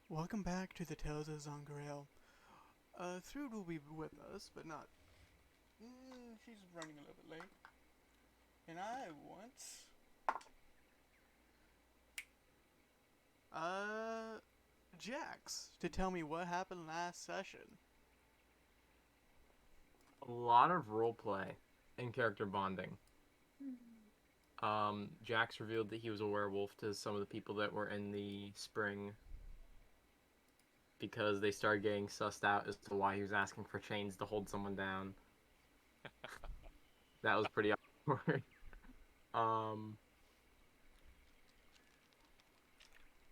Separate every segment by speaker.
Speaker 1: Welcome back to the Tales of Zoggirial. Thrud will be with us, but not. She's running a little bit late. And I want. Uh. Jax to tell me what happened last session.
Speaker 2: A lot of roleplay and character bonding. Jax revealed that he was a werewolf to some of the people that were in the spring because they started getting sussed out as to why he was asking for chains to hold someone down. That was pretty awkward. um,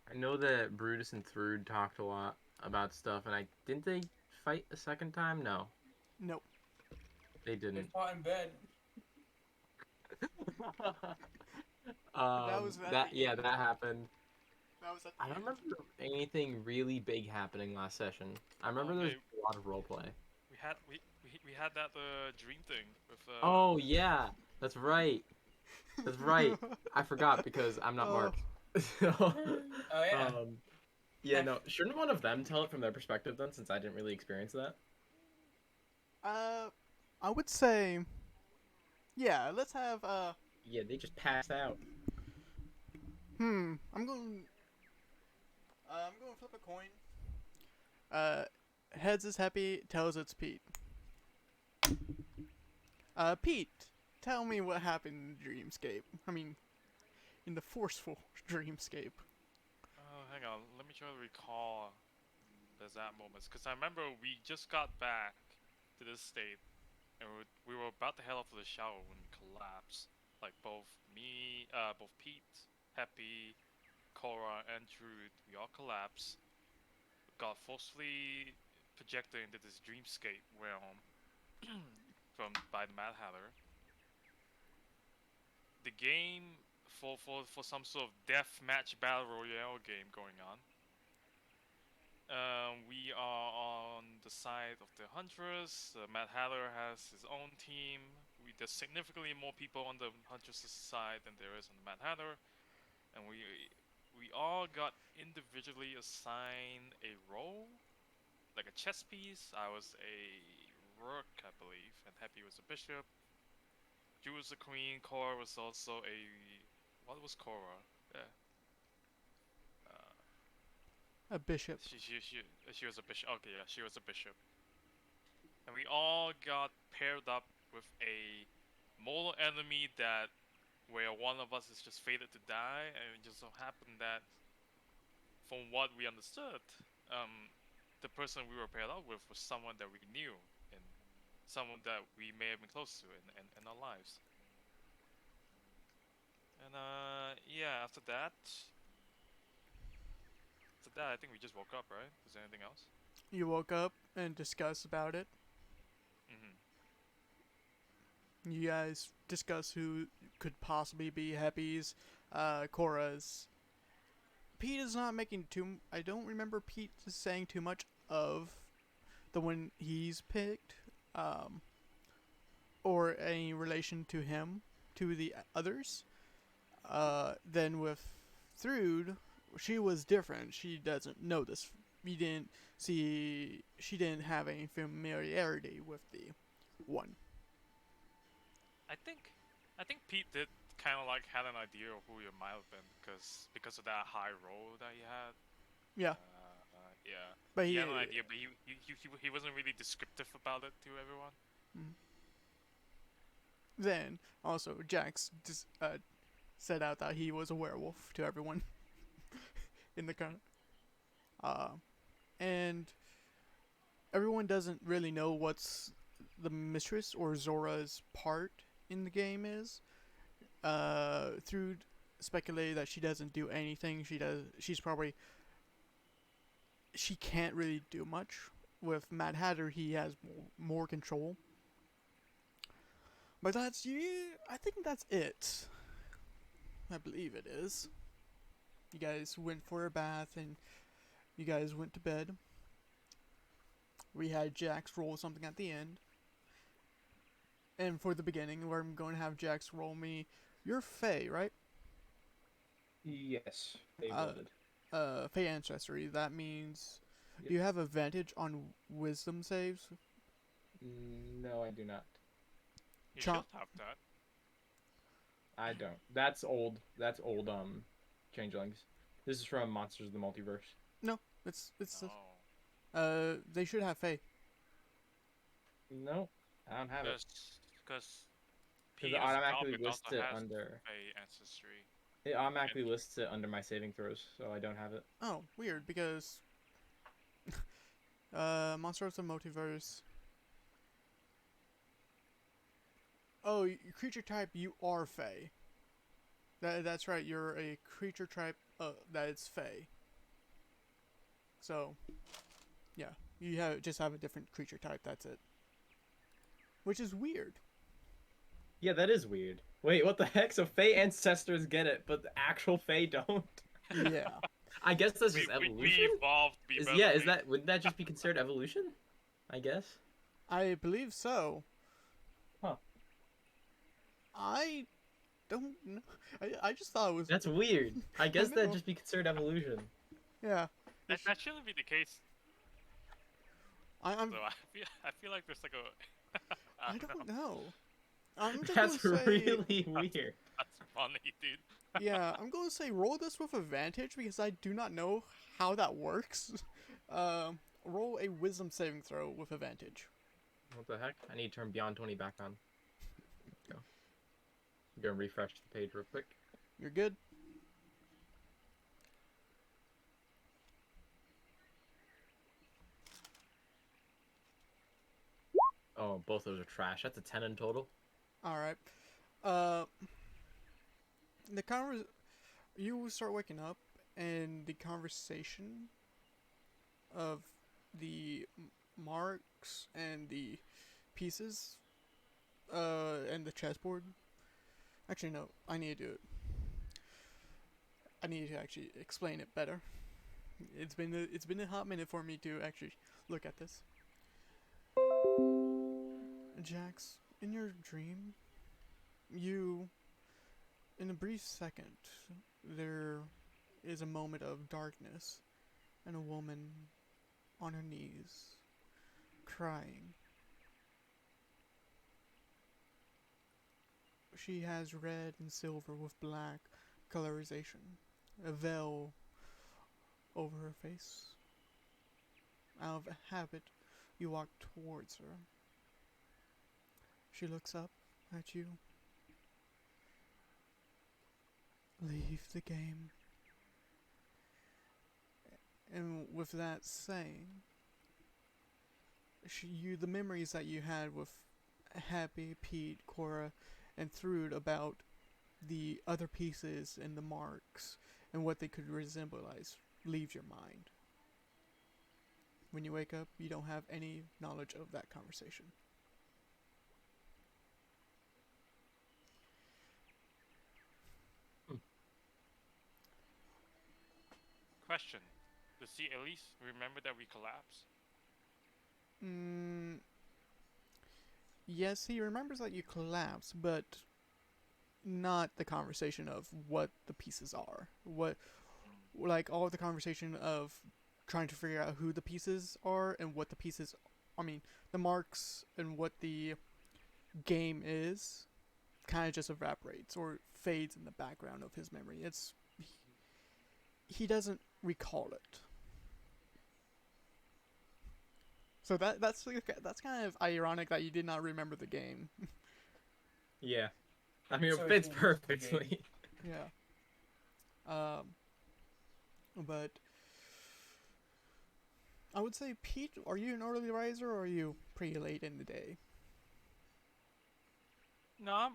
Speaker 2: I know that Brutus and Thrud talked a lot about stuff, and I didn't they fight a second time? No,
Speaker 1: Nope.
Speaker 2: they
Speaker 3: They
Speaker 2: didn't.
Speaker 3: fought in bed.
Speaker 1: That was at the
Speaker 2: That yeah,
Speaker 1: end.
Speaker 2: that happened.
Speaker 1: That was at
Speaker 2: I
Speaker 1: the
Speaker 2: don't
Speaker 1: end.
Speaker 2: remember anything really big happening last session. I
Speaker 4: Oh,
Speaker 2: remember there was
Speaker 4: okay.
Speaker 2: a lot of roleplay.
Speaker 4: We had that dream thing with
Speaker 2: Oh yeah, that's right. That's right. I forgot because I'm not
Speaker 1: Oh.
Speaker 2: Mark. So,
Speaker 3: Oh yeah.
Speaker 2: um, yeah, no. Shouldn't one of them tell it from their perspective then, since I didn't really experience that?
Speaker 1: Uh. I would say. Yeah, let's have.
Speaker 2: Yeah, they just passed out.
Speaker 1: I'm going. I'm going to flip a coin. Heads is happy, tails it's Pete. Pete, tell me what happened in the dreamscape. I mean, in the forceful dreamscape.
Speaker 4: hang on, let me try to recall the exact moments because I remember we just got back to this state and we were about to head off to the shower when we collapsed. Like both Pete, Happy, Cora, and Druid, we all collapsed. Got forcefully projected into this dreamscape realm from by the Mad Hatter. The game for some sort of death match battle royale game going on. We are on the side of the Huntress. Mad Hatter has his own team. There's significantly more people on the Huntress' side than there is on the Mad Hatter, and we all got individually assigned a role, like a chess piece. I was a rook, I believe, and Happy was a bishop. Ju was a queen. Cora was also a what was Cora? Yeah. Uh,
Speaker 1: A bishop.
Speaker 4: she was a bishop. Okay, yeah, she was a bishop. And we all got paired up with a mortal enemy that where one of us is just fated to die, and it just so happened that from what we understood, um, the person we were paired up with was someone that we knew and someone that we may have been close to in our lives. And yeah, after that, I think we just woke up, right? Was there anything else?
Speaker 1: You woke up and discussed about it.
Speaker 4: Mm-hmm.
Speaker 1: You guys discuss who could possibly be Happy's, Cora's. Pete is not making too. I don't remember Pete saying too much of the one he's picked, um, or any relation to him, to the others. Then with Thrud, she was different. She doesn't know this. You didn't see. She didn't have any familiarity with the one.
Speaker 4: I think I think Pete did kind of like had an idea of who you might have been because of that high roll that he had.
Speaker 1: Yeah,
Speaker 4: Yeah,
Speaker 1: but
Speaker 4: he
Speaker 1: he.
Speaker 4: had an idea, but he wasn't really descriptive about it to everyone.
Speaker 1: Then also Jax said out that he was a werewolf to everyone in the car. Uh, and everyone doesn't really know what's the mistress or Zora's part in the game is. Through speculated that she doesn't do anything. She does. She's probably. She can't really do much. With Mad Hatter, he has more control. But that's yeah. I think that's it. I believe it is. You guys went for a bath and you guys went to bed. We had Jax roll something at the end. And for the beginning, where I'm going to have Jax roll me. You're Faye, right?
Speaker 2: Yes, they
Speaker 1: Uh,
Speaker 2: blooded.
Speaker 1: Fey ancestry, that means
Speaker 2: Yep.
Speaker 1: do you have advantage on wisdom saves?
Speaker 2: No, I do not.
Speaker 4: You
Speaker 1: Cha-
Speaker 4: should have that.
Speaker 2: I don't. That's old. That's old. Changelings. This is from Monsters of the Multiverse.
Speaker 1: No, it's
Speaker 4: No.
Speaker 1: they should have Fey.
Speaker 2: No, I don't have it.
Speaker 4: Because
Speaker 2: Because
Speaker 4: P
Speaker 2: it
Speaker 4: as a
Speaker 2: automatically
Speaker 4: Goblin
Speaker 2: lists
Speaker 4: also
Speaker 2: it
Speaker 4: has
Speaker 2: under.
Speaker 4: Fey ancestry.
Speaker 2: It automatically lists it under my saving throws, so I don't have it.
Speaker 1: Oh, weird because Monsters of the Multiverse. Oh, creature type, you are Fey. That's right. You're a creature type. That is Fey. So, yeah, you just have a different creature type. That's it. Which is weird.
Speaker 2: Yeah, that is weird. Wait, what the heck? So Fey ancestors get it, but the actual Fey don't?
Speaker 1: Yeah.
Speaker 2: I guess that's
Speaker 4: We,
Speaker 2: just
Speaker 4: we,
Speaker 2: evolution?
Speaker 4: we evolved.
Speaker 2: Wouldn't that just be considered evolution? I guess.
Speaker 1: I believe so.
Speaker 2: Huh.
Speaker 1: I don't know. I just thought it was.
Speaker 2: That's weird. I guess
Speaker 1: know.
Speaker 2: that'd just be considered evolution.
Speaker 1: Yeah.
Speaker 4: That shouldn't be the case.
Speaker 1: I'm.
Speaker 4: Though I feel like there's like a.
Speaker 1: I don't know. I'm just
Speaker 2: That's
Speaker 1: gonna say.
Speaker 2: really weird.
Speaker 4: That's funny, dude.
Speaker 1: Yeah, I'm going to say roll this with advantage because I do not know how that works. Roll a wisdom saving throw with advantage.
Speaker 2: What the heck? I need to turn Beyond 20 back on. Go. I'm gonna refresh the page real quick.
Speaker 1: You're good.
Speaker 2: Oh, both those are trash. That's a 10 in total.
Speaker 1: All right. The you start waking up, and the conversation of the marks and the pieces, and the chessboard. Actually, no. I need to do it. I need to actually explain it better. It's been a hot minute for me to actually look at this. Jax, in your dream, in a brief second, there is a moment of darkness and a woman on her knees, crying. She has red and silver with black colorization, a veil over her face. Out of habit, you walk towards her. She looks up at you. Leave the game. And with that saying, the memories that you had with Happy, Pete, Cora, and Thrude about the other pieces and the marks and what they could resemblize leaves your mind. When you wake up, you don't have any knowledge of that conversation.
Speaker 4: Question: does he at least remember that we collapsed?
Speaker 1: Yes, he remembers that you collapse, but not the conversation of what the pieces are. Like all of the conversation of trying to figure out who the pieces are and what the pieces, the marks and what the game is, kind of just evaporates or fades in the background of his memory. He doesn't recall it. So that's kind of ironic that you did not remember the game.
Speaker 2: Yeah. I mean,
Speaker 3: So
Speaker 2: it fits
Speaker 3: he remembers the game.
Speaker 2: perfectly.
Speaker 1: Yeah. But I would say, Pete, are you an early riser or are you pretty late in the day?
Speaker 4: No,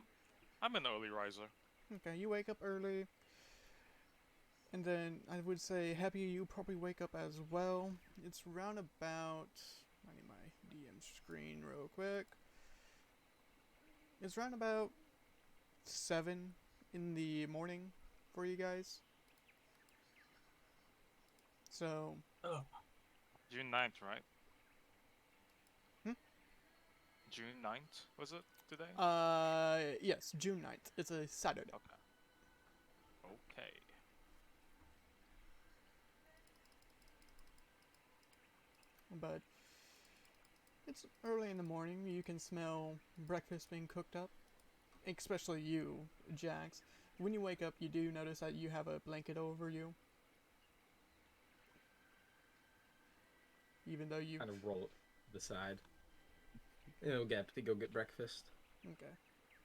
Speaker 4: I'm an early riser.
Speaker 1: Okay, you wake up early. And then I would say, Happy, you probably wake up as well. It's round about... I need my DM screen real quick. It's round about 7 in the morning for you guys. So...
Speaker 3: Oh,
Speaker 4: June 9th, right?
Speaker 1: Hmm?
Speaker 4: June 9th, was it today?
Speaker 1: Yes, June 9th. It's a Saturday.
Speaker 4: Okay. Okay.
Speaker 1: but it's early in the morning. You can smell breakfast being cooked up, especially you, Jax. When you wake up, you do notice that you have a blanket over you, even though you.
Speaker 2: Kind of roll it to the side. It'll get to go get breakfast.
Speaker 1: Okay.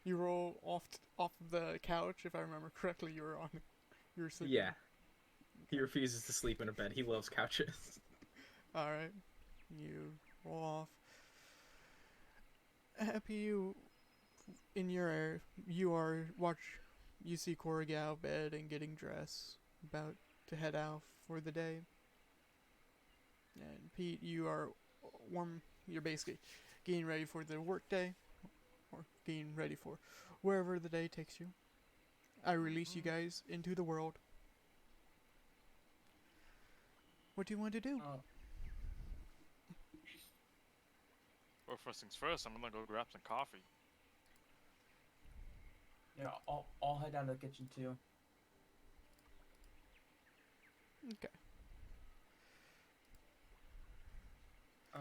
Speaker 1: You roll off of the couch, if I remember correctly. You were sleeping.
Speaker 2: Yeah. He refuses to sleep in a bed. He loves couches.
Speaker 1: All right. You roll off. Happy you in your air. You see Cora get out of bed and getting dressed, about to head out for the day. And Pete, you are warm. You're basically getting ready for the work day, or getting ready for wherever the day takes you. I release you guys into the world. What do you want to do?
Speaker 3: Oh,
Speaker 4: Well, first things first, I'm gonna go grab some coffee.
Speaker 3: yeah, I'll head down to the kitchen too.
Speaker 1: Okay.
Speaker 3: Uh,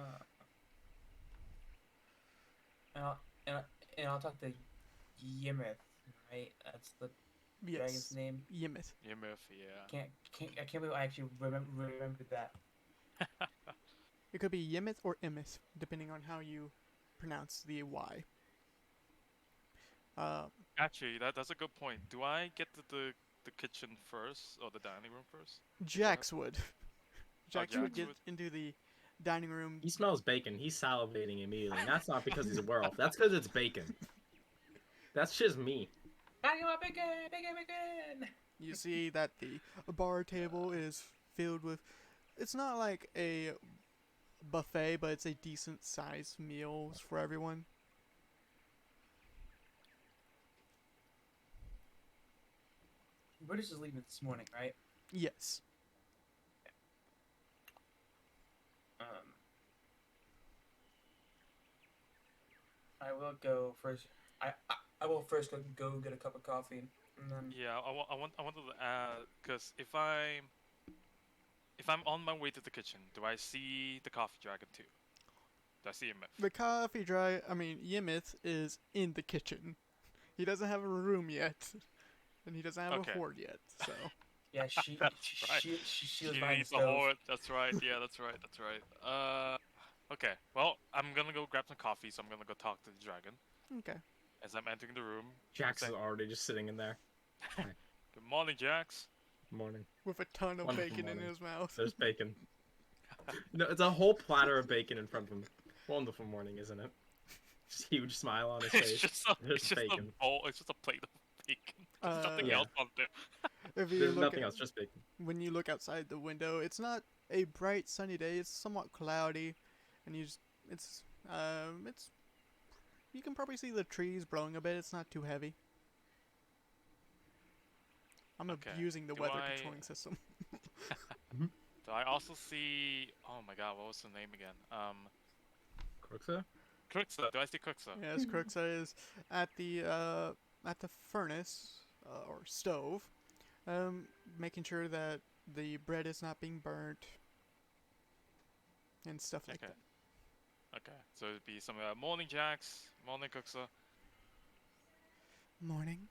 Speaker 3: and I'll talk to Yimith, right? That's the dragon's
Speaker 1: Yes.
Speaker 3: name.
Speaker 1: Yimith.
Speaker 4: EMF, yeah.
Speaker 3: I can't believe I actually remembered that.
Speaker 1: It could be Yimith or Imith, depending on how you pronounce the Y.
Speaker 4: Actually, that's a good point. Do I get to the kitchen first or the dining room first?
Speaker 1: Jax would. Jax would
Speaker 4: Jax
Speaker 1: get
Speaker 4: would.
Speaker 1: into the dining room.
Speaker 2: He smells bacon. He's salivating immediately. And that's not because he's a werewolf. That's because it's bacon. That's just me.
Speaker 3: I want bacon, bacon, bacon.
Speaker 1: You see that the bar table is filled with. It's not like a buffet, but it's a decent sized meals for everyone.
Speaker 3: British is leaving this morning, right?
Speaker 1: Yes.
Speaker 3: Um, I will go first. I will first go get a cup of coffee, and then
Speaker 4: Yeah, I wanted to add because if I'm on my way to the kitchen, do I see the coffee dragon too? Do I see him?
Speaker 1: The Yimith is in the kitchen. He doesn't have a room yet, and he doesn't have
Speaker 4: Okay.
Speaker 1: a horde yet. So
Speaker 3: yeah, she
Speaker 4: That's right.
Speaker 3: she was
Speaker 4: She
Speaker 3: behind the
Speaker 4: needs a
Speaker 3: stove.
Speaker 4: horde. That's right. Yeah, that's right. That's right. Okay. Well, I'm gonna go grab some coffee, so I'm gonna go talk to the dragon
Speaker 1: okay.
Speaker 4: as I'm entering the room.
Speaker 2: Jax is
Speaker 4: Say,
Speaker 2: already just sitting in there.
Speaker 4: good morning, Jax.
Speaker 2: Morning.
Speaker 1: With a ton of
Speaker 2: Wonderful
Speaker 1: bacon in
Speaker 2: morning.
Speaker 1: his mouth.
Speaker 2: There's bacon. No, it's a whole platter of bacon in front of him. Wonderful morning, isn't it? Just huge smile on his
Speaker 4: It's
Speaker 2: face.
Speaker 4: just
Speaker 2: There's
Speaker 4: it's just
Speaker 2: bacon.
Speaker 4: a bowl. It's just a plate of bacon. There's nothing
Speaker 2: Yeah.
Speaker 4: else on there.
Speaker 1: If you
Speaker 2: There's
Speaker 1: look
Speaker 2: nothing
Speaker 1: at-
Speaker 2: else, just bacon.
Speaker 1: When you look outside the window, it's not a bright sunny day. It's somewhat cloudy, and it's you can probably see the trees blowing a bit. It's not too heavy. I'm
Speaker 4: Okay.
Speaker 1: abusing the
Speaker 4: Do
Speaker 1: weather
Speaker 4: I-
Speaker 1: controlling system.
Speaker 4: Do I also see? Oh my God, what was the name again?
Speaker 2: Crooksa?
Speaker 4: Crooksor. Do I see Crooksor?
Speaker 1: Yes, Crookside is at the furnace or stove, making sure that the bread is not being burnt and stuff like
Speaker 4: Okay.
Speaker 1: that.
Speaker 4: Okay. So it'd be some morning Jax, morning Crooksor.
Speaker 1: Morning.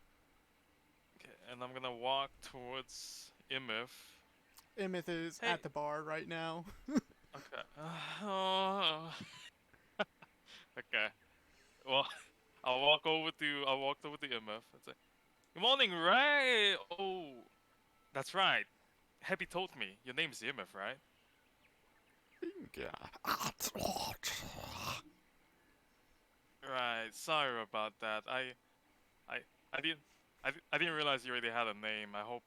Speaker 4: Okay, and I'm gonna walk towards Imif.
Speaker 1: Emeth is
Speaker 4: Hey.
Speaker 1: at the bar right now.
Speaker 4: Okay. Okay. Well, I'll walk over to Imif and say, "Good morning, Ray. Oh, that's right. Happy told me your name is Imif, right? Right. Sorry about that. I didn't I didn't realize you already had a name. I hope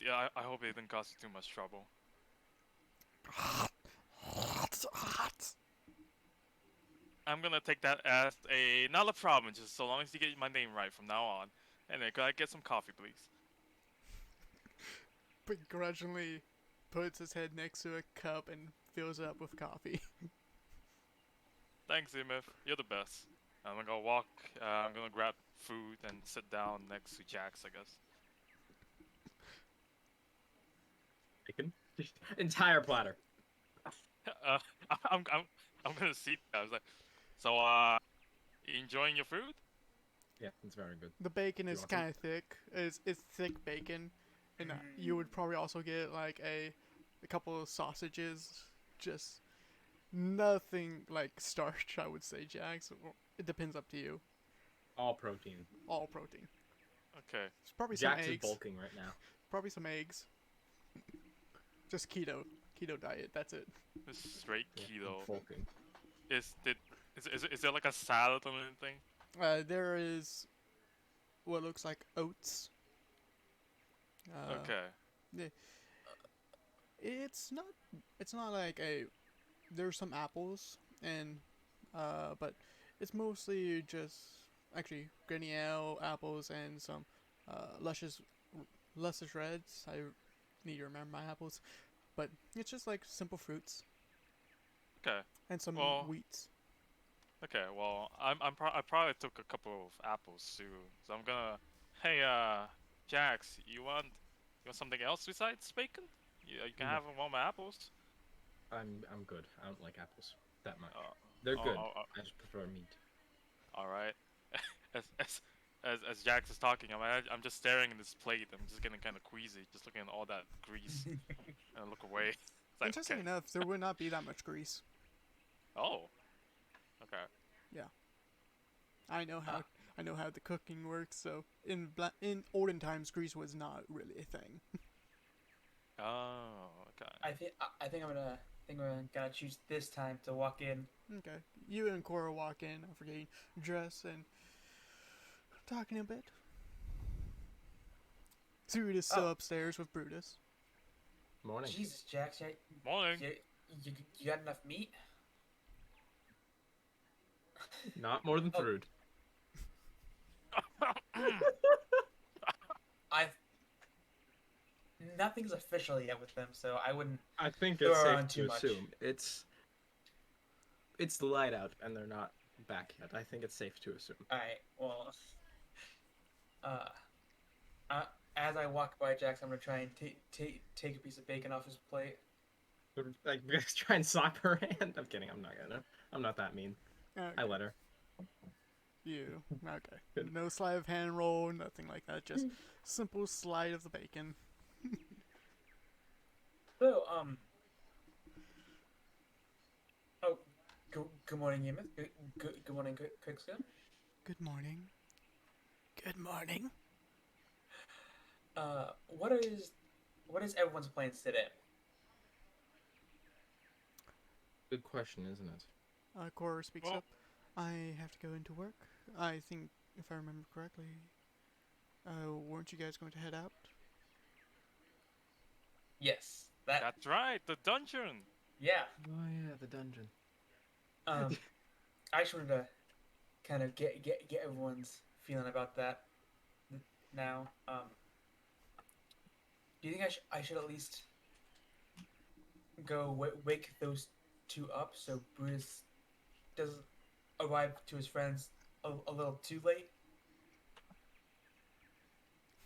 Speaker 4: it didn't cause you too much trouble. I'm gonna take that as not a problem, just so long as you get my name right from now on. And then could I get some coffee, please?
Speaker 1: Begrudgingly puts his head next to a cup and fills it up with coffee.
Speaker 4: Thanks, Imif. You're the best. I'm gonna go walk. I'm gonna grab food and sit down next to Jax, I guess.
Speaker 2: Bacon? Entire platter.
Speaker 4: I'm gonna see that. I was like, so you enjoying your food?
Speaker 2: Yeah, it's very good.
Speaker 1: The bacon
Speaker 2: You
Speaker 1: is
Speaker 2: want some?
Speaker 1: kind of thick. It's thick bacon, and you would probably also get like a couple of sausages. Just nothing like starch, I would say, Jax. It depends up to you.
Speaker 2: All protein.
Speaker 1: All protein.
Speaker 4: Okay.
Speaker 1: There's probably some
Speaker 2: Jax is
Speaker 1: eggs.
Speaker 2: bulking right now.
Speaker 1: Probably some eggs. Just keto diet. That's it.
Speaker 4: It's straight
Speaker 2: Yeah,
Speaker 4: keto.
Speaker 2: bulking.
Speaker 4: Is there like a salad or anything?
Speaker 1: There is what looks like oats.
Speaker 4: Okay.
Speaker 1: Yeah, it's not. It's not like a. There's some apples and, but it's mostly just actually Grignell apples and some, luscious, luscious reds. I need to remember my apples, but it's just like simple fruits
Speaker 4: Okay.
Speaker 1: and some
Speaker 4: Well,
Speaker 1: wheats.
Speaker 4: Okay. Well, I probably took a couple of apples too, so I'm gonna. Hey, Jax, you want something else besides bacon? You can
Speaker 2: No.
Speaker 4: have one of my apples.
Speaker 2: I'm good. I don't like apples that much.
Speaker 4: Uh,
Speaker 2: They're
Speaker 4: oh,
Speaker 2: good.
Speaker 4: oh, oh,
Speaker 2: I just prefer meat.
Speaker 4: all right. as as as Jax is talking, I'm just staring at this plate. I'm just getting kind of queasy, just looking at all that grease, and I look away. It's like,
Speaker 1: Interesting
Speaker 4: okay.
Speaker 1: enough, there would not be that much grease.
Speaker 4: Oh. Okay.
Speaker 1: I know how
Speaker 3: Ah.
Speaker 1: I know how the cooking works. So in olden times, grease was not really a thing.
Speaker 4: Oh. Okay.
Speaker 3: I think I'm gonna choose this time to walk in.
Speaker 1: Okay, you and Cora walk in. I'm forgetting dress and talking a bit. Dude is still
Speaker 3: Oh.
Speaker 1: upstairs with Brutus.
Speaker 2: Morning.
Speaker 3: Jesus, Jax,
Speaker 4: Morning.
Speaker 3: you got enough meat?
Speaker 2: Not more than
Speaker 3: Oh.
Speaker 2: Thrud.
Speaker 3: I've nothing's official yet with them, so I wouldn't.
Speaker 2: I think
Speaker 3: Throw
Speaker 2: it's
Speaker 3: around
Speaker 2: safe
Speaker 3: too
Speaker 2: to
Speaker 3: much.
Speaker 2: assume it's light out and they're not back yet. I think it's safe to assume.
Speaker 3: All right. Well, uh, uh, as I walk by Jax, I'm gonna try and take a piece of bacon off his plate.
Speaker 2: Like, try and slap her hand. I'm kidding. I'm not gonna. I'm not that mean.
Speaker 1: Okay.
Speaker 2: I let her.
Speaker 1: You okay?
Speaker 2: Good.
Speaker 1: No slide of hand roll, nothing like that. Just simple slide of the bacon.
Speaker 3: So, oh, good morning, Yemith. Good morning, Quicksilver.
Speaker 1: Good morning. Good morning.
Speaker 3: What is everyone's plans today?
Speaker 2: Good question, isn't it?
Speaker 1: Cora speaks
Speaker 4: Well-
Speaker 1: up. I have to go into work. I think, if I remember correctly, weren't you guys going to head out?
Speaker 3: Yes, that.
Speaker 4: That's right. The dungeon.
Speaker 3: Yeah.
Speaker 2: Oh yeah, the dungeon.
Speaker 3: I just wanted to kind of get everyone's feeling about that now. Do you think I should at least go wake those two up so Brutus doesn't arrive to his friends a little too late?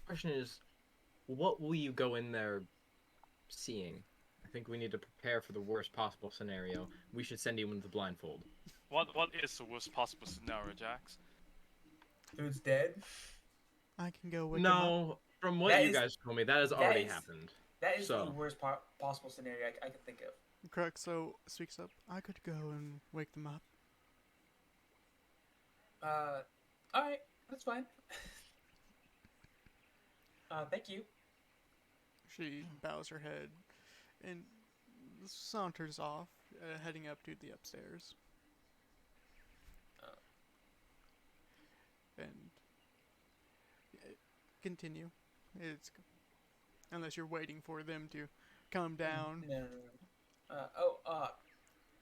Speaker 2: Question is, what will you go in there seeing? I think we need to prepare for the worst possible scenario. We should send you in with the blindfold.
Speaker 4: What is the worst possible scenario, Jax?
Speaker 3: Dude's dead.
Speaker 1: I can go wake him up.
Speaker 2: No, from what
Speaker 3: That
Speaker 2: you
Speaker 3: is-
Speaker 2: guys told me, that has
Speaker 3: that
Speaker 2: already
Speaker 3: is-
Speaker 2: happened.
Speaker 3: That is
Speaker 2: So-
Speaker 3: the worst possible scenario I can think of.
Speaker 1: Correct. So speaks up. I could go and wake them up.
Speaker 3: All right, that's fine. Thank you.
Speaker 1: She bows her head and saunters off, heading up to the upstairs. And continue. It's unless you're waiting for them to come down.
Speaker 3: No.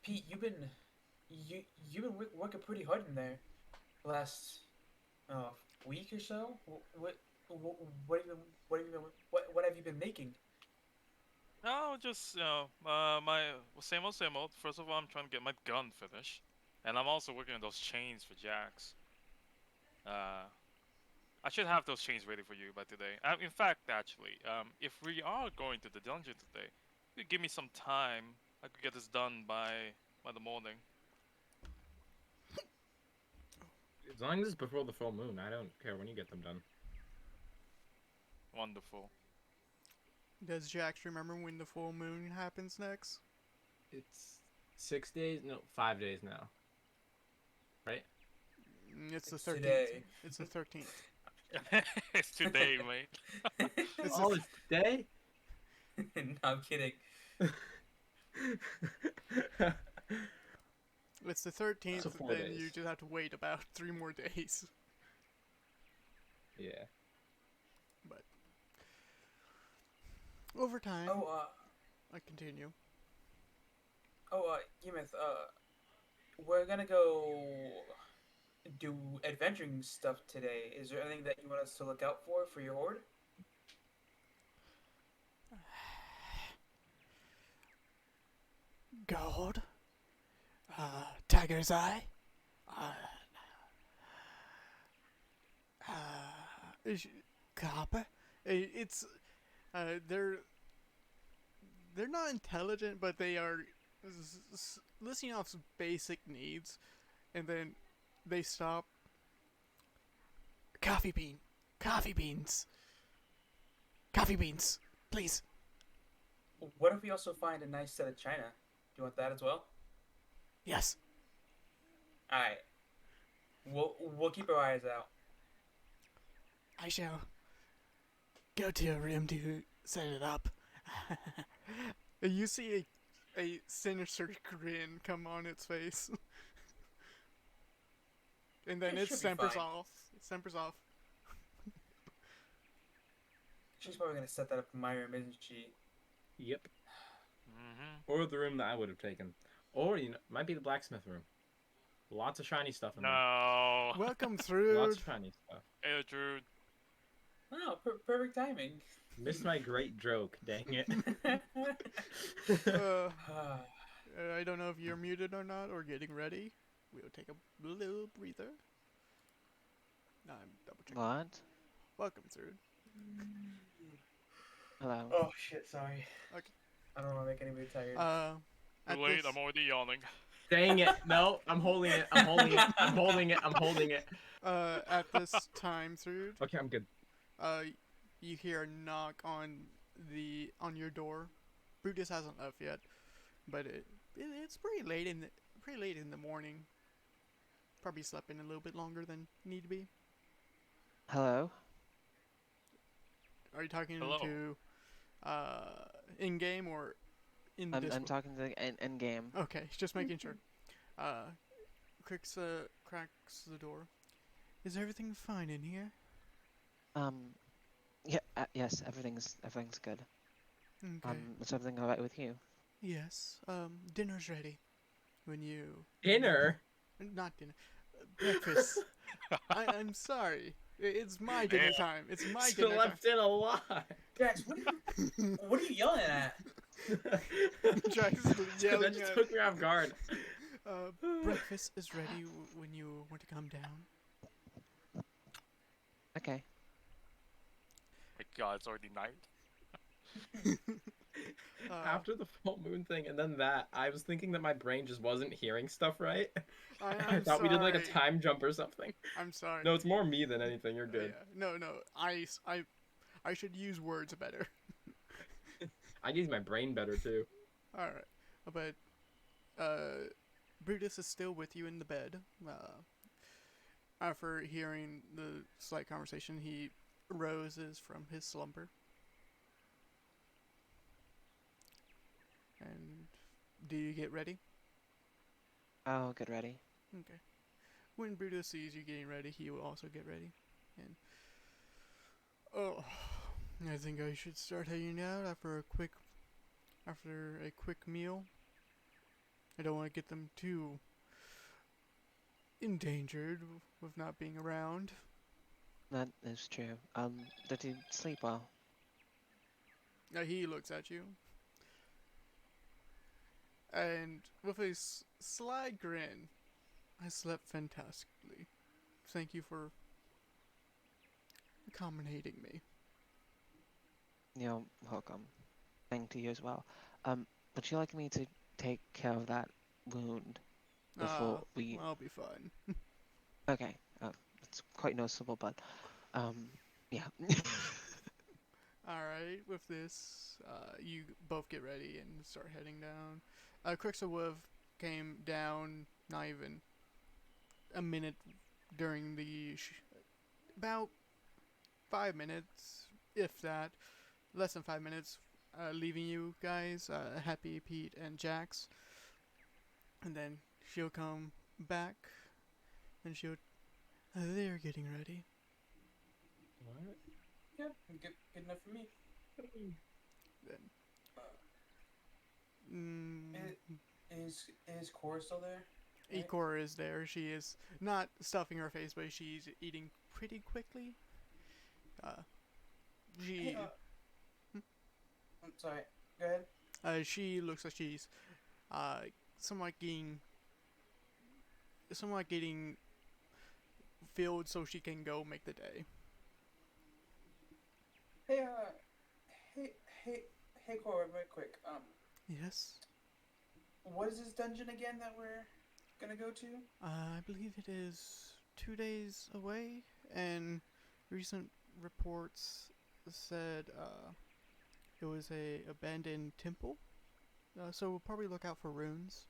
Speaker 3: Pete, you've been working pretty hard in there last week or so. What have you been making?
Speaker 4: No, just my same old. First of all, I'm trying to get my gun finished, and I'm also working on those chains for Jax. I should have those chains ready for you by today. In fact, actually, if we are going to the dungeon today, you give me some time. I could get this done by by the morning.
Speaker 2: As long as it's before the full moon, I don't care when you get them done.
Speaker 4: Wonderful.
Speaker 1: Does Jax remember when the full moon happens next?
Speaker 2: It's 6 days? No, 5 days now. Right?
Speaker 1: It's the
Speaker 3: It's
Speaker 1: 13th.
Speaker 3: today.
Speaker 1: It's the 13th.
Speaker 4: It's today, mate.
Speaker 1: It's
Speaker 2: Oh,
Speaker 1: the,
Speaker 2: it's today?
Speaker 3: No, I'm kidding.
Speaker 1: it's the 13th,
Speaker 2: So 4
Speaker 1: then
Speaker 2: days.
Speaker 1: you just have to wait about 3 more days.
Speaker 2: Yeah.
Speaker 1: But over time,
Speaker 3: Oh,
Speaker 1: I continue.
Speaker 3: Yemith, we're gonna go do adventuring stuff today. Is there anything that you want us to look out for your horde?
Speaker 1: Gold, Tiger's Eye, uh, Copper. It's they're not intelligent, but they are listing off some basic needs, and then they stop. Coffee beans, please.
Speaker 3: What if we also find a nice set of china? Do you want that as well?
Speaker 1: Yes.
Speaker 3: All right. We'll keep our eyes out.
Speaker 1: I shall go to a room to set it up. You see a sinister grin come on its face. And then
Speaker 3: It
Speaker 1: it
Speaker 3: should be
Speaker 1: simpers
Speaker 3: fine.
Speaker 1: off. It simpers off.
Speaker 3: She's probably gonna set that up in my room, isn't she?
Speaker 2: Yep.
Speaker 4: Mm-hmm.
Speaker 2: Or the room that I would have taken. Or, might be the blacksmith room. Lots of shiny stuff in there.
Speaker 4: No.
Speaker 1: Welcome through.
Speaker 2: Lots of shiny stuff.
Speaker 4: Hey, Druid.
Speaker 3: Oh, perfect timing.
Speaker 2: Missed my great joke, dang it.
Speaker 1: I don't know if you're muted or not, or getting ready. We'll take a little breather. No, I'm double checking.
Speaker 5: What?
Speaker 1: Welcome through.
Speaker 5: Hello.
Speaker 3: Oh shit! Sorry.
Speaker 1: Okay.
Speaker 3: I don't want to make anybody tired.
Speaker 1: At
Speaker 4: Too late,
Speaker 1: this,
Speaker 4: I'm already yawning.
Speaker 2: Dang it. No, I'm holding it. I'm holding it. I'm holding it. I'm holding it.
Speaker 1: at this time, through,
Speaker 2: Okay, I'm good.
Speaker 1: you hear a knock on your door. Brutus hasn't left yet, but it's pretty late in the morning. Probably slept in a little bit longer than need to be.
Speaker 5: Hello.
Speaker 1: Are you talking
Speaker 4: Hello.
Speaker 1: to in game or in
Speaker 5: I'm
Speaker 1: Discord?
Speaker 5: talking to the end game.
Speaker 1: Okay, just making sure. Cracks the door. Is everything fine in here?
Speaker 5: Yeah. Yes. Everything's good.
Speaker 1: Okay.
Speaker 5: Is everything alright with you?
Speaker 1: Yes. Dinner's ready. When you
Speaker 2: Dinner?
Speaker 1: not dinner, breakfast. I'm sorry. It's my dinner
Speaker 4: Yeah.
Speaker 1: time. It's my dinner time.
Speaker 2: Slept in a lot.
Speaker 3: Jax, what are you yelling at?
Speaker 1: Jax is
Speaker 2: That
Speaker 1: yelling
Speaker 2: just
Speaker 1: at.
Speaker 2: took me off guard.
Speaker 1: Breakfast is ready when you want to come down.
Speaker 5: Okay.
Speaker 4: My god, it's already night.
Speaker 2: After the full moon thing and then that, I was thinking that my brain just wasn't hearing stuff right. I
Speaker 1: I'm
Speaker 2: thought we did like a
Speaker 1: sorry.
Speaker 2: time jump or something.
Speaker 1: I'm sorry.
Speaker 2: No, it's more me than anything. You're good.
Speaker 1: Yeah. No. I should use words better.
Speaker 2: I use my brain better too.
Speaker 1: All right, but Brutus is still with you in the bed. After hearing the slight conversation, he roses from his slumber. And do you get ready?
Speaker 5: I'll get ready.
Speaker 1: Okay. When Brutus sees you getting ready, he will also get ready. And I think I should start heading out after a quick meal. I don't want to get them too endangered with not being around.
Speaker 5: That is true. Did you sleep well?
Speaker 1: Now he looks at you, and with a sly grin, I slept fantastically. Thank you for accommodating me.
Speaker 5: You're welcome. Thank you as well. Would you like me to take care of that wound before we.
Speaker 1: That'll be fun.
Speaker 5: Okay, it's quite noticeable, but yeah.
Speaker 1: Alright, with this, you both get ready and start heading down. Quicksilver came down not even a minute during the. About 5 minutes, if that. Less than 5 minutes, leaving you guys, Happy, Pete, and Jax. And then she'll come back and she'll. They're getting ready.
Speaker 2: What?
Speaker 3: Yeah, good enough for me.
Speaker 1: Then.
Speaker 3: Is Cora still there? Right?
Speaker 1: Ikora is there. She is not stuffing her face, but she's eating pretty quickly.
Speaker 3: Hey, I'm sorry. Go ahead.
Speaker 1: She looks like she's somewhat getting filled so she can go make the day.
Speaker 3: Hey, hey, Cora, real quick.
Speaker 1: Yes.
Speaker 3: What is this dungeon again that we're gonna go to?
Speaker 1: I believe it is 2 days away, and recent reports said it was a abandoned temple. So we'll probably look out for runes.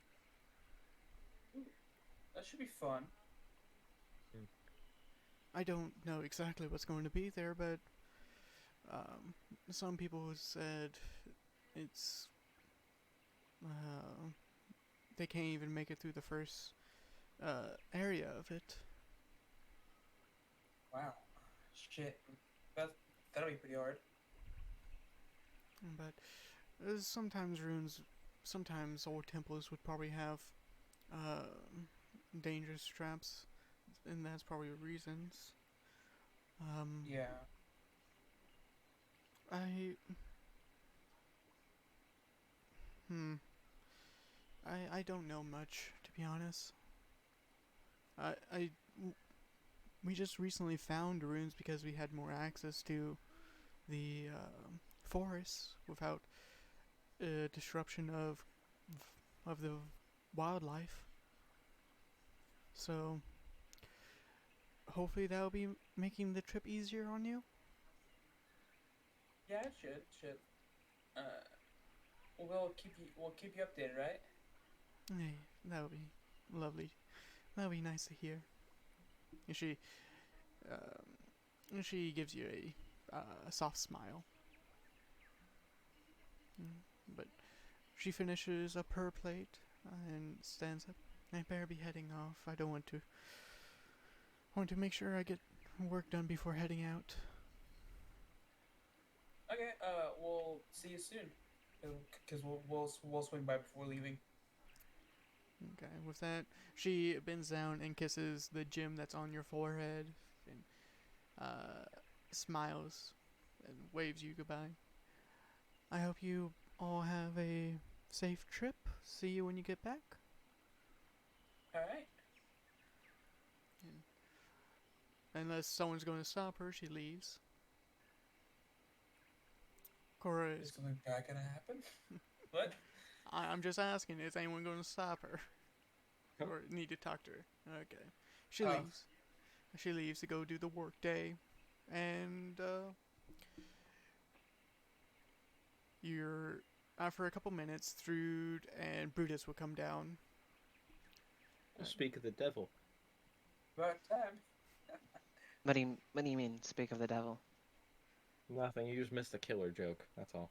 Speaker 3: That should be fun.
Speaker 1: I don't know exactly what's going to be there, but some people have said it's they can't even make it through the first area of it.
Speaker 3: Wow. Shit. That'll be pretty hard.
Speaker 1: But sometimes old temples would probably have dangerous traps, and that's probably reasons.
Speaker 3: Yeah.
Speaker 1: I don't know much, to be honest. We just recently found runes because we had more access to the forests without disruption of the wildlife. So hopefully that'll be making the trip easier on you.
Speaker 3: Yeah, it should. We'll keep you updated, right?
Speaker 1: Hey, that would be lovely. That would be nice to hear. And she gives you a soft smile. But she finishes up her plate and stands up. I better be heading off. I don't want to make sure I get work done before heading out.
Speaker 3: Okay. We'll see you soon. Cause we'll swing by before leaving.
Speaker 1: Okay, with that, she bends down and kisses the gem that's on your forehead and smiles and waves you goodbye. I hope you all have a safe trip. See you when you get back.
Speaker 3: Alright.
Speaker 1: Unless someone's going to stop her, she leaves. Cora
Speaker 3: Is
Speaker 1: is.
Speaker 3: something bad gonna happen? What?
Speaker 1: I'm just asking, is anyone going to stop her? Or need to talk to her? Okay. She leaves. She leaves to go do the work day. And, after a couple minutes, Thrude and Brutus will come down.
Speaker 2: Speak of the devil.
Speaker 3: About time.
Speaker 5: What do you mean? Speak of the devil.
Speaker 2: Nothing. You just missed a killer joke. That's all.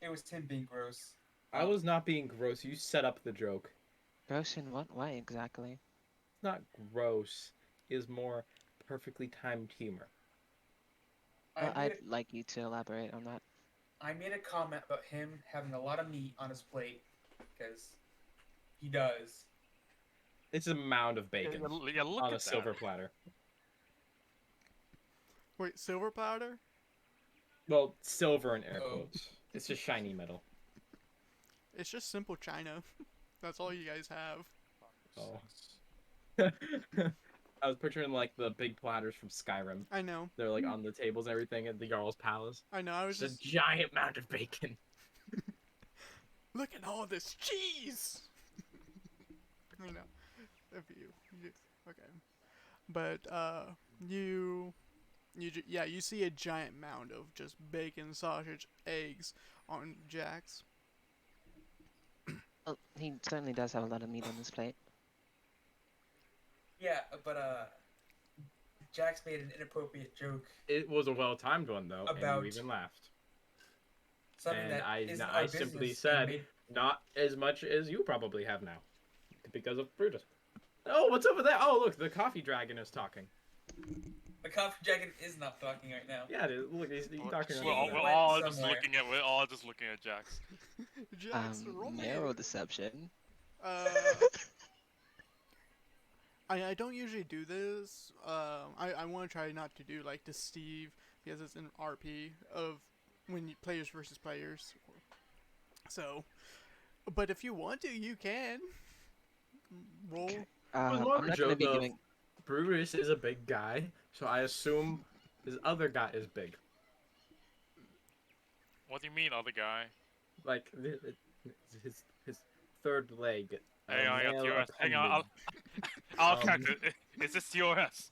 Speaker 3: It was Tim being gross.
Speaker 2: I was not being gross. You set up the joke.
Speaker 5: Gross in what way exactly?
Speaker 2: It's not gross. It is more perfectly timed humor.
Speaker 5: Well, I'd like you to elaborate on that.
Speaker 3: I made a comment about him having a lot of meat on his plate, because he does.
Speaker 2: It's a mound of bacon
Speaker 4: Yeah, look
Speaker 2: on
Speaker 4: at
Speaker 2: a silver platter.
Speaker 1: Wait, silver powder?
Speaker 2: Well, silver in air
Speaker 3: Oh.
Speaker 2: quotes. It's just shiny metal.
Speaker 1: It's just simple china. That's all you guys have.
Speaker 2: Oh. I was picturing like the big platters from Skyrim.
Speaker 1: I know.
Speaker 2: They're like on the tables and everything at the Jarl's Palace.
Speaker 1: I know. I was
Speaker 2: It's a
Speaker 1: just.
Speaker 2: giant mound of bacon.
Speaker 1: Look at all this cheese! You know, if you okay, but you see a giant mound of just bacon, sausage, eggs on Jax.
Speaker 5: Well, he certainly does have a lot of meat on his plate.
Speaker 3: Yeah, but Jax made an inappropriate joke
Speaker 2: It was a well-timed one though, and
Speaker 3: About-
Speaker 2: you even laughed.
Speaker 3: something
Speaker 2: And
Speaker 3: that
Speaker 2: I
Speaker 3: isn't
Speaker 2: I
Speaker 3: our
Speaker 2: simply
Speaker 3: business,
Speaker 2: said
Speaker 3: and made
Speaker 2: not as much as you probably have now, because of Brutus. Oh, what's over there? Oh, look, the coffee dragon is talking.
Speaker 3: the coffee dragon is not talking right now.
Speaker 2: Yeah, dude, look, he's talking
Speaker 3: She
Speaker 4: We're all,
Speaker 2: right
Speaker 4: we're
Speaker 3: went
Speaker 4: all just
Speaker 3: somewhere.
Speaker 4: we're all just looking at Jax.
Speaker 1: Jax, roll me.
Speaker 5: Narrow deception.
Speaker 1: Uh, I don't usually do this. I want to try not to do like the Steve because it's an RP of when players versus players. So, but if you want to, you can roll.
Speaker 5: Okay.
Speaker 2: It was more
Speaker 5: I'm
Speaker 2: of a
Speaker 5: not gonna
Speaker 2: joke
Speaker 5: be
Speaker 2: of
Speaker 5: giving.
Speaker 2: Brutus is a big guy, so I assume this other guy is big.
Speaker 4: What do you mean, other guy?
Speaker 2: Like his third leg.
Speaker 4: Hang on, I got
Speaker 2: male
Speaker 4: TOS. Hang on,
Speaker 2: appendage.
Speaker 4: I'll
Speaker 2: Um,
Speaker 4: character. Is this TOS?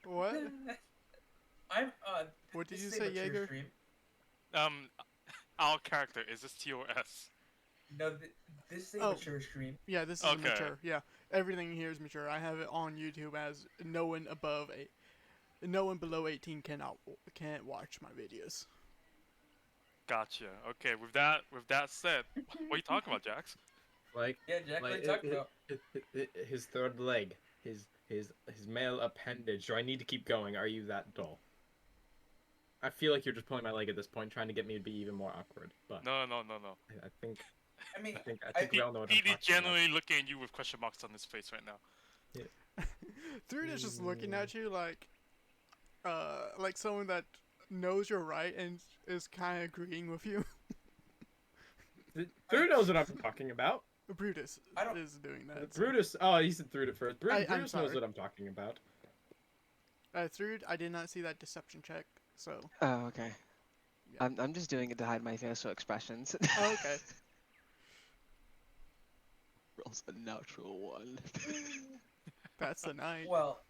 Speaker 1: What?
Speaker 3: I'm
Speaker 1: What did
Speaker 3: this
Speaker 1: you
Speaker 3: is a
Speaker 1: say,
Speaker 3: mature
Speaker 1: Jaeger?
Speaker 3: stream.
Speaker 4: Our character. Is this TOS?
Speaker 3: No, this is a
Speaker 1: Oh.
Speaker 3: mature stream.
Speaker 1: Yeah, this is
Speaker 4: Okay.
Speaker 1: mature. Yeah, everything here is mature. I have it on YouTube as no one below 18 can't watch my videos.
Speaker 4: Gotcha. Okay, with that said, what are you talking about, Jax?
Speaker 2: Like,
Speaker 3: Yeah, Jack, what are
Speaker 2: like
Speaker 3: you talking about?
Speaker 2: his third leg, his male appendage. Do I need to keep going? Are you that dull? I feel like you're just pulling my leg at this point, trying to get me to be even more awkward. But
Speaker 4: No.
Speaker 2: I think
Speaker 3: I mean,
Speaker 2: I think
Speaker 3: I-
Speaker 2: we all know what I'm
Speaker 4: Pete is
Speaker 2: talking about.
Speaker 4: genuinely looking at you with question marks on his face right now.
Speaker 1: Through is just looking at you like someone that knows you're right and is kind of agreeing with you.
Speaker 2: Drew knows what I'm talking about.
Speaker 1: Brutus
Speaker 3: I don't-
Speaker 1: is doing that. so-
Speaker 2: Brutus. Oh, he said Thrud at first.
Speaker 1: I'm
Speaker 2: Brutus knows
Speaker 1: sorry.
Speaker 2: what I'm talking about.
Speaker 1: Thrud, I did not see that deception check, so.
Speaker 5: Oh, okay.
Speaker 1: Yeah.
Speaker 5: I'm just doing it to hide my facial expressions.
Speaker 1: Oh, okay.
Speaker 5: Rolls a natural one.
Speaker 1: That's the night.
Speaker 3: well,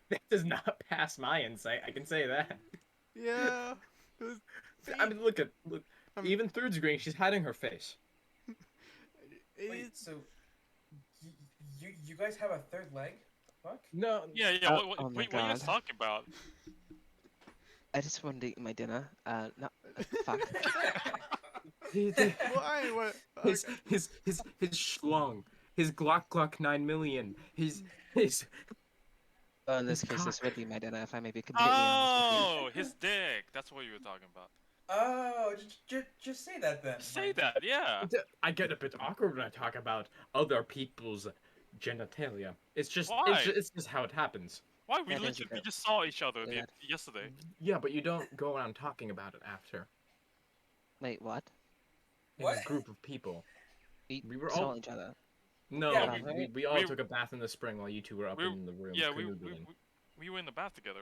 Speaker 2: That does not pass my insight. I can say that.
Speaker 1: Yeah. It
Speaker 2: I mean, look.
Speaker 1: Um,
Speaker 2: Even Thrud's green. She's hiding her face.
Speaker 3: wait, so you guys have a third leg? Fuck.
Speaker 2: No.
Speaker 4: Yeah.
Speaker 5: Oh,
Speaker 4: What,
Speaker 5: oh my
Speaker 4: what are you guys
Speaker 5: God.
Speaker 4: talking about?
Speaker 5: I just wanted to eat my dinner. No, fuck.
Speaker 1: well, what?
Speaker 2: his schlong, his Glock 9 million, his
Speaker 5: Well, in this
Speaker 2: His
Speaker 5: case, this
Speaker 2: cock.
Speaker 5: would be my dinner if I may be completely honest with
Speaker 4: Oh, his dick. That's what you were talking about.
Speaker 3: Oh, just say that then.
Speaker 4: Say that. Yeah.
Speaker 2: I get a bit awkward when I talk about other people's genitalia. It's just
Speaker 4: Why?
Speaker 2: it's just how it happens.
Speaker 4: Why we
Speaker 5: That is a
Speaker 4: literally
Speaker 5: bit
Speaker 4: just saw each other
Speaker 5: weird.
Speaker 4: yesterday.
Speaker 2: Yeah, but you don't go around talking about it after.
Speaker 5: you. Wait, what?
Speaker 2: In
Speaker 3: What?
Speaker 2: a group of people.
Speaker 5: We
Speaker 2: were
Speaker 5: saw
Speaker 2: all-
Speaker 5: each other.
Speaker 2: No,
Speaker 3: Yeah,
Speaker 2: we all
Speaker 4: we-
Speaker 2: took a bath in the spring while you two were up
Speaker 4: we-
Speaker 2: in the room.
Speaker 4: Yeah,
Speaker 2: canoodling.
Speaker 4: we were in the bath together.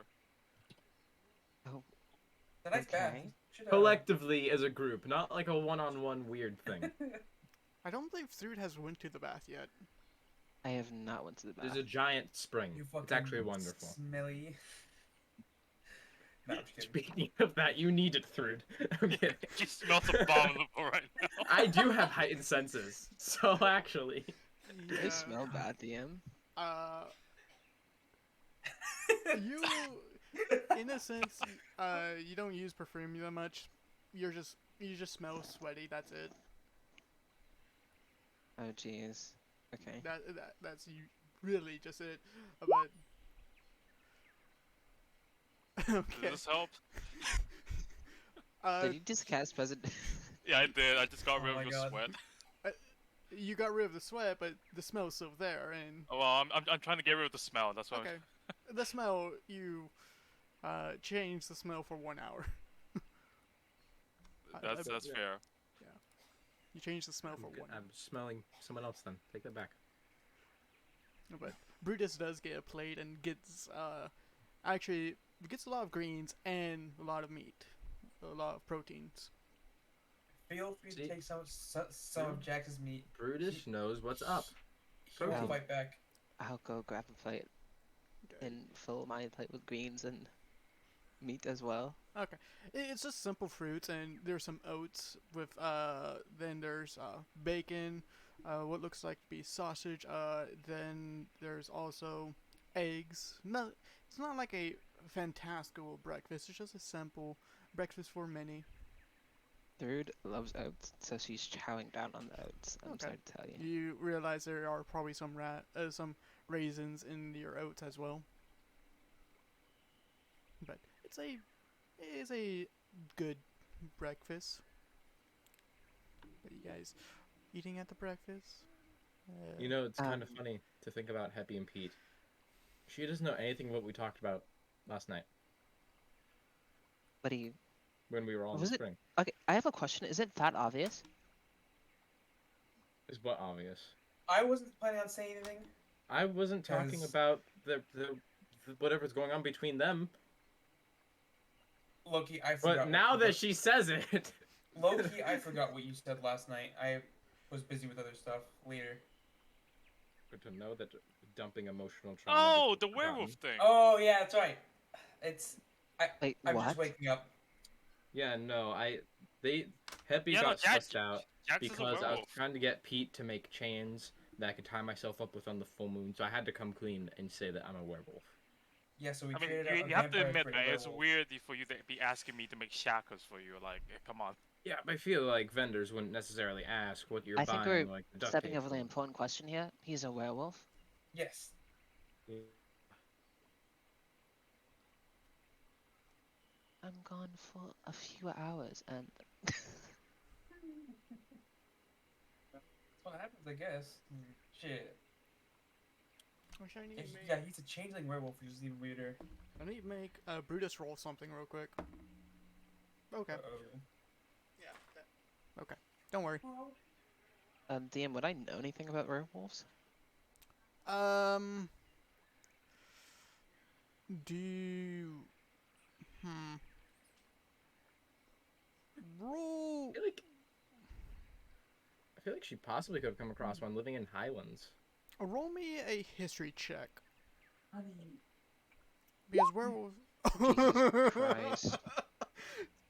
Speaker 3: The nice bath.
Speaker 5: Okay.
Speaker 3: Should,
Speaker 2: Collectively as a group, not like a one-on-one weird thing.
Speaker 1: I don't believe Thrud has went to the bath yet.
Speaker 5: I have not went to the bath.
Speaker 2: There's a giant spring.
Speaker 3: You fucking
Speaker 2: It's actually wonderful.
Speaker 3: Smelly. No, I'm just kidding.
Speaker 2: Speaking of that, you need it, Thrud. I'm kidding.
Speaker 4: He smells abominable right now.
Speaker 2: I do have heightened senses, so actually.
Speaker 5: They smell bad, DM.
Speaker 1: You, in a sense, you don't use perfume that much. You just smell sweaty. That's it.
Speaker 5: Oh, jeez. Okay.
Speaker 1: That's you really just it. But
Speaker 4: Does
Speaker 1: okay.
Speaker 4: this help?
Speaker 5: Did you just cast present?
Speaker 4: Yeah, I did. I just got
Speaker 3: Oh
Speaker 4: rid
Speaker 3: my
Speaker 4: of your
Speaker 3: God.
Speaker 4: sweat.
Speaker 1: You got rid of the sweat, but the smell's still there. And
Speaker 4: Oh, well, I'm trying to get rid of the smell. That's why.
Speaker 1: okay, the smell you change the smell for 1 hour.
Speaker 4: That's
Speaker 1: I-
Speaker 4: fair.
Speaker 1: You change the smell for 1 hour.
Speaker 2: I'm smelling someone else then. Take that back.
Speaker 1: But Brutus does get a plate and gets actually gets a lot of greens and a lot of meat, a lot of proteins.
Speaker 3: Feel free to
Speaker 2: See?
Speaker 3: take some of Jax's meat.
Speaker 2: Brutus knows what's up.
Speaker 3: He will
Speaker 2: Protein.
Speaker 3: fight back.
Speaker 5: I'll go grab a plate
Speaker 1: Okay.
Speaker 5: and fill my plate with greens and meat as well.
Speaker 1: Okay. It's just simple fruits, and there's some oats with then there's bacon, what looks like to be sausage. Then there's also eggs. No, it's not like a fantastical breakfast. It's just a simple breakfast for many.
Speaker 5: Third loves oats, so she's chowing down on the oats. I'm
Speaker 1: Okay.
Speaker 5: sorry to tell you.
Speaker 1: You realize there are probably some raisins in your oats as well. But it is a good breakfast. Are you guys eating at the breakfast?
Speaker 2: You know, it's kind of
Speaker 5: Um,
Speaker 2: funny to think about Happy and Pete. She doesn't know anything about what we talked about last night
Speaker 5: What do you?
Speaker 2: when we were all in
Speaker 5: Was
Speaker 2: the
Speaker 5: it?
Speaker 2: spring.
Speaker 5: Okay, I have a question. Is it that obvious?
Speaker 2: Is what obvious.
Speaker 3: I wasn't planning on saying anything.
Speaker 2: I wasn't talking
Speaker 3: 'Cause-
Speaker 2: about the whatever's going on between them.
Speaker 3: Loki, I forgot.
Speaker 2: But now that she says it,
Speaker 3: Loki, I forgot what you said last night. I was busy with other stuff later.
Speaker 2: good to know that dumping emotional trauma.
Speaker 4: Oh,
Speaker 2: gets
Speaker 4: the
Speaker 2: forgotten.
Speaker 4: werewolf thing.
Speaker 3: Oh yeah, that's right. It's
Speaker 5: Wait,
Speaker 3: I'm
Speaker 5: what?
Speaker 3: just waking up.
Speaker 2: Yeah, no, Happy
Speaker 4: Yeah, no,
Speaker 2: got stressed out
Speaker 4: Jax is a
Speaker 2: because I was
Speaker 4: werewolf.
Speaker 2: trying to get Pete to make chains that I could tie myself up with on the full moon, so I had to come clean and say that I'm a werewolf.
Speaker 3: Yeah, so we
Speaker 4: I mean,
Speaker 3: traded out a
Speaker 4: you have to
Speaker 3: vampire
Speaker 4: admit,
Speaker 3: for a
Speaker 4: man, it's
Speaker 3: werewolf.
Speaker 4: weird for you to be asking me to make shackles for you. Like, come on.
Speaker 2: Yeah, but I feel like vendors wouldn't necessarily ask what you're
Speaker 5: I think
Speaker 2: buying,
Speaker 5: we're
Speaker 2: like the duct
Speaker 5: stepping
Speaker 2: tape.
Speaker 5: over the important question here. He's a werewolf.
Speaker 3: Yes.
Speaker 5: I'm gone for a few hours, and
Speaker 3: That's what happens, I guess. Shit.
Speaker 1: Which I need
Speaker 3: Yeah,
Speaker 1: to make.
Speaker 3: yeah, he's a changeling werewolf, which is even weirder.
Speaker 1: I need to make Brutus roll something real quick. Okay.
Speaker 3: Uh-oh.
Speaker 1: Yeah. Okay. Don't worry.
Speaker 5: DM, would I know anything about werewolves?
Speaker 1: Um. Do you... Roll.
Speaker 2: I feel like she possibly could have come across one living in Highlands.
Speaker 1: Roll me a history check.
Speaker 3: Honey.
Speaker 1: Because werewolves.
Speaker 5: Jesus Christ.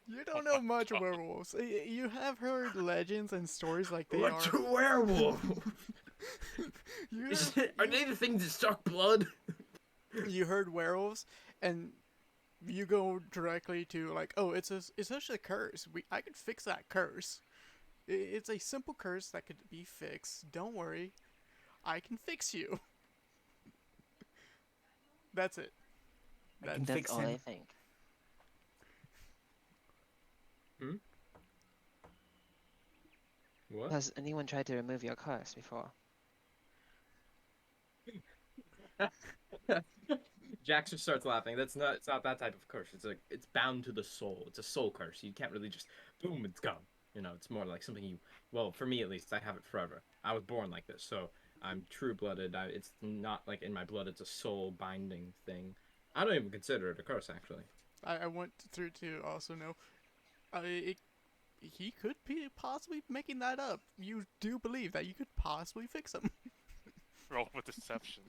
Speaker 1: You don't know much of werewolves. You have heard legends and stories like they
Speaker 2: What's
Speaker 1: are.
Speaker 2: a werewolf?
Speaker 1: You,
Speaker 2: Are they the things that suck blood?
Speaker 1: you heard werewolves, and you go directly to like, oh, it's just a curse. I could fix that curse. It's a simple curse that could be fixed. Don't worry, I can fix you. That's it.
Speaker 3: I
Speaker 1: That-
Speaker 3: can
Speaker 5: That's
Speaker 3: fix
Speaker 5: all I
Speaker 3: him.
Speaker 5: think.
Speaker 2: What?
Speaker 5: Has anyone tried to remove your curse before?
Speaker 2: Jax just starts laughing. It's not that type of curse. It's bound to the soul. It's a soul curse. You can't really just boom, it's gone. You know, it's more like something well, for me at least, I have it forever. I was born like this, so I'm true-blooded. It's not like in my blood. It's a soul binding thing. I don't even consider it a curse, actually.
Speaker 1: I want through to also know. He could be possibly making that up. You do believe that you could possibly fix him.
Speaker 4: Roll with deception.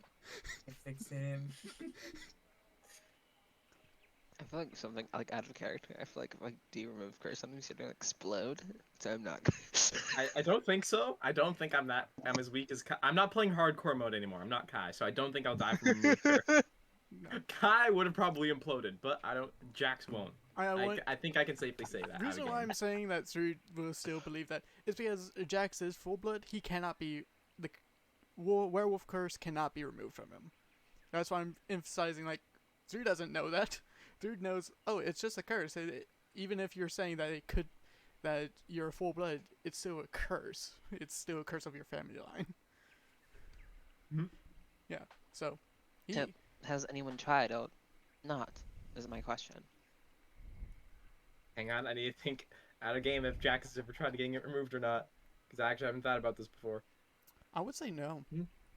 Speaker 3: I can fix him.
Speaker 5: I feel like something like out of character. I feel like if I do remove curse, something's gonna explode. So I'm not.
Speaker 2: I don't think so. I don't think I'm as weak as Kai. I'm not playing hardcore mode anymore. I'm not Kai, so I don't think I'll die from a move curse.
Speaker 1: No.
Speaker 2: Kai would have probably imploded, but I don't. Jax won't.
Speaker 1: I
Speaker 2: I think I can safely say that.
Speaker 1: The reason why I'm saying that Suri will still believe that is because Jax is full blood. He cannot be the werewolf curse cannot be removed from him. That's why I'm emphasizing. Like, Suri doesn't know that. Suri knows. Oh, it's just a curse. Even if you're saying that that you're full blood, it's still a curse. It's still a curse of your family line.
Speaker 2: Mhm.
Speaker 1: Yeah. So.
Speaker 5: Yep. Has anyone tried or not? Is my question.
Speaker 2: Hang on, I need to think out of game if Jax has ever tried to get it removed or not, because I actually haven't thought about this before.
Speaker 1: I would say no.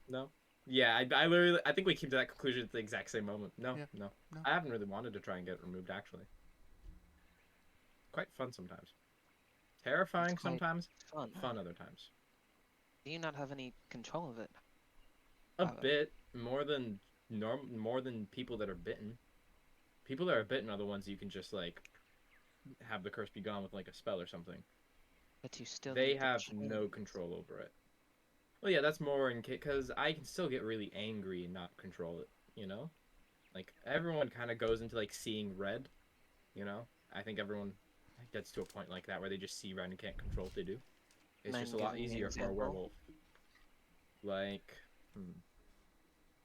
Speaker 2: No. Yeah, I literally, I think we came to that conclusion at the exact same moment. No,
Speaker 1: Yeah.
Speaker 2: no,
Speaker 1: No.
Speaker 2: I haven't really wanted to try and get it removed actually. Quite fun sometimes. Terrifying
Speaker 5: It's quite
Speaker 2: sometimes,
Speaker 5: fun.
Speaker 2: fun other times.
Speaker 5: Do you not have any control of it?
Speaker 2: A
Speaker 5: Uh,
Speaker 2: bit more than more than people that are bitten. People that are bitten are the ones you can just like have the curse be gone with like a spell or something.
Speaker 5: But you still
Speaker 2: They
Speaker 5: need the
Speaker 2: have no
Speaker 5: chains.
Speaker 2: control over it. Well, yeah, that's more in because I can still get really angry and not control it. You know, like everyone kind of goes into like seeing red. You know, I think everyone gets to a point like that where they just see red and can't control what they do. It's just
Speaker 5: Mind
Speaker 2: a lot
Speaker 5: giving me an
Speaker 2: easier for a
Speaker 5: example?
Speaker 2: werewolf. Like,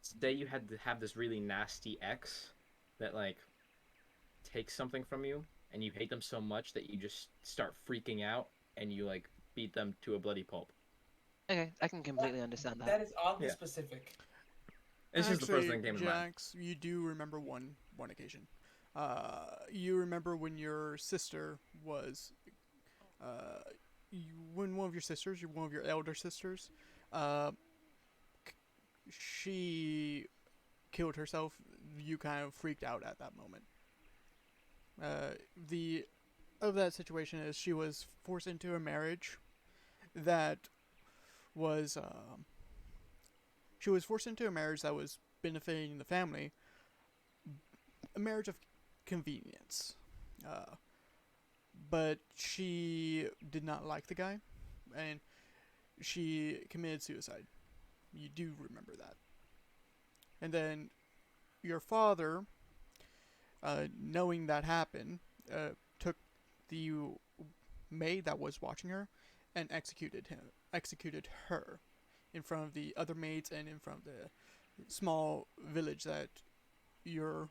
Speaker 2: say you had to have this really nasty ex that like takes something from you and you hate them so much that you just start freaking out and you like beat them to a bloody pulp.
Speaker 5: Okay, I can completely understand that.
Speaker 3: That is oddly
Speaker 2: Yeah.
Speaker 3: specific.
Speaker 2: It's just the first
Speaker 1: Actually,
Speaker 2: thing that came to mind.
Speaker 1: Jax, you do remember one occasion. You remember when your sister was, when one of your sisters, one of your elder sisters, uh, she killed herself. You kind of freaked out at that moment. The of that situation is she was forced into a marriage that was she was forced into a marriage that was benefiting the family, a marriage of convenience. Uh, but she did not like the guy, and she committed suicide. You do remember that. And then your father, knowing that happened, took the maid that was watching her and executed her in front of the other maids and in front of the small village that your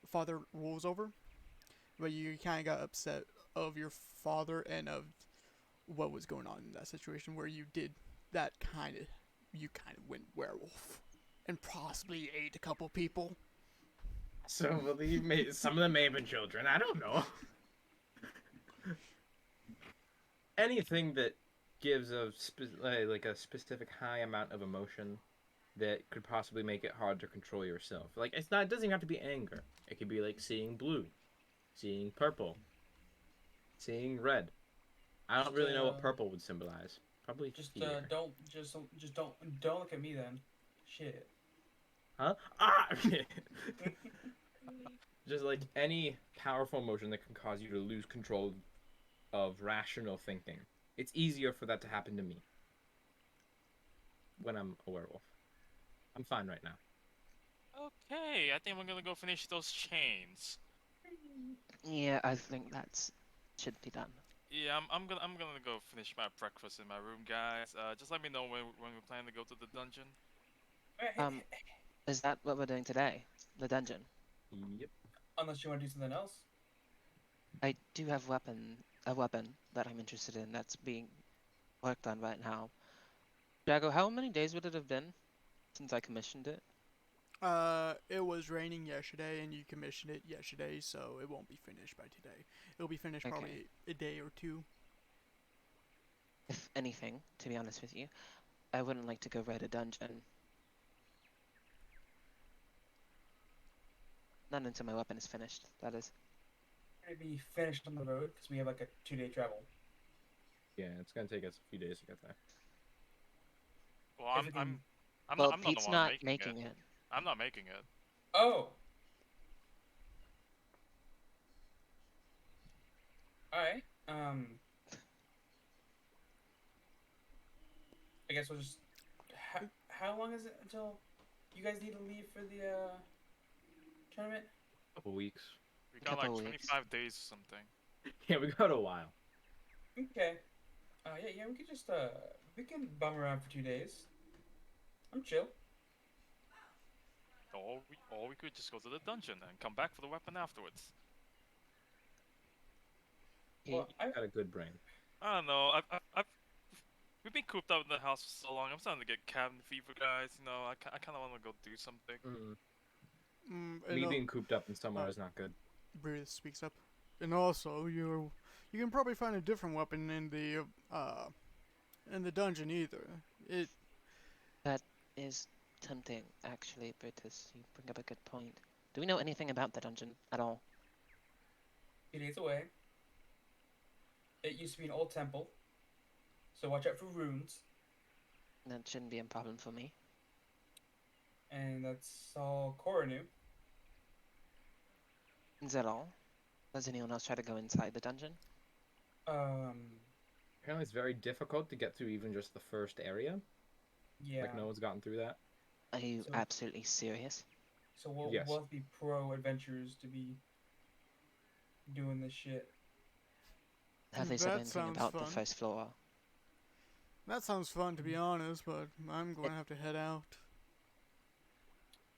Speaker 1: father rules over. But you kind of got upset of your father and of what was going on in that situation where you kind of went werewolf and possibly ate a couple people.
Speaker 2: So well, some of them may have been children. I don't know. Anything that gives like a specific high amount of emotion that could possibly make it hard to control yourself. Like it's not. It doesn't even have to be anger. It could be like seeing blue, seeing purple, seeing red. I don't
Speaker 3: Just
Speaker 2: really know what purple would symbolize. Probably
Speaker 3: just
Speaker 2: fear.
Speaker 3: don't look at me then. Shit.
Speaker 2: Huh? Ah! Just like any powerful emotion that can cause you to lose control of rational thinking. It's easier for that to happen to me when I'm a werewolf. I'm fine right now.
Speaker 4: Okay, I think we're gonna go finish those chains.
Speaker 5: Yeah, I think that's should be done.
Speaker 4: Yeah, I'm gonna go finish my breakfast in my room, guys. Just let me know when we plan to go to the dungeon.
Speaker 5: Um, is that what we're doing today? The dungeon?
Speaker 2: Yep.
Speaker 3: Unless you want to do something else.
Speaker 5: I do have a weapon that I'm interested in that's being worked on right now. Jago, how many days would it have been since I commissioned it?
Speaker 1: It was raining yesterday, and you commissioned it yesterday, so it won't be finished by today. It'll be finished
Speaker 5: Okay.
Speaker 1: probably a day or two.
Speaker 5: If anything, to be honest with you, I wouldn't like to go raid a dungeon. Not until my weapon is finished, that is.
Speaker 3: We're gonna be finished on the road because we have like a 2-day travel.
Speaker 2: Yeah, it's gonna take us a few days to get there.
Speaker 4: Well, I'm
Speaker 3: Everything-
Speaker 4: I'm I'm
Speaker 5: Well,
Speaker 4: not, I'm not the
Speaker 5: Pete's
Speaker 4: one
Speaker 5: not
Speaker 4: making
Speaker 5: making
Speaker 4: it.
Speaker 5: it.
Speaker 4: I'm not making it.
Speaker 3: Oh. All right. I guess we'll just. How long is it until you guys need to leave for the tournament?
Speaker 2: Couple weeks.
Speaker 4: We got like
Speaker 5: Couple weeks.
Speaker 4: 25 days or something.
Speaker 2: Yeah, we got a while.
Speaker 3: Okay. Yeah, we could just we can bum around for 2 days. I'm chill.
Speaker 4: Or we could just go to the dungeon and come back for the weapon afterwards.
Speaker 3: Well, I
Speaker 2: Got a good brain.
Speaker 4: I don't know. We've been cooped up in the house for so long. I'm starting to get cabin fever, guys. You know, I kind of want to go do something.
Speaker 2: Me being cooped up in somewhere is not good.
Speaker 1: Bruce speaks up, and also you can probably find a different weapon in the dungeon either.
Speaker 5: That is tempting, actually, Brutus. You bring up a good point. Do we know anything about the dungeon at all?
Speaker 3: 2 days away. It used to be an old temple, so watch out for runes.
Speaker 5: That shouldn't be a problem for me.
Speaker 3: And that's all Cora knew.
Speaker 5: Is that all? Does anyone else try to go inside the dungeon?
Speaker 2: Apparently, it's very difficult to get through even just the first area.
Speaker 3: Yeah.
Speaker 2: Like, no one's gotten through that.
Speaker 5: Are you
Speaker 3: So-
Speaker 5: absolutely serious?
Speaker 3: So we'll
Speaker 2: Yes.
Speaker 3: both be pro adventurers to be doing this shit.
Speaker 5: Have they said
Speaker 1: That
Speaker 5: anything
Speaker 1: sounds
Speaker 5: about the
Speaker 1: fun.
Speaker 5: first floor?
Speaker 1: That sounds fun, to be honest, but I'm going to have to head out.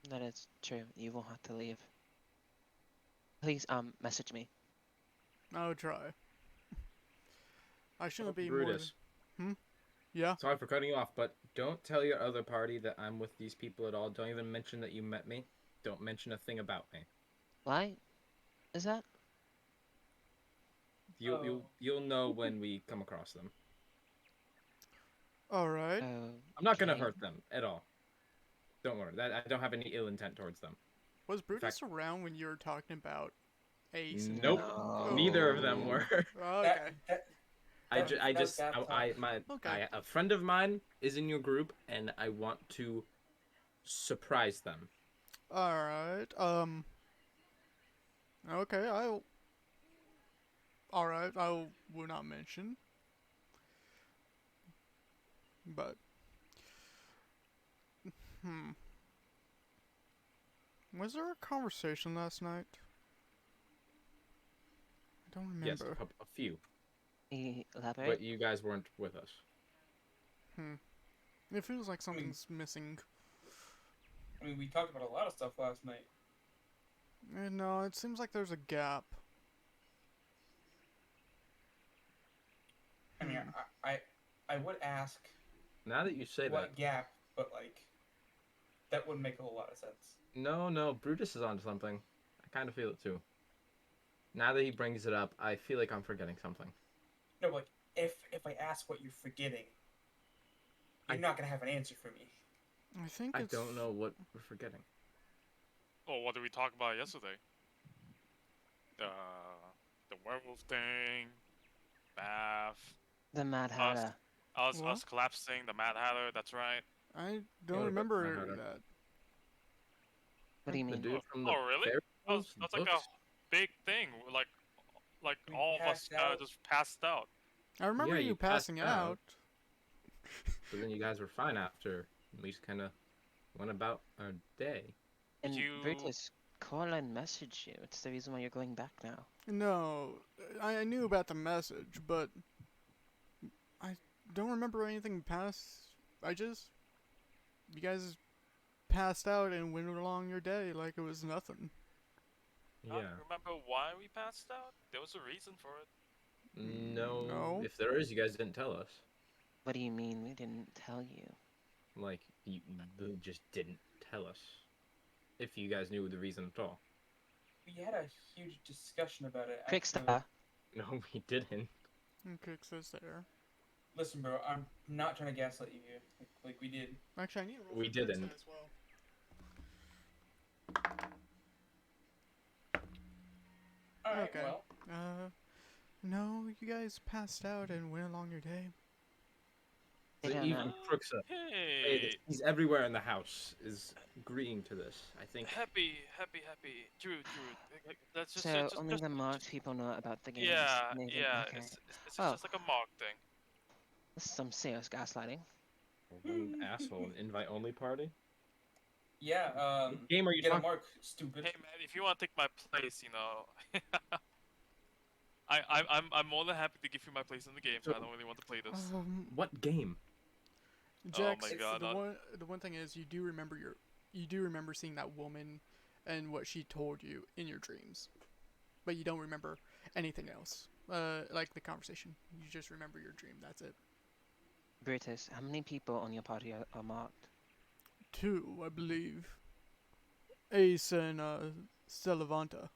Speaker 5: That is true. You will have to leave. Please, message me.
Speaker 1: I'll try. I shouldn't be
Speaker 2: Brutus.
Speaker 1: more. Yeah.
Speaker 2: Sorry for cutting you off, but don't tell your other party that I'm with these people at all. Don't even mention that you met me. Don't mention a thing about me.
Speaker 5: Why is that?
Speaker 2: You'll know when we come across them.
Speaker 1: All right.
Speaker 2: I'm not gonna
Speaker 5: Okay.
Speaker 2: hurt them at all. Don't worry. I don't have any ill intent towards them.
Speaker 1: Was Brutus
Speaker 2: fact-
Speaker 1: around when you were talking about Ace? And
Speaker 2: Nope.
Speaker 5: No.
Speaker 2: Neither of them were.
Speaker 1: Oh, okay.
Speaker 2: A friend of mine is in your group, and I want to surprise them.
Speaker 1: All right. Okay. All right. I will not mention. But. Was there a conversation last night? I don't
Speaker 2: Yes,
Speaker 1: remember.
Speaker 2: a few,
Speaker 5: Elaborate.
Speaker 2: but you guys weren't with us.
Speaker 1: It feels like something's missing.
Speaker 3: I mean, we talked about a lot of stuff last night.
Speaker 1: No, it seems like there's a gap.
Speaker 3: I mean, I would ask
Speaker 2: Now that you say
Speaker 3: what
Speaker 2: that,
Speaker 3: gap, but like, that wouldn't make a whole lot of sense.
Speaker 2: no, Brutus is onto something. I kind of feel it too. Now that he brings it up, I feel like I'm forgetting something.
Speaker 3: No, like, if I ask what you're forgetting, you're not gonna have an answer for me.
Speaker 1: I think
Speaker 2: I
Speaker 1: it's.
Speaker 2: don't know what we're forgetting.
Speaker 4: Oh, what did we talk about yesterday? The werewolf thing, bath,
Speaker 5: The Mad Hatter.
Speaker 4: us
Speaker 1: What?
Speaker 4: collapsing, the Mad Hatter. That's right.
Speaker 1: I don't
Speaker 2: Yeah, but
Speaker 1: remember
Speaker 2: I heard it.
Speaker 1: that.
Speaker 5: What do you
Speaker 2: The
Speaker 5: mean?
Speaker 2: dude from the
Speaker 4: Oh, really?
Speaker 2: fairy tales
Speaker 4: That's like a
Speaker 2: books?
Speaker 4: big thing. Like
Speaker 3: We
Speaker 4: all of us
Speaker 3: passed out.
Speaker 4: just passed out.
Speaker 1: I remember
Speaker 2: Yeah,
Speaker 1: you
Speaker 2: you passed
Speaker 1: passing
Speaker 2: out.
Speaker 1: out.
Speaker 2: But then you guys were fine after. We just kind of went about our day.
Speaker 5: And
Speaker 4: You-
Speaker 5: Brutus, Coraline messaged you. It's the reason why you're going back now.
Speaker 1: No, I knew about the message, but I don't remember anything past. You guys passed out and went along your day like it was nothing.
Speaker 4: I
Speaker 2: Yeah.
Speaker 4: don't remember why we passed out. There was a reason for it.
Speaker 2: No.
Speaker 1: No.
Speaker 2: If there is, you guys didn't tell us.
Speaker 5: What do you mean we didn't tell you?
Speaker 2: Like, you just didn't tell us. If you guys knew the reason at all.
Speaker 3: We had a huge discussion about it.
Speaker 5: Quick
Speaker 3: actually.
Speaker 5: star.
Speaker 2: No, we didn't.
Speaker 1: Okay, says there.
Speaker 3: Listen, bro, I'm not trying to gaslight you here, like we did.
Speaker 1: Actually, I need to roll
Speaker 2: We
Speaker 1: for Brixton
Speaker 2: didn't.
Speaker 1: as well.
Speaker 3: All right,
Speaker 1: Okay.
Speaker 3: well,
Speaker 1: No, you guys passed out and went along your day.
Speaker 5: They
Speaker 2: So
Speaker 5: don't
Speaker 2: even
Speaker 5: know.
Speaker 2: Crooksha,
Speaker 4: Hey,
Speaker 2: he's everywhere in the house, is agreeing to this. I think.
Speaker 4: happy. Drew. That's just
Speaker 5: So
Speaker 4: just,
Speaker 5: only
Speaker 4: just,
Speaker 5: the marked people know about the games.
Speaker 4: yeah,
Speaker 5: Amazing.
Speaker 4: yeah.
Speaker 5: Okay.
Speaker 4: It's
Speaker 5: Oh.
Speaker 4: just like a mark thing.
Speaker 5: This is some serious gaslighting.
Speaker 2: An asshole, an invite-only party.
Speaker 3: yeah.
Speaker 2: What game are you
Speaker 3: Get a
Speaker 2: talking?
Speaker 3: mark, stupid.
Speaker 4: Hey man, if you want to take my place, you know, I'm more than happy to give you my place in the game.
Speaker 2: So-
Speaker 4: I don't really want to play this.
Speaker 2: What game?
Speaker 1: Jax,
Speaker 4: my God,
Speaker 1: the one thing is you do remember seeing that woman and what she told you in your dreams, but you don't remember anything else. Like the conversation, you just remember your dream. That's it.
Speaker 5: Brutus, how many people on your party are marked?
Speaker 1: 2, I believe. Ace and Celavanta.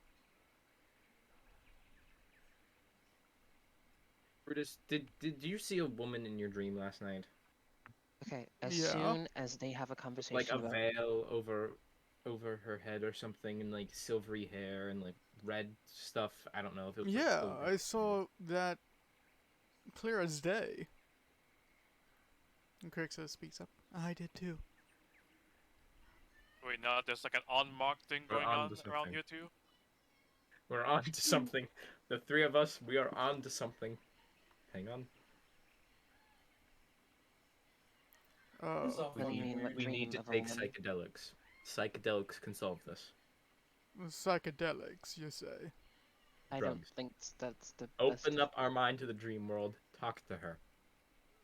Speaker 2: Brutus, did you see a woman in your dream last night?
Speaker 5: Okay, as
Speaker 1: Yeah.
Speaker 5: soon as they have a conversation
Speaker 2: Like a
Speaker 5: about
Speaker 2: veil over her head or something, and like silvery hair and like red stuff. I don't know if it was. like,
Speaker 1: Yeah,
Speaker 2: silver.
Speaker 1: I saw that clear as day. And Crixus speaks up. I did too.
Speaker 4: Wait, now there's like an unmarked thing
Speaker 2: We're
Speaker 4: going
Speaker 2: on
Speaker 4: on
Speaker 2: to
Speaker 4: around
Speaker 2: something.
Speaker 4: here too.
Speaker 2: We're on to something. The three of us, we are on to something. Hang on.
Speaker 3: So
Speaker 5: What do you
Speaker 3: fucking
Speaker 5: mean, what
Speaker 3: weird.
Speaker 2: We
Speaker 5: dream
Speaker 2: need to
Speaker 5: of a
Speaker 2: take
Speaker 5: woman?
Speaker 2: psychedelics. Psychedelics can solve this.
Speaker 1: Psychedelics, you say?
Speaker 5: I don't
Speaker 2: Drugs.
Speaker 5: think that's the best.
Speaker 2: Open up our mind to the dream world. Talk to her.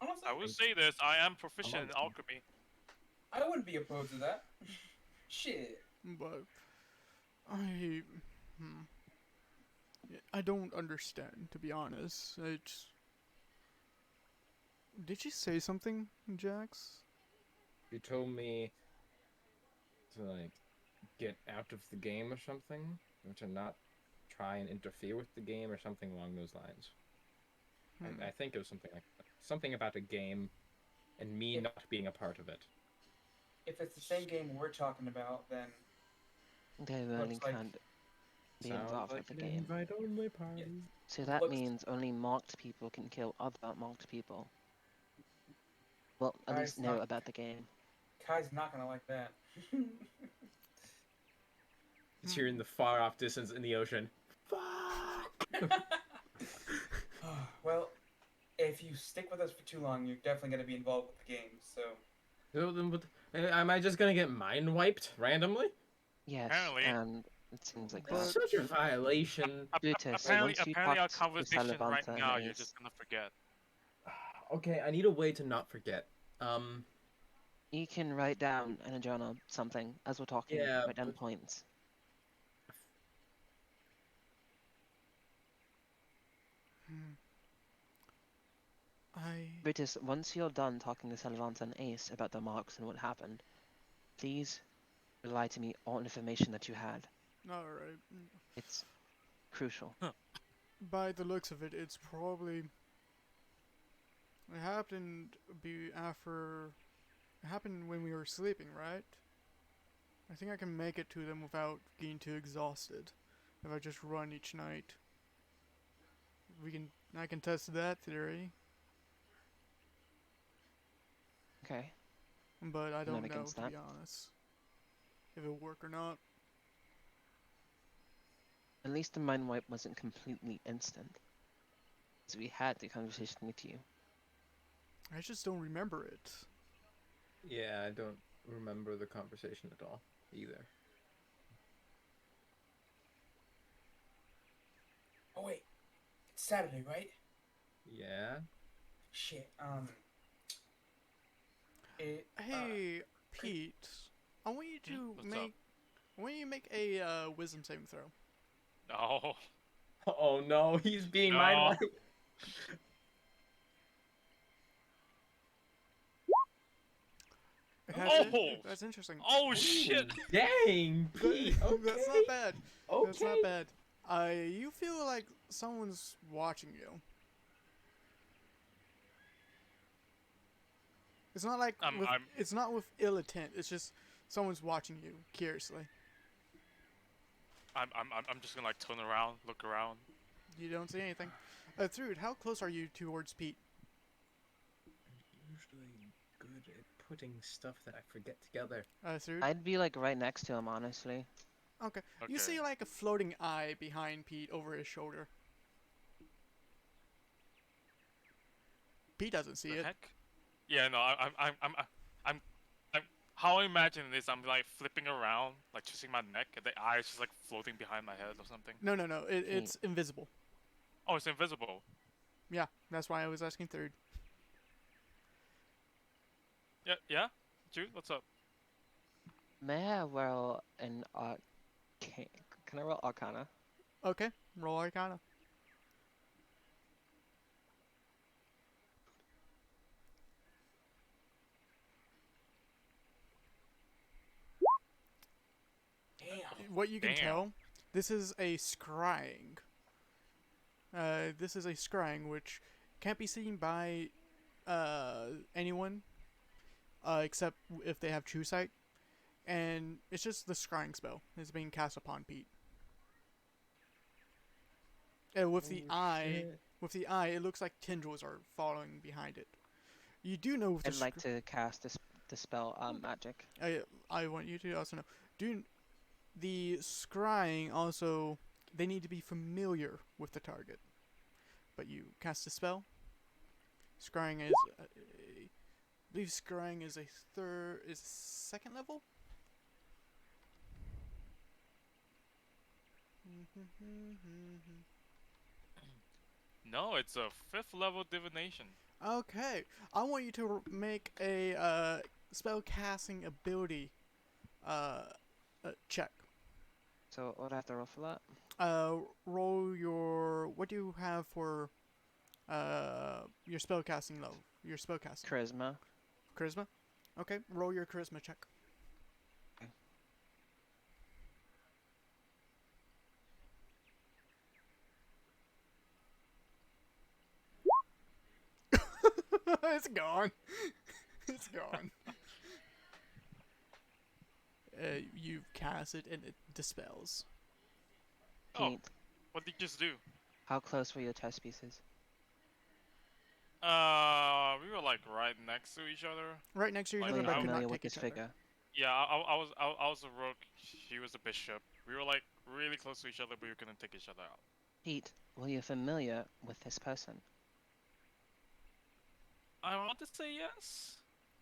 Speaker 3: Honestly,
Speaker 4: I will say this: I am proficient in
Speaker 2: amongst you.
Speaker 4: alchemy.
Speaker 3: I wouldn't be opposed to that. Shit.
Speaker 1: But I, hmm, I don't understand, to be honest. Did you say something, Jax?
Speaker 2: You told me to like get out of the game or something, or to not try and interfere with the game or something along those lines. I think it was something like that. Something about a game and me
Speaker 3: If-
Speaker 2: not being a part of it.
Speaker 3: If it's the same game we're talking about, then
Speaker 5: They only
Speaker 3: looks like
Speaker 5: can't be
Speaker 2: Sounds
Speaker 5: involved
Speaker 2: like
Speaker 5: with the
Speaker 2: an
Speaker 5: game.
Speaker 2: invite-only party.
Speaker 5: So that
Speaker 3: looks-
Speaker 5: means only marked people can kill other marked people. Well, at
Speaker 3: Guys,
Speaker 5: least know
Speaker 3: not-
Speaker 5: about the game.
Speaker 3: Kai's not gonna like that.
Speaker 2: It's here in the far off distance in the ocean. Fuck!
Speaker 3: Well, if you stick with us for too long, you're definitely gonna be involved with the game. So
Speaker 2: So then am I just gonna get mind wiped randomly?
Speaker 5: Yes,
Speaker 4: Apparently.
Speaker 5: and it seems like
Speaker 1: But-
Speaker 5: that.
Speaker 2: Such a violation.
Speaker 5: Brutus,
Speaker 4: Apparently,
Speaker 5: once you
Speaker 4: apparently our
Speaker 5: talked to
Speaker 4: conversation right
Speaker 5: Salivanta
Speaker 4: now,
Speaker 5: and
Speaker 4: you're
Speaker 5: Ace,
Speaker 4: just gonna forget.
Speaker 2: Okay, I need a way to not forget.
Speaker 5: you can write down in a journal something as we're talking.
Speaker 2: Yeah,
Speaker 5: Write down
Speaker 2: but-
Speaker 5: points. Brutus, once you're done talking to Salivanta and Ace about the marks and what happened, please rely to me all information that you had.
Speaker 1: Alright.
Speaker 5: It's crucial.
Speaker 1: By the looks of it, it's probably. It happened It happened when we were sleeping, right? I think I can make it to them without getting too exhausted. If I just run each night. I can test that theory,
Speaker 5: Okay.
Speaker 1: but I don't know,
Speaker 5: against
Speaker 1: to
Speaker 5: that.
Speaker 1: be honest. If it'll work or not.
Speaker 5: At least the mind wipe wasn't completely instant. So we had the conversation with you.
Speaker 1: I just don't remember it.
Speaker 2: Yeah, I don't remember the conversation at all either.
Speaker 3: oh wait, it's Saturday, right?
Speaker 2: Yeah.
Speaker 3: Shit. It,
Speaker 1: Hey, Pete. I want you to
Speaker 4: What's up?
Speaker 1: make a wisdom saving throw.
Speaker 4: No.
Speaker 2: Oh no, he's being
Speaker 4: No.
Speaker 2: mind wiped.
Speaker 1: That's interesting.
Speaker 4: Oh shit!
Speaker 2: Dang, Pete. Okay.
Speaker 1: That's not bad.
Speaker 2: Okay.
Speaker 1: That's not bad. You feel like someone's watching you. It's not like it's not with ill intent. It's just someone's watching you curiously.
Speaker 4: I'm just gonna like turn around, look around.
Speaker 1: You don't see anything. Thrude, how close are you towards Pete?
Speaker 2: Usually good at putting stuff that I forget together.
Speaker 1: Thrude?
Speaker 5: I'd be like right next to him, honestly.
Speaker 1: Okay.
Speaker 4: Okay.
Speaker 1: You see like a floating eye behind Pete over his shoulder. Pete doesn't see
Speaker 4: The
Speaker 1: it.
Speaker 4: heck? Yeah, no, I'm how I imagine this, I'm like flipping around, like twisting my neck, and the eye is just like floating behind my head or something.
Speaker 1: No. It's invisible.
Speaker 4: Oh, it's invisible.
Speaker 1: Yeah, that's why I was asking Thrude.
Speaker 4: Yeah? Jude, what's up?
Speaker 5: May I roll an Can I roll Arcana?
Speaker 1: Okay, roll Arcana.
Speaker 3: damn.
Speaker 1: What you can
Speaker 4: Damn.
Speaker 1: tell, this is a scrying. This is a scrying which can't be seen by anyone except if they have true sight, and it's just the scrying spell is being cast upon Pete. With the
Speaker 2: Oh,
Speaker 1: eye,
Speaker 2: shit.
Speaker 1: it looks like tendrils are following behind it. You do know with the
Speaker 5: I'd like to cast the spell magic.
Speaker 1: I want you to also know. Do the scrying also? They need to be familiar with the target. But you cast a spell. Scrying is, I believe scrying is second level.
Speaker 4: No, it's a 5th level divination.
Speaker 1: Okay, I want you to make a spell casting ability check.
Speaker 5: So what do I have to roll for that?
Speaker 1: Roll your. What do you have for your spell casting level? Your spell casting.
Speaker 5: Charisma.
Speaker 1: Charisma. Okay, roll your charisma check. It's gone. It's gone. You cast it and it dispels.
Speaker 4: Oh,
Speaker 5: Pete,
Speaker 4: what did you just do?
Speaker 5: how close were your test pieces?
Speaker 4: We were like right next to each other.
Speaker 1: Right next to each
Speaker 4: Like,
Speaker 1: other,
Speaker 5: Are you
Speaker 1: but could
Speaker 5: familiar
Speaker 1: not
Speaker 5: with
Speaker 1: take
Speaker 5: this
Speaker 1: each other.
Speaker 5: figure?
Speaker 4: Yeah, I was a rook. She was a bishop. We were like really close to each other, but we couldn't take each other out.
Speaker 5: Pete, were you familiar with this person?
Speaker 4: I want to say yes.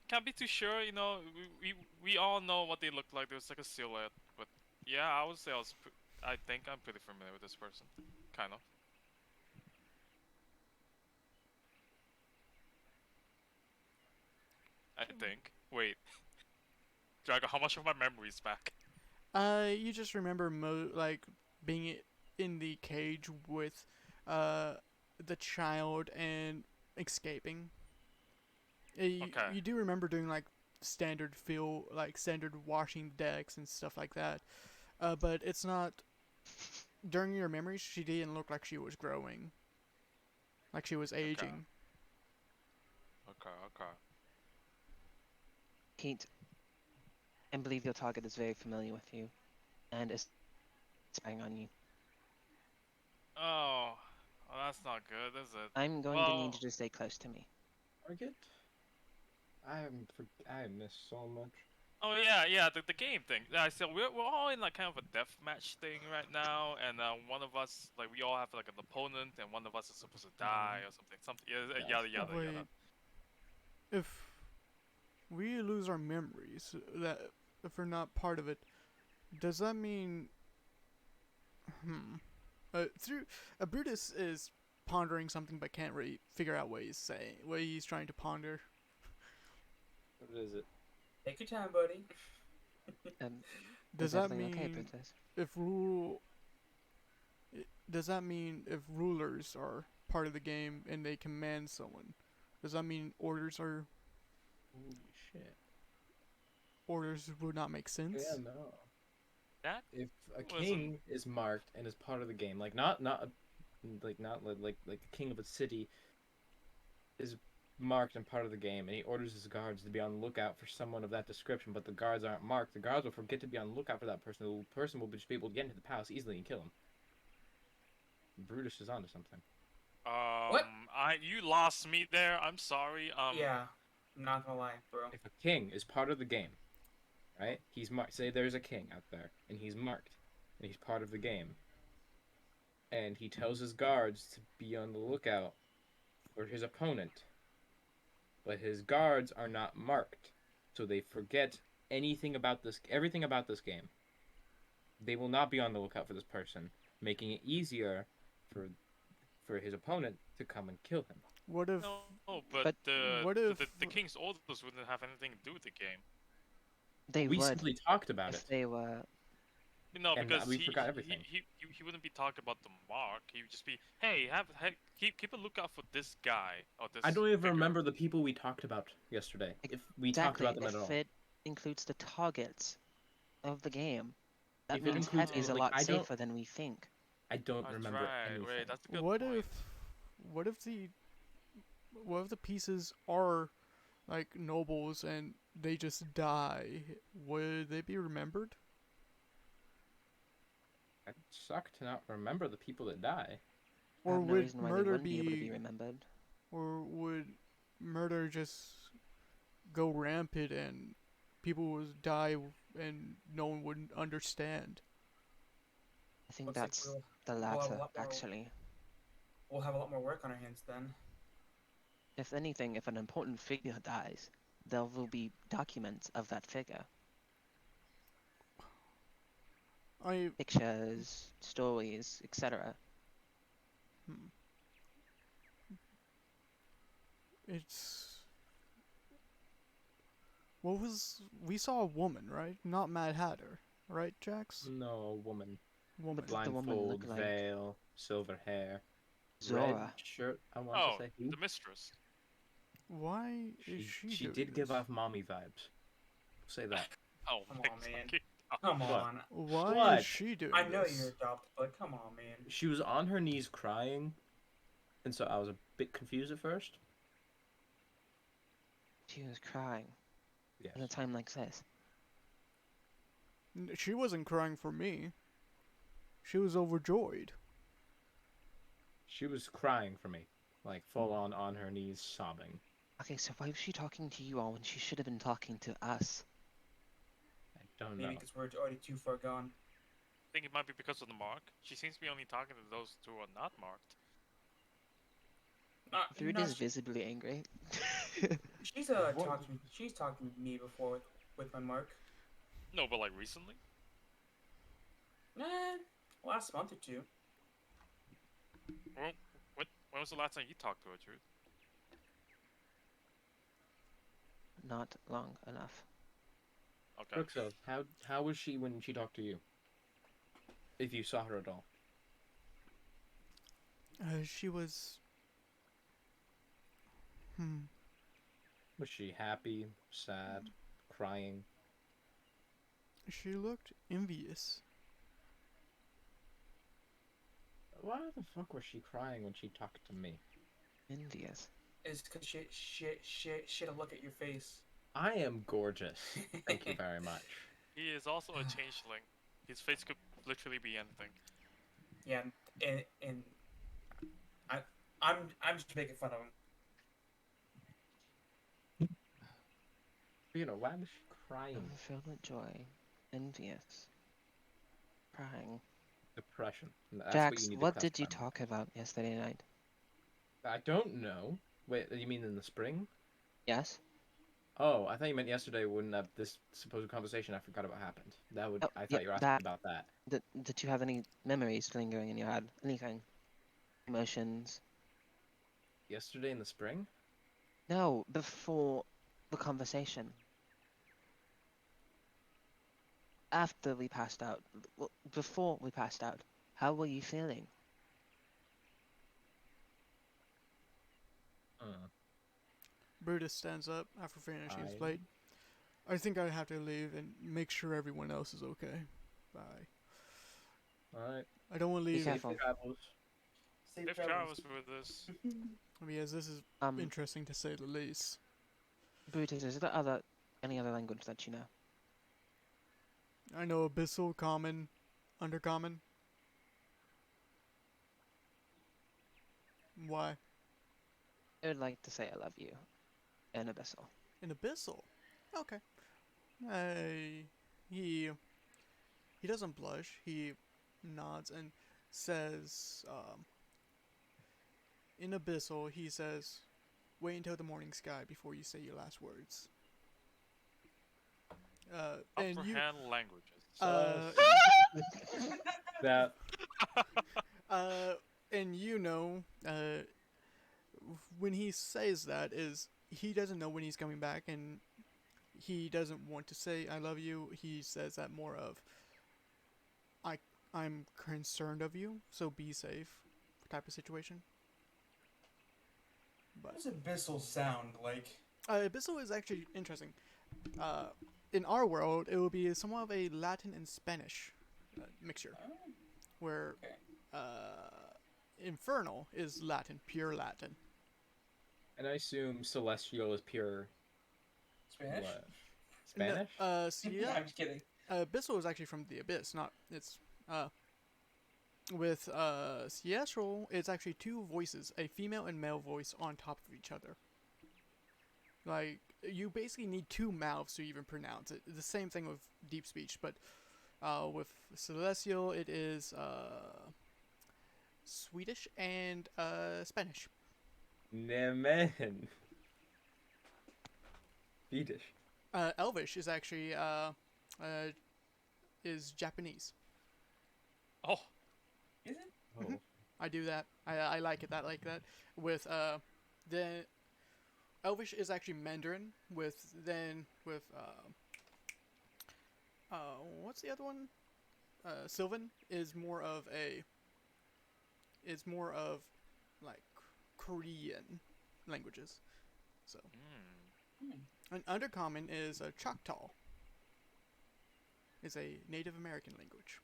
Speaker 4: Can't be too sure. You know, we all know what they look like. There's like a silhouette, but yeah, I would say I think I'm pretty familiar with this person, kind of. I think. Wait, Drago, how much of my memory is back?
Speaker 1: You just remember being in the cage with the child and escaping.
Speaker 4: Okay.
Speaker 1: You do remember doing like standard washing decks and stuff like that. But it's not during your memories. She didn't look like she was growing, like she was aging.
Speaker 4: Okay.
Speaker 5: Pete, I believe your target is very familiar with you, and is spying on you.
Speaker 4: Oh, well, that's not good, is it?
Speaker 5: I'm going to need you to stay close to me.
Speaker 2: Target? I miss so much.
Speaker 4: Oh yeah, the game thing. Yeah, so we're all in like kind of a death match thing right now, and one of us like we all have like an opponent, and one of us is supposed to die or something, yada yada
Speaker 1: Wait,
Speaker 4: yada.
Speaker 1: if we lose our memories, that if we're not part of it, does that mean? Through Brutus is pondering something but can't really figure out what he's saying, what he's trying to ponder.
Speaker 2: What is it?
Speaker 3: Take your time, buddy.
Speaker 1: Does
Speaker 5: Is
Speaker 1: that
Speaker 5: everything okay,
Speaker 1: mean
Speaker 5: Brutus?
Speaker 1: does that mean if rulers are part of the game and they command someone, does that mean
Speaker 2: Holy shit.
Speaker 1: orders would not make sense?
Speaker 2: Yeah, no.
Speaker 4: That
Speaker 2: If a
Speaker 4: wasn't-
Speaker 2: king is marked and is part of the game, like not the king of a city is marked and part of the game, and he orders his guards to be on the lookout for someone of that description, but the guards aren't marked, the guards will forget to be on the lookout for that person. The person will just be able to get into the palace easily and kill him. Brutus is onto something.
Speaker 3: What?
Speaker 4: You lost me there. I'm sorry.
Speaker 3: Yeah, I'm not gonna lie, bro.
Speaker 2: If a king is part of the game, right? He's marked. Say there's a king out there, and he's marked, and he's part of the game, and he tells his guards to be on the lookout for his opponent, but his guards are not marked, so they forget everything about this game. They will not be on the lookout for this person, making it easier for his opponent to come and kill him.
Speaker 1: What if
Speaker 4: No,
Speaker 5: But
Speaker 1: what if
Speaker 4: the king's orders wouldn't have anything to do with the game.
Speaker 5: They
Speaker 2: We
Speaker 5: would
Speaker 2: simply talked about
Speaker 5: if
Speaker 2: it.
Speaker 5: they were.
Speaker 4: No,
Speaker 2: And
Speaker 4: because
Speaker 2: we forgot everything.
Speaker 4: he wouldn't be talking about the mark. He would just be, hey, keep a lookout for this guy or this.
Speaker 2: I don't even
Speaker 4: figure."
Speaker 2: remember the people we talked about yesterday. If we talked
Speaker 5: Exactly.
Speaker 2: about them
Speaker 5: If
Speaker 2: at all.
Speaker 5: it includes the targets of the game, that
Speaker 2: If it
Speaker 5: means
Speaker 2: includes
Speaker 5: heavy is a
Speaker 2: like,
Speaker 5: lot
Speaker 2: I don't-
Speaker 5: safer than we think.
Speaker 2: I don't
Speaker 4: That's
Speaker 2: remember
Speaker 4: right.
Speaker 2: anything.
Speaker 4: Wait, that's a good
Speaker 1: what
Speaker 4: point.
Speaker 1: if the pieces are like nobles and they just die? Would they be remembered?
Speaker 2: It'd suck to not remember the people that die.
Speaker 5: I
Speaker 1: Or
Speaker 5: have no
Speaker 1: would
Speaker 5: reason why they
Speaker 1: murder
Speaker 5: wouldn't be able to be
Speaker 1: be,
Speaker 5: remembered.
Speaker 1: or would murder just go rampant and people would die and no one would understand?
Speaker 5: I think
Speaker 3: Looks like
Speaker 5: that's
Speaker 3: we'll
Speaker 5: the
Speaker 3: we'll have a
Speaker 5: latter,
Speaker 3: lot more
Speaker 5: actually.
Speaker 3: we'll have a lot more work on our hands then.
Speaker 5: If anything, if an important figure dies, there will be documents of that figure.
Speaker 1: I
Speaker 5: Pictures, stories, etc.
Speaker 1: hmm, it's what was we saw a woman, right? Not Mad Hatter, right, Jax?
Speaker 2: No, woman.
Speaker 1: Woman.
Speaker 5: What did the woman
Speaker 2: Blindfold,
Speaker 5: look like?
Speaker 2: veil, silver hair, red
Speaker 5: Zora.
Speaker 2: shirt. I want to
Speaker 4: Oh,
Speaker 2: say who?
Speaker 4: the mistress.
Speaker 1: Why is she
Speaker 2: She
Speaker 1: doing
Speaker 2: did give
Speaker 1: this?
Speaker 2: off mommy vibes. Say that.
Speaker 4: Oh
Speaker 3: Come
Speaker 4: my
Speaker 3: on, man.
Speaker 4: fucking god.
Speaker 3: Come
Speaker 2: What?
Speaker 3: on.
Speaker 1: Why
Speaker 2: What?
Speaker 1: is she doing
Speaker 3: I know
Speaker 1: this?
Speaker 3: you're adopted, but come on, man.
Speaker 2: She was on her knees crying, and so I was a bit confused at first.
Speaker 5: She was crying
Speaker 2: Yes.
Speaker 5: at a time like this.
Speaker 1: She wasn't crying for me. She was overjoyed.
Speaker 2: She was crying for me, like full on her knees sobbing.
Speaker 5: Okay, so why was she talking to you all when she should have been talking to us?
Speaker 2: I don't
Speaker 3: Maybe
Speaker 2: know.
Speaker 3: because we're already too far gone.
Speaker 4: I think it might be because of the mark. She seems to be only talking to those who are not marked.
Speaker 5: Thrud
Speaker 3: No,
Speaker 5: is visibly angry.
Speaker 3: she's
Speaker 2: What?
Speaker 3: she's talked to me before with my mark.
Speaker 4: No, but like recently?
Speaker 3: Last month or two.
Speaker 4: Well, when was the last time you talked to her, Truth?
Speaker 5: Not long enough.
Speaker 4: Okay.
Speaker 2: Brookso, how was she when she talked to you? If you saw her at all.
Speaker 1: She was.
Speaker 2: Was she happy, sad, crying?
Speaker 1: She looked envious.
Speaker 2: Why the fuck was she crying when she talked to me?
Speaker 5: Envious.
Speaker 3: Is because she had a look at your face.
Speaker 2: I am gorgeous. Thank you very much.
Speaker 4: He is also a changeling. His face could literally be anything.
Speaker 3: Yeah, and I'm just making fun of him.
Speaker 2: But, why was she crying?
Speaker 5: Filled with joy. Envious. Crying.
Speaker 2: Depression. That's
Speaker 5: Jax,
Speaker 2: you need to
Speaker 5: what did you
Speaker 2: classify
Speaker 5: talk about yesterday night?
Speaker 2: me. I don't know. Wait, you mean in the spring?
Speaker 5: Yes?
Speaker 2: Oh, I thought you meant yesterday when this supposed conversation I forgot about happened.
Speaker 5: Oh,
Speaker 2: I
Speaker 5: yeah,
Speaker 2: thought you were asking
Speaker 5: that.
Speaker 2: about that.
Speaker 5: Did you have any memories lingering in your head? Anything? Emotions?
Speaker 2: Yesterday in the spring?
Speaker 5: No, before the conversation. After we passed out. Well, before we passed out. How were you feeling?
Speaker 1: Brutus stands up after finishing his
Speaker 2: I-
Speaker 1: plate. I think I have to leave and make sure everyone else is okay. Bye.
Speaker 2: Alright.
Speaker 1: I don't want to
Speaker 5: Be
Speaker 1: leave.
Speaker 5: careful.
Speaker 2: Travels.
Speaker 4: If Travis with us,
Speaker 1: Yes, this is interesting to say the least.
Speaker 5: Brutus, is there any other language that you know?
Speaker 1: I know Abyssal, Common, Undercommon. Why?
Speaker 5: I would like to say I love you. In Abyssal.
Speaker 1: In Abyssal? Okay. He doesn't blush. He nods and says, in Abyssal, he says, "Wait until the morning sky before you say your last words." And
Speaker 4: upper
Speaker 1: you,
Speaker 4: hand languages.
Speaker 2: That
Speaker 1: and when he says that is he doesn't know when he's coming back, and he doesn't want to say "I love you." He says that more of, I'm concerned of you, so be safe," type of situation. But
Speaker 3: What does abyssal sound like?
Speaker 1: Abyssal is actually interesting. In our world, it will be somewhat of a Latin and Spanish mixture, where Infernal is Latin, pure Latin.
Speaker 2: and I assume celestial is pure
Speaker 3: Spanish?
Speaker 2: what? Spanish?
Speaker 1: No, yeah,
Speaker 3: I'm just kidding.
Speaker 1: Abyssal is actually from the abyss, not it's With Seattle, it's actually two voices, a female and male voice on top of each other. Like, you basically need two mouths to even pronounce it. The same thing with deep speech, but with Celestial, it is Swedish and Spanish.
Speaker 2: Nemen. Swedish.
Speaker 1: Elvish is actually is Japanese.
Speaker 4: Oh,
Speaker 3: Is it?
Speaker 2: Oh.
Speaker 1: I do that. I like it that like that. With the Elvish is actually Mandarin. With what's the other one? Sylvan is more of like Korean languages. So an Undercommon is a Choctaw. It's a Native American language.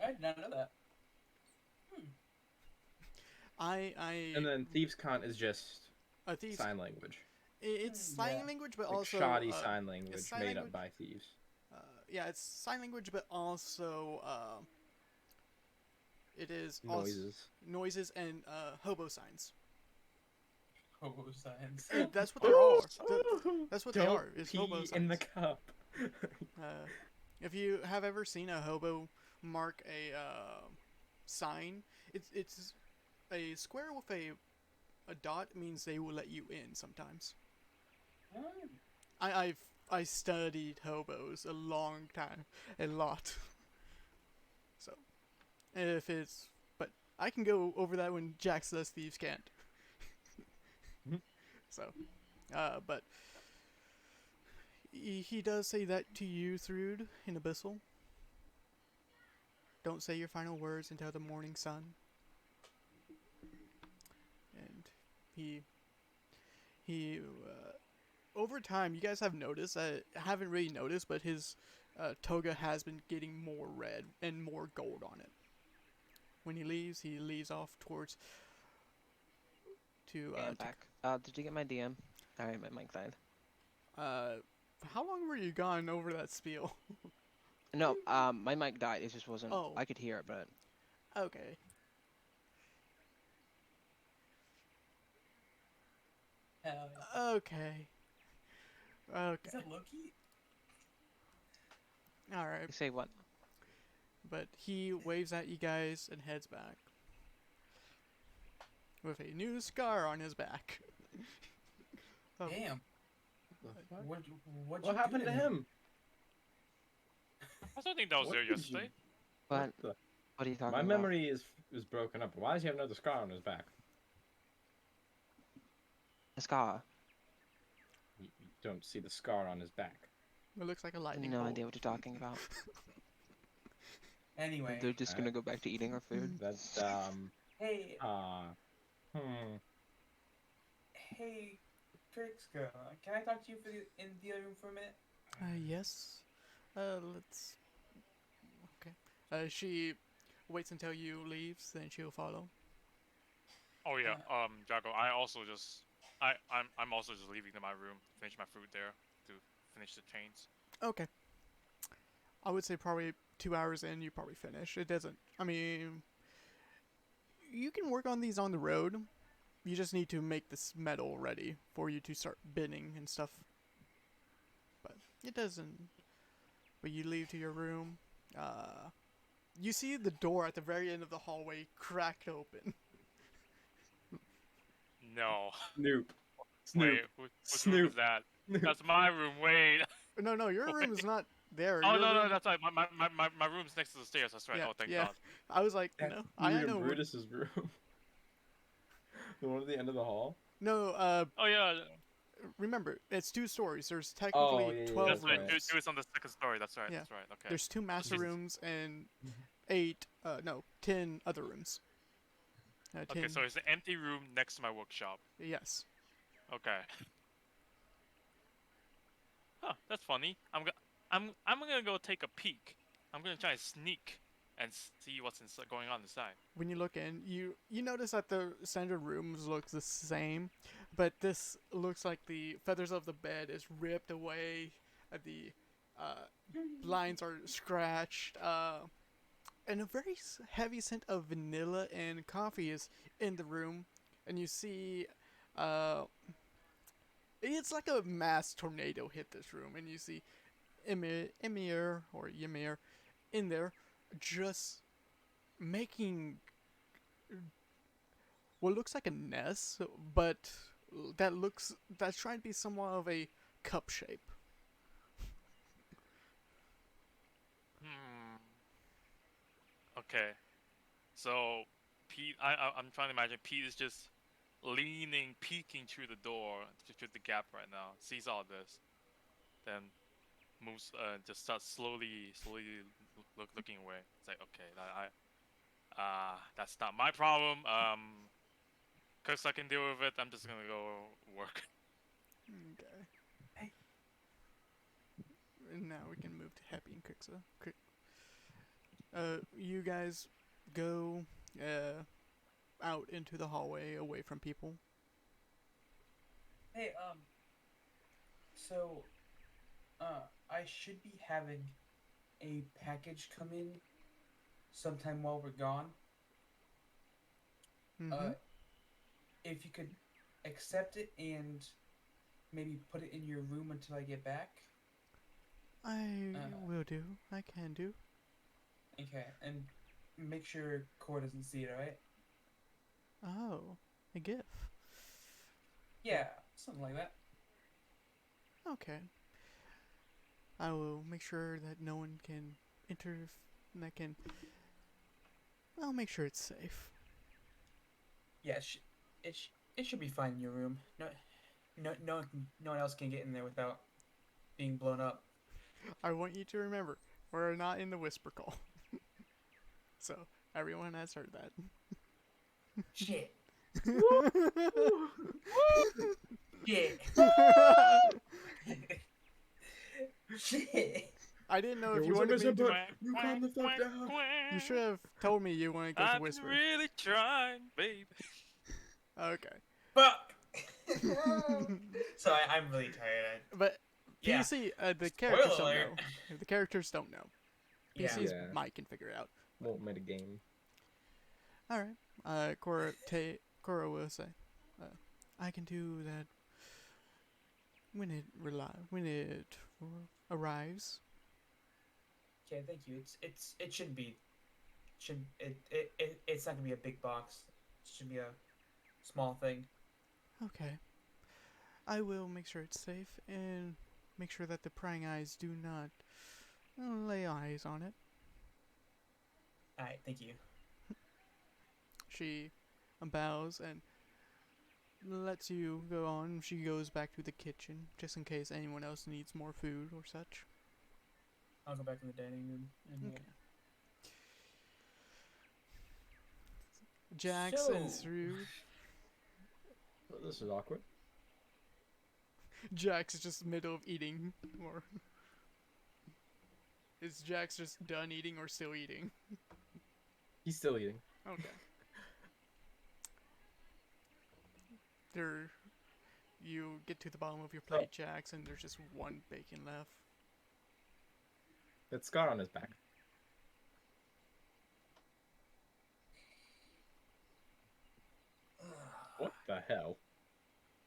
Speaker 3: I did not know that.
Speaker 2: And then Thieves' Cant is just
Speaker 1: Thieves,
Speaker 2: sign language.
Speaker 1: it's sign
Speaker 3: Yeah.
Speaker 1: language, but
Speaker 2: Like
Speaker 1: also
Speaker 2: shoddy sign language
Speaker 1: sign
Speaker 2: made
Speaker 1: language.
Speaker 2: up by thieves.
Speaker 1: Yeah, it's sign language, but also it is
Speaker 2: Noises.
Speaker 1: noises and hobo signs.
Speaker 3: Hobo signs.
Speaker 1: That's what they are. That's what they
Speaker 2: Don't
Speaker 1: are. Is
Speaker 2: pee
Speaker 1: hobo
Speaker 2: in the
Speaker 1: signs.
Speaker 2: cup.
Speaker 1: If you have ever seen a hobo mark a sign, it's a square with a dot means they will let you in sometimes. I studied hobos a long time, a lot. So but I can go over that when Jack says thieves can't. So, but he does say that to you, Thrud, in Abyssal. Don't say your final words until the morning sun. And he over time, you guys have noticed. I haven't really noticed, but his toga has been getting more red and more gold on it. When he leaves off towards to
Speaker 5: And back. Did you get my DM? Alright, my mic died.
Speaker 1: how long were you gone over that spiel?
Speaker 5: No, my mic died. It just wasn't.
Speaker 1: Oh.
Speaker 5: I could hear it, but
Speaker 1: Okay.
Speaker 3: Hell yeah.
Speaker 1: Okay. Okay.
Speaker 3: Is that Loki?
Speaker 1: All right.
Speaker 5: you say what?
Speaker 1: But he waves at you guys and heads back with a new scar on his back. Oh.
Speaker 3: Damn. What
Speaker 2: What happened to him?
Speaker 4: I don't think that was
Speaker 2: What
Speaker 4: there
Speaker 2: did you-
Speaker 4: yesterday.
Speaker 5: What?
Speaker 2: the-
Speaker 5: What are you talking
Speaker 2: My
Speaker 5: about?
Speaker 2: memory is broken up. Why does he have another scar on his back?
Speaker 5: A scar.
Speaker 2: You don't see the scar on his back.
Speaker 1: It looks like a lightning
Speaker 5: No
Speaker 1: bolt.
Speaker 5: idea what you're talking about.
Speaker 3: Anyway.
Speaker 5: They're just gonna go back to eating our food.
Speaker 2: That's
Speaker 3: Hey,
Speaker 2: hmm.
Speaker 3: hey, Tricks girl. Can I talk to you in the other room for a minute?
Speaker 1: Yes. Let's. Okay. She waits until you leaves, then she'll follow.
Speaker 4: Oh yeah, Jago. I'm also just leaving to my room, finish my food there to finish the chains.
Speaker 1: Okay. I would say probably 2 hours in, you probably finish. It doesn't. I mean, you can work on these on the road. You just need to make this metal ready for you to start binning and stuff. But it doesn't. But you leave to your room. You see the door at the very end of the hallway cracked open.
Speaker 4: No.
Speaker 2: Snoop.
Speaker 4: Wait, whose room
Speaker 2: Snoop.
Speaker 4: is that? That's my room. Wait.
Speaker 1: No, your room is not there.
Speaker 4: Oh
Speaker 1: Your
Speaker 4: no,
Speaker 1: room-
Speaker 4: that's right. My room's next to the stairs. That's right.
Speaker 1: Yeah,
Speaker 4: Oh, thank
Speaker 1: yeah.
Speaker 4: God.
Speaker 1: I was like,
Speaker 2: That's
Speaker 1: no, I know.
Speaker 2: Brutus's room. The one at the end of the hall.
Speaker 1: No,
Speaker 4: Oh yeah.
Speaker 1: remember, it's 2 stories. There's
Speaker 2: Oh,
Speaker 1: technically
Speaker 2: yeah,
Speaker 1: 12
Speaker 4: That's right.
Speaker 1: rooms.
Speaker 4: Do it on the second story. That's right.
Speaker 1: Yeah.
Speaker 4: That's right. Okay.
Speaker 1: There's 2 master
Speaker 4: Jesus.
Speaker 1: rooms and 10 other rooms. 10,
Speaker 4: Okay, so it's an empty room next to my workshop.
Speaker 1: yes.
Speaker 4: Okay. Huh, that's funny. I'm gonna go take a peek. I'm gonna try and sneak and see what's going on inside.
Speaker 1: When you look in, you notice that the standard rooms look the same, but this looks like the feathers of the bed is ripped away. The Blinds are scratched. And a very heavy scent of vanilla and coffee is in the room. And you see, it's like a mass tornado hit this room, and you see Emir or Ymir in there, just making what looks like a nest, but that's trying to be somewhat of a cup shape.
Speaker 4: Hmm. Okay. So Pete, I'm trying to imagine Pete is just leaning, peeking through the door, through the gap right now. Sees all this, then moves, just starts slowly looking away. It's like, okay, that's not my problem. Cause I can deal with it. I'm just gonna go work.
Speaker 1: Okay.
Speaker 3: Hey.
Speaker 1: And now we can move to Happy and Kixa. You guys go out into the hallway away from people.
Speaker 3: Hey, so, I should be having a package come in sometime while we're gone.
Speaker 1: Mm-hmm.
Speaker 3: If you could accept it and maybe put it in your room until I get back.
Speaker 1: I
Speaker 3: Uh.
Speaker 1: will do. I can do.
Speaker 3: Okay, and make sure Core doesn't see it, alright?
Speaker 1: Oh, a gift.
Speaker 3: Yeah, something like that.
Speaker 1: Okay. I will make sure that no one can enter. That can. I'll make sure it's safe.
Speaker 3: Yeah, it should be fine in your room. No one else can get in there without being blown up.
Speaker 1: I want you to remember, we're not in the whisper call. So everyone has heard that.
Speaker 3: Shit. Shit. Shit.
Speaker 1: I didn't know
Speaker 2: There
Speaker 1: if you
Speaker 2: was a
Speaker 1: wanted me to.
Speaker 2: mission, but you calm the fuck down.
Speaker 1: You should have told me you wanted to go to
Speaker 4: I've been
Speaker 1: whisper.
Speaker 4: really trying, baby.
Speaker 1: Okay.
Speaker 3: Fuck. Sorry, I'm really tired.
Speaker 1: But
Speaker 3: Yeah.
Speaker 1: PC, the characters
Speaker 3: Spoiler
Speaker 1: don't know.
Speaker 3: alert.
Speaker 1: The characters don't know.
Speaker 3: Yeah.
Speaker 1: PC's
Speaker 2: Yeah.
Speaker 1: might can figure it out.
Speaker 2: Won't metagame.
Speaker 1: All right. Cora will say, I can do that when it arrives.
Speaker 3: Okay, thank you. It shouldn't be. It's not gonna be a big box. It should be a small thing.
Speaker 1: Okay. I will make sure it's safe and make sure that the prying eyes do not lay eyes on it.
Speaker 3: Alright, thank you.
Speaker 1: She bows and lets you go on. She goes back to the kitchen just in case anyone else needs more food or such.
Speaker 3: I'll go back to the dining room. And,
Speaker 1: Okay. Jax and
Speaker 3: So-
Speaker 1: through.
Speaker 2: Well, this is awkward.
Speaker 1: Jax is just middle of eating, or is Jax just done eating or still eating?
Speaker 2: He's still eating.
Speaker 1: Okay. There, you get to the bottom of your plate, Jax, and there's just one bacon left.
Speaker 2: That scar on his back. What the hell?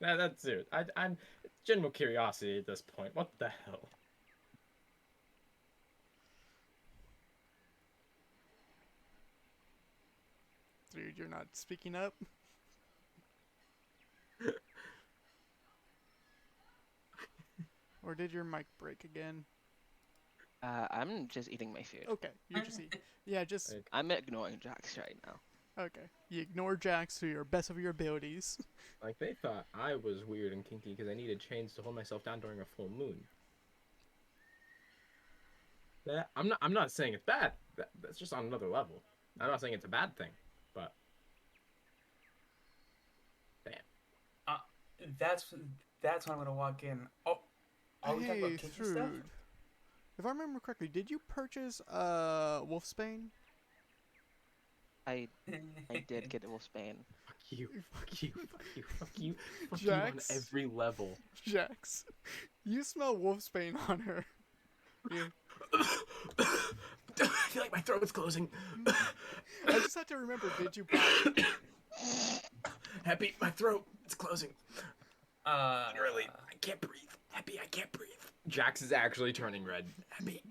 Speaker 2: Nah, that's it. I'm general curiosity at this point. What the hell?
Speaker 1: Dude, you're not speaking up. Or did your mic break again?
Speaker 5: I'm just eating my food.
Speaker 1: Okay, you just eat. Yeah, just
Speaker 2: Like,
Speaker 5: I'm ignoring Jax right now.
Speaker 1: okay. You ignore Jax to your best of your abilities.
Speaker 2: like they thought I was weird and kinky because I needed chains to hold myself down during a full moon. That I'm not saying it's bad. That's just on another level. I'm not saying it's a bad thing, but
Speaker 3: That's when I'm gonna walk in. Oh, are we talking
Speaker 1: Hey,
Speaker 3: about kinky stuff?
Speaker 1: Thrude. If I remember correctly, did you purchase Wolfsbane?
Speaker 5: I did get Wolfsbane.
Speaker 2: fuck you, fuck you, fuck you, fuck you, fuck
Speaker 1: Jax?
Speaker 2: you on every level.
Speaker 1: Jax, you smell Wolfsbane on her. You.
Speaker 2: I feel like my throat's closing.
Speaker 1: I just have to remember. Did you buy?
Speaker 2: Happy, my throat. It's closing. Literally,
Speaker 3: Uh,
Speaker 2: I can't breathe. Happy, I can't breathe. Jax is actually turning red. Happy,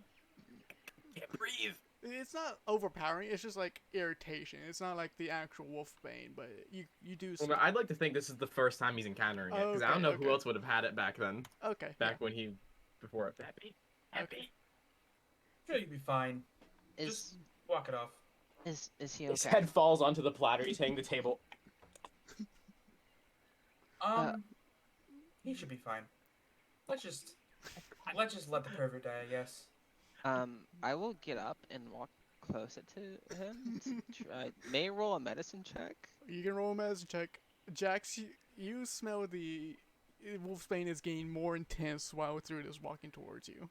Speaker 2: I can't breathe.
Speaker 1: It's not overpowering. It's just like irritation. It's not like the actual wolfbane, but you do.
Speaker 2: Well, I'd like to think this is the first time he's encountering it, because I don't know who
Speaker 1: Okay.
Speaker 2: else would have had it back then.
Speaker 1: Okay.
Speaker 2: Back when he, before it. Happy.
Speaker 3: sure, you'll be fine.
Speaker 5: Is
Speaker 3: Just walk it off.
Speaker 5: is he
Speaker 2: His
Speaker 5: okay?
Speaker 2: head falls onto the platter. He's hitting the table.
Speaker 3: He should be fine. Let's just let the pervert die, I guess.
Speaker 5: I will get up and walk closer to him to try. May I roll a medicine check?
Speaker 1: You can roll a medicine check. Jax, you smell the wolfbane is getting more intense while Druid is walking towards you.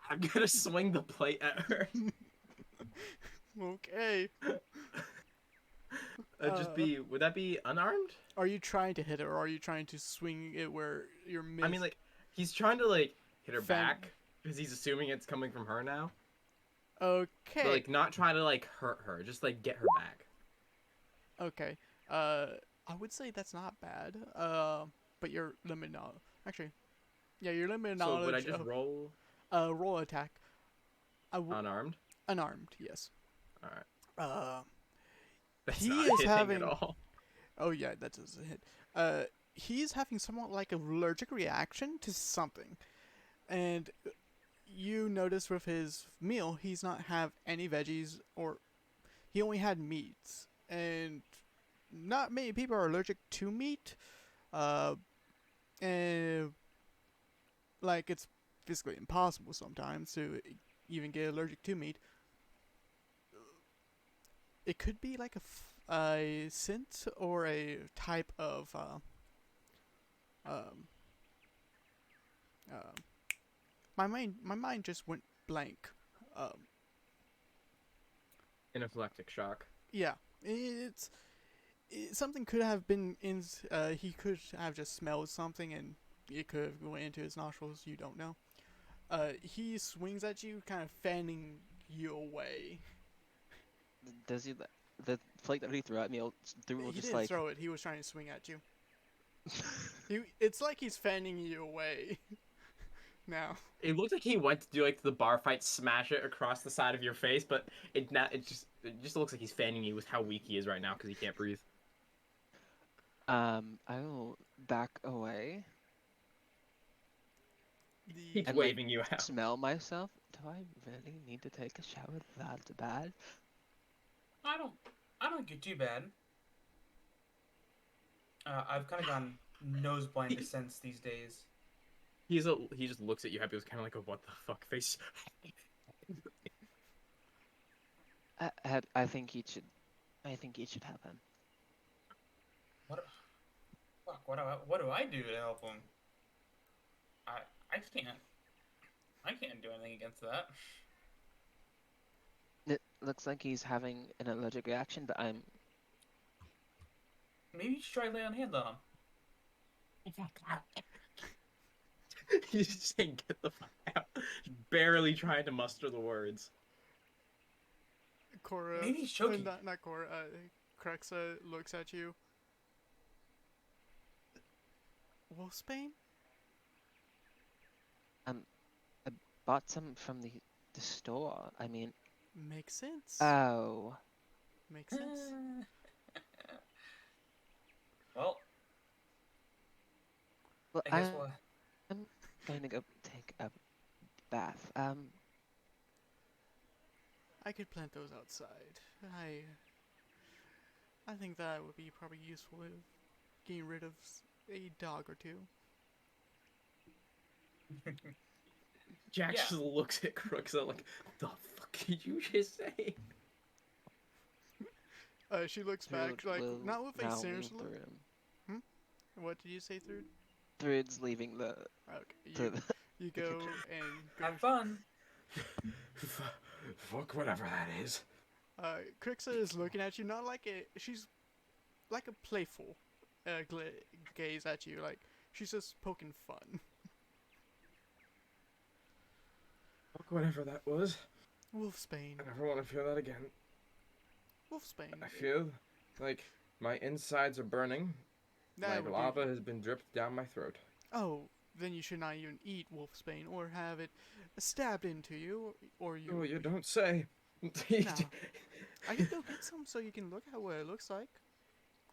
Speaker 2: I'm gonna swing the plate at her.
Speaker 1: Okay.
Speaker 2: Would that be unarmed?
Speaker 1: Are you trying to hit it, or are you trying to swing it where you're
Speaker 2: I mean, like, he's trying to, like, hit her
Speaker 1: Fan-
Speaker 2: back, because he's assuming it's coming from her now.
Speaker 1: Okay.
Speaker 2: But, like, not trying to, like, hurt her, just, like, get her back.
Speaker 1: Okay. I would say that's not bad. But you're limited knowledge. Actually, yeah, you're limited knowledge.
Speaker 2: So would I just
Speaker 1: of,
Speaker 2: roll
Speaker 1: roll attack.
Speaker 2: unarmed?
Speaker 1: Unarmed, yes.
Speaker 2: Alright. That's
Speaker 1: He
Speaker 2: not
Speaker 1: is
Speaker 2: hitting
Speaker 1: having-
Speaker 2: at all.
Speaker 1: Oh yeah, that does hit. He's having somewhat like an allergic reaction to something, and you notice with his meal, he's not have any veggies, or he only had meats, and not many people are allergic to meat. And like it's physically impossible sometimes to even get allergic to meat. It could be like a scent or a type of my mind just went blank.
Speaker 2: Anaphylactic shock.
Speaker 1: Yeah, something could have been in. He could have just smelled something and it could have went into his nostrils. You don't know. He swings at you, kind of fanning you away.
Speaker 5: Does he? The plate that he threw at me, will
Speaker 1: He
Speaker 5: just
Speaker 1: didn't
Speaker 5: like.
Speaker 1: throw it. He was trying to swing at you. It's like he's fanning you away. Now.
Speaker 2: It looked like he went to do like the bar fight, smash it across the side of your face, but it just looks like he's fanning you with how weak he is right now because he can't breathe.
Speaker 5: I will back away.
Speaker 2: He's
Speaker 5: And,
Speaker 2: waving you out.
Speaker 5: Smell myself. Do I really need to take a shower that bad?
Speaker 3: I don't get too bad. I've kind of gone nose blind to sense these days.
Speaker 2: He just looks at you happy. It was kind of like a what the fuck face.
Speaker 5: I think it should. I think it should happen.
Speaker 3: What do I do to help him? I can't do anything against that.
Speaker 5: It looks like he's having an allergic reaction, but I'm.
Speaker 3: Maybe you should try lay on hands on him.
Speaker 2: He's just saying, "Get the fuck out!" Barely trying to muster the words.
Speaker 1: Cora.
Speaker 3: Maybe he's choking.
Speaker 1: Not Cora. Crexa looks at you. Wolfsbane?
Speaker 5: I bought some from the store. I mean.
Speaker 1: Makes sense.
Speaker 5: Oh.
Speaker 1: Makes sense.
Speaker 3: Well,
Speaker 5: Well,
Speaker 3: I guess
Speaker 5: I'm going to go take a bath.
Speaker 1: I could plant those outside. I think that would be probably useful if getting rid of a dog or two.
Speaker 2: Jack
Speaker 3: Yeah.
Speaker 2: just looks at Crooks like, "The fuck did you just say?"
Speaker 1: She looks back,
Speaker 5: Thruid
Speaker 1: like,
Speaker 5: will
Speaker 1: not with a
Speaker 5: now
Speaker 1: serious
Speaker 5: leave the
Speaker 1: look.
Speaker 5: room.
Speaker 1: What did you say, Third?
Speaker 5: Thruid's leaving the.
Speaker 1: Okay, you go and
Speaker 3: have fun.
Speaker 2: Fuck whatever that is.
Speaker 1: Crixa is looking at you, not like she's like a playful gaze at you, like she's just poking fun.
Speaker 2: Fuck whatever that was.
Speaker 1: Wolfsbane.
Speaker 2: I never want to feel that again.
Speaker 1: Wolfsbane.
Speaker 2: I feel like my insides are burning.
Speaker 1: That
Speaker 2: Like
Speaker 1: would
Speaker 2: lava has been dripped down my throat.
Speaker 1: Oh, then you should not even eat wolfsbane or have it stabbed into you, or you.
Speaker 2: Oh, you don't say.
Speaker 1: No. I can go get some so you can look at what it looks like.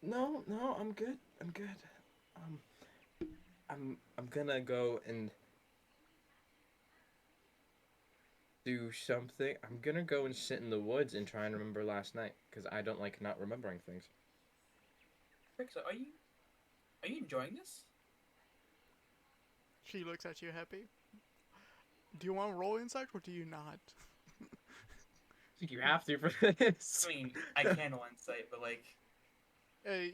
Speaker 2: No, I'm good. I'm good. I'm gonna go and do something. I'm gonna go and sit in the woods and try and remember last night because I don't like not remembering things.
Speaker 3: Rick, so are you enjoying this?
Speaker 1: She looks at you happy. Do you want to roll insight or do you not?
Speaker 2: I think you have to for this.
Speaker 3: I mean, I can roll insight, but like,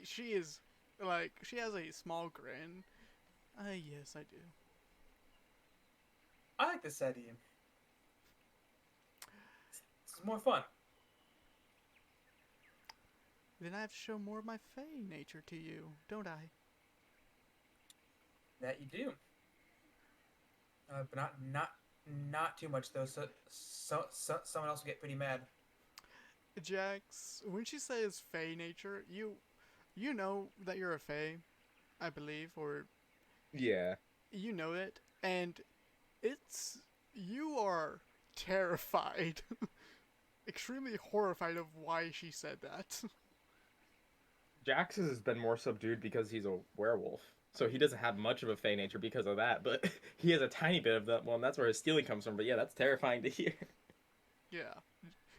Speaker 1: She is, like, she has a small grin. Yes, I do.
Speaker 3: I like this idea. It's more fun.
Speaker 1: Then I have to show more of my fey nature to you, don't I?
Speaker 3: That you do. But not too much though. So someone else will get pretty mad.
Speaker 1: Jax, when she says fey nature, you know that you're a fey, I believe, or
Speaker 2: Yeah.
Speaker 1: you know it, and you are terrified, extremely horrified of why she said that.
Speaker 2: Jax has been more subdued because he's a werewolf. So he doesn't have much of a fey nature because of that, but he has a tiny bit of that one. That's where his stealing comes from. But yeah, that's terrifying to hear.
Speaker 1: Yeah.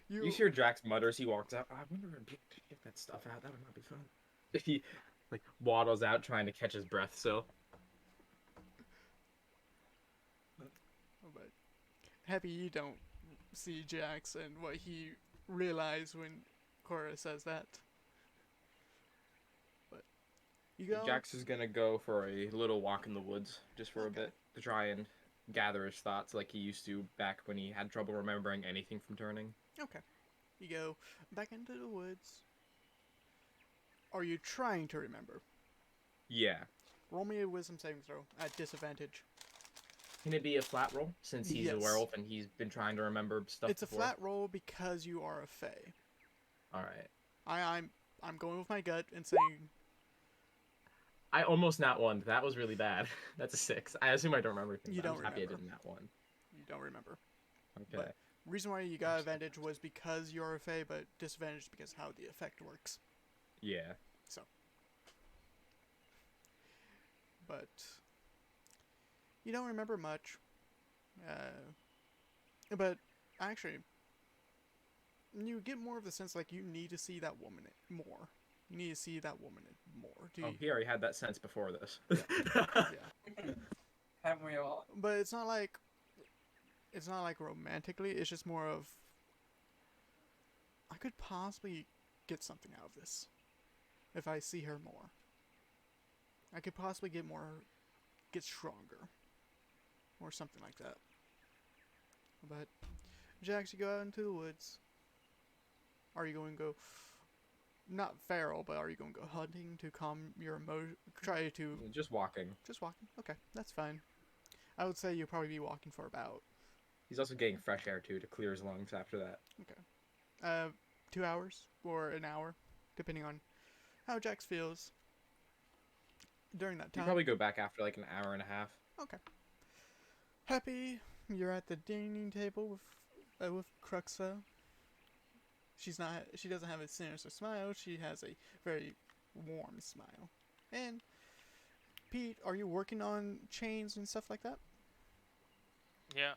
Speaker 2: You hear Drax mutters, he walks out. I wonder if he can get that stuff out. That would not be fun. He like waddles out trying to catch his breath still.
Speaker 1: But happy you don't see Jax and what he realized when Cora says that. But you go.
Speaker 2: Jax is gonna go for a little walk in the woods just for a
Speaker 1: Okay.
Speaker 2: bit to try and gather his thoughts like he used to back when he had trouble remembering anything from turning.
Speaker 1: Okay. You go back into the woods. Are you trying to remember?
Speaker 2: Yeah.
Speaker 1: Roll me a wisdom saving throw at disadvantage.
Speaker 2: Can it be a flat roll since he's a
Speaker 1: Yes.
Speaker 2: werewolf and he's been trying to remember stuff
Speaker 1: It's
Speaker 2: before?
Speaker 1: a flat roll because you are a fae.
Speaker 2: All right.
Speaker 1: I'm going with my gut and saying
Speaker 2: I almost nat one. That was really bad. That's a 6. I assume I don't remember things.
Speaker 1: You
Speaker 2: I'm
Speaker 1: don't
Speaker 2: just happy I
Speaker 1: remember.
Speaker 2: didn't nat one.
Speaker 1: you don't remember.
Speaker 2: Okay.
Speaker 1: But reason why you got advantage was because you're a fae, but disadvantage because how the effect works.
Speaker 2: Yeah.
Speaker 1: But you don't remember much. But actually, you get more of the sense like you need to see that woman more. You need to see that woman more. Do you?
Speaker 2: Oh, he already had that sense before this.
Speaker 1: Yeah.
Speaker 3: Haven't we all?
Speaker 1: But it's not like romantically. It's just more of I could possibly get something out of this if I see her more. I could possibly get stronger, or something like that. But Jax, you go out into the woods. Are you going to go? Not feral, but are you going to go hunting to calm your emotion? Try to
Speaker 2: Just walking.
Speaker 1: just walking. Okay, that's fine. I would say you'll probably be walking for about
Speaker 2: He's also getting fresh air too to clear his lungs after that.
Speaker 1: 2 hours or an hour, depending on how Jax feels during that
Speaker 2: You
Speaker 1: time.
Speaker 2: probably go back after like an hour and a half.
Speaker 1: Okay. Happy, you're at the dining table with Cruxa. She doesn't have a sinister smile. She has a very warm smile. And Pete, are you working on chains and stuff like that?
Speaker 4: Yeah.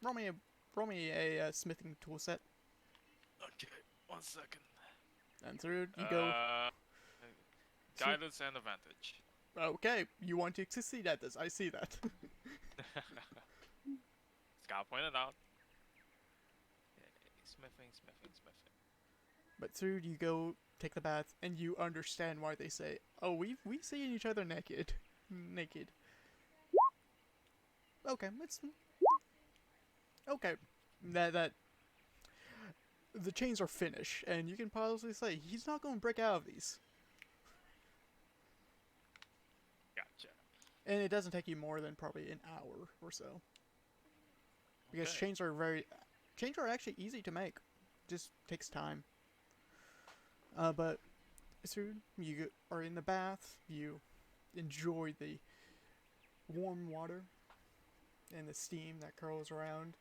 Speaker 1: Roll me a smithing tool set.
Speaker 4: Okay. 1 second.
Speaker 1: And through you go. So-
Speaker 4: Guidance and advantage.
Speaker 1: Okay, you want to succeed at this. I see that.
Speaker 4: Scott pointed out. Okay, smithing.
Speaker 1: But through you go take the bath, and you understand why they say, "Oh, we seen each other naked." Okay, it's okay. That the chains are finished, and you can possibly say he's not going to break out of these.
Speaker 4: Gotcha.
Speaker 1: And it doesn't take you more than probably an hour or so. because
Speaker 4: Okay.
Speaker 1: chains are actually easy to make. Just takes time. But so you are in the bath. You enjoy the warm water and the steam that curls around.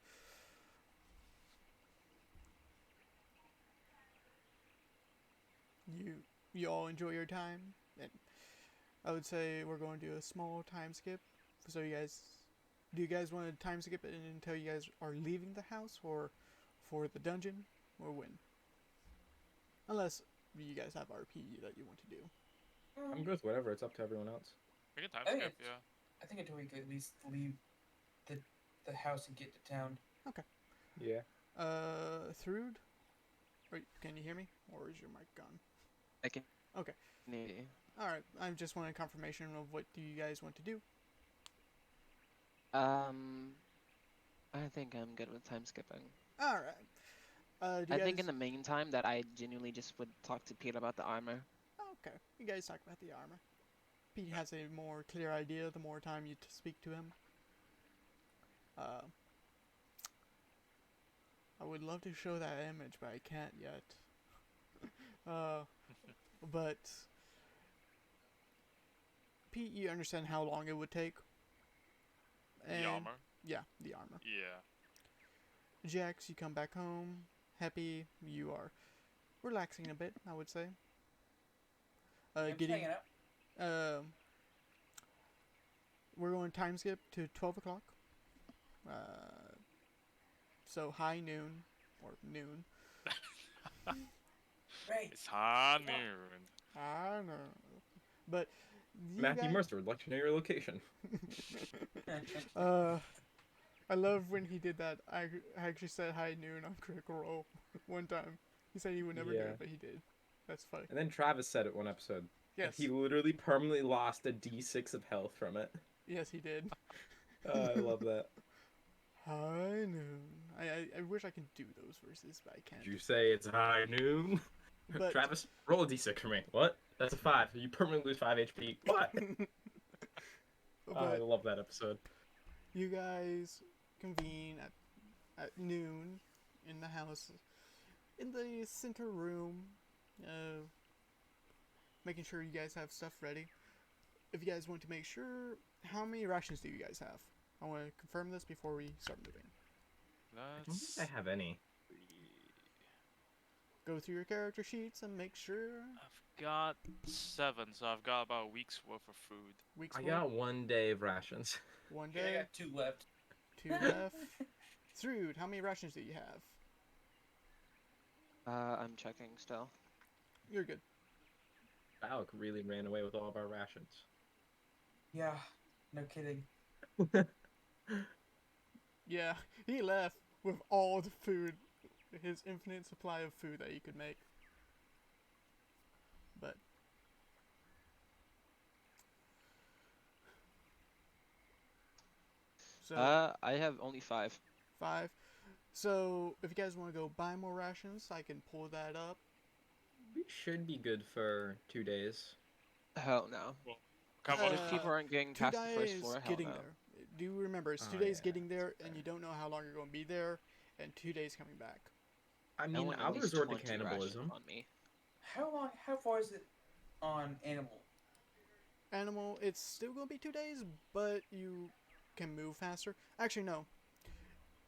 Speaker 1: You you all enjoy your time, and I would say we're going to do a small time skip. So do you guys want to time skip it until you guys are leaving the house, or for the dungeon, or when? Unless you guys have RP that you want to do.
Speaker 2: I'm good with whatever. It's up to everyone else.
Speaker 4: We can time
Speaker 3: I think
Speaker 4: skip,
Speaker 3: it's-
Speaker 4: yeah.
Speaker 3: I think until we could at least leave the the house and get to town.
Speaker 2: Yeah.
Speaker 1: Thrud? Wait, can you hear me? Or is your mic gone?
Speaker 5: I can.
Speaker 1: Okay.
Speaker 5: hear you.
Speaker 1: Alright, I just wanted confirmation of what do you guys want to do.
Speaker 5: I think I'm good with time skipping.
Speaker 1: Alright. Do
Speaker 5: I
Speaker 1: you
Speaker 5: think
Speaker 1: guys...
Speaker 5: in the meantime that I genuinely just would talk to Pete about the armor.
Speaker 1: Okay, you guys talk about the armor. Pete has a more clear idea the more time you speak to him. I would love to show that image, but I can't yet. But Pete, you understand how long it would take.
Speaker 4: The armor.
Speaker 1: Yeah, the armor.
Speaker 4: Yeah.
Speaker 1: Jax, you come back home, happy. You are relaxing a bit, I would say.
Speaker 3: I'm just
Speaker 1: Getting.
Speaker 3: hanging out.
Speaker 1: We're going time skip to 12 o'clock. So high noon or noon.
Speaker 3: Right.
Speaker 4: It's high noon.
Speaker 1: I know, but you
Speaker 2: Matthew
Speaker 1: guys,
Speaker 2: Mercer would like to know your location.
Speaker 1: I love when he did that. I actually said high noon on Critical Role one time. He said he would never do
Speaker 2: Yeah.
Speaker 1: it, but he did. That's funny.
Speaker 2: And then Travis said it one episode. And
Speaker 1: Yes,
Speaker 2: he literally permanently lost a D6 of health from it.
Speaker 1: yes, he did.
Speaker 2: I love that.
Speaker 1: High noon. I wish I could do those verses, but I can't.
Speaker 2: Did you say it's high noon?
Speaker 1: But
Speaker 2: Travis, roll a D6 for me. What? That's a 5. You permanently lose 5 HP. What? I
Speaker 1: but
Speaker 2: love that episode.
Speaker 1: you guys convene at noon in the house, in the center room, making sure you guys have stuff ready. If you guys want to make sure, how many rations do you guys have? I want to confirm this before we start moving.
Speaker 2: I don't
Speaker 4: Let's
Speaker 2: think I have any.
Speaker 4: see.
Speaker 1: Go through your character sheets and make sure.
Speaker 4: I've got 7, so I've got about a week's worth of food.
Speaker 1: Weeks
Speaker 2: I
Speaker 1: worth,
Speaker 2: got 1 day of rations.
Speaker 1: 1
Speaker 3: Okay, I
Speaker 1: day,
Speaker 3: got 2 left.
Speaker 1: 2 left. Thrud, how many rations do you have?
Speaker 5: I'm checking still.
Speaker 1: You're good.
Speaker 2: Alec really ran away with all of our rations.
Speaker 3: Yeah, no kidding.
Speaker 1: Yeah, he left with all the food, his infinite supply of food that he could make. But so
Speaker 5: I have only 5.
Speaker 1: 5. So if you guys want to go buy more rations, I can pull that up.
Speaker 2: We should be good for 2 days.
Speaker 5: Hell no.
Speaker 4: Cover
Speaker 5: What
Speaker 1: Uh,
Speaker 5: if people aren't getting
Speaker 1: 2
Speaker 5: past the first
Speaker 1: days
Speaker 5: floor? Hell
Speaker 1: getting
Speaker 5: no.
Speaker 1: there. Do you remember? It's 2
Speaker 2: Oh,
Speaker 1: days
Speaker 2: yeah,
Speaker 1: getting there,
Speaker 2: that's
Speaker 1: and you
Speaker 2: fair.
Speaker 1: don't know how long you're going to be there, and 2 days coming back.
Speaker 2: I
Speaker 5: I
Speaker 2: mean,
Speaker 5: want at
Speaker 2: I'll
Speaker 5: least
Speaker 2: resort to
Speaker 5: 20 rations
Speaker 2: cannibalism.
Speaker 5: on me.
Speaker 3: How far is it on animal?
Speaker 1: Animal, it's still going to be 2 days, but you can move faster. Actually, no.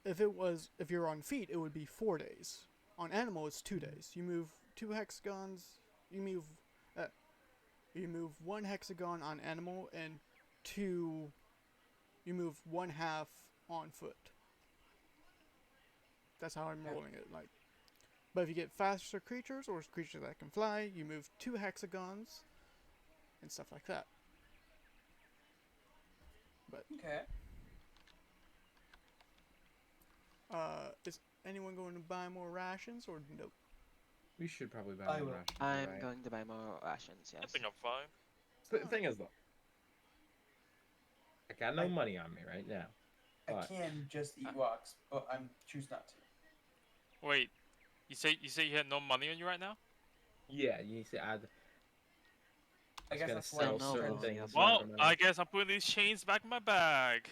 Speaker 1: If you're on feet, it would be 4 days. On animal, it's 2 days. You move 2 hexagons. You move 1 hexagon on animal, and you move 1/2 on foot. That's how I'm rolling it. Like, but if you get faster creatures or creatures that can fly, you move 2 hexagons, and stuff like that.
Speaker 3: Okay.
Speaker 1: Is anyone going to buy more rations or nope?
Speaker 2: We should probably buy
Speaker 3: I
Speaker 2: more
Speaker 3: will.
Speaker 2: rations.
Speaker 5: I'm
Speaker 2: right?
Speaker 5: going to buy more rations,
Speaker 4: I
Speaker 5: yes.
Speaker 4: think I'm fine.
Speaker 2: The thing is, though, I got no
Speaker 3: I-
Speaker 2: money on me right now.
Speaker 3: I
Speaker 2: But
Speaker 3: can just eat rocks, but I'm choose not to.
Speaker 4: Wait, you say you had no money on you right now?
Speaker 2: yeah, you see,
Speaker 3: I
Speaker 2: was
Speaker 3: guess
Speaker 2: gonna
Speaker 3: that's why
Speaker 2: sell
Speaker 3: I'm
Speaker 5: no
Speaker 2: certain
Speaker 5: money
Speaker 2: things.
Speaker 5: up.
Speaker 2: for
Speaker 4: Well,
Speaker 2: money.
Speaker 4: I guess I'm putting these chains back in my bag.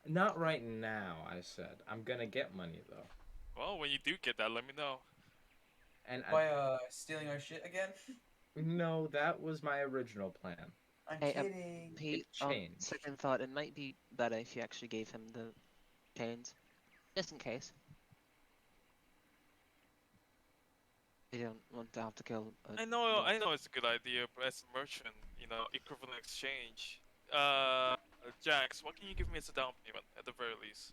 Speaker 2: Not right now, I said. I'm gonna get money though.
Speaker 4: Well, when you do get that, let me know.
Speaker 2: And
Speaker 3: By stealing our shit again?
Speaker 2: no, that was my original plan.
Speaker 3: I'm
Speaker 5: Hey,
Speaker 3: kidding.
Speaker 5: Pete,
Speaker 2: It
Speaker 5: on
Speaker 2: changed.
Speaker 5: second thought, it might be better if you actually gave him the chains, just in case. You don't want to have to kill a
Speaker 4: I know it's a good idea, but as a merchant, equivalent exchange. Jax, what can you give me as a down payment at the very least?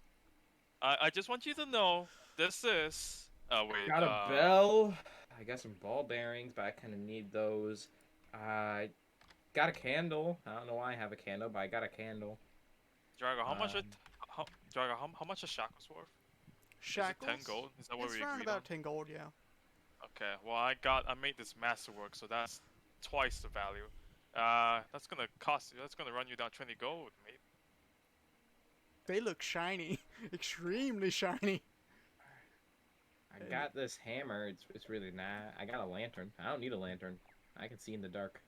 Speaker 4: I just want you to know this is. Oh wait.
Speaker 2: Got a bell. I got some ball bearings, but I kind of need those. I got a candle. I don't know why I have a candle, but I got a candle.
Speaker 4: Drago, how much
Speaker 2: Um,
Speaker 4: it? Drago, how much a shackles worth?
Speaker 1: Shackles?
Speaker 4: Is it 10 gold? Is that what
Speaker 1: It's
Speaker 4: we
Speaker 1: around
Speaker 4: agreed on?
Speaker 1: about 10 gold, yeah.
Speaker 4: Okay. Well, I made this masterwork, so that's twice the value. That's gonna cost you. That's gonna run you down 20 gold, mate.
Speaker 1: They look shiny. Extremely shiny.
Speaker 2: I got this hammer. It's really not. I got a lantern. I don't need a lantern. I can see in the dark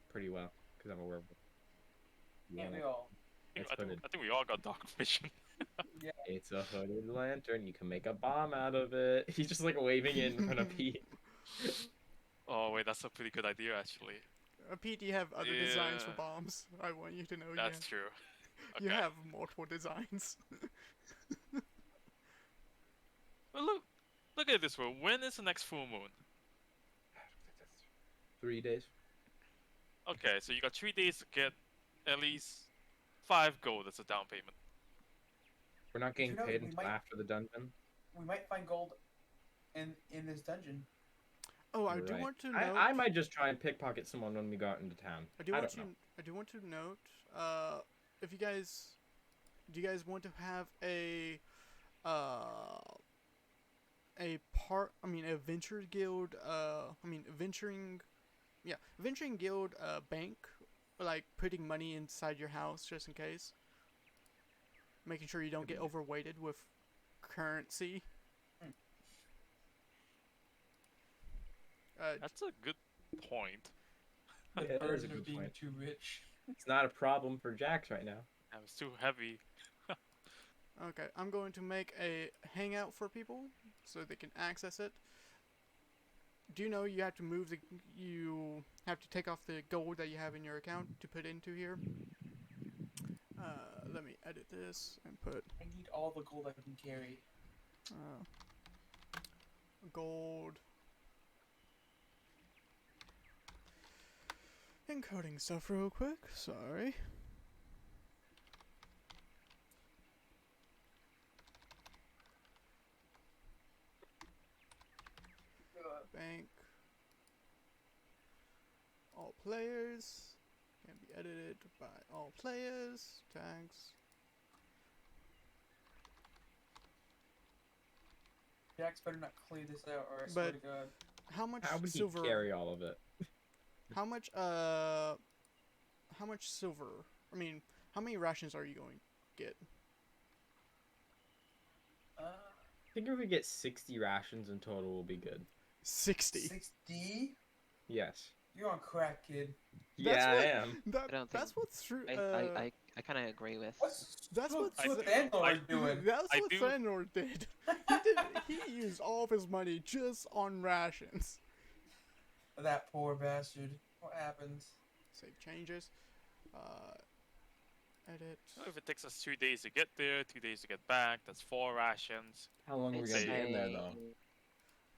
Speaker 2: pretty well because I'm a werewolf.
Speaker 3: Yeah,
Speaker 2: Yeah,
Speaker 3: we all.
Speaker 2: it's
Speaker 4: I
Speaker 2: hooded.
Speaker 4: think we all got dark vision.
Speaker 3: Yeah.
Speaker 2: It's a hooded lantern. You can make a bomb out of it. He's just like waving it in front of Pete.
Speaker 4: Oh wait, that's a pretty good idea actually.
Speaker 1: Pete, you have other designs for
Speaker 4: Yeah.
Speaker 1: bombs. I want you to know
Speaker 4: That's true.
Speaker 1: you
Speaker 4: Okay.
Speaker 1: have multiple designs.
Speaker 4: Well, look at it this way. When is the next full moon?
Speaker 2: 3 days.
Speaker 4: Okay, so you got 3 days to get at least 5 gold as a down payment.
Speaker 2: We're not getting
Speaker 3: know,
Speaker 2: paid
Speaker 3: we
Speaker 2: until
Speaker 3: might-
Speaker 2: after the dungeon.
Speaker 3: We might find gold in this dungeon.
Speaker 1: Oh, I
Speaker 2: You're
Speaker 1: do
Speaker 2: right.
Speaker 1: want to note.
Speaker 2: I might just try and pickpocket someone when we go out into town.
Speaker 1: I do
Speaker 2: I
Speaker 1: want
Speaker 2: don't know.
Speaker 1: to. I do want to note. If you guys, do you guys want to have a venture guild. Venturing guild. Bank, like putting money inside your house just in case. Making sure you don't get overweighted with currency.
Speaker 4: That's a good point.
Speaker 3: The
Speaker 2: Yeah, that is a
Speaker 3: burden
Speaker 2: good
Speaker 3: of being
Speaker 2: point.
Speaker 3: too rich.
Speaker 2: It's not a problem for Jax right now.
Speaker 4: That was too heavy.
Speaker 1: Okay, I'm going to make a hangout for people so they can access it. Do you know you have to you have to take off the gold that you have in your account to put into here? Let me edit this and put
Speaker 3: I need all the gold I can carry.
Speaker 1: gold. Encoding stuff real quick, sorry. Bank. All players. Can be edited by all players. Tags.
Speaker 3: Jax better not clear this out or I swear to
Speaker 1: But-
Speaker 3: God.
Speaker 1: How much
Speaker 2: How would he
Speaker 1: silver?
Speaker 2: carry all of it?
Speaker 1: How much silver? I mean, how many rations are you going to get?
Speaker 3: Uh,
Speaker 2: I think if we get 60 rations in total, we'll be good.
Speaker 1: 60.
Speaker 3: 60?
Speaker 2: Yes.
Speaker 3: You're on crack, kid.
Speaker 2: Yeah,
Speaker 1: what-
Speaker 2: I am.
Speaker 5: I don't
Speaker 1: That's
Speaker 5: think-
Speaker 1: what's true.
Speaker 5: I kind of agree with.
Speaker 3: What's
Speaker 1: That's what
Speaker 3: Landlord doing?
Speaker 1: That's
Speaker 4: I
Speaker 1: what
Speaker 4: do-
Speaker 1: Fenor did. He used all of his money just on rations.
Speaker 3: That poor bastard. What happens?
Speaker 1: Save changes. Edit.
Speaker 4: If it takes us 2 days to get there, 2 days to get back, that's 4 rations.
Speaker 2: How long are we
Speaker 5: I'd
Speaker 2: gonna be in there
Speaker 5: say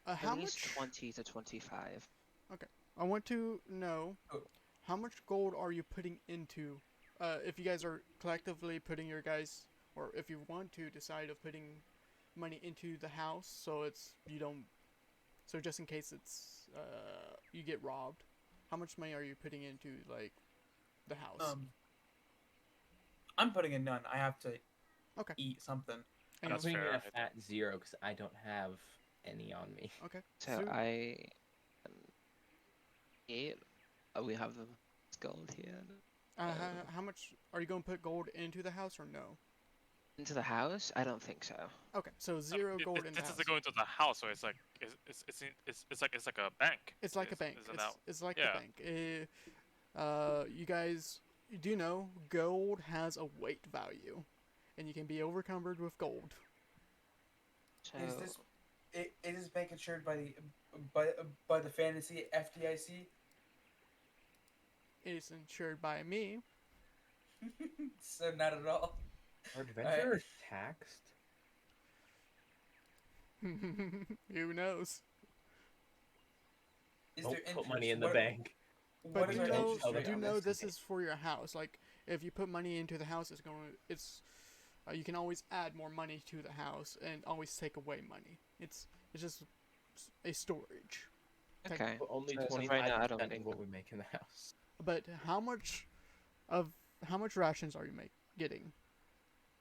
Speaker 2: though?
Speaker 1: How
Speaker 5: at least
Speaker 1: much?
Speaker 5: 20 to 25.
Speaker 1: I want to know
Speaker 3: Oh.
Speaker 1: how much gold are you putting into? If you guys are collectively putting your guys, or if you want to decide of putting money into the house, so you don't, so just in case you get robbed. How much money are you putting into like the house?
Speaker 3: I'm putting in none. I have to
Speaker 1: Okay.
Speaker 3: eat something.
Speaker 2: I'm
Speaker 1: Anyone?
Speaker 2: putting in
Speaker 4: fair,
Speaker 2: a
Speaker 4: I think.
Speaker 2: fat 0 because I don't have any on me.
Speaker 1: Okay.
Speaker 5: So I. Yeah, we have the gold here.
Speaker 1: How much are you going to put gold into the house or no?
Speaker 5: Into the house? I don't think so.
Speaker 1: Okay, so zero gold in the
Speaker 4: This
Speaker 1: house.
Speaker 4: doesn't go into the house, so it's like it's like a bank.
Speaker 1: It's like a bank.
Speaker 4: Isn't that-
Speaker 1: It's like
Speaker 4: yeah.
Speaker 1: a bank. You guys do know gold has a weight value. and you can be overcumbered with gold.
Speaker 5: So
Speaker 3: Is this it is bank insured by the fantasy FDIC?
Speaker 1: It is insured by me.
Speaker 3: So not at all.
Speaker 2: Are adventurers taxed?
Speaker 1: Who knows?
Speaker 3: Is
Speaker 2: Don't
Speaker 3: there
Speaker 2: put
Speaker 3: interest?
Speaker 2: money in the
Speaker 3: What-
Speaker 2: bank.
Speaker 1: But
Speaker 3: What
Speaker 1: do
Speaker 3: is
Speaker 1: you
Speaker 3: our
Speaker 2: don't
Speaker 1: know?
Speaker 3: interest
Speaker 2: tell the
Speaker 3: rate
Speaker 1: Do you
Speaker 3: on
Speaker 1: know
Speaker 3: this?
Speaker 1: this is for your house? Like, if you put money into the house, you can always add more money to the house and always take away money. It's just a storage.
Speaker 5: okay.
Speaker 2: But only
Speaker 5: So
Speaker 2: twenty
Speaker 5: right
Speaker 2: five
Speaker 5: now, I don't
Speaker 2: percent
Speaker 5: think
Speaker 2: of what we make in the house.
Speaker 1: But how much rations are you getting?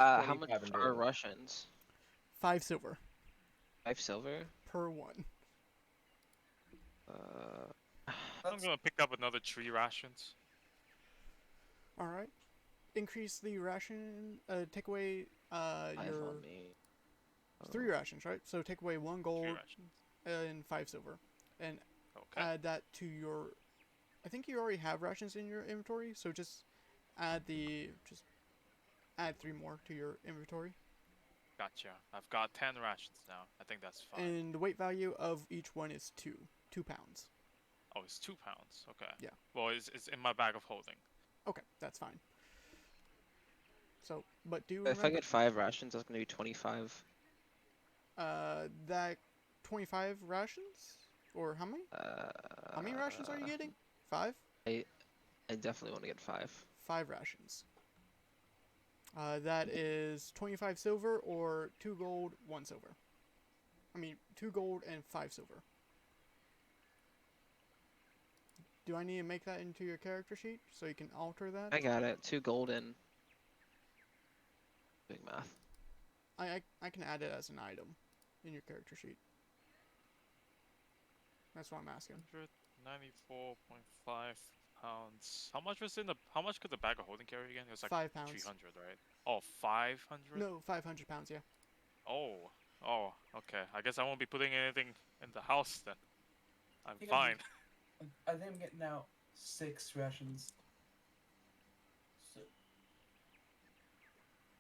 Speaker 5: how much
Speaker 2: 25 in
Speaker 5: are
Speaker 2: total.
Speaker 5: Russians?
Speaker 1: 5 silver
Speaker 5: 5 silver?
Speaker 1: per one.
Speaker 4: I'm
Speaker 3: That's-
Speaker 4: gonna pick up another 3 rations.
Speaker 1: All right. Increase the ration. Take away
Speaker 5: 5
Speaker 1: your
Speaker 5: on me.
Speaker 1: 3 rations, right? So take away 1
Speaker 4: 3
Speaker 1: gold
Speaker 4: rations.
Speaker 1: and 5 silver, and
Speaker 4: Okay.
Speaker 1: add that to your. I think you already have rations in your inventory, so just add 3 more to your inventory.
Speaker 4: Gotcha. I've got 10 rations now. I think that's fine.
Speaker 1: And the weight value of each one is 2 pounds.
Speaker 4: Oh, it's 2 pounds. Okay.
Speaker 1: Yeah.
Speaker 4: Well, it's in my bag of holding.
Speaker 1: Okay, that's fine. So, but do
Speaker 5: If I
Speaker 1: remember
Speaker 5: get 5 rations, that's gonna be 25.
Speaker 1: that 25 rations, or how many? How many rations are you getting? 5?
Speaker 5: I definitely want to get 5.
Speaker 1: 5 rations. That is 25 silver or 2 gold, 1 silver. I mean, 2 gold and 5 silver. Do I need to make that into your character sheet so you can alter that?
Speaker 5: I got it. 2 golden. Big math.
Speaker 1: I can add it as an item in your character sheet. That's what I'm asking.
Speaker 4: 194.5 pounds. How much was in the? How much could the bag of holding carry again? It was like
Speaker 1: 5 pounds.
Speaker 4: 300, right? Oh, 500.
Speaker 1: No, 500 pounds, yeah.
Speaker 4: Oh. Oh. Okay. I guess I won't be putting anything in the house then. I'm
Speaker 3: think I'm
Speaker 4: fine.
Speaker 3: I think I'm getting now 6 rations. So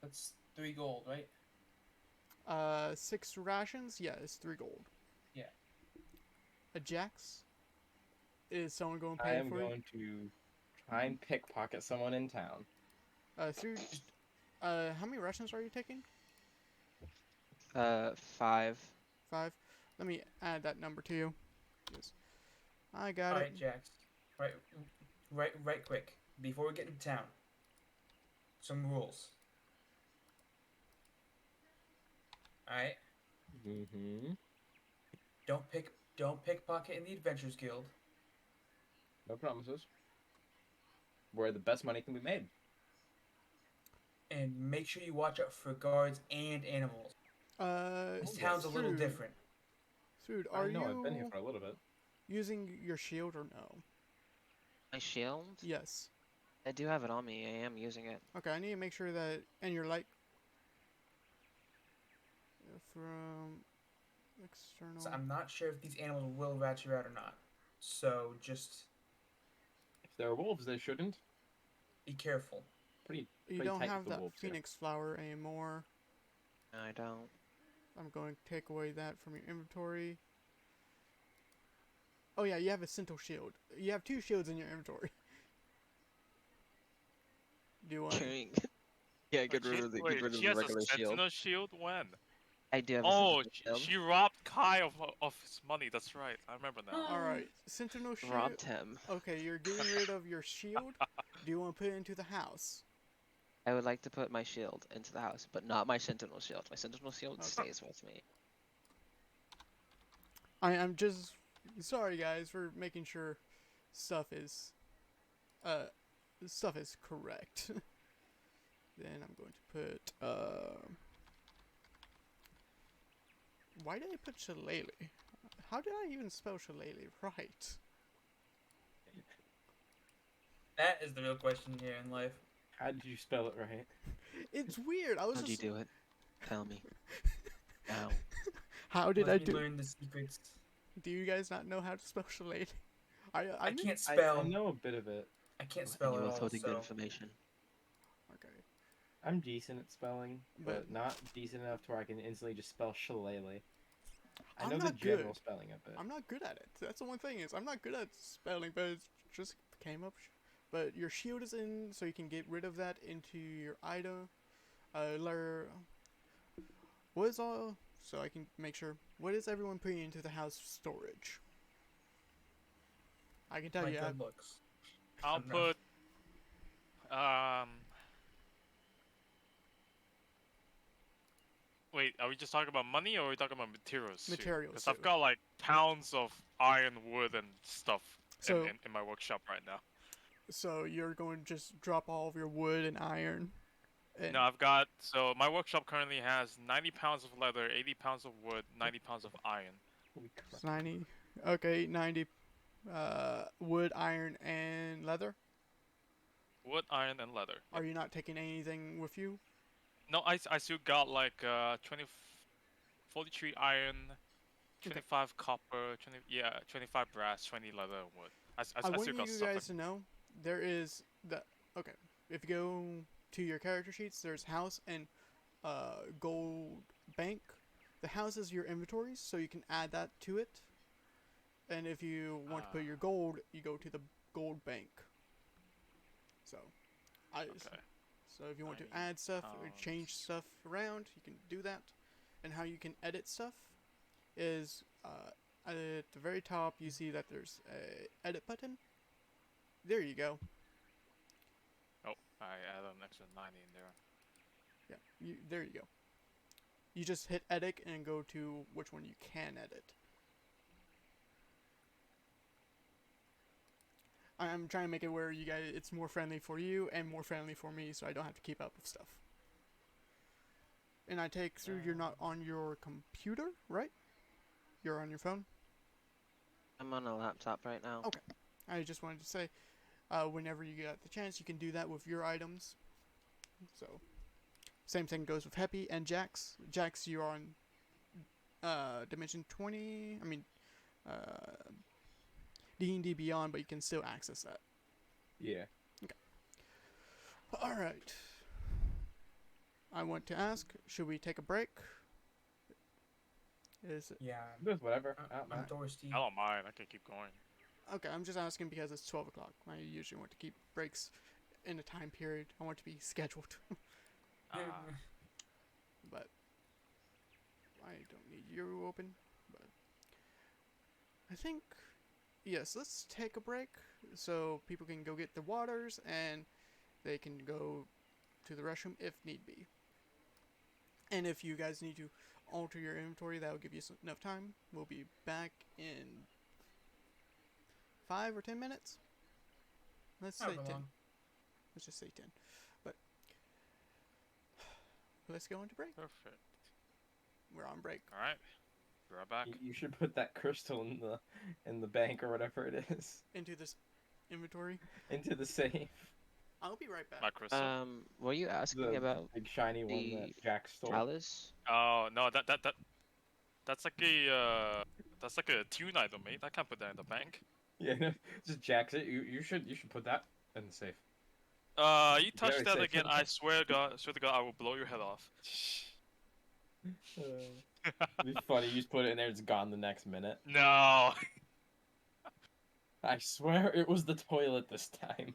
Speaker 3: that's 3 gold, right?
Speaker 1: 6 rations? Yeah, it's 3 gold.
Speaker 3: Yeah.
Speaker 1: A Jax? Is someone going to
Speaker 2: I
Speaker 1: pay
Speaker 2: am
Speaker 1: for you?
Speaker 2: going to try and pickpocket someone in town.
Speaker 1: Through, how many rations are you taking?
Speaker 5: 5.
Speaker 1: 5? Let me add that number to you. Yes. I got it.
Speaker 3: Alright, Jax. Right quick. Before we get into town. Some rules. Alright?
Speaker 2: Mm-hmm.
Speaker 3: Don't pickpocket in the Adventurers Guild.
Speaker 2: No promises. Where the best money can be made.
Speaker 3: And make sure you watch out for guards and animals. This town's a little
Speaker 1: Throod,
Speaker 3: different.
Speaker 1: Throod,
Speaker 2: I
Speaker 1: are
Speaker 2: know, I've been here
Speaker 1: you
Speaker 2: for a little bit.
Speaker 1: using your shield or no?
Speaker 5: My shield?
Speaker 1: Yes.
Speaker 5: I do have it on me. I am using it.
Speaker 1: Okay, I need to make sure that, and your light from external.
Speaker 3: So I'm not sure if these animals will rat you out or not. So just
Speaker 2: If they're wolves, they shouldn't.
Speaker 3: be careful.
Speaker 1: you
Speaker 2: pretty
Speaker 1: don't
Speaker 2: tight
Speaker 1: have
Speaker 2: with the
Speaker 1: that
Speaker 2: wolves here.
Speaker 1: phoenix flower anymore.
Speaker 5: No, I don't.
Speaker 1: I'm going to take away that from your inventory. Oh yeah, you have a Sentinel shield. You have 2 shields in your inventory. Do you want?
Speaker 5: Carrying. Yeah, get rid of the
Speaker 4: Wait, she has a Sentinel shield when?
Speaker 5: I do have a
Speaker 4: Oh,
Speaker 5: Sentinel shield.
Speaker 4: she robbed Kai of his money. That's right. I remember now.
Speaker 1: All right, Sentinel shield.
Speaker 5: Robbed him.
Speaker 1: Okay, you're getting rid of your shield. Do you want to put it into the house?
Speaker 5: I would like to put my shield into the house, but not my Sentinel shield. My Sentinel shield
Speaker 1: Okay.
Speaker 5: stays with me.
Speaker 1: I'm just sorry, guys, for making sure stuff is correct. Then I'm going to put why did I put shillelagh? How did I even spell shillelagh right?
Speaker 3: That is the real question here in life.
Speaker 2: How did you spell it right?
Speaker 1: It's weird. I was
Speaker 5: How'd you
Speaker 1: just
Speaker 5: do it? Tell me. Now.
Speaker 1: how did I
Speaker 3: Let me
Speaker 1: do?
Speaker 3: learn the secrets.
Speaker 1: Do you guys not know how to spell shillelagh?
Speaker 3: I
Speaker 1: knew-
Speaker 3: can't
Speaker 2: I
Speaker 3: spell.
Speaker 2: know a bit of it.
Speaker 3: I can't
Speaker 5: And
Speaker 3: spell
Speaker 5: you
Speaker 3: it all.
Speaker 5: withholding good
Speaker 3: So
Speaker 5: information.
Speaker 1: Okay.
Speaker 2: I'm decent at spelling,
Speaker 1: But-
Speaker 2: but not decent enough to where I can instantly just spell shillelagh. I
Speaker 1: I'm
Speaker 2: know the
Speaker 1: not
Speaker 2: general
Speaker 1: good.
Speaker 2: spelling of it.
Speaker 1: I'm not good at it. That's the one thing is I'm not good at spelling, but it just came up. But your shield is in, so you can get rid of that into your item. What is all? So I can make sure. What is everyone putting into the house storage? I can tell
Speaker 3: My
Speaker 1: you.
Speaker 3: good looks.
Speaker 4: I'll
Speaker 3: I'm not-
Speaker 4: put Wait, are we just talking about money or are we talking about materials?
Speaker 1: Materials,
Speaker 4: Because I've
Speaker 1: too.
Speaker 4: got like pounds of iron, wood, and stuff
Speaker 1: So-
Speaker 4: in my workshop right now.
Speaker 1: So you're going to just drop all of your wood and iron. And
Speaker 4: No, I've got my workshop currently has 90 pounds of leather, 80 pounds of wood, 90 pounds of iron.
Speaker 2: Holy crap.
Speaker 1: it's 90. Okay, 90. Wood, iron, and leather.
Speaker 4: Wood, iron, and leather.
Speaker 1: Are you not taking anything with you?
Speaker 4: No, I still got like 43 iron, 25 copper, 25 brass, 20 leather, and wood. I
Speaker 1: I
Speaker 4: still
Speaker 1: want
Speaker 4: got
Speaker 1: you
Speaker 4: stuff
Speaker 1: guys to know there is the okay. If you go to your character sheets, there's house and gold bank. The house is your inventories, so you can add that to it. And if you want to put your gold, you go to the gold bank. So,
Speaker 4: Okay.
Speaker 1: so if you want to
Speaker 4: 90
Speaker 1: add stuff or
Speaker 4: pounds.
Speaker 1: change stuff around, you can do that. And how you can edit stuff is at the very top you see that there's a edit button. There you go.
Speaker 4: Oh, I added an extra 90 in there.
Speaker 1: Yeah, there you go. You just hit edit and go to which one you can edit. I'm trying to make it where you guys it's more friendly for you and more friendly for me, so I don't have to keep up with stuff. And I take through you're not on your computer, right? You're on your phone.
Speaker 5: I'm on a laptop right now.
Speaker 1: Okay. I just wanted to say, whenever you get the chance, you can do that with your items. So, same thing goes with Happy and Jax. Jax, you're on Dimension 20. I mean, D&D Beyond, but you can still access that.
Speaker 2: Yeah.
Speaker 1: All right. I want to ask, should we take a break? Is it
Speaker 3: Yeah.
Speaker 2: Just whatever.
Speaker 3: I'm thirsty.
Speaker 4: I don't mind. I can keep going.
Speaker 1: okay? I'm just asking because it's 12 o'clock. I usually want to keep breaks in a time period. I want to be scheduled, but I don't need you open. But I think yes. Let's take a break so people can go get their waters and they can go to the restroom if need be. And if you guys need to alter your inventory, that will give you enough time. We'll be back in 5 or 10 minutes. Let's say
Speaker 3: However
Speaker 1: 10.
Speaker 3: long.
Speaker 1: Let's just say 10. But let's go into break.
Speaker 4: Perfect.
Speaker 1: We're on break.
Speaker 4: All right. Be right back.
Speaker 2: You should put that crystal in the bank or whatever it is
Speaker 1: Into this inventory.
Speaker 2: into the safe.
Speaker 1: I'll be right back.
Speaker 4: My crystal.
Speaker 5: Were you asking
Speaker 2: The
Speaker 5: about
Speaker 2: big shiny one
Speaker 5: the
Speaker 2: that Jack stole.
Speaker 5: chalice?
Speaker 4: Oh no, that's like a tune item, mate. I can't put that in the bank.
Speaker 2: Yeah, no, just Jack's it. You should be that in the safe.
Speaker 4: You touch
Speaker 2: Very
Speaker 4: that
Speaker 2: safe.
Speaker 4: again, I swear to God, I will blow your head off.
Speaker 2: It'd be funny. You just put it in there, it's gone the next minute.
Speaker 4: No.
Speaker 2: I swear it was the toilet this time.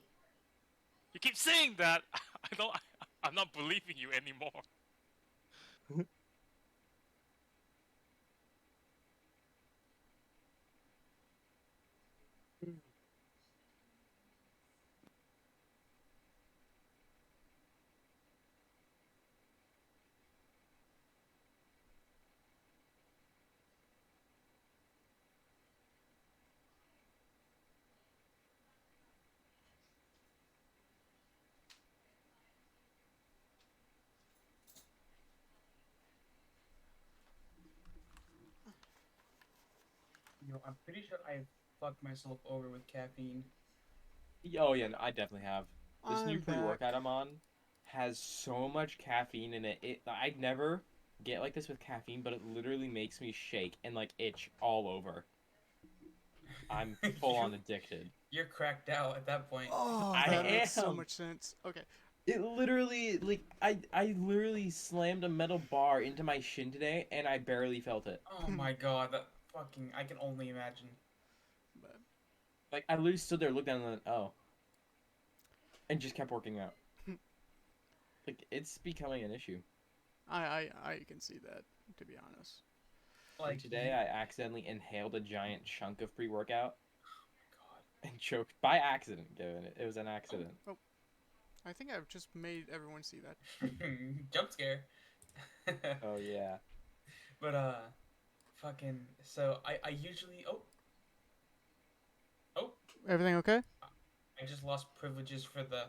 Speaker 4: You keep saying that. I'm not believing you anymore.
Speaker 3: I'm pretty sure I fucked myself over with caffeine.
Speaker 2: Oh yeah, no, I definitely have. This new
Speaker 1: I'm
Speaker 2: pre-workout
Speaker 1: back.
Speaker 2: I'm on has so much caffeine in it. I'd never get like this with caffeine, but it literally makes me shake and like itch all over. I'm full on addicted.
Speaker 3: You're cracked out at that point.
Speaker 1: Oh,
Speaker 2: I
Speaker 1: that makes so
Speaker 2: am.
Speaker 1: much sense. Okay.
Speaker 2: It literally, like, I literally slammed a metal bar into my shin today, and I barely felt it.
Speaker 3: Oh my god, that fucking, I can only imagine.
Speaker 1: But
Speaker 2: Like, I literally stood there, looked down, and went, oh, and just kept working out. Like, it's becoming an issue.
Speaker 1: I can see that, to be honest.
Speaker 2: Like
Speaker 3: Like,
Speaker 2: today,
Speaker 3: you,
Speaker 2: I accidentally inhaled a giant chunk of pre-workout
Speaker 3: god.
Speaker 2: and choked by accident. Given it was an accident.
Speaker 1: I think I've just made everyone see that.
Speaker 3: Jump scare.
Speaker 2: Oh yeah.
Speaker 3: But fucking. So I usually oh
Speaker 1: Everything okay?
Speaker 3: I just lost privileges for the.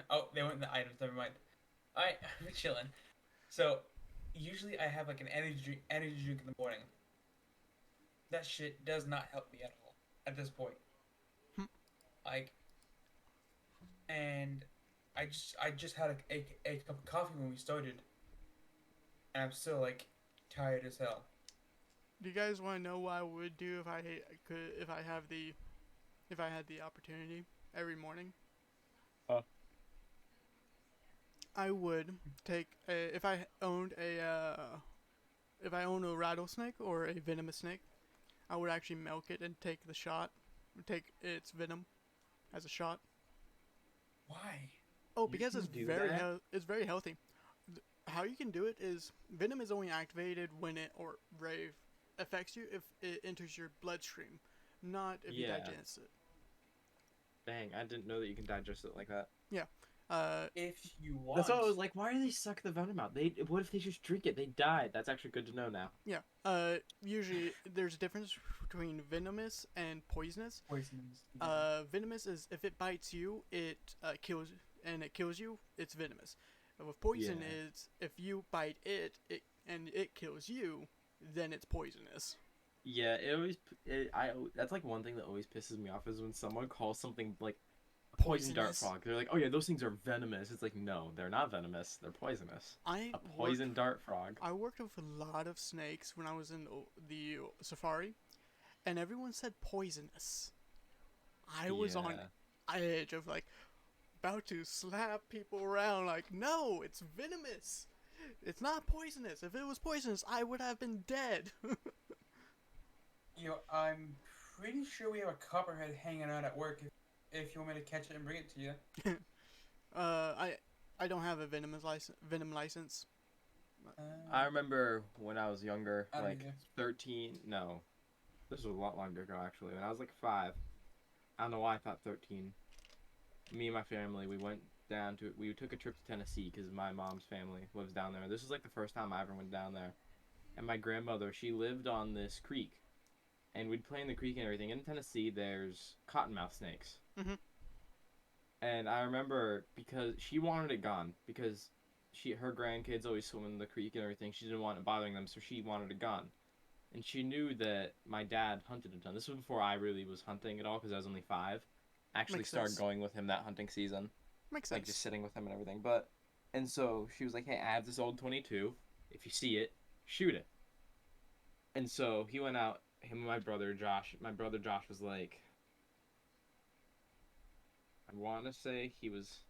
Speaker 3: Oh, they went in the items. Never mind. Alright, I'm chilling. So usually I have like an energy drink in the morning. That shit does not help me at all at this point.
Speaker 1: Hmm.
Speaker 3: Like, and I just had a cup of coffee when we started, and I'm still like tired as hell.
Speaker 1: Do you guys want to know what I would do if I could, if I had the opportunity every morning?
Speaker 2: Oh.
Speaker 1: I would take if I owned if I owned a rattlesnake or a venomous snake, I would actually milk it and take the shot, take its venom as a shot.
Speaker 3: Why?
Speaker 1: Oh,
Speaker 2: You
Speaker 1: because
Speaker 2: can
Speaker 1: it's
Speaker 2: do
Speaker 1: very
Speaker 2: that?
Speaker 1: it's very healthy. How you can do it is venom is only activated when it or rave affects you if it enters your bloodstream, not if you
Speaker 2: Yeah.
Speaker 1: digest it.
Speaker 2: Dang, I didn't know that you can digest it like that.
Speaker 1: Yeah.
Speaker 3: If you want.
Speaker 2: That's why I was like, why do they suck the venom out? What if they just drink it? They died. That's actually good to know now.
Speaker 1: Yeah. Usually there's a difference between venomous and poisonous.
Speaker 3: Poisons.
Speaker 1: Venomous is if it bites you, it kills, and it kills you. It's venomous. With poison
Speaker 2: Yeah.
Speaker 1: is if you bite it, and it kills you, then it's poisonous.
Speaker 2: Yeah, that's like one thing that always pisses me off is when someone calls something like a poison dart
Speaker 1: Poisonous.
Speaker 2: frog. They're like, "Oh yeah, those things are venomous." It's like, no, they're not venomous. They're poisonous.
Speaker 1: I
Speaker 2: A
Speaker 1: worked.
Speaker 2: poison dart frog.
Speaker 1: I worked with a lot of snakes when I was in the safari, and everyone said poisonous. I was on
Speaker 2: Yeah.
Speaker 1: edge of like about to slap people around. Like, no, it's venomous. It's not poisonous. If it was poisonous, I would have been dead.
Speaker 3: I'm pretty sure we have a copperhead hanging out at work. If you want me to catch it and bring it to you.
Speaker 1: I don't have a venom license.
Speaker 2: I remember when I was younger,
Speaker 3: I don't
Speaker 2: like
Speaker 3: either.
Speaker 2: 13. No, this was a lot longer ago actually. When I was like 5, I don't know why I thought 13. Me and my family, we took a trip to Tennessee because my mom's family lives down there. This was like the first time I ever went down there. And my grandmother, she lived on this creek, and we'd play in the creek and everything. In Tennessee, there's cottonmouth snakes.
Speaker 1: Mhm.
Speaker 2: And I remember because she wanted it gone because her grandkids always swim in the creek and everything. She didn't want it bothering them, so she wanted it gone. And she knew that my dad hunted a ton. This was before I really was hunting at all because I was only 5. I actually
Speaker 1: Makes
Speaker 2: started
Speaker 1: sense.
Speaker 2: going with him that hunting season,
Speaker 1: Makes
Speaker 2: like
Speaker 1: sense.
Speaker 2: just sitting with him and everything. And so she was like, "Hey, I have this old 22. If you see it, shoot it." And so he went out. Him and my brother Josh. My brother Josh was like, I want to say he was.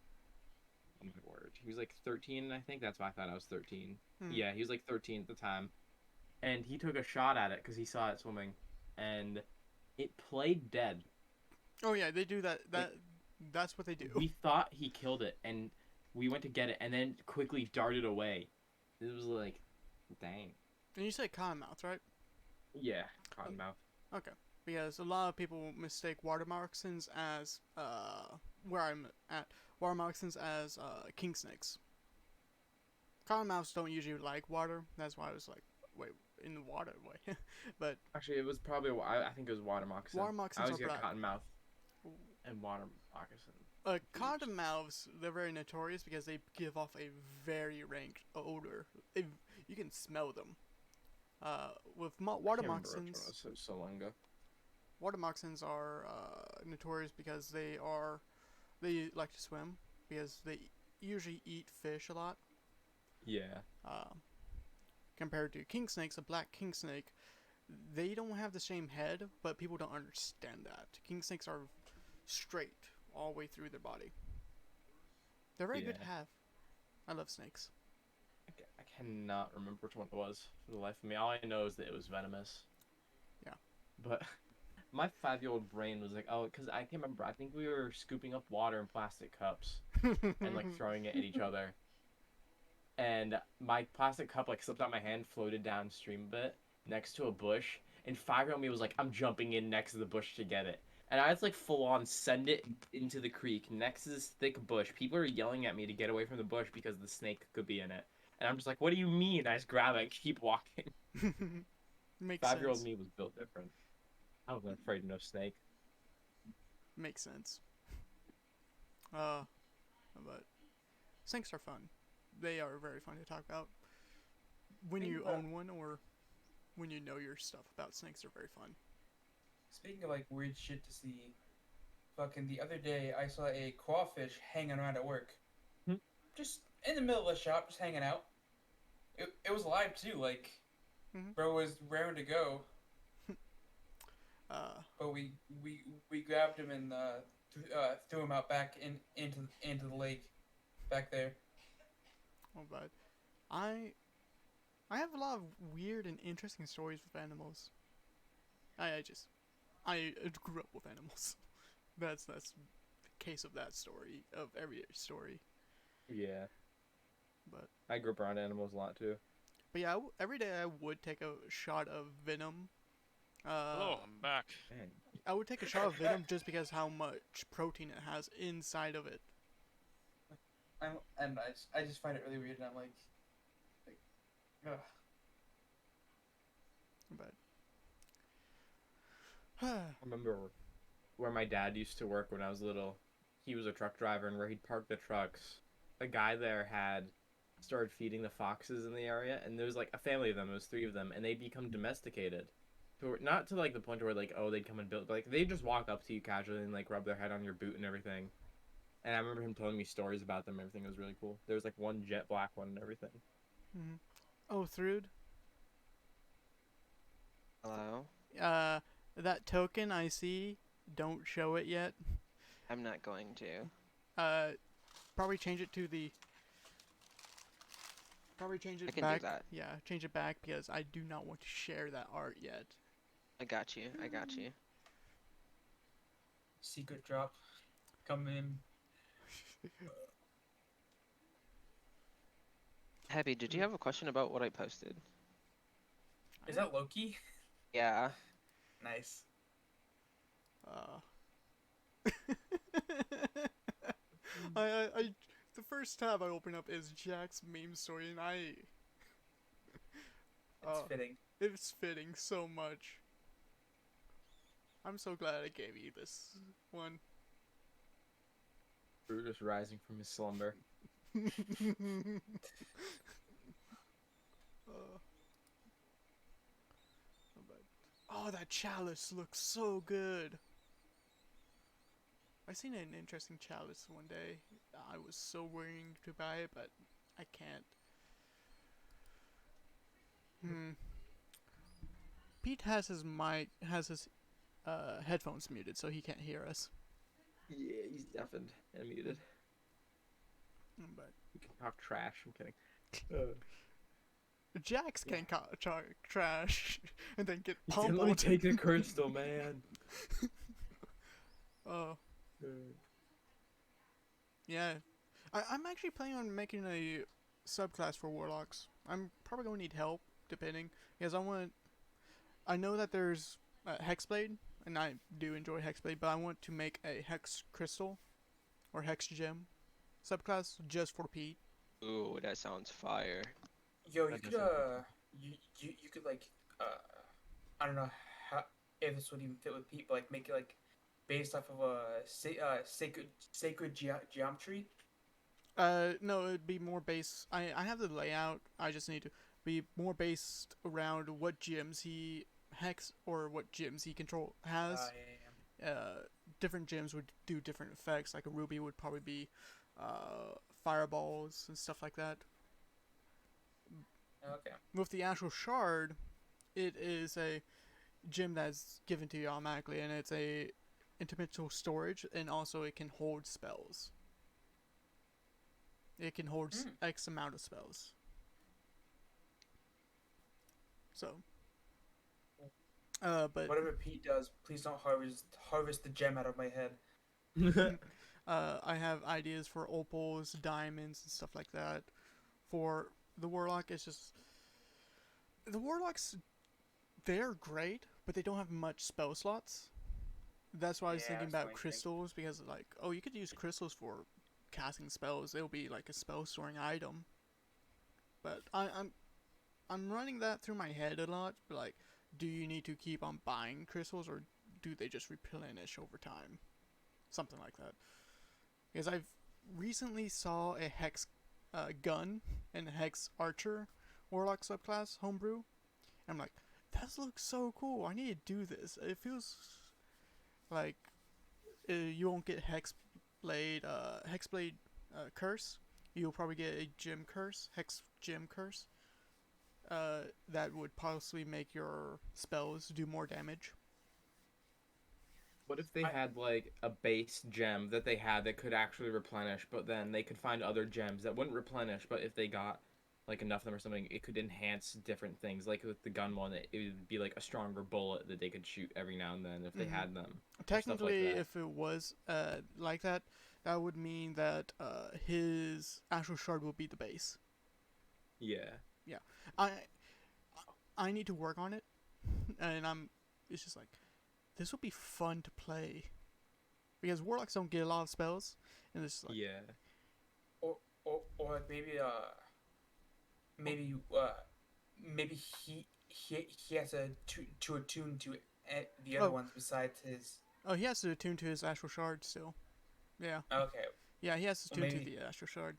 Speaker 2: Oh my word, he was like 13. I think that's why I thought I was 13.
Speaker 1: Hmm.
Speaker 2: Yeah, he was like 13 at the time, and he took a shot at it because he saw it swimming, and it played dead.
Speaker 1: Oh yeah, they do that.
Speaker 2: Like
Speaker 1: That's what they do.
Speaker 2: we thought he killed it, and we went to get it, and then quickly darted away. It was like, dang.
Speaker 1: And you said cottonmouth, right?
Speaker 2: Yeah, cottonmouth.
Speaker 1: Okay. Because a lot of people mistake water moccasins as where I'm at water moccasins as king snakes. Cottonmouths don't usually like water. That's why I was like, wait, in the water, wait. But
Speaker 2: Actually, it was probably I think it was water moccasin.
Speaker 1: water
Speaker 2: I
Speaker 1: moccasins
Speaker 2: always
Speaker 1: are
Speaker 2: get
Speaker 1: black.
Speaker 2: cottonmouth and water moccasin.
Speaker 1: Cottonmouths, they're very notorious because they give off a very rank odor. You can smell them. With water moccasins,
Speaker 2: So long ago.
Speaker 1: water moccasins are notorious because they like to swim because they usually eat fish a lot.
Speaker 2: Yeah.
Speaker 1: Uh, Compared to king snakes, a black king snake, they don't have the same head, but people don't understand that. King snakes are straight all the way through their body. They're very good
Speaker 2: Yeah.
Speaker 1: to have. I love snakes.
Speaker 2: I cannot remember which one it was for the life of me. All I know is that it was venomous.
Speaker 1: Yeah.
Speaker 2: But my 5-year-old brain was like, oh, because I can't remember. I think we were scooping up water in plastic cups and like throwing it at each other. And my plastic cup like slipped out my hand, floated downstream a bit next to a bush, and 5-year-old me was like, I'm jumping in next to the bush to get it. And I was like full on send it into the creek next to this thick bush. People are yelling at me to get away from the bush because the snake could be in it. And I'm just like, what do you mean? I just grab it and keep walking.
Speaker 1: Makes
Speaker 2: 5-year-old
Speaker 1: sense.
Speaker 2: me was built different. I was afraid of no snake.
Speaker 1: Makes sense. But snakes are fun. They are very fun to talk about. When
Speaker 3: Speaking
Speaker 1: you
Speaker 3: of-
Speaker 1: own one or when you know your stuff about snakes, are very fun.
Speaker 3: Speaking of like weird shit to see, fucking the other day I saw a crawfish hanging around at work,
Speaker 2: Hmm.
Speaker 3: just in the middle of the shop, just hanging out. It was alive too, like,
Speaker 1: Mhm.
Speaker 3: bro was raring to go,
Speaker 1: Uh,
Speaker 3: but we grabbed him and threw him out back into the lake, back there.
Speaker 1: but I have a lot of weird and interesting stories with animals. I grew up with animals. That's the case of that story, of every story.
Speaker 2: Yeah.
Speaker 1: But
Speaker 2: I grew up around animals a lot too.
Speaker 1: yeah, every day I would take a shot of venom.
Speaker 4: Hello, I'm back.
Speaker 2: Man.
Speaker 1: I would take a shot of venom just because how much protein it has inside of it.
Speaker 3: I just find it really weird, and I'm like, ugh.
Speaker 1: But
Speaker 2: I remember where my dad used to work when I was little. He was a truck driver, and where he'd park the trucks, a guy there had started feeding the foxes in the area, and there was like a family of them. It was 3 of them, and they'd become domesticated. Not to like the point where like, oh, they'd come and build, but like they'd just walk up to you casually and like rub their head on your boot and everything. And I remember him telling me stories about them. Everything was really cool. There was like one jet black one and everything.
Speaker 1: oh, Thrud,
Speaker 5: Hello?
Speaker 1: that token I see, don't show it yet.
Speaker 5: I'm not going to.
Speaker 1: Probably change it to the. Probably change it
Speaker 5: I can
Speaker 1: back.
Speaker 5: do that.
Speaker 1: Yeah, change it back because I do not want to share that art yet.
Speaker 5: I got you. I got you.
Speaker 3: Secret drop, come in.
Speaker 5: Heavy, did you have a question about what I posted?
Speaker 3: Is that Loki?
Speaker 5: Yeah.
Speaker 3: Nice.
Speaker 1: The first tab I open up is Jack's meme story, and
Speaker 3: It's fitting.
Speaker 1: it's fitting so much. I'm so glad I gave you this one.
Speaker 2: Brutus rising from his slumber.
Speaker 1: Oh, that chalice looks so good. I seen an interesting chalice one day. I was so willing to buy it, but I can't. Pete has his headphones muted, so he can't hear us.
Speaker 2: Yeah, he's deafened and muted.
Speaker 1: But
Speaker 2: You can talk trash. I'm kidding.
Speaker 1: Jax can talk trash and then get
Speaker 2: Let me
Speaker 1: pummeled.
Speaker 2: take the crystal, man.
Speaker 1: Oh. Yeah. I'm actually planning on making a subclass for Warlocks. I'm probably going to need help, depending. Because I know that there's Hexblade, and I do enjoy Hexblade, but I want to make a Hex Crystal, or Hex Gem subclass just for Pete.
Speaker 5: Ooh, that sounds fire.
Speaker 3: Yo, you
Speaker 2: That
Speaker 3: could
Speaker 2: does sound
Speaker 3: you could like I don't know how if this would even fit with Pete, but like make it like based off of a sacred geometry.
Speaker 1: No, it'd be more based. I have the layout. I just need to be more based around what gems he hex or what gems he control has.
Speaker 3: Yeah.
Speaker 1: Different gems would do different effects. Like a ruby would probably be fireballs and stuff like that.
Speaker 3: Okay.
Speaker 1: With the actual shard, it is a gem that's given to you automatically, and it's a interdimensional storage, and also it can hold spells. It can hold
Speaker 3: Hmm.
Speaker 1: X amount of spells. So, but
Speaker 3: Whatever Pete does, please don't harvest the gem out of my head.
Speaker 1: I have ideas for opals, diamonds, and stuff like that. For the warlock, it's just the warlocks. They're great, but they don't have much spell slots. That's why I was
Speaker 3: Yeah,
Speaker 1: thinking
Speaker 3: that's the
Speaker 1: about
Speaker 3: only thing.
Speaker 1: crystals, because like, oh, you could use crystals for casting spells. It'll be like a spell storing item. But I'm running that through my head a lot. But like, do you need to keep on buying crystals, or do they just replenish over time? Something like that. Because I've recently saw a hex gun and a hex archer warlock subclass homebrew. And I'm like, that looks so cool. I need to do this. It feels like you won't get hexblade curse. You'll probably get a gem curse, hex gem curse. That would possibly make your spells do more damage.
Speaker 2: What if they
Speaker 3: I
Speaker 2: had like a base gem that they had that could actually replenish, but then they could find other gems that wouldn't replenish, but if they got like enough of them or something, it could enhance different things. Like with the gun one, it would be like a stronger bullet that they could shoot every now and then if they
Speaker 1: Mhm.
Speaker 2: had them, or stuff like
Speaker 1: Technically,
Speaker 2: that.
Speaker 1: if it was like that, that would mean that his astral shard will be the base.
Speaker 2: Yeah.
Speaker 1: Yeah, I I need to work on it, and I'm. It's just like this would be fun to play because warlocks don't get a lot of spells, and it's just like
Speaker 2: Yeah.
Speaker 3: or like maybe maybe he has to attune to the other
Speaker 1: oh
Speaker 3: ones besides his.
Speaker 1: he has to attune to his astral shard still. Yeah,
Speaker 3: Okay,
Speaker 1: yeah, he has to
Speaker 3: well,
Speaker 1: attune to the astral shard.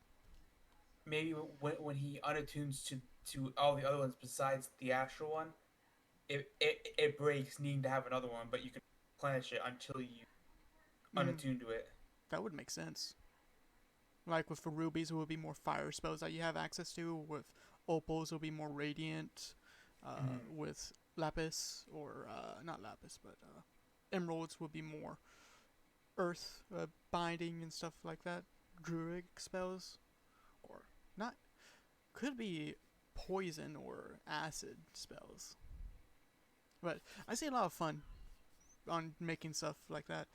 Speaker 3: maybe when he unattunes to all the other ones besides the actual one, it breaks, needing to have another one, but you can replenish it until you
Speaker 1: Mm,
Speaker 3: unattune to it.
Speaker 1: that would make sense. Like with the rubies, it would be more fire spells that you have access to. With opals, it'll be more radiant.
Speaker 3: Mm.
Speaker 1: With lapis, or not lapis, but emeralds would be more earth binding and stuff like that. Druid spells, or not, could be poison or acid spells. But I see a lot of fun on making stuff like that.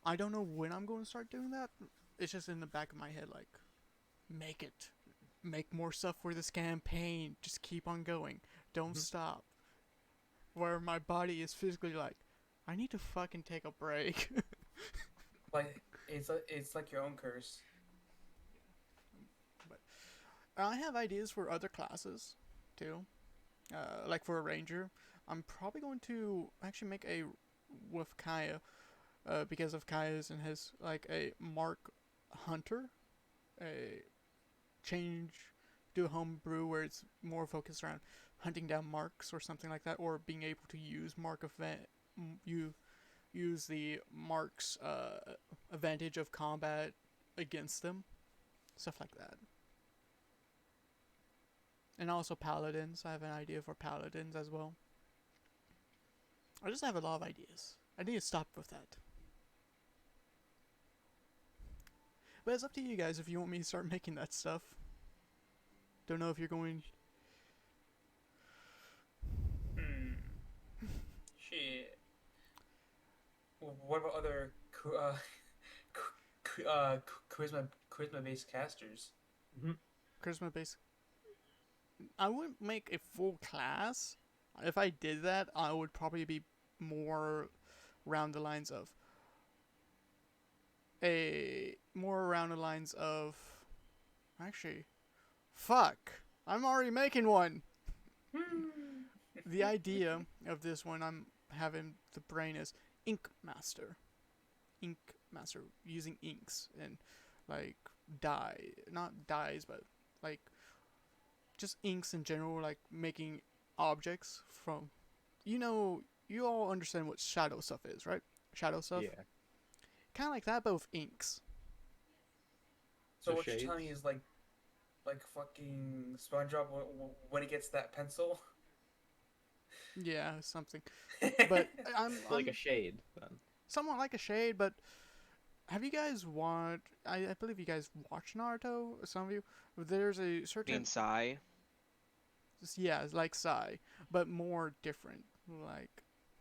Speaker 1: I don't know when I'm going to start doing that. It's just in the back of my head, like, make it. Make more stuff for this campaign. Just keep on going. Don't stop. Where my body is physically like, I need to fucking take a break.
Speaker 3: Like it's like your own curse.
Speaker 1: But I have ideas for other classes, too. Like for a ranger, I'm probably going to actually make a with Kaya, because of Kaya's and his like a mark hunter, a change, do a homebrew where it's more focused around hunting down marks or something like that, or being able to use mark event, you use the marks advantage of combat against them, stuff like that. And also paladins. I have an idea for paladins as well. I just have a lot of ideas. I need to stop with that. But it's up to you guys if you want me to start making that stuff. Don't know if you're going.
Speaker 3: Hmm. Shit. What about other charisma based casters?
Speaker 1: Charisma based. I wouldn't make a full class. If I did that, I would probably be more around the lines of actually, fuck. I'm already making one. The idea of this one I'm having the brain is ink master. Ink master using inks and like dye, not dyes, but like just inks in general, like making objects from. You all understand what shadow stuff is, right? Shadow stuff,
Speaker 2: Yeah.
Speaker 1: kind of like that, but with inks.
Speaker 3: So
Speaker 2: So
Speaker 3: what you're telling me
Speaker 2: shades.
Speaker 3: is like fucking SpongeBob when he gets that pencil.
Speaker 1: Yeah, something. But I'm
Speaker 2: So like
Speaker 1: I'm
Speaker 2: a shade then.
Speaker 1: somewhat like a shade, but have you guys watched? I believe you guys watch Naruto. Some of you. There's a certain
Speaker 5: Being Psy.
Speaker 1: yeah, it's like Psy, but more different. Like,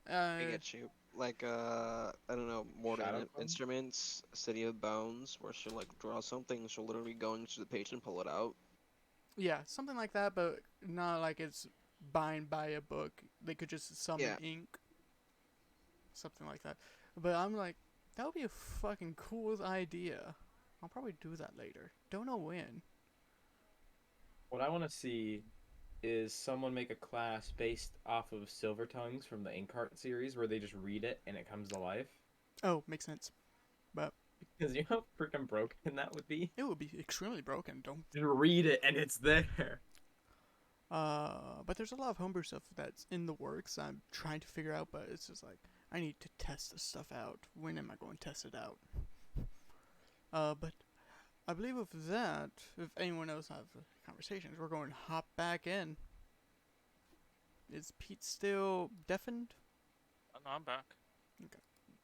Speaker 5: I get you. Like I don't know, Mortal
Speaker 2: Shadow Clone?
Speaker 5: Instruments, City of Bones, where she'll like draw something, she'll literally go into the page and pull it out.
Speaker 1: yeah, something like that, but not like it's bound by a book. They could just summon
Speaker 5: Yeah.
Speaker 1: ink, something like that. But I'm like, that would be a fucking cool idea. I'll probably do that later. Don't know when.
Speaker 2: What I want to see is someone make a class based off of Silver Tongues from the Inkheart series, where they just read it and it comes to life.
Speaker 1: Oh, makes sense. But
Speaker 2: Because you know how freaking broken that would be.
Speaker 1: it would be extremely broken. Don't.
Speaker 2: Just read it and it's there.
Speaker 1: But there's a lot of homebrew stuff that's in the works. I'm trying to figure out, but it's just like I need to test this stuff out. When am I going to test it out? But I believe with that, if anyone else have conversations, we're going to hop back in. Is Pete still deafened?
Speaker 4: No, I'm back.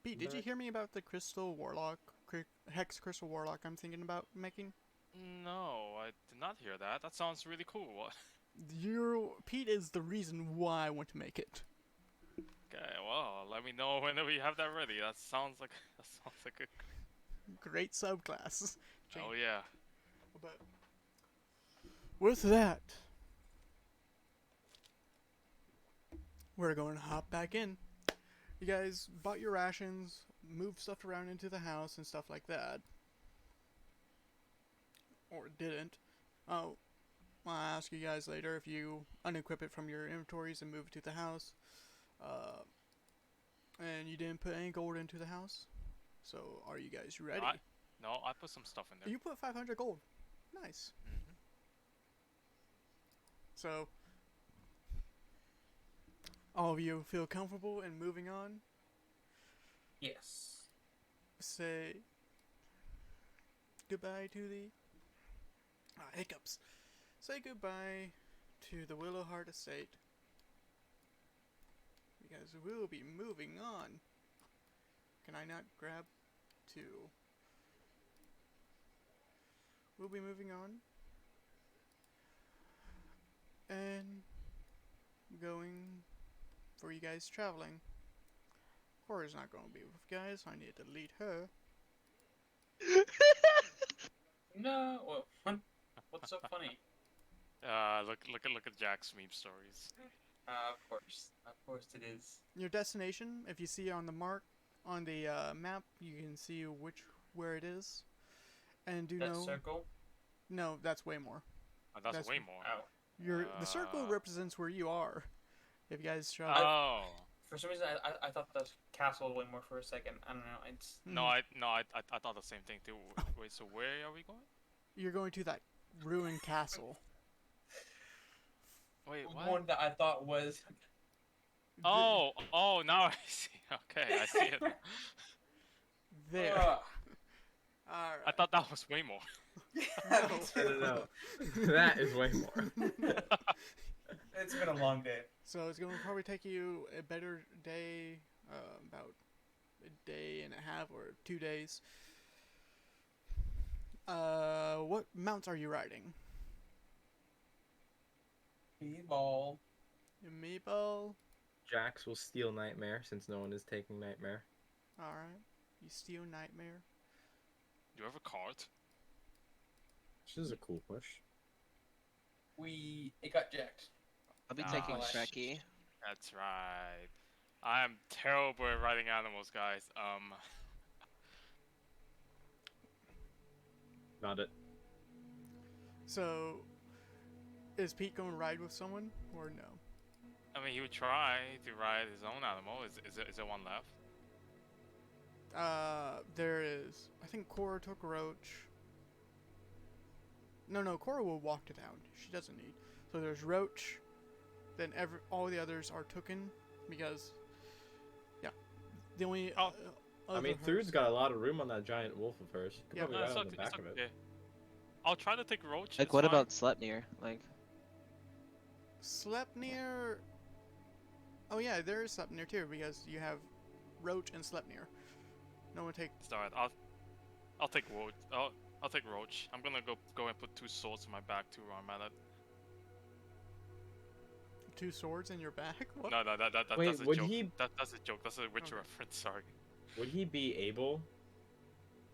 Speaker 1: Pete, did you hear me about the crystal warlock, hex crystal warlock I'm thinking about making?
Speaker 4: No, I did not hear that. That sounds really cool. What?
Speaker 1: Pete is the reason why I want to make it.
Speaker 4: Okay, well, let me know whenever you have that ready. That sounds like a
Speaker 1: Great subclass.
Speaker 4: oh yeah.
Speaker 1: But with that, we're going to hop back in. You guys bought your rations, moved stuff around into the house and stuff like that. Or didn't. Oh, I'll ask you guys later if you unequip it from your inventories and move it to the house. And you didn't put any gold into the house. So, are you guys ready?
Speaker 4: No, I put some stuff in there.
Speaker 1: You put 500 gold. Nice.
Speaker 4: Mhm.
Speaker 1: So, all of you feel comfortable in moving on?
Speaker 3: Yes.
Speaker 1: Say goodbye to the hiccups. Say goodbye to the Willowheart Estate. Because we'll be moving on. Can I not grab two? We'll be moving on. And going for you guys traveling. Cora's not going to be with you guys. I need to lead her.
Speaker 3: No. Well, what's so funny?
Speaker 4: Look at Jack's meme stories.
Speaker 3: Of course it is.
Speaker 1: Your destination, if you see on the mark on the map, you can see where it is. And do
Speaker 3: That
Speaker 1: know
Speaker 3: circle.
Speaker 1: no, that's way more.
Speaker 4: That's
Speaker 1: That's-
Speaker 4: way more.
Speaker 3: Oh.
Speaker 1: The circle represents where you are. If you guys travel,
Speaker 4: Oh.
Speaker 3: For some reason, I thought the castle was way more for a second. I don't know. It's
Speaker 4: No, I thought the same thing too. Wait, so where are we going?
Speaker 1: you're going to that ruined castle.
Speaker 4: Wait,
Speaker 3: the
Speaker 4: what?
Speaker 3: one that I thought was.
Speaker 4: Oh, now I see. Okay, I see it.
Speaker 1: There.
Speaker 3: Ugh.
Speaker 1: Alright.
Speaker 4: I thought that was way more.
Speaker 2: No. That is way more.
Speaker 3: It's been a long day.
Speaker 1: So it's going to probably take you a better day, about a day and a half or 2 days. What mounts are you riding?
Speaker 3: Speedball.
Speaker 1: Meatball.
Speaker 2: Jax will steal Nightmare since no one is taking Nightmare.
Speaker 1: Alright. You steal Nightmare.
Speaker 4: Do you have a cart?
Speaker 2: This is a cool push.
Speaker 3: It got jacked.
Speaker 5: I'll be
Speaker 4: Ah,
Speaker 5: taking
Speaker 3: shit.
Speaker 5: Trekkie.
Speaker 4: That's right. I am terrible at riding animals, guys.
Speaker 2: Not it.
Speaker 1: So, is Pete going to ride with someone or no?
Speaker 4: I mean, he would try to ride his own animal. Is there one left?
Speaker 1: There is. I think Cora took Roach. No, Cora will walk to town. She doesn't need. So there's Roach. Then all the others are taken because, yeah, the only.
Speaker 4: Oh.
Speaker 2: I mean, Thrude's got a lot of room on that giant wolf of hers. You could
Speaker 1: Yeah,
Speaker 2: probably
Speaker 4: No,
Speaker 2: ride
Speaker 4: it's
Speaker 2: on the
Speaker 4: okay,
Speaker 2: back
Speaker 4: it's
Speaker 2: of it.
Speaker 4: okay. I'll try to take Roach.
Speaker 5: Like,
Speaker 4: it's
Speaker 5: what
Speaker 4: fine.
Speaker 5: about Sleipnir? Like,
Speaker 1: Sleipnir. Oh yeah, there is Sleipnir too because you have Roach and Sleipnir. No one take.
Speaker 4: It's alright. I'll take Roach. I'll take Roach. I'm gonna go and put 2 swords in my back to run at it.
Speaker 1: 2 swords in your back? What?
Speaker 4: No,
Speaker 2: Wait,
Speaker 4: that's a
Speaker 2: would
Speaker 4: joke.
Speaker 2: he-
Speaker 4: That's a joke. That's a Witcher
Speaker 1: Okay.
Speaker 4: reference. Sorry.
Speaker 2: Would he be able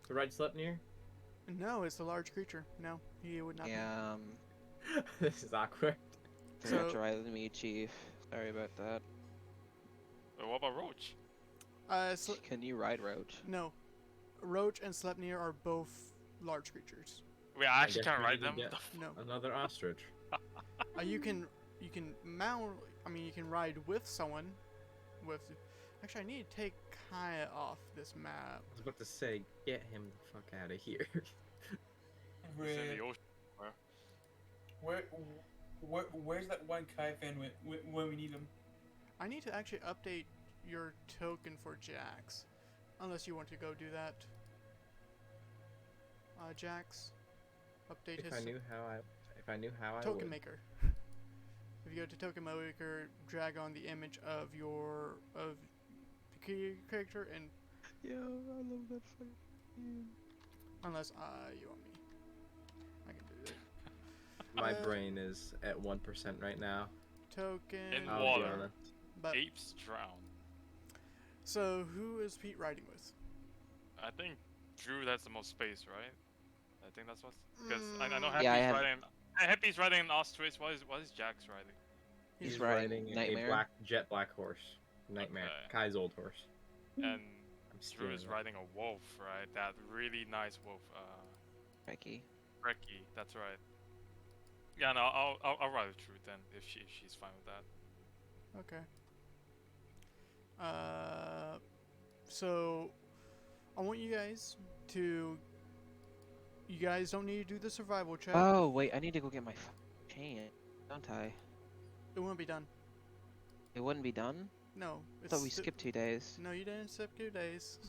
Speaker 2: to ride Sleipnir?
Speaker 1: No, it's a large creature. No, he would not be.
Speaker 5: Yeah,
Speaker 2: This is awkward.
Speaker 5: forgot
Speaker 1: So-
Speaker 5: to ride with me, Chief. Sorry about that.
Speaker 4: What about Roach?
Speaker 5: Can you ride Roach?
Speaker 1: No. Roach and Sleipnir are both large creatures.
Speaker 4: Wait, I actually
Speaker 2: guess
Speaker 4: can't
Speaker 2: we
Speaker 4: ride
Speaker 2: need to
Speaker 4: them.
Speaker 2: get-
Speaker 4: The f-
Speaker 1: No.
Speaker 2: Another ostrich.
Speaker 1: You can mount. I mean, you can ride with someone. With. Actually, I need to take Kaya off this map.
Speaker 2: I was about to say, get him the fuck out of here.
Speaker 4: It's in
Speaker 3: Where,
Speaker 4: the ocean.
Speaker 3: where's that one Kai fan when we need him?
Speaker 1: I need to actually update your token for Jax, unless you want to go do that. Jax, update
Speaker 2: if
Speaker 1: his
Speaker 2: I knew how I
Speaker 1: token
Speaker 2: would.
Speaker 1: maker. If you go to token maker, drag on the image of the character, and
Speaker 5: Yeah, I love that fucking.
Speaker 1: unless you want me, I can do it.
Speaker 2: My
Speaker 1: Uh,
Speaker 2: brain is at 1% right now.
Speaker 1: Token.
Speaker 4: In
Speaker 2: I'll be
Speaker 4: water.
Speaker 2: honest.
Speaker 1: But
Speaker 4: Apes drown.
Speaker 1: so who is Pete riding with?
Speaker 4: I think Drew has the most space, right? I think that's what's because I know
Speaker 1: Mm,
Speaker 4: Happy's
Speaker 5: Yeah, I have-
Speaker 4: riding. Happy's riding an ostrich. What is Jax riding?
Speaker 5: He's riding
Speaker 2: a
Speaker 5: Nightmare.
Speaker 2: jet black horse. Nightmare.
Speaker 4: Okay.
Speaker 2: Kai's old horse.
Speaker 4: And
Speaker 2: I'm
Speaker 4: Drew
Speaker 2: stealing
Speaker 4: is
Speaker 2: it.
Speaker 4: riding a wolf, right? That really nice wolf.
Speaker 5: Becky.
Speaker 4: Reki. That's right. Yeah, no, I'll ride with Drew then if she's fine with that.
Speaker 1: Okay. So I want you guys to. You guys don't need to do the survival check.
Speaker 5: Oh wait, I need to go get my chain, don't I?
Speaker 1: It won't be done.
Speaker 5: It wouldn't be done.
Speaker 1: No.
Speaker 5: I thought we
Speaker 1: sti-
Speaker 5: skipped 2 days.
Speaker 1: No, you didn't skip 2 days.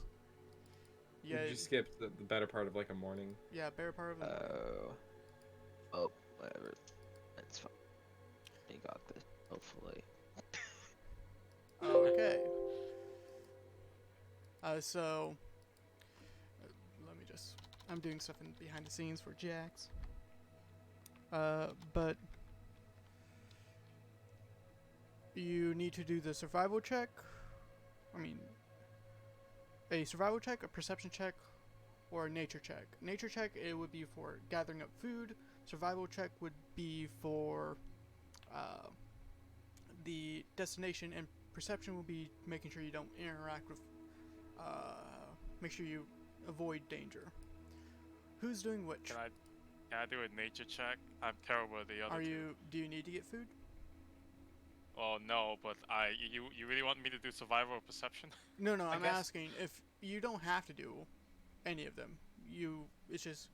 Speaker 2: You
Speaker 1: Yeah.
Speaker 2: just skipped the better part of like a morning.
Speaker 1: Yeah, bear part of the morning.
Speaker 5: Oh, whatever. That's fine. You got this. Hopefully.
Speaker 1: Okay. So let me just. I'm doing stuff in behind the scenes for Jax. But you need to do the survival check. I mean, a survival check, a perception check, or a nature check. Nature check, it would be for gathering up food. Survival check would be for the destination, and perception will be making sure you don't interact with. Make sure you avoid danger. Who's doing which?
Speaker 4: Can I do a nature check? I'm terrible at the other
Speaker 1: Are
Speaker 4: two.
Speaker 1: you? Do you need to get food?
Speaker 4: Oh no, but you really want me to do survival or perception?
Speaker 1: No, no. I'm
Speaker 3: guess-
Speaker 1: asking if you don't have to do any of them. It's just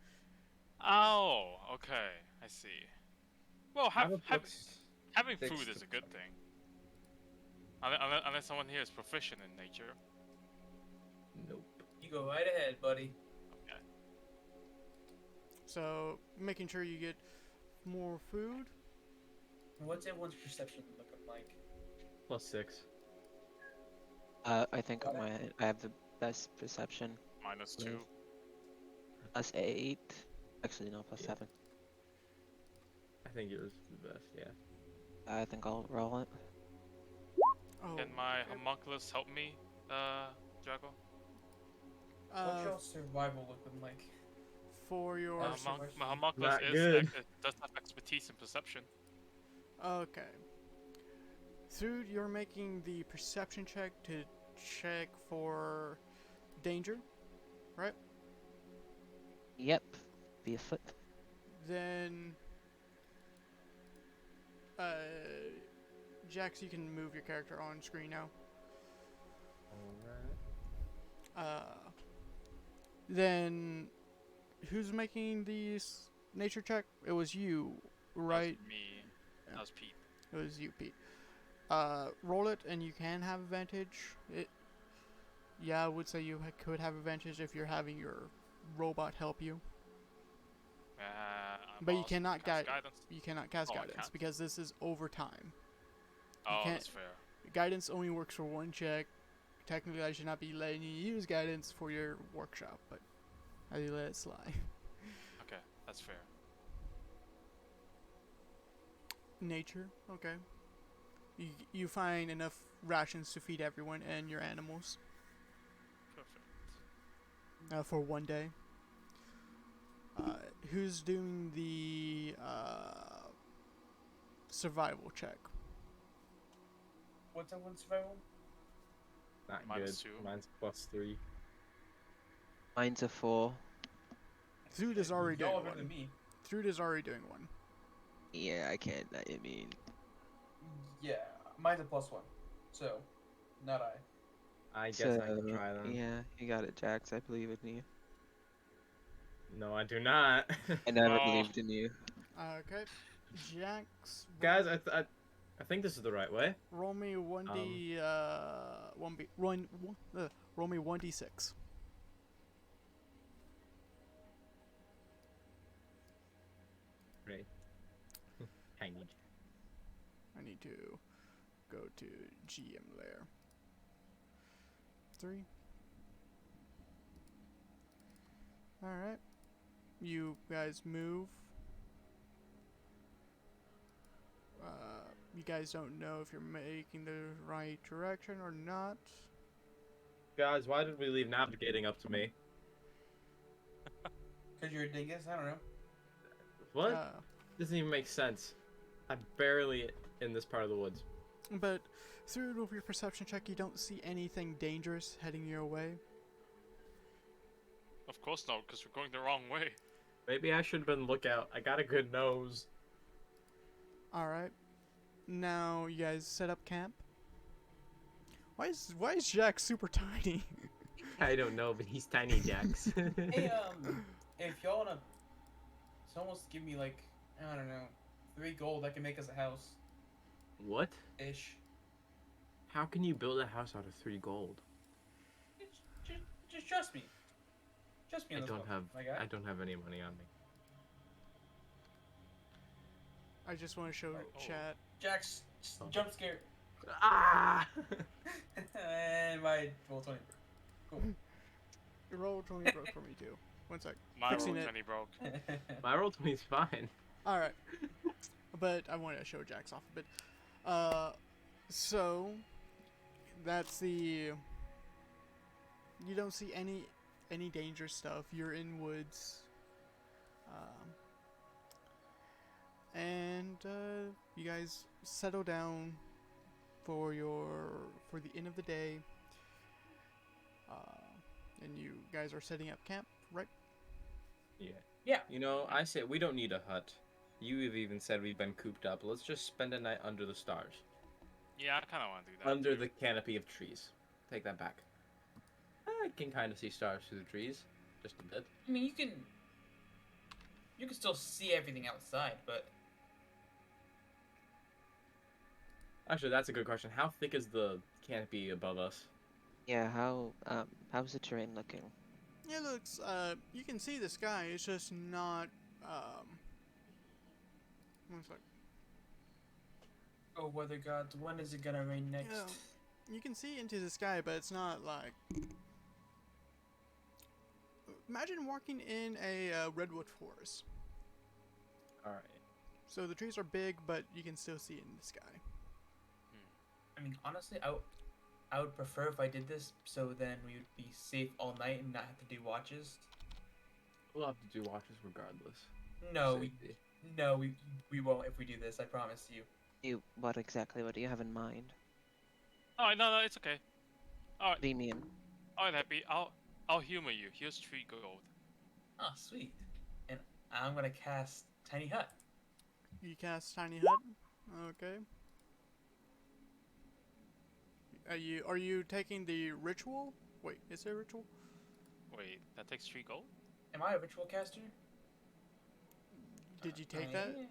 Speaker 4: Oh, okay, I see. Well, having
Speaker 2: Six
Speaker 4: food is
Speaker 2: to
Speaker 4: a good thing. Unless someone here is proficient in nature.
Speaker 2: Nope.
Speaker 3: You go right ahead, buddy.
Speaker 4: Okay.
Speaker 1: so making sure you get more food.
Speaker 3: What's everyone's perception looking like?
Speaker 2: +6.
Speaker 5: I think
Speaker 3: Got
Speaker 5: I have the best perception.
Speaker 4: -2.
Speaker 5: Yes. Plus 8. Actually, no, plus
Speaker 2: Yeah.
Speaker 5: 7.
Speaker 2: I think yours is the best. Yeah.
Speaker 5: I think I'll roll it.
Speaker 1: Oh.
Speaker 4: Can my
Speaker 1: okay.
Speaker 4: homunculus help me, Drago?
Speaker 3: What's your survival looking like?
Speaker 1: For your
Speaker 3: Uh,
Speaker 1: survival-
Speaker 3: survival.
Speaker 4: My homunculus
Speaker 2: Not good.
Speaker 4: does have expertise in perception.
Speaker 1: Okay. Through you're making the perception check to check for danger, right?
Speaker 5: Yep. Be a foot.
Speaker 1: Then, Jax, you can move your character on screen now.
Speaker 2: Alright.
Speaker 1: Then, who's making the nature check? It was you, right?
Speaker 4: That was me.
Speaker 1: Yeah.
Speaker 4: That was Pete.
Speaker 1: It was you, Pete. Roll it, and you can have advantage. Yeah, I would say you could have advantage if you're having your robot help you.
Speaker 4: I'm
Speaker 1: But you
Speaker 4: also
Speaker 1: cannot
Speaker 4: cast
Speaker 1: guide.
Speaker 4: guidance.
Speaker 1: You cannot cast
Speaker 4: Oh, I
Speaker 1: guidance
Speaker 4: can't.
Speaker 1: because this is overtime.
Speaker 4: Oh,
Speaker 1: can't-
Speaker 4: that's fair.
Speaker 1: Guidance only works for one check. Technically, I should not be letting you use guidance for your workshop, but I let it slide.
Speaker 4: Okay, that's fair.
Speaker 1: Nature, okay. You find enough rations to feed everyone and your animals
Speaker 4: Perfect.
Speaker 1: for one day. Who's doing the survival check?
Speaker 3: What's everyone's survival?
Speaker 2: Not
Speaker 4: Minus
Speaker 2: good.
Speaker 4: 2.
Speaker 2: Mine's +3.
Speaker 5: Mine's a 4.
Speaker 1: Thrud is already
Speaker 3: Y'all
Speaker 1: doing
Speaker 3: are better than
Speaker 1: one.
Speaker 3: me.
Speaker 1: Thrud is already doing one.
Speaker 5: Yeah, I can't. I mean,
Speaker 3: Yeah, mine's a +1. So, not I.
Speaker 2: I guess
Speaker 5: so
Speaker 2: I can try them.
Speaker 5: yeah, you got it, Jax. I believe in you.
Speaker 2: No, I do not.
Speaker 5: I never
Speaker 4: Oh.
Speaker 5: believed in you.
Speaker 1: Okay, Jax.
Speaker 2: Guys, I think this is the right way.
Speaker 1: roll me 1d 1b roll me 1d6.
Speaker 2: Right. Tiny.
Speaker 1: I need to go to GM layer. 3. Alright. You guys move. You guys don't know if you're making the right direction or not.
Speaker 2: Guys, why did we leave navigating up to me?
Speaker 3: Because you're a dingus? I don't know.
Speaker 2: What? Doesn't even make sense. I'm barely in this part of the woods.
Speaker 1: But through your perception check, you don't see anything dangerous heading your way.
Speaker 4: Of course not, because we're going the wrong way.
Speaker 2: Maybe I should have been lookout. I got a good nose.
Speaker 1: Alright. Now you guys set up camp. Why is Jack super tiny?
Speaker 2: I don't know, but he's tiny, Jax.
Speaker 3: Hey, if y'all wanna, someone give me like, I don't know, 3 gold, I can make us a house.
Speaker 2: What?
Speaker 3: Ish.
Speaker 2: How can you build a house out of 3 gold?
Speaker 3: Just trust me. Trust me
Speaker 2: I
Speaker 3: on this
Speaker 2: don't
Speaker 3: one,
Speaker 2: have.
Speaker 3: my guy.
Speaker 2: I don't have any money on me.
Speaker 1: I just want to show
Speaker 3: Alright.
Speaker 1: chat.
Speaker 3: Jax,
Speaker 2: Oh.
Speaker 3: jump scare.
Speaker 2: Ah!
Speaker 3: And my roll 20. Cool.
Speaker 1: Roll 20 broke for me too. One sec.
Speaker 4: My
Speaker 1: Fixing
Speaker 4: roll
Speaker 1: it.
Speaker 4: 20 broke.
Speaker 2: My roll 20 is fine.
Speaker 1: Alright. But I want to show Jax off a bit. So that's the. You don't see any dangerous stuff. You're in woods. And you guys settle down for the end of the day. And you guys are setting up camp, right?
Speaker 2: Yeah.
Speaker 3: Yeah.
Speaker 2: You know, I say we don't need a hut. You have even said we've been cooped up. Let's just spend a night under the stars.
Speaker 4: Yeah, I kind of want to do that.
Speaker 2: Under
Speaker 4: too.
Speaker 2: the canopy of trees. Take that back. I can kind of see stars through the trees. Just a bit.
Speaker 3: I mean, you can still see everything outside, but
Speaker 2: Actually, that's a good question. How thick is the canopy above us?
Speaker 5: Yeah, how's the terrain looking?
Speaker 1: It looks, you can see the sky, it's just not, one sec.
Speaker 3: oh, weather gods, when is it gonna rain next?
Speaker 1: Yeah, you can see into the sky, but it's not like. Imagine walking in a redwood forest.
Speaker 2: Alright.
Speaker 1: So the trees are big, but you can still see it in the sky.
Speaker 3: I mean, honestly, I would prefer if I did this, so then we would be safe all night and not have to do watches.
Speaker 2: We'll have to do watches regardless.
Speaker 3: No,
Speaker 2: Safety.
Speaker 3: we won't if we do this. I promise you.
Speaker 5: What do you have in mind?
Speaker 4: Oh, no, it's okay.
Speaker 5: What do you mean?
Speaker 4: Alright, Happy. I'll humor you. Here's 3 gold.
Speaker 3: Oh, sweet. And I'm gonna cast Tiny Hut.
Speaker 1: You cast Tiny Hut. Okay. Are you taking the ritual? Wait, is there a ritual?
Speaker 4: Wait, that takes 3 gold?
Speaker 3: Am I a ritual caster?
Speaker 1: Did you take that?
Speaker 3: Yeah.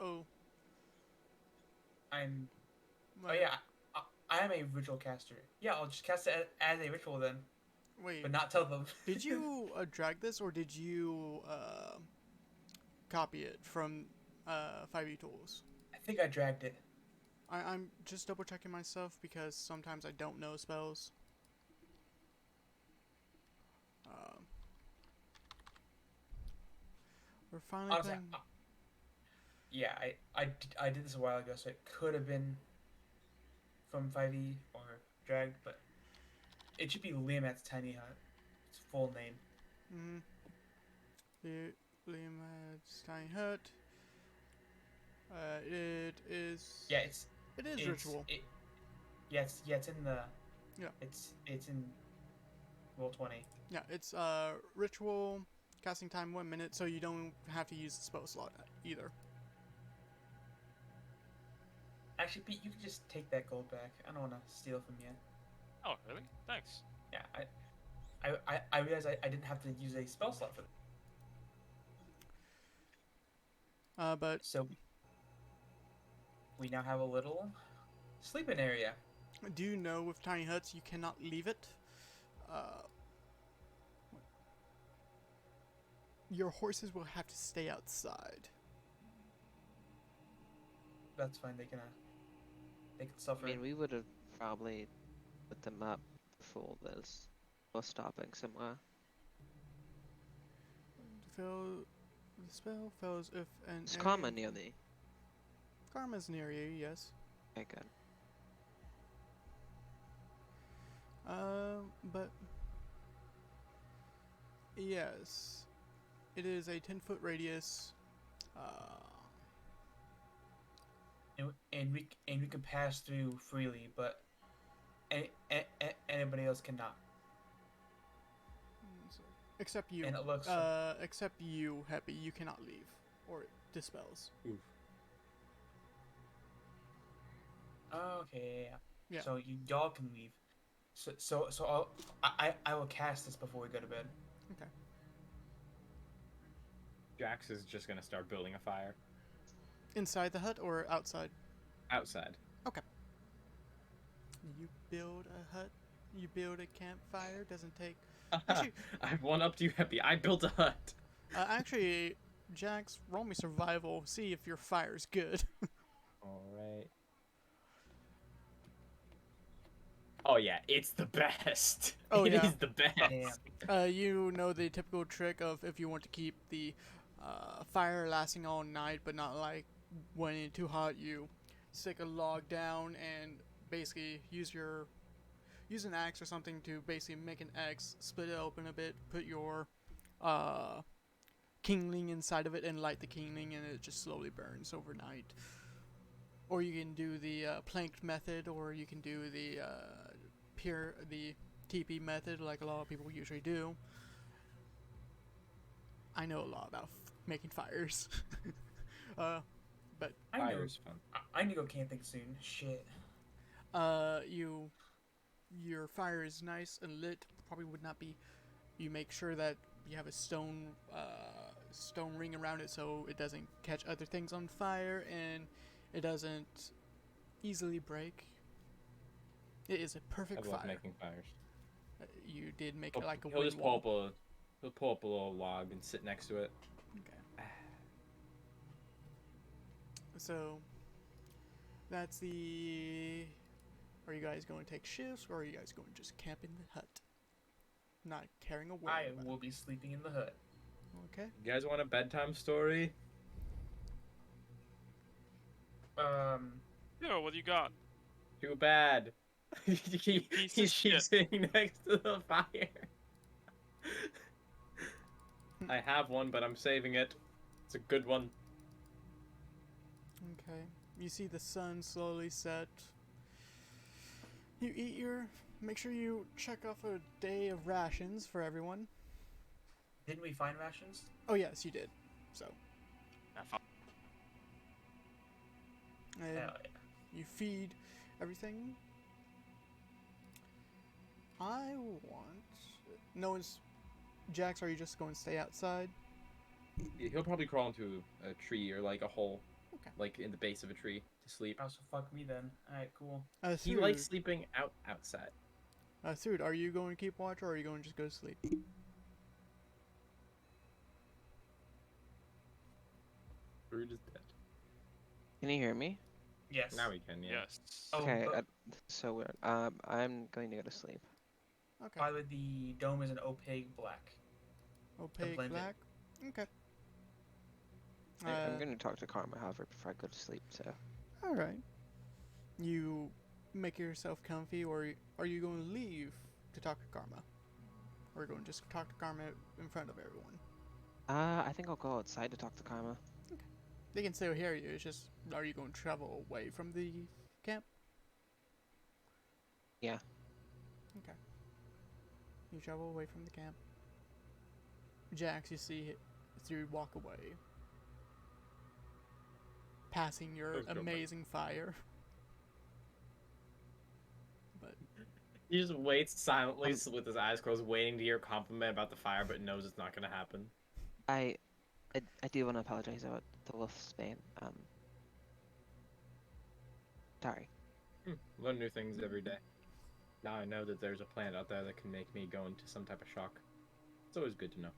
Speaker 1: Oh.
Speaker 3: I'm.
Speaker 1: well,
Speaker 3: Oh yeah, I am a ritual caster. Yeah, I'll just cast it as a ritual then,
Speaker 1: Wait.
Speaker 3: but not tell them.
Speaker 1: Did you drag this or did you copy it from 5e Tools?
Speaker 3: I think I dragged it.
Speaker 1: I'm just double checking myself because sometimes I don't know spells. We're finally
Speaker 3: Honestly,
Speaker 1: playing.
Speaker 3: yeah, I did this a while ago, so it could have been from 5e or Drag, but it should be Liamat's Tiny Hut. Its full name.
Speaker 1: Mm-hmm. Liam has Tiny Hut. It is.
Speaker 3: Yeah,
Speaker 1: It is
Speaker 3: it's
Speaker 1: ritual.
Speaker 3: it. Yeah, it's in the.
Speaker 1: Yeah.
Speaker 3: It's in Roll20.
Speaker 1: Yeah, it's ritual. Casting time 1 minute, so you don't have to use the spell slot either.
Speaker 3: Actually, Pete, you can just take that gold back. I don't want to steal from you.
Speaker 4: Oh, really? Thanks.
Speaker 3: Yeah, I realized I didn't have to use a spell slot for that.
Speaker 1: But
Speaker 3: So we now have a little sleeping area.
Speaker 1: do you know with tiny huts you cannot leave it? Your horses will have to stay outside.
Speaker 3: That's fine. They can suffer.
Speaker 5: I mean, we would have probably put them up before this, or stopping somewhere.
Speaker 1: The spell fails if an
Speaker 5: Is
Speaker 1: area-
Speaker 5: Karma near me?
Speaker 1: Karma's near you, yes.
Speaker 5: Okay, good.
Speaker 1: But yes, it is a 10-foot radius.
Speaker 3: And we can pass through freely, but anybody else cannot.
Speaker 1: Except you.
Speaker 3: And it looks
Speaker 1: Except you, Happy. You cannot leave, or it dispels.
Speaker 2: Oof.
Speaker 3: okay.
Speaker 1: Yeah.
Speaker 3: So y'all can leave. So I will cast this before we go to bed.
Speaker 1: Okay.
Speaker 2: Jax is just gonna start building a fire
Speaker 1: Inside the hut or outside?
Speaker 2: outside.
Speaker 1: You build a hut. You build a campfire. Doesn't take. Actually,
Speaker 2: I've one up to you, Happy. I built a hut.
Speaker 1: actually, Jax, roll me survival. See if your fire's good.
Speaker 2: All right. Oh yeah, it's the best.
Speaker 1: Oh,
Speaker 2: It
Speaker 1: yeah.
Speaker 2: is the best.
Speaker 3: Damn.
Speaker 1: You know the typical trick of if you want to keep the fire lasting all night, but not like when it's too hot, you stick a log down and basically use an axe or something to basically make an X, split it open a bit, put your kindling inside of it, and light the kindling, and it just slowly burns overnight. Or you can do the planked method, or you can do the the TP method, like a lot of people usually do. I know a lot about making fires. But
Speaker 3: I know.
Speaker 2: Fire's fun.
Speaker 3: I need to go camping soon. Shit.
Speaker 1: your fire is nice and lit. Probably would not be. You make sure that you have a stone ring around it so it doesn't catch other things on fire and it doesn't easily break. It is a
Speaker 2: I
Speaker 1: perfect
Speaker 2: love
Speaker 1: fire.
Speaker 2: making fires.
Speaker 1: You did make
Speaker 2: He'll,
Speaker 1: like a
Speaker 2: he'll
Speaker 1: wind
Speaker 2: just pull
Speaker 1: wall.
Speaker 2: up he'll pull up a little log and sit next to it.
Speaker 1: Okay. So that's the. Are you guys going to take shifts, or are you guys going to just camp in the hut, not carrying a
Speaker 3: I
Speaker 1: weapon?
Speaker 3: will be sleeping in the hut.
Speaker 1: Okay.
Speaker 2: You guys want a bedtime story?
Speaker 4: Yo, what do you got?
Speaker 2: Too bad. He
Speaker 4: Piece of
Speaker 2: keeps
Speaker 4: shit.
Speaker 2: sitting next to the fire. I have one, but I'm saving it. It's a good one.
Speaker 1: Okay. You see the sun slowly set. You eat your. Make sure you check off a day of rations for everyone.
Speaker 3: Didn't we find rations?
Speaker 1: Oh yes, you did. So. And
Speaker 3: Hell yeah.
Speaker 1: you feed everything. I want. No one's. Jax, are you just going to stay outside?
Speaker 2: He'll probably crawl into a tree or like a hole,
Speaker 1: Okay.
Speaker 2: like in the base of a tree to sleep.
Speaker 3: Oh, so fuck me then. Alright, cool.
Speaker 2: He likes sleeping outside.
Speaker 1: Third, are you going to keep watch or are you going to just go to sleep?
Speaker 2: Brood is dead.
Speaker 5: Can you hear me?
Speaker 3: Yes.
Speaker 2: Now we can, yeah.
Speaker 4: Yes.
Speaker 3: Oh,
Speaker 5: Okay,
Speaker 3: but-
Speaker 5: so weird. I'm going to go to sleep.
Speaker 1: Okay.
Speaker 3: By the way, the dome is an opaque black.
Speaker 1: Opaque
Speaker 3: blended.
Speaker 1: black. Okay.
Speaker 5: I'm gonna talk to Karma, however, before I go to sleep. So
Speaker 1: All right. You make yourself comfy, or are you going to leave to talk to Karma? Or are you going to just talk to Karma in front of everyone?
Speaker 5: I think I'll go outside to talk to Karma.
Speaker 1: They can still hear you. It's just, are you going to travel away from the camp?
Speaker 5: Yeah.
Speaker 1: Okay. You travel away from the camp. Jax, you see through walk away, passing your
Speaker 2: Let's go, buddy.
Speaker 1: amazing fire. But
Speaker 2: He just waits silently
Speaker 5: Um,
Speaker 2: with his eyes closed, waiting to hear a compliment about the fire, but knows it's not gonna happen.
Speaker 5: I do want to apologize about the wolf's bane. Sorry.
Speaker 2: Learn new things every day. Now I know that there's a plant out there that can make me go into some type of shock. It's always good to know.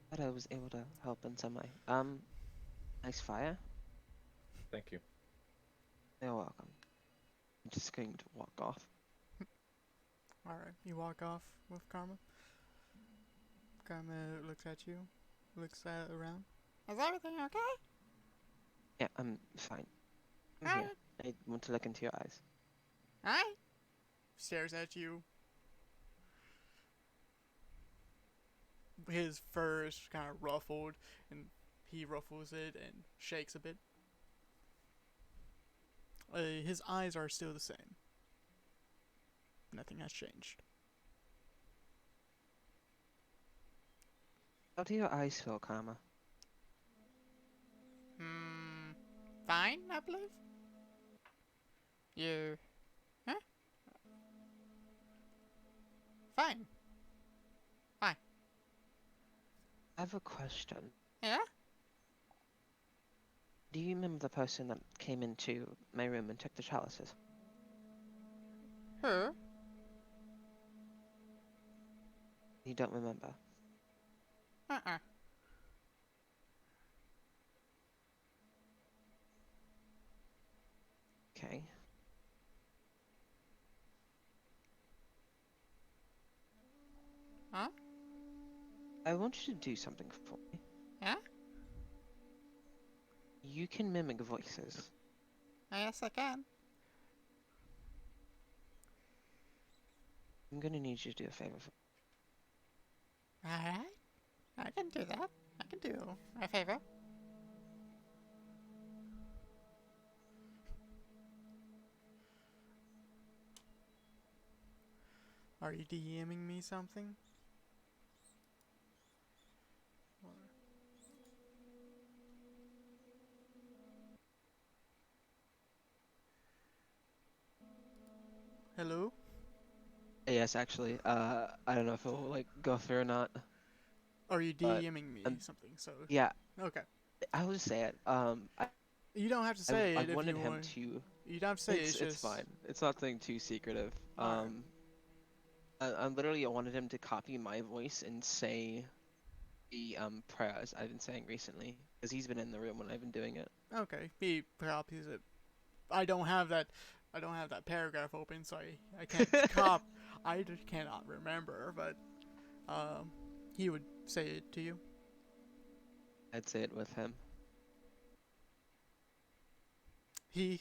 Speaker 5: But I was able to help in some way. Nice fire.
Speaker 2: Thank you.
Speaker 5: You're welcome. I'm just going to walk off.
Speaker 1: alright, you walk off with Karma. Karma looks at you, looks around. Is everything okay?
Speaker 5: Yeah, I'm fine. I'm
Speaker 1: Alright.
Speaker 5: here. I want to look into your eyes.
Speaker 1: Alright. Stares at you. His fur is kind of ruffled, and he ruffles it and shakes a bit. His eyes are still the same. Nothing has changed.
Speaker 5: How do your eyes feel, Karma?
Speaker 1: Fine, I believe. You... Huh? Fine.
Speaker 5: I have a question.
Speaker 1: Yeah?
Speaker 5: Do you remember the person that came into my room and took the chalices?
Speaker 1: Who?
Speaker 5: You don't remember?
Speaker 1: Uh-uh.
Speaker 5: Okay.
Speaker 1: Huh?
Speaker 5: I want you to do something for me.
Speaker 1: Yeah?
Speaker 5: You can mimic voices.
Speaker 1: Yes, I can.
Speaker 5: I'm gonna need you to do a favor for me.
Speaker 1: Alright. I can do that. I can do a favor. Are you DMing me something? Hello?
Speaker 5: Yes, actually. I don't know if it will like go through or not.
Speaker 1: Are you
Speaker 5: But,
Speaker 1: DMing me
Speaker 5: um,
Speaker 1: something? So
Speaker 5: Yeah,
Speaker 1: okay.
Speaker 5: I'll just say it.
Speaker 1: You don't have to say
Speaker 5: I
Speaker 1: it if
Speaker 5: wanted
Speaker 1: you
Speaker 5: him
Speaker 1: want.
Speaker 5: to.
Speaker 1: You don't have to say it. It's
Speaker 5: It's
Speaker 1: just
Speaker 5: fine. It's nothing too secretive.
Speaker 1: Alright.
Speaker 5: I literally wanted him to copy my voice and say the prayers I've been saying recently, because he's been in the room when I've been doing it.
Speaker 1: Okay. He copies it. I don't have that. I don't have that paragraph open, so I can't I just cannot remember. But he would say it to you.
Speaker 5: I'd say it with him.
Speaker 1: He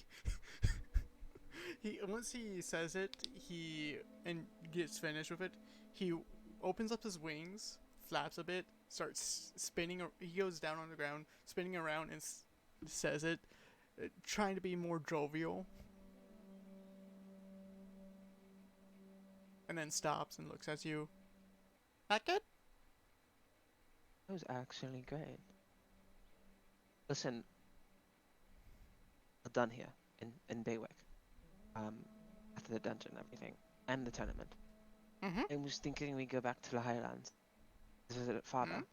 Speaker 1: he once he says it, he and gets finished with it. He opens up his wings, flaps a bit, starts spinning. He goes down on the ground, spinning around, and says it, trying to be more jovial. And then stops and looks at you. That good?
Speaker 5: That was actually great. Listen, we're done here in Baywick. After the dungeon and everything, and the tournament.
Speaker 1: Mm-hmm.
Speaker 5: I was thinking we go back to the Highlands. Visit father.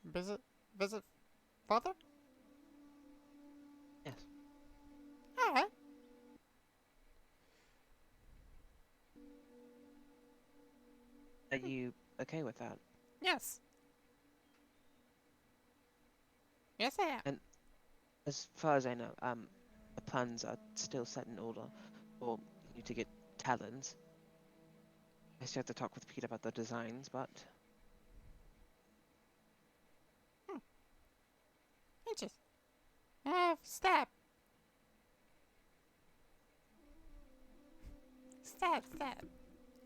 Speaker 1: Visit father?
Speaker 5: Yes.
Speaker 1: Alright.
Speaker 5: Are you okay with that?
Speaker 1: Yes. Yes, I am.
Speaker 5: As far as I know, the plans are still set in order for you to get talons. I still have to talk with Pete about the designs, but
Speaker 1: Stab! Stab, stab.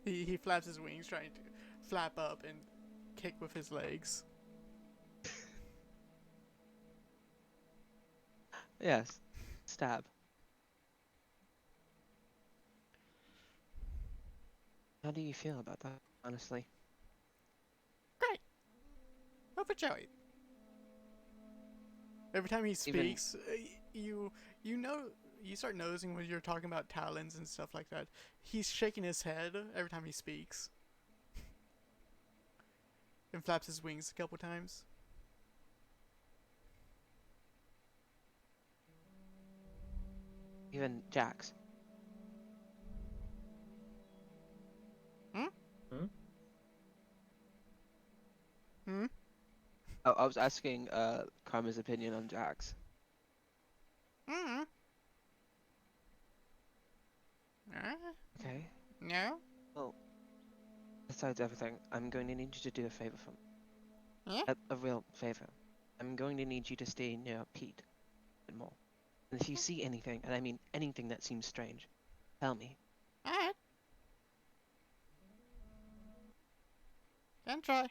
Speaker 1: He flaps his wings, trying to flap up and kick with his legs.
Speaker 5: Yes. Stab. How do you feel about that, honestly?
Speaker 1: Great! Overjoyed. Every time he speaks, you start noticing when you're talking about talons and stuff like that. He's shaking his head every time he speaks. And flaps his wings a couple times.
Speaker 5: Even Jax.
Speaker 1: Hmm?
Speaker 2: Hmm?
Speaker 1: Hmm?
Speaker 5: Oh, I was asking Karma's opinion on Jax.
Speaker 1: Hmm?
Speaker 5: Okay.
Speaker 1: No?
Speaker 5: Well, besides everything, I'm going to need you to do a favor for me.
Speaker 1: Yeah?
Speaker 5: A real favor. I'm going to need you to stay near Pete a bit more. And if you see anything, and I mean anything that seems strange, tell me.
Speaker 1: Alright. Can try.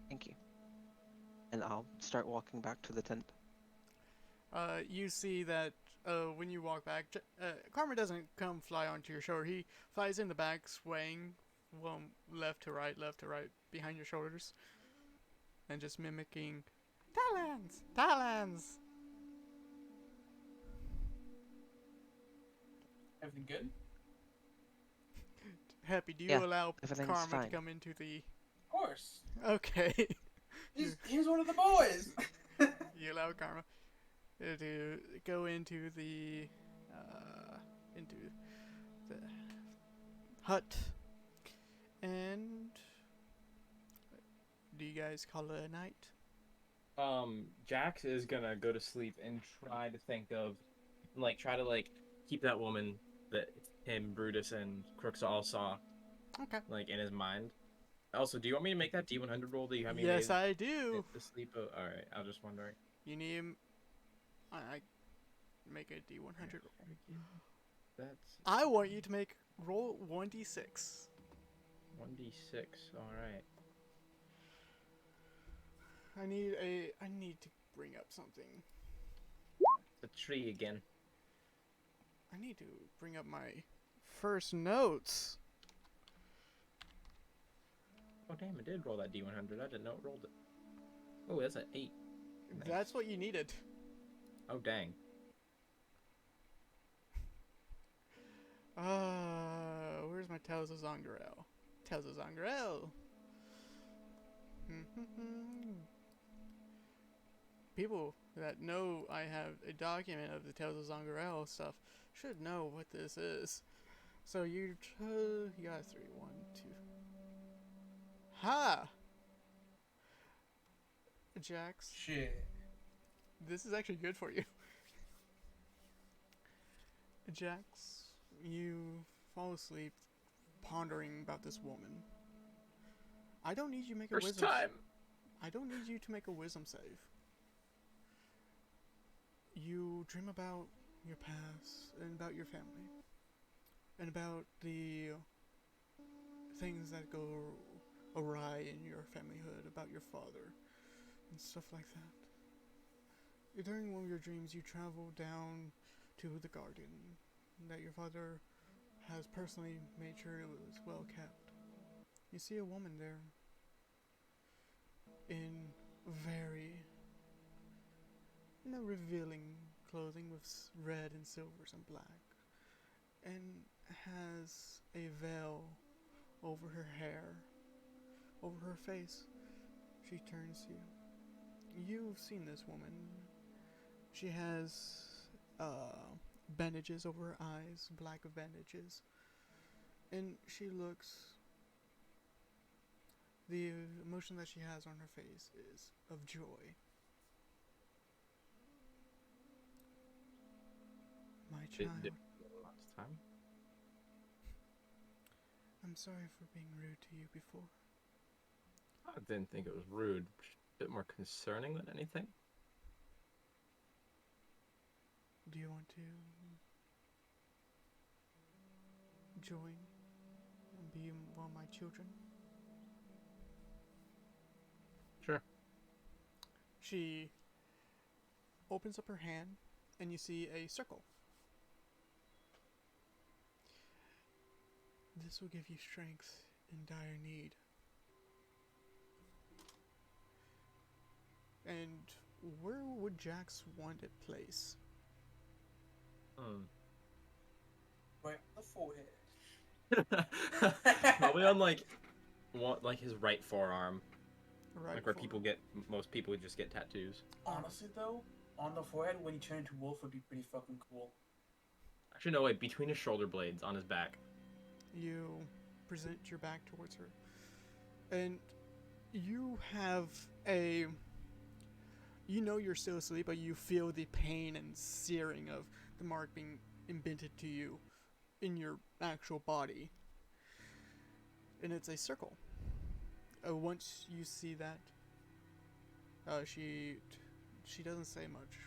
Speaker 5: Thank you. And I'll start walking back to the tent.
Speaker 1: You see that when you walk back, Karma doesn't come fly onto your shoulder. He flies in the back, swaying from left to right, behind your shoulders, and just mimicking talons, talons.
Speaker 3: Everything good?
Speaker 1: Happy, do you
Speaker 5: Yeah,
Speaker 1: allow
Speaker 5: everything's
Speaker 1: Karma
Speaker 5: fine.
Speaker 1: to come into the?
Speaker 3: Of course.
Speaker 1: Okay,
Speaker 3: He's one of the boys.
Speaker 1: you allow Karma to go into the hut, and do you guys call it a night?
Speaker 2: Jax is gonna go to sleep and try to think of, try to keep that woman that him, Brutus, and Crooks all saw,
Speaker 1: Okay.
Speaker 2: in his mind. Also, do you want me to make that D100 roll that you have me
Speaker 1: Yes,
Speaker 2: made
Speaker 1: I do.
Speaker 2: to sleep? Oh, all right, I was just wondering.
Speaker 1: You need I make a D100 roll.
Speaker 2: That's
Speaker 1: I want you to make roll 1d6.
Speaker 2: 1d6. All right.
Speaker 1: I need to bring up something.
Speaker 2: The tree again.
Speaker 1: I need to bring up my first notes.
Speaker 2: Oh damn! It did roll that D100. I didn't know it rolled it. Oh, that's an 8. Nice.
Speaker 1: That's what you needed.
Speaker 2: Oh dang.
Speaker 1: Where's my Tales of Zoggirial? Tales of Zoggirial. People that know I have a document of the Tales of Zoggirial stuff should know what this is. So you got 3, 1, 2. Ha! Jax,
Speaker 3: Shit.
Speaker 1: this is actually good for you. Jax, you fall asleep pondering about this woman. I don't need you to make a
Speaker 2: First
Speaker 1: wisdom.
Speaker 2: time.
Speaker 1: I don't need you to make a wisdom save. You dream about your past and about your family and about the things that go awry in your familyhood, about your father and stuff like that. During one of your dreams, you travel down to the garden that your father has personally made sure it was well kept. You see a woman there in very revealing clothing with red and silvers and black, and has a veil over her hair, over her face. She turns to you. You've seen this woman. She has bandages over her eyes, black bandages, and she looks. The emotion that she has on her face is of joy. My child,
Speaker 2: Last time.
Speaker 1: I'm sorry for being rude to you before.
Speaker 2: I didn't think it was rude. A bit more concerning than anything.
Speaker 1: Do you want to join and be one of my children?
Speaker 2: Sure.
Speaker 1: She opens up her hand, and you see a circle. This will give you strength in dire need. And where would Jax want it placed?
Speaker 3: Right on the forehead.
Speaker 2: Probably on like his right forearm,
Speaker 1: Right.
Speaker 2: like where most people would just get tattoos.
Speaker 3: Honestly, though, on the forehead when he turned into wolf would be pretty fucking cool.
Speaker 2: Actually, no, wait, between his shoulder blades on his back.
Speaker 1: You present your back towards her, and you have a. You know you're still asleep, but you feel the pain and searing of the mark being embedded to you in your actual body. And it's a circle. Once you see that, she doesn't say much.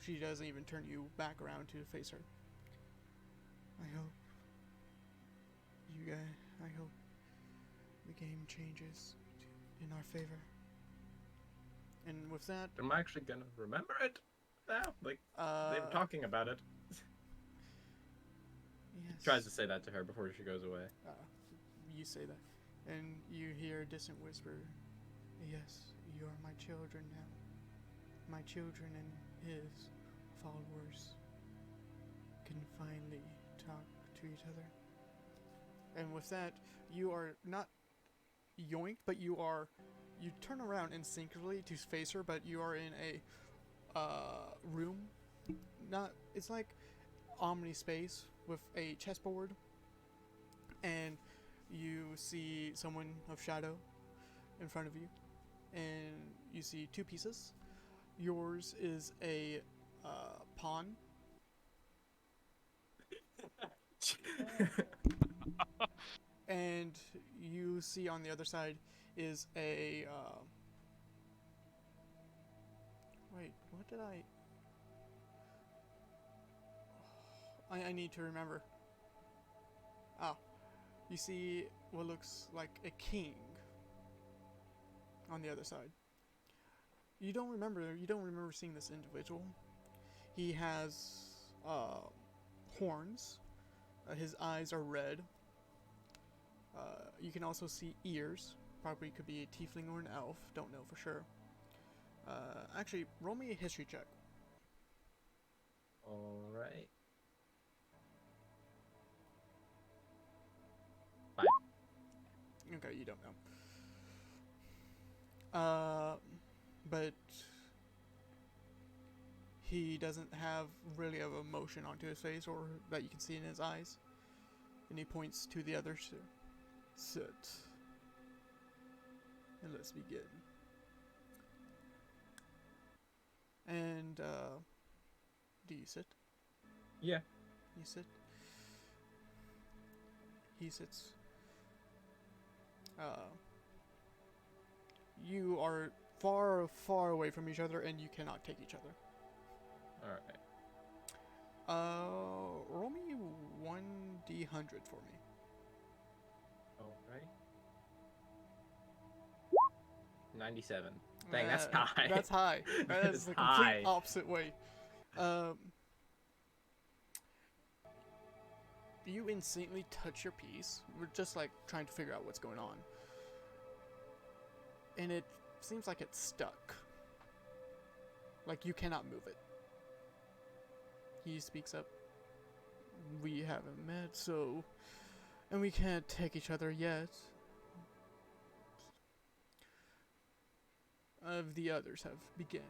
Speaker 1: She doesn't even turn you back around to face her. I hope the game changes in our favor. And with that,
Speaker 2: I'm actually gonna remember it now. Like, they were talking about it.
Speaker 1: Yes.
Speaker 2: Tries to say that to her before she goes away.
Speaker 1: You say that, and you hear a distant whisper. Yes, you are my children now. My children and his followers can finally talk to each other. And with that, you are not yoinked, but you turn around instinctively to face her, but you are in a room. It's like omni space with a chessboard, and you see someone of shadow in front of you, and you see two pieces. Yours is a pawn. And you see on the other side is a wait, what did I need to remember. You see what looks like a king on the other side. You don't remember seeing this individual. He has horns. His eyes are red. You can also see ears. Probably could be a tiefling or an elf. Don't know for sure. Actually, roll me a history check.
Speaker 2: Alright. 5.
Speaker 1: Okay, you don't know. But he doesn't have really of emotion onto his face or that you can see in his eyes. And he points to the others. Sit. And let's begin. And, do you sit?
Speaker 2: Yeah.
Speaker 1: You sit? He sits. You are far, far away from each other, and you cannot take each other.
Speaker 2: Alright.
Speaker 1: Roll me 1d100 for me.
Speaker 2: Alright. 97. Dang, that's high.
Speaker 1: That's high. That is the complete opposite way. You instantly touch your piece. We're just like trying to figure out what's going on. And it seems like it's stuck. Like you cannot move it. He speaks up. We haven't met, so... And we can't take each other yet. The others have begun.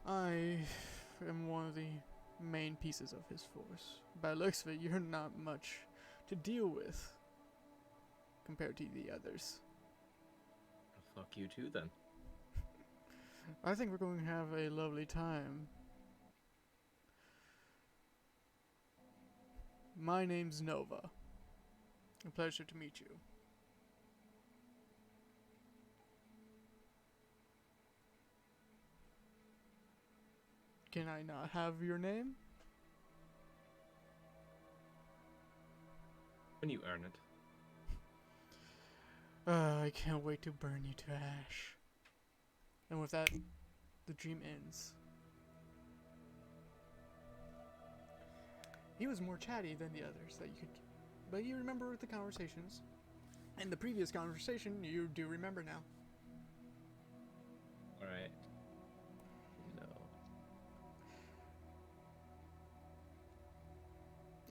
Speaker 1: I am one of the main pieces of his force. By the looks of it, you're not much to deal with compared to the others.
Speaker 2: Well, fuck you too, then.
Speaker 1: I think we're going to have a lovely time. My name's Nova. A pleasure to meet you. Can I not have your name?
Speaker 2: When you earn it.
Speaker 1: I can't wait to burn you to ash. And with that, the dream ends. He was more chatty than the others that you could, but you remember the conversations. And the previous conversation, you do remember now.
Speaker 2: Alright. No.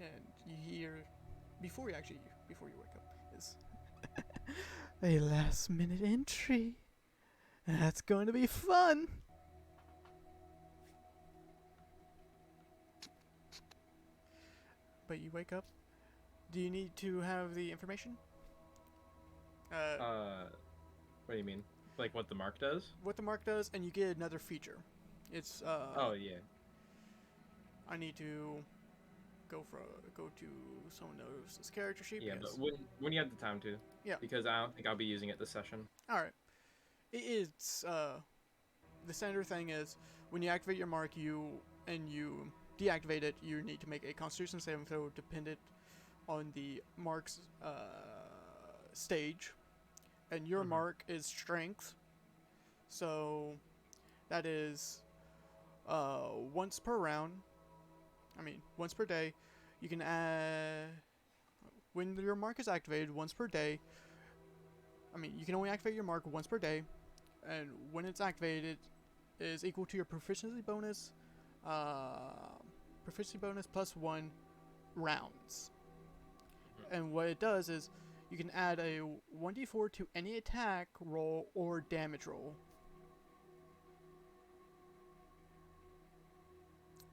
Speaker 1: And you hear, before you wake up, is a last minute entry. That's going to be fun. But you wake up. Do you need to have the information?
Speaker 2: What do you mean? Like what the mark does?
Speaker 1: What the mark does, and you get another feature. It's
Speaker 2: Oh yeah.
Speaker 1: I need to go to someone knows this character sheet.
Speaker 2: Yeah,
Speaker 1: because,
Speaker 2: but when you have the time to.
Speaker 1: Yeah.
Speaker 2: Because I don't think I'll be using it this session.
Speaker 1: all right. It's the standard thing is when you activate your mark, you deactivate it. You need to make a Constitution saving throw dependent on the mark's stage, and your
Speaker 2: Mhm.
Speaker 1: mark is Strength. So that is once per round. I mean, once per day. You can add when your mark is activated once per day. I mean, you can only activate your mark once per day, and when it's activated, is equal to your proficiency bonus. Proficiency bonus plus 1 rounds. And what it does is you can add a 1d4 to any attack roll or damage roll.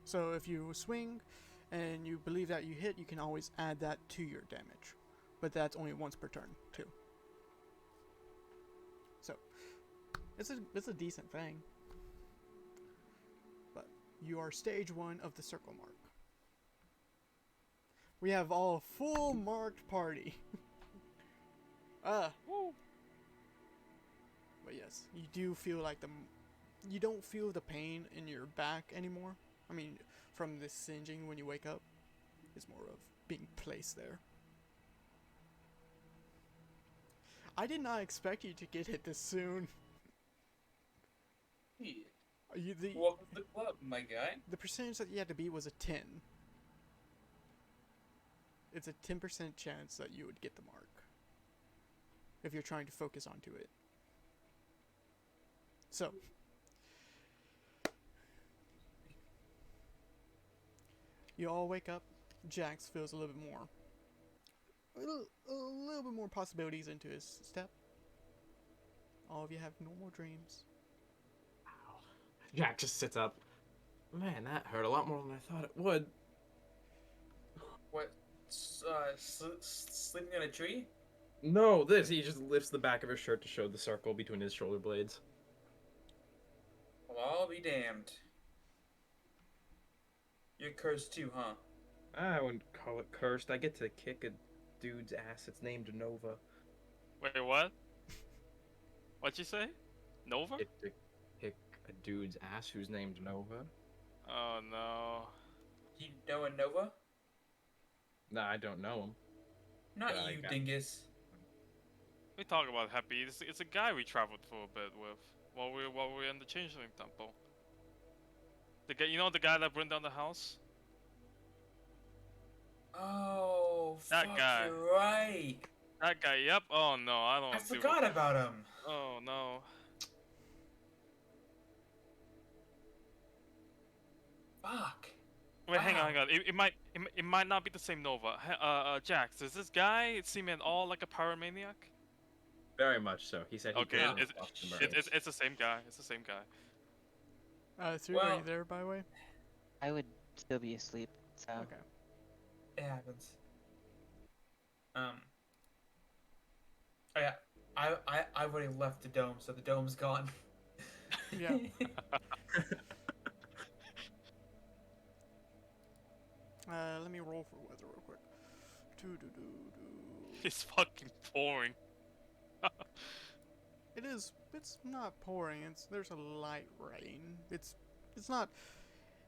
Speaker 1: So if you swing and you believe that you hit, you can always add that to your damage. But that's only once per turn, too. So it's a decent thing. But you are stage 1 of the circle mark. We have all full marked party.
Speaker 4: Woo.
Speaker 1: But yes, you do feel like you don't feel the pain in your back anymore. I mean, from the singeing when you wake up, it's more of being placed there. I did not expect you to get it this soon.
Speaker 3: Hey,
Speaker 1: The
Speaker 3: welcome to the club, my guy.
Speaker 1: the percentage that you had to beat was a 10. It's a 10% chance that you would get the mark if you're trying to focus onto it. So, you all wake up. Jax feels a little bit more, a little bit more possibilities into his step. All of you have normal dreams.
Speaker 2: Ow. Jack just sits up. Man, that hurt a lot more than I thought it would.
Speaker 3: What? Sleeping in a tree?
Speaker 2: No, this. He just lifts the back of his shirt to show the circle between his shoulder blades.
Speaker 3: Well, I'll be damned. You're cursed too, huh?
Speaker 2: I wouldn't call it cursed. I get to kick a dude's ass. It's named Nova.
Speaker 4: Wait, what? What'd you say? Nova?
Speaker 2: Get to kick a dude's ass who's named Nova.
Speaker 4: Oh no.
Speaker 3: You know a Nova?
Speaker 2: Nah, I don't know him.
Speaker 3: Not
Speaker 2: Yeah, I
Speaker 3: you,
Speaker 2: got-
Speaker 3: dingus.
Speaker 4: We talk about Happy. It's a guy we traveled for a bit with while we were in the Changeling Temple. The guy, the guy that burned down the house.
Speaker 3: Oh,
Speaker 4: That
Speaker 3: fuck,
Speaker 4: guy.
Speaker 3: you're right.
Speaker 4: That guy. Yep. Oh no, I don't.
Speaker 3: I
Speaker 4: do-
Speaker 3: forgot about him.
Speaker 4: Oh no.
Speaker 3: Fuck.
Speaker 4: Wait, hang
Speaker 3: Wow.
Speaker 4: on. It might not be the same Nova. Jax, is this guy seem at all like a pyromaniac?
Speaker 2: Very much so. He said he
Speaker 4: Okay,
Speaker 2: burned
Speaker 3: it's-
Speaker 2: himself to
Speaker 3: shit.
Speaker 2: murder.
Speaker 4: It's the same guy. It's the same guy.
Speaker 1: Through, are
Speaker 3: Well-
Speaker 1: you there, by the way?
Speaker 5: I would still be asleep, so
Speaker 1: Okay.
Speaker 3: It happens. Oh yeah, I've already left the dome, so the dome's gone.
Speaker 1: Yeah. Let me roll for weather real quick. Doo-doo-doo-doo.
Speaker 4: It's fucking pouring.
Speaker 1: It's not pouring. There's a light rain. It's not.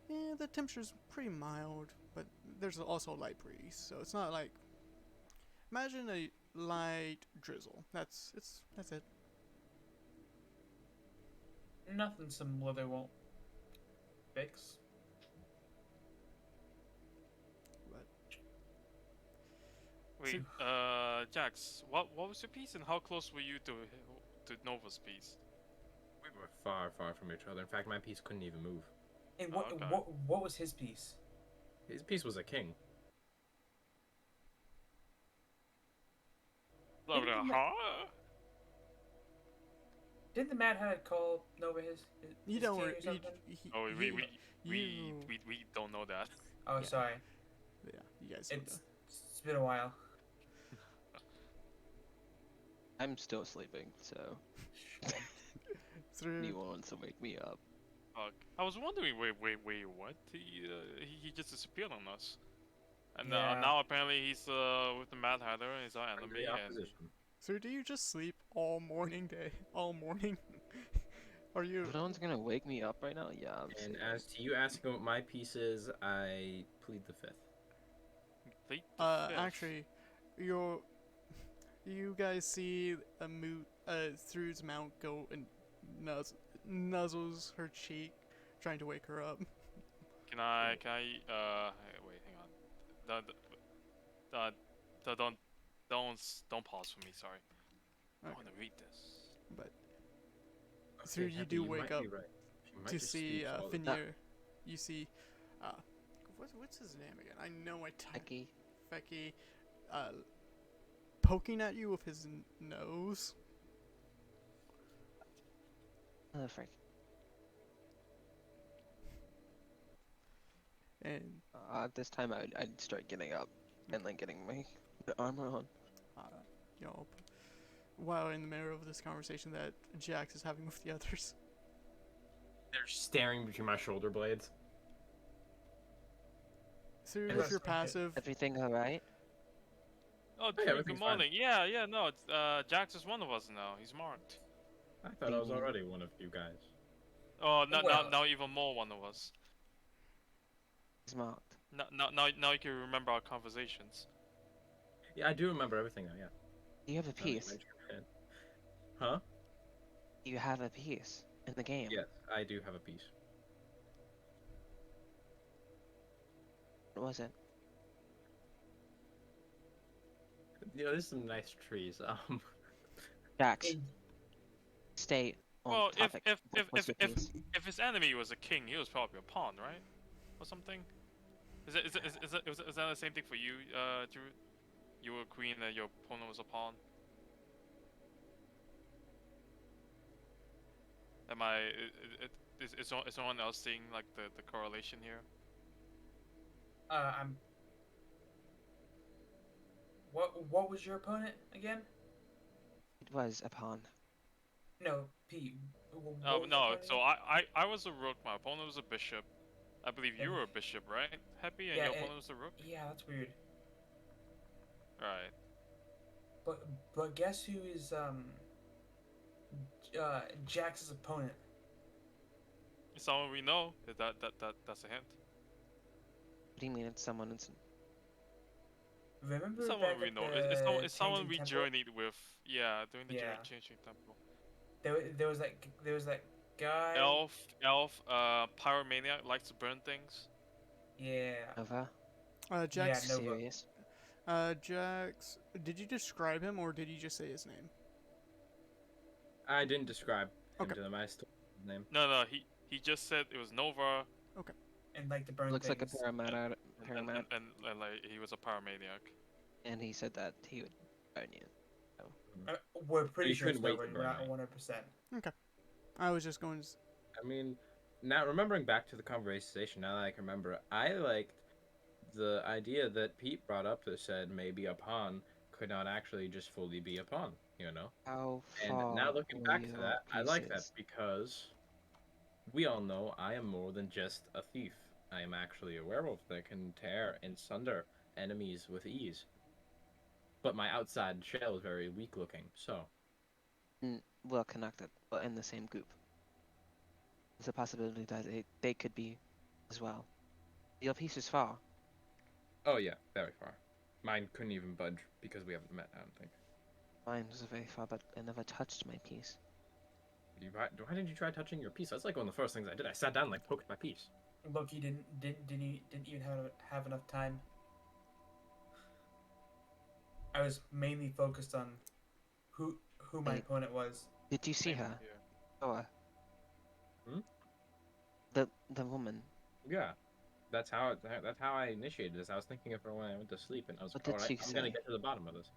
Speaker 1: Yeah, the temperature's pretty mild, but there's also a light breeze, so it's not like. Imagine a light drizzle. That's it.
Speaker 3: Nothing some weather won't fix.
Speaker 1: But
Speaker 4: Wait, Jax, what was your piece, and how close were you to Nova's piece?
Speaker 2: We were far, far from each other. In fact, my piece couldn't even move.
Speaker 3: And
Speaker 4: Oh,
Speaker 3: what
Speaker 4: okay.
Speaker 3: what was his piece?
Speaker 2: His piece was a king.
Speaker 3: Didn't the ma-
Speaker 4: Huh?
Speaker 3: Didn't the Mad Hatter call Nova his
Speaker 1: you
Speaker 3: king
Speaker 1: don't.
Speaker 3: or
Speaker 1: He,
Speaker 3: something?
Speaker 4: Oh,
Speaker 1: you,
Speaker 4: we don't know that.
Speaker 3: Oh,
Speaker 1: Yeah.
Speaker 3: sorry.
Speaker 1: Yeah, you guys don't
Speaker 3: It's been a while.
Speaker 5: I'm still sleeping, so
Speaker 1: know.
Speaker 5: anyone wants to wake me up.
Speaker 4: Fuck. I was wondering, wait, what? He just disappeared on us. And
Speaker 3: Yeah.
Speaker 4: now apparently he's with the Mad Hatter and he's our
Speaker 2: Under
Speaker 4: enemy.
Speaker 2: the
Speaker 4: And
Speaker 2: opposition.
Speaker 1: So do you just sleep all morning, all morning? Are you?
Speaker 5: If no one's gonna wake me up right now, yeah. I'm
Speaker 2: And
Speaker 5: sleeping.
Speaker 2: as to you asking what my piece is, I plead the fifth.
Speaker 4: Complete the fifth.
Speaker 1: Actually, you guys see Thru's mount go and nuzzles her cheek, trying to wake her up.
Speaker 4: Can I wait, hang on. Don't pause for me. Sorry. I
Speaker 1: Okay.
Speaker 4: want to read this.
Speaker 1: But Thru, you
Speaker 2: Happy,
Speaker 1: do
Speaker 2: might
Speaker 1: wake
Speaker 2: be
Speaker 1: up
Speaker 2: right. She might
Speaker 1: to
Speaker 2: just
Speaker 1: see
Speaker 2: sleep all the time.
Speaker 1: Finir. You see, what's his name again? I know my
Speaker 5: Becky,
Speaker 1: Fecky, poking at you with his nose.
Speaker 5: oh frick.
Speaker 1: And
Speaker 5: This time I'd start getting up and like getting my armor on.
Speaker 1: you know, while in the middle of this conversation that Jax is having with the others.
Speaker 2: They're staring between my shoulder blades.
Speaker 1: Through
Speaker 3: And
Speaker 1: with your
Speaker 3: that's okay.
Speaker 1: passive,
Speaker 5: Everything alright?
Speaker 4: Oh,
Speaker 2: yeah,
Speaker 4: Drew, good
Speaker 2: everything's fine.
Speaker 4: morning. Yeah, no, it's, Jax is one of us now. He's marked.
Speaker 2: I thought I was
Speaker 5: Mhm.
Speaker 2: already one of you guys.
Speaker 4: Oh,
Speaker 3: Well-
Speaker 4: now even more one of us.
Speaker 5: He's marked.
Speaker 4: Now you can remember our conversations.
Speaker 2: Yeah, I do remember everything now, yeah.
Speaker 5: Do you have a
Speaker 2: Now that you
Speaker 5: piece?
Speaker 2: mention it. Huh?
Speaker 5: Do you have a piece in the game?
Speaker 2: Yes, I do have a piece.
Speaker 5: What was it?
Speaker 2: You know, there's some nice trees.
Speaker 5: Jax,
Speaker 3: And
Speaker 5: stay on
Speaker 4: Well,
Speaker 5: topic. What was your piece?
Speaker 4: if his enemy was a king, he was probably a pawn, right? Or something. Is that the same thing for you, Drew? You were a queen and your opponent was a pawn. Am I? Is someone else seeing like the correlation here?
Speaker 3: I'm. What was your opponent again?
Speaker 5: It was a pawn.
Speaker 3: No, Pete. What was
Speaker 4: Oh
Speaker 3: your
Speaker 4: no,
Speaker 3: opponent
Speaker 4: so
Speaker 3: again?
Speaker 4: I was a rook. My opponent was a bishop. I believe you
Speaker 3: And-
Speaker 4: were a bishop, right? Happy, and
Speaker 3: Yeah,
Speaker 4: your
Speaker 3: and-
Speaker 4: opponent was a rook.
Speaker 3: Yeah, that's weird.
Speaker 4: Right.
Speaker 3: But guess who is Jax's opponent?
Speaker 4: Someone we know. That's a hint.
Speaker 5: What do you mean it's someone it's
Speaker 3: Remember
Speaker 4: Someone
Speaker 3: back
Speaker 4: we
Speaker 3: at
Speaker 4: know.
Speaker 3: the
Speaker 4: It's someone we
Speaker 3: Changing Temple?
Speaker 4: journeyed with. Yeah, during the
Speaker 3: Yeah.
Speaker 4: changing temple.
Speaker 3: There was that guy.
Speaker 4: Elf, pyromaniac, likes to burn things.
Speaker 3: Yeah.
Speaker 5: Nova?
Speaker 1: Jax.
Speaker 3: Yeah, Nova.
Speaker 5: Serious?
Speaker 1: Jax. Did you describe him or did you just say his name?
Speaker 2: I didn't describe him
Speaker 1: Okay.
Speaker 2: to them. I still his name.
Speaker 4: No, he just said it was Nova,
Speaker 3: And like the burn
Speaker 5: Looks like a
Speaker 3: things.
Speaker 5: paramat,
Speaker 4: and like he was a pyromaniac.
Speaker 5: and he said that he would burn you.
Speaker 3: We're pretty
Speaker 2: you
Speaker 3: sure it's
Speaker 2: couldn't wait
Speaker 3: Nova.
Speaker 2: to
Speaker 3: We're
Speaker 2: burn
Speaker 3: not
Speaker 2: me.
Speaker 3: 100%.
Speaker 1: I was just going.
Speaker 2: I mean, now remembering back to the conversation, now that I can remember, I liked the idea that Pete brought up that said maybe a pawn could not actually just fully be a pawn, you know?
Speaker 5: How
Speaker 2: And
Speaker 5: far
Speaker 2: now looking
Speaker 5: were
Speaker 2: back to
Speaker 5: your
Speaker 2: that, I like that
Speaker 5: pieces?
Speaker 2: because we all know I am more than just a thief. I am actually a werewolf that can tear and sunder enemies with ease. But my outside shell is very weak looking, so
Speaker 5: Well connected, but in the same group. There's a possibility that they could be as well. Your piece is far.
Speaker 2: Oh yeah, very far. Mine couldn't even budge because we haven't met. I don't think.
Speaker 5: Mine was very far, but I never touched my piece.
Speaker 2: Why did you try touching your piece? That's like one of the first things I did. I sat down and, like, poked my piece.
Speaker 3: Loki didn't even have enough time. I was mainly focused on who my
Speaker 5: Hey.
Speaker 3: opponent was.
Speaker 5: Did you see
Speaker 4: Same
Speaker 5: her?
Speaker 4: here.
Speaker 5: Or
Speaker 2: Hmm?
Speaker 5: the woman?
Speaker 2: Yeah, that's how I initiated this. I was thinking of her when I went to sleep, and I was
Speaker 5: What
Speaker 2: like,
Speaker 5: did
Speaker 2: all right,
Speaker 5: she
Speaker 2: I'm gonna
Speaker 5: say?
Speaker 2: get to the bottom of this.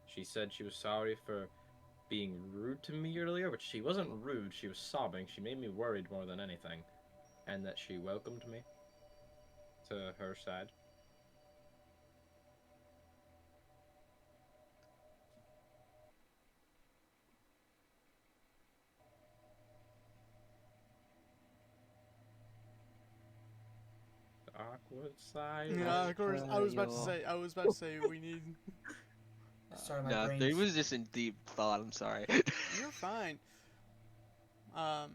Speaker 2: She said she was sorry for being rude to me earlier, but she wasn't rude. She was sobbing. She made me worried more than anything, and that she welcomed me to her side. The awkward side.
Speaker 1: Yeah, of course. I was about to
Speaker 5: your-
Speaker 1: say. I was about to say we need.
Speaker 3: Sorry, my
Speaker 5: Nah,
Speaker 3: brain's.
Speaker 5: they was just in deep thought. I'm sorry.
Speaker 1: You're fine. Um.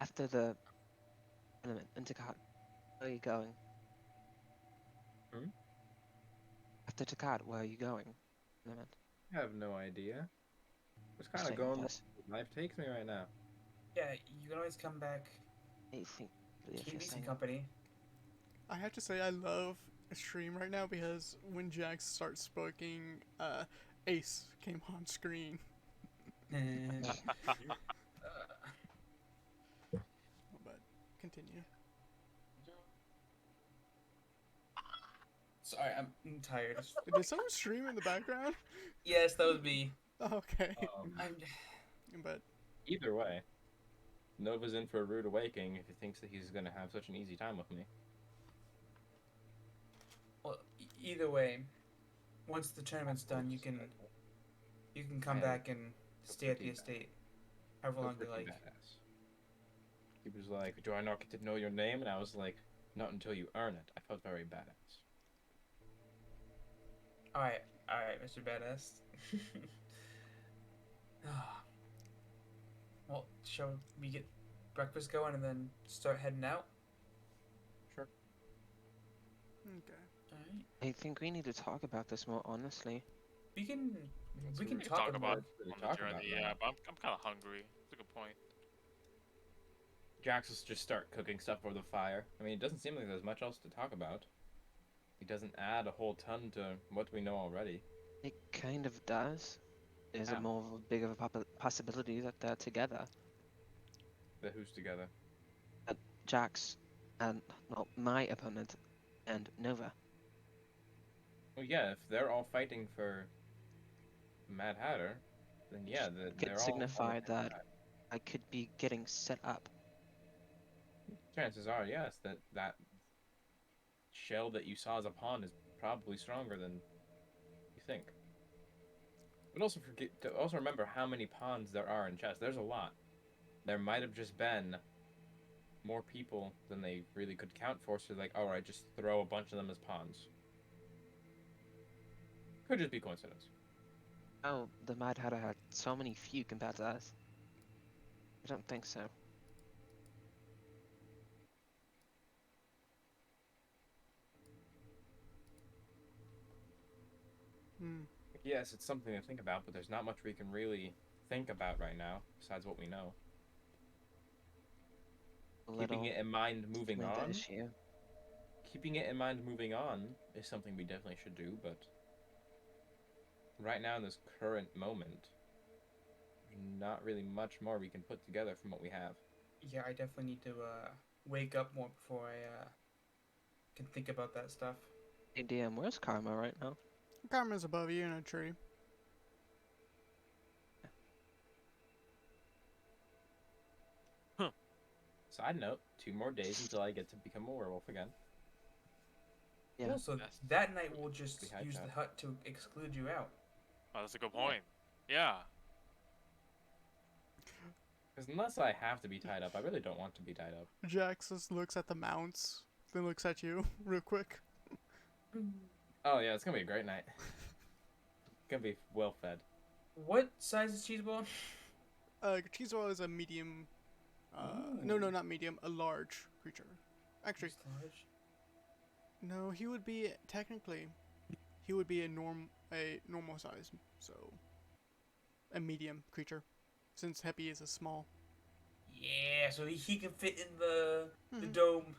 Speaker 5: After the element, Intercart, where are you going?
Speaker 2: Hmm?
Speaker 5: After Takad, where are you going? Element.
Speaker 2: I have no idea. Just kind of
Speaker 5: Same
Speaker 2: going
Speaker 5: with us.
Speaker 2: where life takes me right now.
Speaker 3: Yeah, you can always come back.
Speaker 5: I think if
Speaker 3: Keep
Speaker 5: you're
Speaker 3: me some
Speaker 5: saying
Speaker 3: company.
Speaker 1: I have to say I love a stream right now because when Jax starts speaking, Ace came on screen. But continue.
Speaker 3: Sorry, I'm tired.
Speaker 1: Did someone stream in the background?
Speaker 3: Yes, that was me.
Speaker 1: Okay.
Speaker 3: I'm.
Speaker 1: But
Speaker 2: Either way, Nova's in for a rude awakening if he thinks that he's gonna have such an easy time with me.
Speaker 3: Well, either way, once the tournament's done, you can come
Speaker 2: Man,
Speaker 3: back and stay at the
Speaker 2: pretty
Speaker 3: estate, however
Speaker 2: Felt
Speaker 3: long you
Speaker 2: pretty
Speaker 3: like.
Speaker 2: badass. He was like, "Do I not get to know your name?" And I was like, "Not until you earn it." I felt very badass.
Speaker 3: All right, Mr. Badass. Well, shall we get breakfast going and then start heading out?
Speaker 2: Sure.
Speaker 1: okay.
Speaker 3: All right.
Speaker 5: I think we need to talk about this more honestly.
Speaker 3: We can
Speaker 2: That's
Speaker 3: we
Speaker 2: what
Speaker 3: can
Speaker 2: we
Speaker 3: talk
Speaker 4: talk
Speaker 3: about
Speaker 4: about
Speaker 3: it.
Speaker 2: to
Speaker 4: on the
Speaker 2: talk about
Speaker 4: journey.
Speaker 2: now.
Speaker 4: Yeah, but I'm kind of hungry. That's a good point.
Speaker 2: Jax will just start cooking stuff over the fire. I mean, it doesn't seem like there's much else to talk about. He doesn't add a whole ton to what we know already.
Speaker 5: It kind of does. Is
Speaker 2: How?
Speaker 5: it more of a big of a possibility that they're together?
Speaker 2: The who's together.
Speaker 5: Jax and well, my opponent and Nova.
Speaker 2: Well, yeah, if they're all fighting for Mad Hatter, then yeah,
Speaker 5: Could
Speaker 2: they're all.
Speaker 5: signify that I could be getting set up.
Speaker 2: Chances are, yes, that shell that you saw as a pawn is probably stronger than you think. But also remember how many pawns there are in chess. There's a lot. There might have just been more people than they really could count for, so like, alright, just throw a bunch of them as pawns. Could just be coincidence.
Speaker 5: Oh, the Mad Hatter had so many few compared to us. I don't think so.
Speaker 1: Hmm.
Speaker 2: Yes, it's something to think about, but there's not much we can really think about right now, besides what we know. Keeping it in mind moving
Speaker 5: explain the
Speaker 2: on.
Speaker 5: issue.
Speaker 2: Keeping it in mind moving on is something we definitely should do, but right now in this current moment, there's not really much more we can put together from what we have.
Speaker 3: Yeah, I definitely need to wake up more before I can think about that stuff.
Speaker 5: Hey DM, where's Karma right now?
Speaker 1: Karma's above you in a tree.
Speaker 2: Side note, 2 more days until I get to become a werewolf again.
Speaker 5: Yeah.
Speaker 3: Also,
Speaker 4: Yes.
Speaker 3: that night we'll just
Speaker 2: We had
Speaker 3: use
Speaker 2: that.
Speaker 3: the hut to exclude you out.
Speaker 4: Oh, that's a good point. Yeah.
Speaker 2: Because unless I have to be tied up, I really don't want to be tied up.
Speaker 1: Jax just looks at the mounts, then looks at you real quick.
Speaker 2: Oh yeah, it's gonna be a great night. Gonna be well fed.
Speaker 3: What size is cheese ball?
Speaker 1: Cheesewall is a medium. No, not medium. A large creature. Actually,
Speaker 3: He's large.
Speaker 1: no, he would be technically, he would be a normal size, so a medium creature, since Happy is a small.
Speaker 3: Yeah, so he can fit in the
Speaker 1: Mhm.
Speaker 3: dome.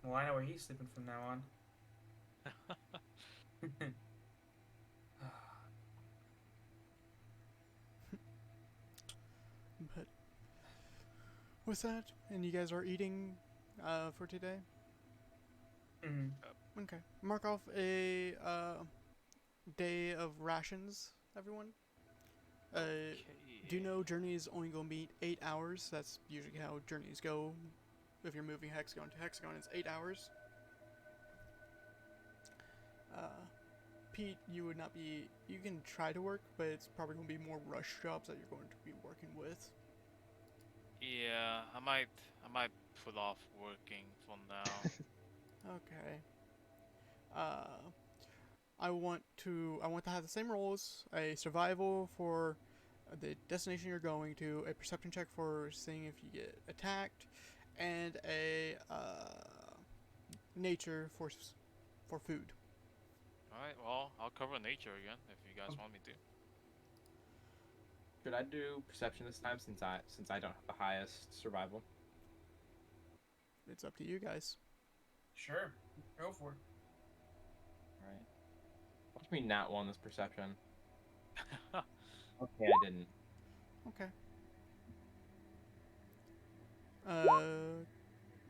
Speaker 3: Well, I know where he's sleeping from now on.
Speaker 1: But what's that? And you guys are eating for today?
Speaker 3: Mhm.
Speaker 1: Okay. Mark off a day of rations, everyone. Do you know journeys only gonna be 8 hours? That's usually how journeys go. If you're moving hexagon to hexagon, it's 8 hours. Pete, you would not be. You can try to work, but it's probably gonna be more rush jobs that you're going to be working with.
Speaker 4: Yeah, I might put off working for now.
Speaker 1: Okay. Uh, I want to have the same roles: a survival for the destination you're going to, a perception check for seeing if you get attacked, and a nature for food.
Speaker 4: Alright, well, I'll cover nature again if you guys want me to.
Speaker 2: Should I do perception this time since I don't have the highest survival?
Speaker 1: It's up to you guys.
Speaker 3: Sure, go for it.
Speaker 2: All right. Watch me not one this perception. Okay, I didn't.
Speaker 1: Okay.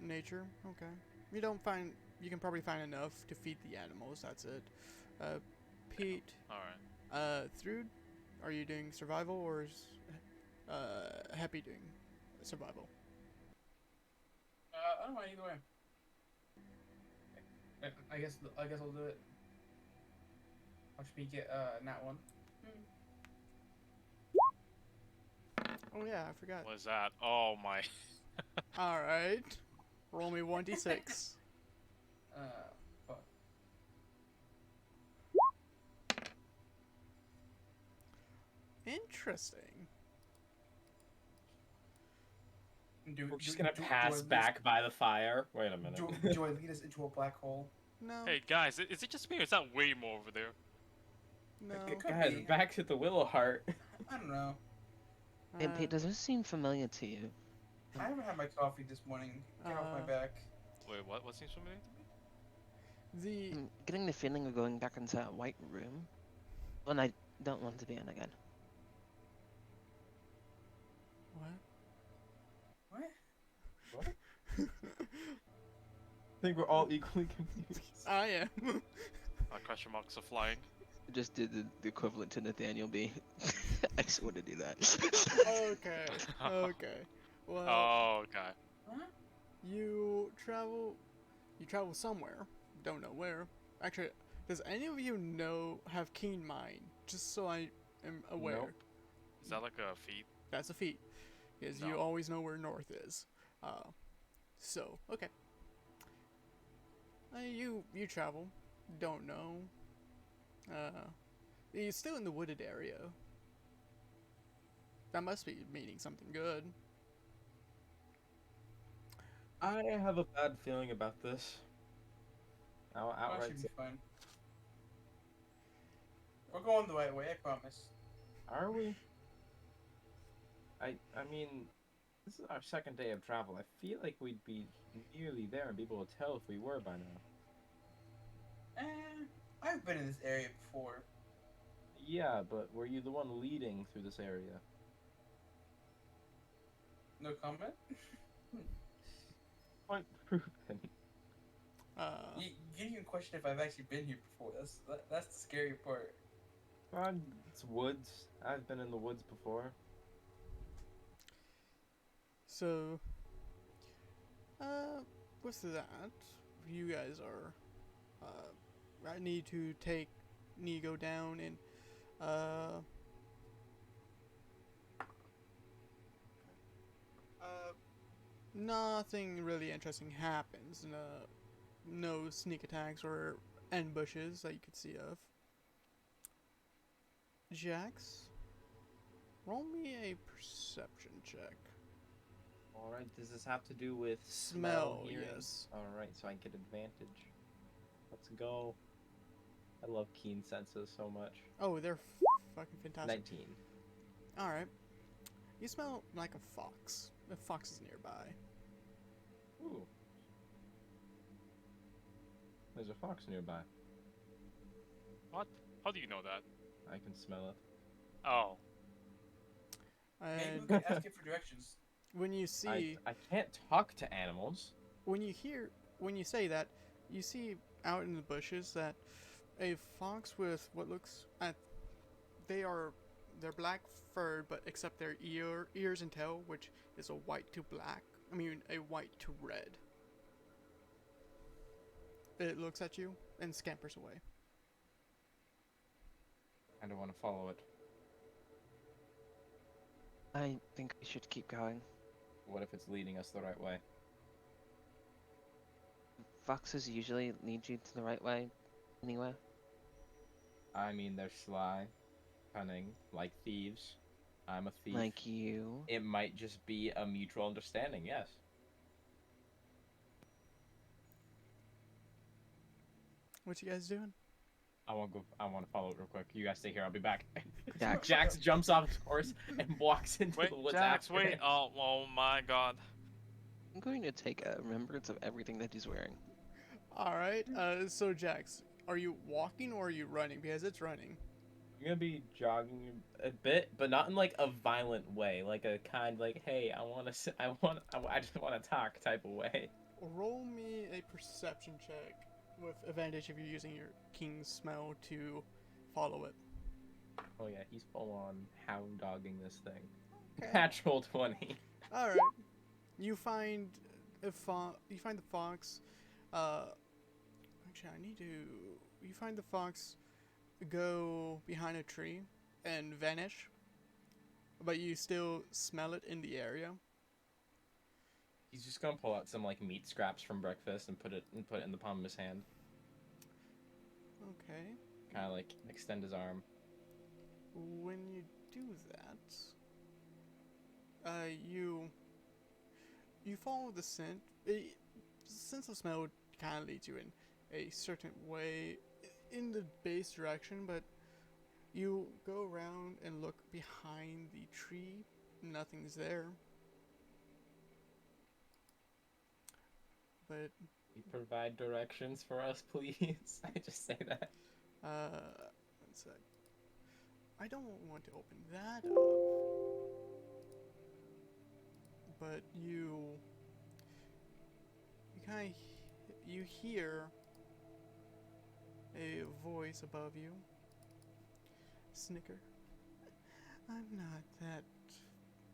Speaker 1: Nature. Okay. You don't find. You can probably find enough to feed the animals. That's it. Pete.
Speaker 4: Alright.
Speaker 1: Thrud, are you doing survival or is Happy doing survival?
Speaker 3: I don't mind either way. I guess I'll do it. Watch me get nat one.
Speaker 1: Oh yeah, I forgot.
Speaker 4: What is that? Oh my.
Speaker 1: All right. Roll me 1d6.
Speaker 3: Fuck.
Speaker 1: Interesting.
Speaker 2: We're just gonna pass back by the fire. Wait a minute.
Speaker 3: Do I lead us into a black hole?
Speaker 1: No.
Speaker 4: Hey guys, is it just me or is that way more over there?
Speaker 1: No.
Speaker 3: Could
Speaker 2: Guys,
Speaker 3: be.
Speaker 2: back to the Willow Heart.
Speaker 3: I don't know.
Speaker 5: Hey, Pete, does this seem familiar to you?
Speaker 3: I haven't had my coffee this morning. Get off my back.
Speaker 4: Wait, what seems familiar to me?
Speaker 1: The
Speaker 5: I'm getting the feeling of going back into that white room. One I don't want to be in again.
Speaker 1: what?
Speaker 3: What?
Speaker 2: I think we're all equally confused.
Speaker 1: I am.
Speaker 4: Question marks are flying.
Speaker 5: I just did the equivalent to Nathaniel B. I just want to do that.
Speaker 1: Okay. Okay. Well,
Speaker 4: Oh, okay.
Speaker 3: Huh?
Speaker 1: you travel somewhere. Don't know where. Actually, does any of you have keen mind? Just so I am aware.
Speaker 2: Nope.
Speaker 4: Is that like a feat?
Speaker 1: That's a feat, because you
Speaker 4: No.
Speaker 1: always know where north is. So okay. You travel, don't know. You're still in the wooded area. That must be meaning something good.
Speaker 2: I have a bad feeling about this. I'll
Speaker 3: I
Speaker 2: outright
Speaker 3: should be
Speaker 2: say,
Speaker 3: fine. We're going the right way, I promise.
Speaker 2: are we? I mean, this is our second day of travel. I feel like we'd be nearly there and be able to tell if we were by now.
Speaker 3: I've been in this area before.
Speaker 2: Yeah, but were you the one leading through this area?
Speaker 3: No comment?
Speaker 2: Point proven.
Speaker 3: You didn't even question if I've actually been here before. That's the scary part.
Speaker 2: It's woods. I've been in the woods before.
Speaker 1: So, what's that? You guys are, I need to go down and, nothing really interesting happens. No sneak attacks or ambushes that you could see of. Jax, roll me a perception check.
Speaker 2: All right. Does this have to do with
Speaker 1: Smell,
Speaker 2: hearing?
Speaker 1: yes.
Speaker 2: All right. So I get advantage. Let's go. I love keen senses so much.
Speaker 1: Oh, they're fucking fantastic.
Speaker 2: 19.
Speaker 1: Alright. You smell like a fox. A fox is nearby.
Speaker 2: Ooh. There's a fox nearby.
Speaker 4: What? How do you know that?
Speaker 2: I can smell it.
Speaker 4: Oh.
Speaker 3: Maybe we
Speaker 1: And
Speaker 3: could ask it for directions.
Speaker 1: when you see,
Speaker 2: I can't talk to animals.
Speaker 1: when you say that, you see out in the bushes that a fox with what looks at, they're black furred, but except their ears and tail, which is a white to black. I mean, a white to red. It looks at you and scampers away.
Speaker 2: I don't want to follow it.
Speaker 5: I think we should keep going.
Speaker 2: What if it's leading us the right way?
Speaker 5: Foxes usually lead you to the right way, anywhere.
Speaker 2: I mean, they're sly, cunning, like thieves. I'm a thief.
Speaker 5: Like you.
Speaker 2: It might just be a mutual understanding, yes.
Speaker 1: What you guys doing?
Speaker 2: I want to follow it real quick. You guys stay here. I'll be back.
Speaker 5: Jax.
Speaker 2: Jax jumps off his horse and walks into
Speaker 4: Wait,
Speaker 2: the woods
Speaker 4: Jax,
Speaker 2: after
Speaker 4: wait.
Speaker 2: him.
Speaker 4: Oh my god.
Speaker 5: I'm going to take a remembrance of everything that he's wearing.
Speaker 1: Alright, so Jax, are you walking or are you running? Because it's running.
Speaker 2: I'm gonna be jogging a bit, but not in like a violent way, like a kind like, hey, I just want to talk type of way.
Speaker 1: Roll me a perception check with advantage if you're using your king's smell to follow it.
Speaker 2: Oh yeah, he's full on hound dogging this thing.
Speaker 1: Okay.
Speaker 2: Natural 20.
Speaker 1: Alright. You find the fox. Actually, you find the fox go behind a tree and vanish, but you still smell it in the area.
Speaker 2: He's just gonna pull out some like meat scraps from breakfast and put it in the palm of his hand.
Speaker 1: Okay.
Speaker 2: Kind of like extend his arm.
Speaker 1: When you do that, you follow the scent. The sense of smell kind of leads you in a certain way in the base direction, but you go around and look behind the tree. Nothing's there. But
Speaker 2: You provide directions for us, please. I just say that.
Speaker 1: one sec. I don't want to open that up. But you kind of you hear a voice above you snicker. I'm not that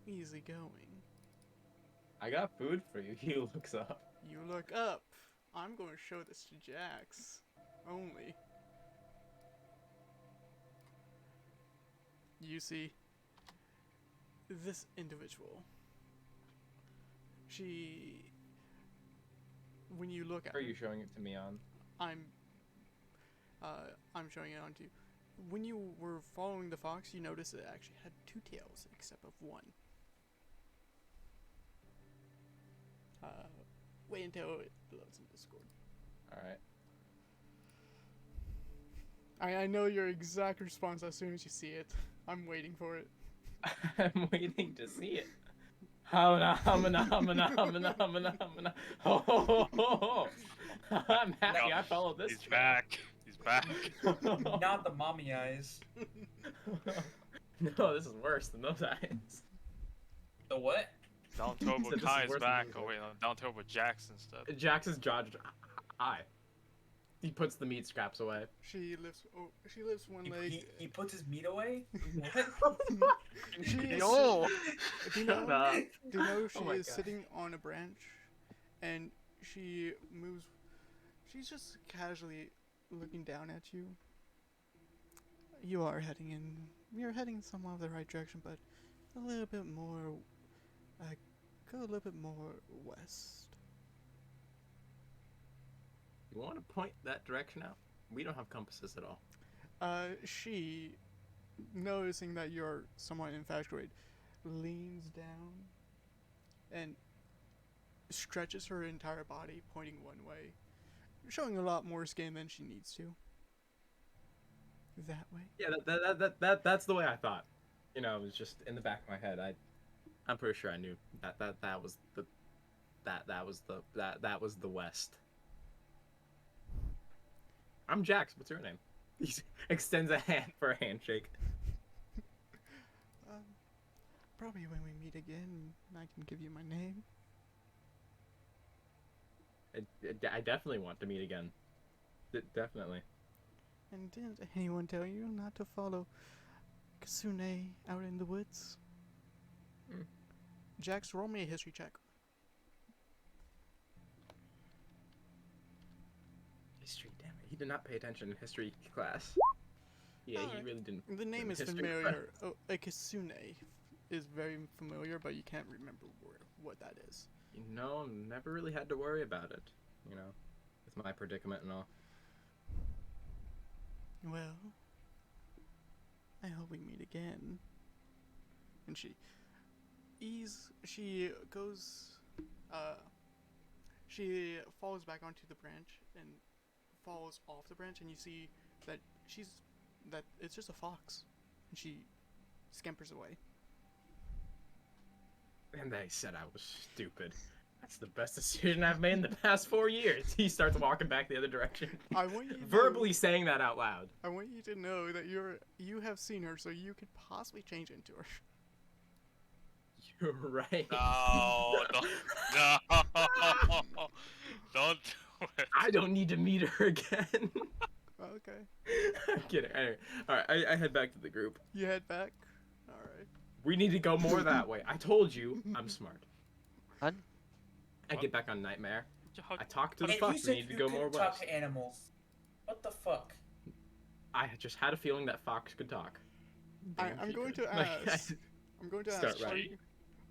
Speaker 1: easygoing.
Speaker 2: I got food for you. He looks up.
Speaker 1: You look up. I'm going to show this to Jax only. You see this individual. When you look at
Speaker 2: Are
Speaker 1: her,
Speaker 2: you showing it to me on?
Speaker 1: I'm showing it on to you. When you were following the fox, you noticed it actually had two tails except of one. Wait until it loads in Discord.
Speaker 2: Alright.
Speaker 1: I know your exact response as soon as you see it. I'm waiting for it.
Speaker 2: I'm waiting to see it. Humana. Oh, I'm happy
Speaker 4: No,
Speaker 2: I followed this.
Speaker 4: He's back. He's back.
Speaker 3: Not the mommy eyes.
Speaker 2: No, this is worse than those eyes.
Speaker 3: The what?
Speaker 4: Down Turbo
Speaker 2: Said this is
Speaker 4: Kai is
Speaker 2: worse than
Speaker 4: back.
Speaker 2: this
Speaker 4: Oh
Speaker 2: one.
Speaker 4: wait, no, Down Turbo Jax instead.
Speaker 2: Jax is judged. Eye. He puts the meat scraps away.
Speaker 1: She lifts one leg.
Speaker 3: He puts his meat away? What?
Speaker 1: She is
Speaker 4: No.
Speaker 1: Do you
Speaker 2: Shut
Speaker 1: know?
Speaker 2: up.
Speaker 1: Do you know she
Speaker 2: Oh my
Speaker 1: is
Speaker 2: God.
Speaker 1: sitting on a branch, and she moves. She's just casually looking down at you. You're heading in somewhat the right direction, but a little bit more. Go a little bit more west.
Speaker 2: You want to point that direction out? We don't have compasses at all.
Speaker 1: She, noticing that you're somewhat infatuated, leans down, and stretches her entire body, pointing one way, showing a lot more skin than she needs to. That way.
Speaker 2: Yeah, that's the way I thought. You know, it was just in the back of my head. I'm pretty sure I knew that was the West. I'm Jax. What's your name? He extends a hand for a handshake.
Speaker 1: Probably when we meet again, I can give you my name.
Speaker 2: I definitely want to meet again. Definitely.
Speaker 1: And didn't anyone tell you not to follow Kasune out in the woods?
Speaker 2: Mm.
Speaker 1: Jax, roll me a history check.
Speaker 2: History, damn it. He did not pay attention in history class. Yeah, he
Speaker 1: Alright.
Speaker 2: really didn't.
Speaker 1: The name
Speaker 2: in
Speaker 1: is
Speaker 2: history
Speaker 1: familiar. Oh, a Kasune is very familiar, but you can't remember what that is.
Speaker 2: You know, never really had to worry about it. You know, with my predicament and all.
Speaker 1: Well, I hope we meet again. And she goes, she falls back onto the branch and falls off the branch, and you see that it's just a fox, and she scampers away.
Speaker 2: And they said I was stupid. That's the best decision I've made in the past 4 years. He starts walking back the other direction.
Speaker 1: I want you to
Speaker 2: verbally saying that out loud.
Speaker 1: I want you to know that you have seen her, so you could possibly change into her.
Speaker 2: You're right.
Speaker 4: No, don't do it.
Speaker 2: I don't need to meet her again.
Speaker 1: Okay.
Speaker 2: I'm kidding. Anyway, all right. I head back to the group.
Speaker 1: You head back. All right.
Speaker 2: We need to go more that way. I told you, I'm smart.
Speaker 5: What?
Speaker 2: I get back on Nightmare.
Speaker 4: How-
Speaker 2: I talk to the
Speaker 3: And you
Speaker 2: fox. We
Speaker 3: said
Speaker 2: need to
Speaker 3: you
Speaker 2: go
Speaker 3: couldn't
Speaker 2: more
Speaker 3: talk
Speaker 2: west.
Speaker 3: to animals. What the fuck?
Speaker 2: I just had a feeling that fox could talk. Damn,
Speaker 1: I'm
Speaker 2: she
Speaker 1: going
Speaker 2: could.
Speaker 1: to
Speaker 2: Like,
Speaker 1: ask. I'm going to
Speaker 2: Start
Speaker 1: ask.
Speaker 2: right.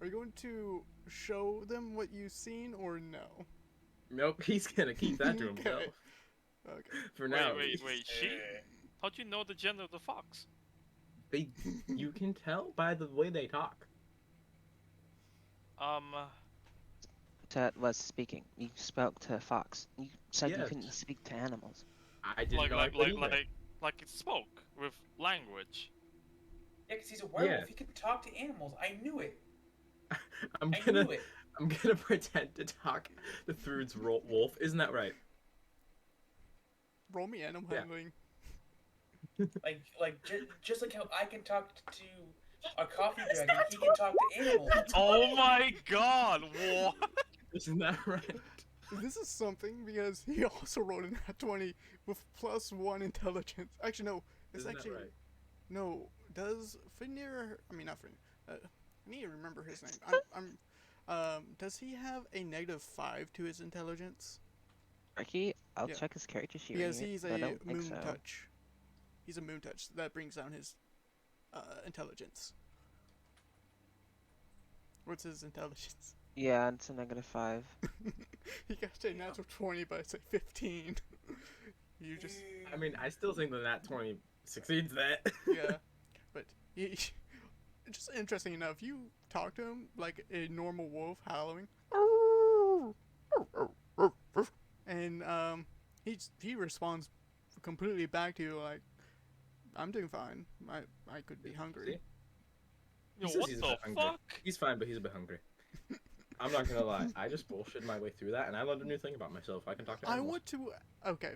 Speaker 1: Are you going to show them what you've seen or no?
Speaker 2: Nope, he's gonna keep that to himself.
Speaker 1: Okay.
Speaker 2: For now.
Speaker 4: Wait, she? How'd you know the gender of the fox?
Speaker 2: You can tell by the way they talk.
Speaker 5: That was speaking. You spoke to a fox. You said you
Speaker 2: Yes.
Speaker 5: couldn't speak to animals.
Speaker 2: I didn't know I could either.
Speaker 4: Like it spoke with language.
Speaker 3: Yeah, because he's a werewolf.
Speaker 2: Yeah.
Speaker 3: He can talk to animals. I knew it.
Speaker 2: I'm
Speaker 3: I
Speaker 2: gonna
Speaker 3: knew it.
Speaker 2: I'm gonna pretend to talk to Thrud's wolf. Isn't that right?
Speaker 1: Roll me animal
Speaker 2: Yeah.
Speaker 1: handling.
Speaker 3: Just like how I can talk to a coffee dragon, he can talk to animals.
Speaker 4: Oh my god, what?
Speaker 2: Isn't that right?
Speaker 1: This is something because he also rolled an at 20 with +1 intelligence. Actually, no. It's
Speaker 2: Isn't
Speaker 1: actually
Speaker 2: that right?
Speaker 1: no. Does Finir? I mean, not Finir. I need to remember his name. Does he have a -5 to his intelligence?
Speaker 5: Ricky, I'll
Speaker 1: Yeah.
Speaker 5: check his character sheet.
Speaker 1: Because
Speaker 5: real quick,
Speaker 1: he's
Speaker 5: but I
Speaker 1: a
Speaker 5: don't think
Speaker 1: moon
Speaker 5: so.
Speaker 1: touch. He's a moon touch. That brings down his intelligence. What's his intelligence?
Speaker 5: Yeah, it's a -5.
Speaker 1: He got a natural 20, but I say 15. You just
Speaker 2: I mean, I still think that Nat 20 succeeds that.
Speaker 1: yeah, but he, just interesting enough, you talk to him like a normal wolf howling, and he responds completely back to you like, "I'm doing fine. I could be hungry."
Speaker 4: Yo,
Speaker 2: He says
Speaker 4: what
Speaker 2: he's a
Speaker 4: the
Speaker 2: bit hungry.
Speaker 4: fuck?
Speaker 2: He's fine, but he's a bit hungry. I'm not gonna lie. I just bullshit my way through that, and I learned a new thing about myself. I can talk to
Speaker 1: I
Speaker 2: animals.
Speaker 1: want to. Okay,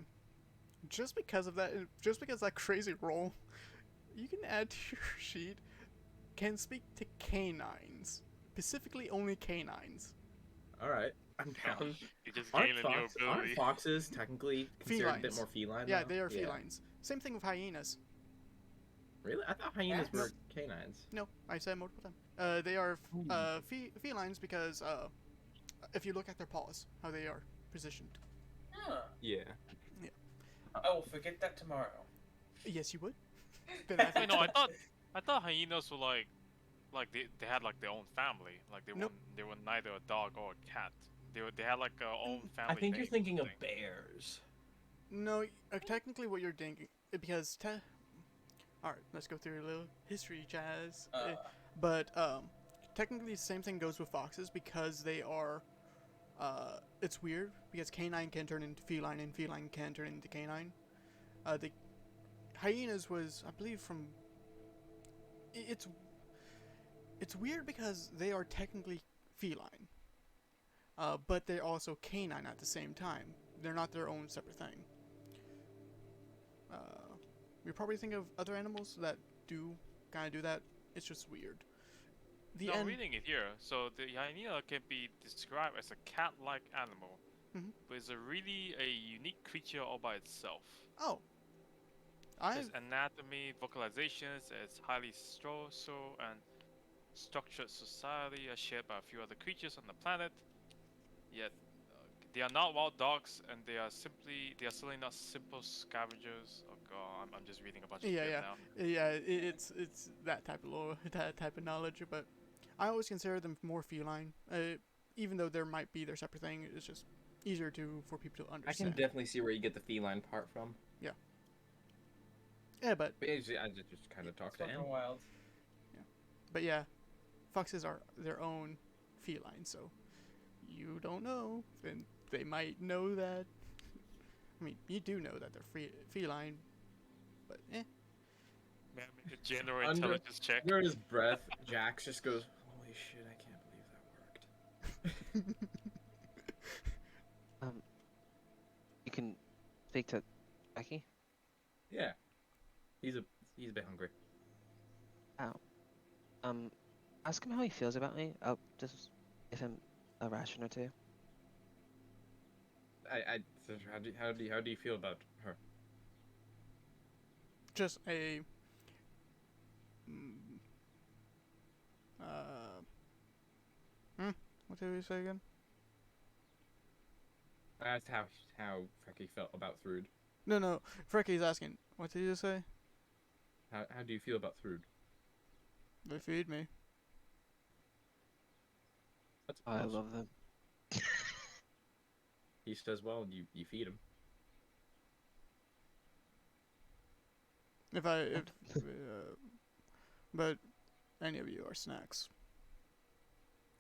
Speaker 1: just because of that, just because that crazy roll, you can add to your sheet. Can speak to canines, specifically only canines.
Speaker 2: All right, I'm down.
Speaker 4: You just
Speaker 2: Aren't,
Speaker 4: gaining your
Speaker 2: aren't
Speaker 4: ability.
Speaker 2: foxes technically considered a bit
Speaker 1: Felines.
Speaker 2: more feline?
Speaker 1: Yeah,
Speaker 2: though?
Speaker 1: they are felines. Same thing with hyenas.
Speaker 2: Really? I thought hyenas
Speaker 3: Bats?
Speaker 2: were canines.
Speaker 1: No, I said multiple times. They are felines because if you look at their paws, how they are positioned.
Speaker 3: Huh.
Speaker 2: Yeah.
Speaker 3: I will forget that tomorrow.
Speaker 1: Yes, you would. Then I
Speaker 4: Wait,
Speaker 1: think
Speaker 4: no, I thought hyenas were like they had like their own family. Like
Speaker 1: Nope.
Speaker 4: they were neither a dog or a cat. They had like their own family.
Speaker 2: I think you're
Speaker 4: name
Speaker 2: thinking of
Speaker 4: thing.
Speaker 2: bears.
Speaker 1: no. Technically, what you're thinking because all right, let's go through a little history, Jazz. But technically, the same thing goes with foxes because they are It's weird because canine can turn into feline and feline can turn into canine. The hyenas was, I believe, from. It's weird because they are technically feline, but they're also canine at the same time. They're not their own separate thing. We probably think of other animals that do kind of do that. It's just weird.
Speaker 4: I'm reading it here. So the hyena can be described as a cat-like animal,
Speaker 1: Mhm.
Speaker 4: but it's a really a unique creature all by itself.
Speaker 1: Oh,
Speaker 4: Its anatomy, vocalizations, its highly social and structured society are shared by a few other creatures on the planet. Yet they are not wild dogs, and they are certainly not simple scavengers. Oh god, I'm just reading a bunch of shit now.
Speaker 1: It's that type of lore, that type of knowledge. But I always consider them more feline, even though there might be their separate thing. It's just easier for people to
Speaker 2: I
Speaker 1: understand.
Speaker 2: can definitely see where you get the feline part from.
Speaker 1: Yeah, but
Speaker 2: I just kind of talk to
Speaker 3: Fucking
Speaker 2: him.
Speaker 3: wild.
Speaker 1: yeah, foxes are their own feline, so you don't know, and they might know that. I mean, you do know that they're feline, but
Speaker 4: Man, make a general
Speaker 2: Under-
Speaker 4: intelligence check.
Speaker 2: Under his breath, Jax just goes, "Holy shit! I can't believe that worked."
Speaker 5: You can speak to Becky.
Speaker 2: Yeah, he's a bit hungry.
Speaker 5: Ask him how he feels about me. I'll just give him a ration or two.
Speaker 2: How do you feel about her?
Speaker 1: just a. mm, What did we say again?
Speaker 2: I asked how Frecky felt about Thrud.
Speaker 1: No. Frecky's asking. What did you say?
Speaker 2: How do you feel about Thrud?
Speaker 1: They feed me.
Speaker 2: That's
Speaker 5: I
Speaker 2: awesome.
Speaker 5: love them.
Speaker 2: He says, "Well, you feed him."
Speaker 1: But any of you are snacks.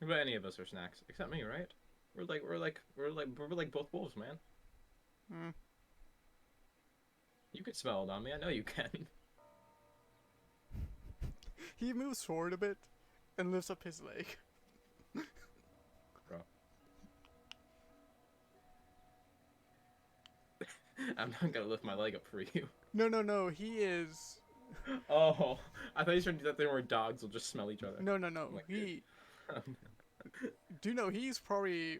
Speaker 2: But any of us are snacks, except me, right? We're like both wolves, man.
Speaker 1: Hmm.
Speaker 2: You can smell it on me. I know you can.
Speaker 1: He moves forward a bit and lifts up his leg.
Speaker 2: Bro. I'm not gonna lift my leg up for you.
Speaker 1: No. He is.
Speaker 2: Oh, I thought you were trying to do that thing where dogs will just smell each other.
Speaker 1: No.
Speaker 2: Like
Speaker 1: He. Do you know he's probably.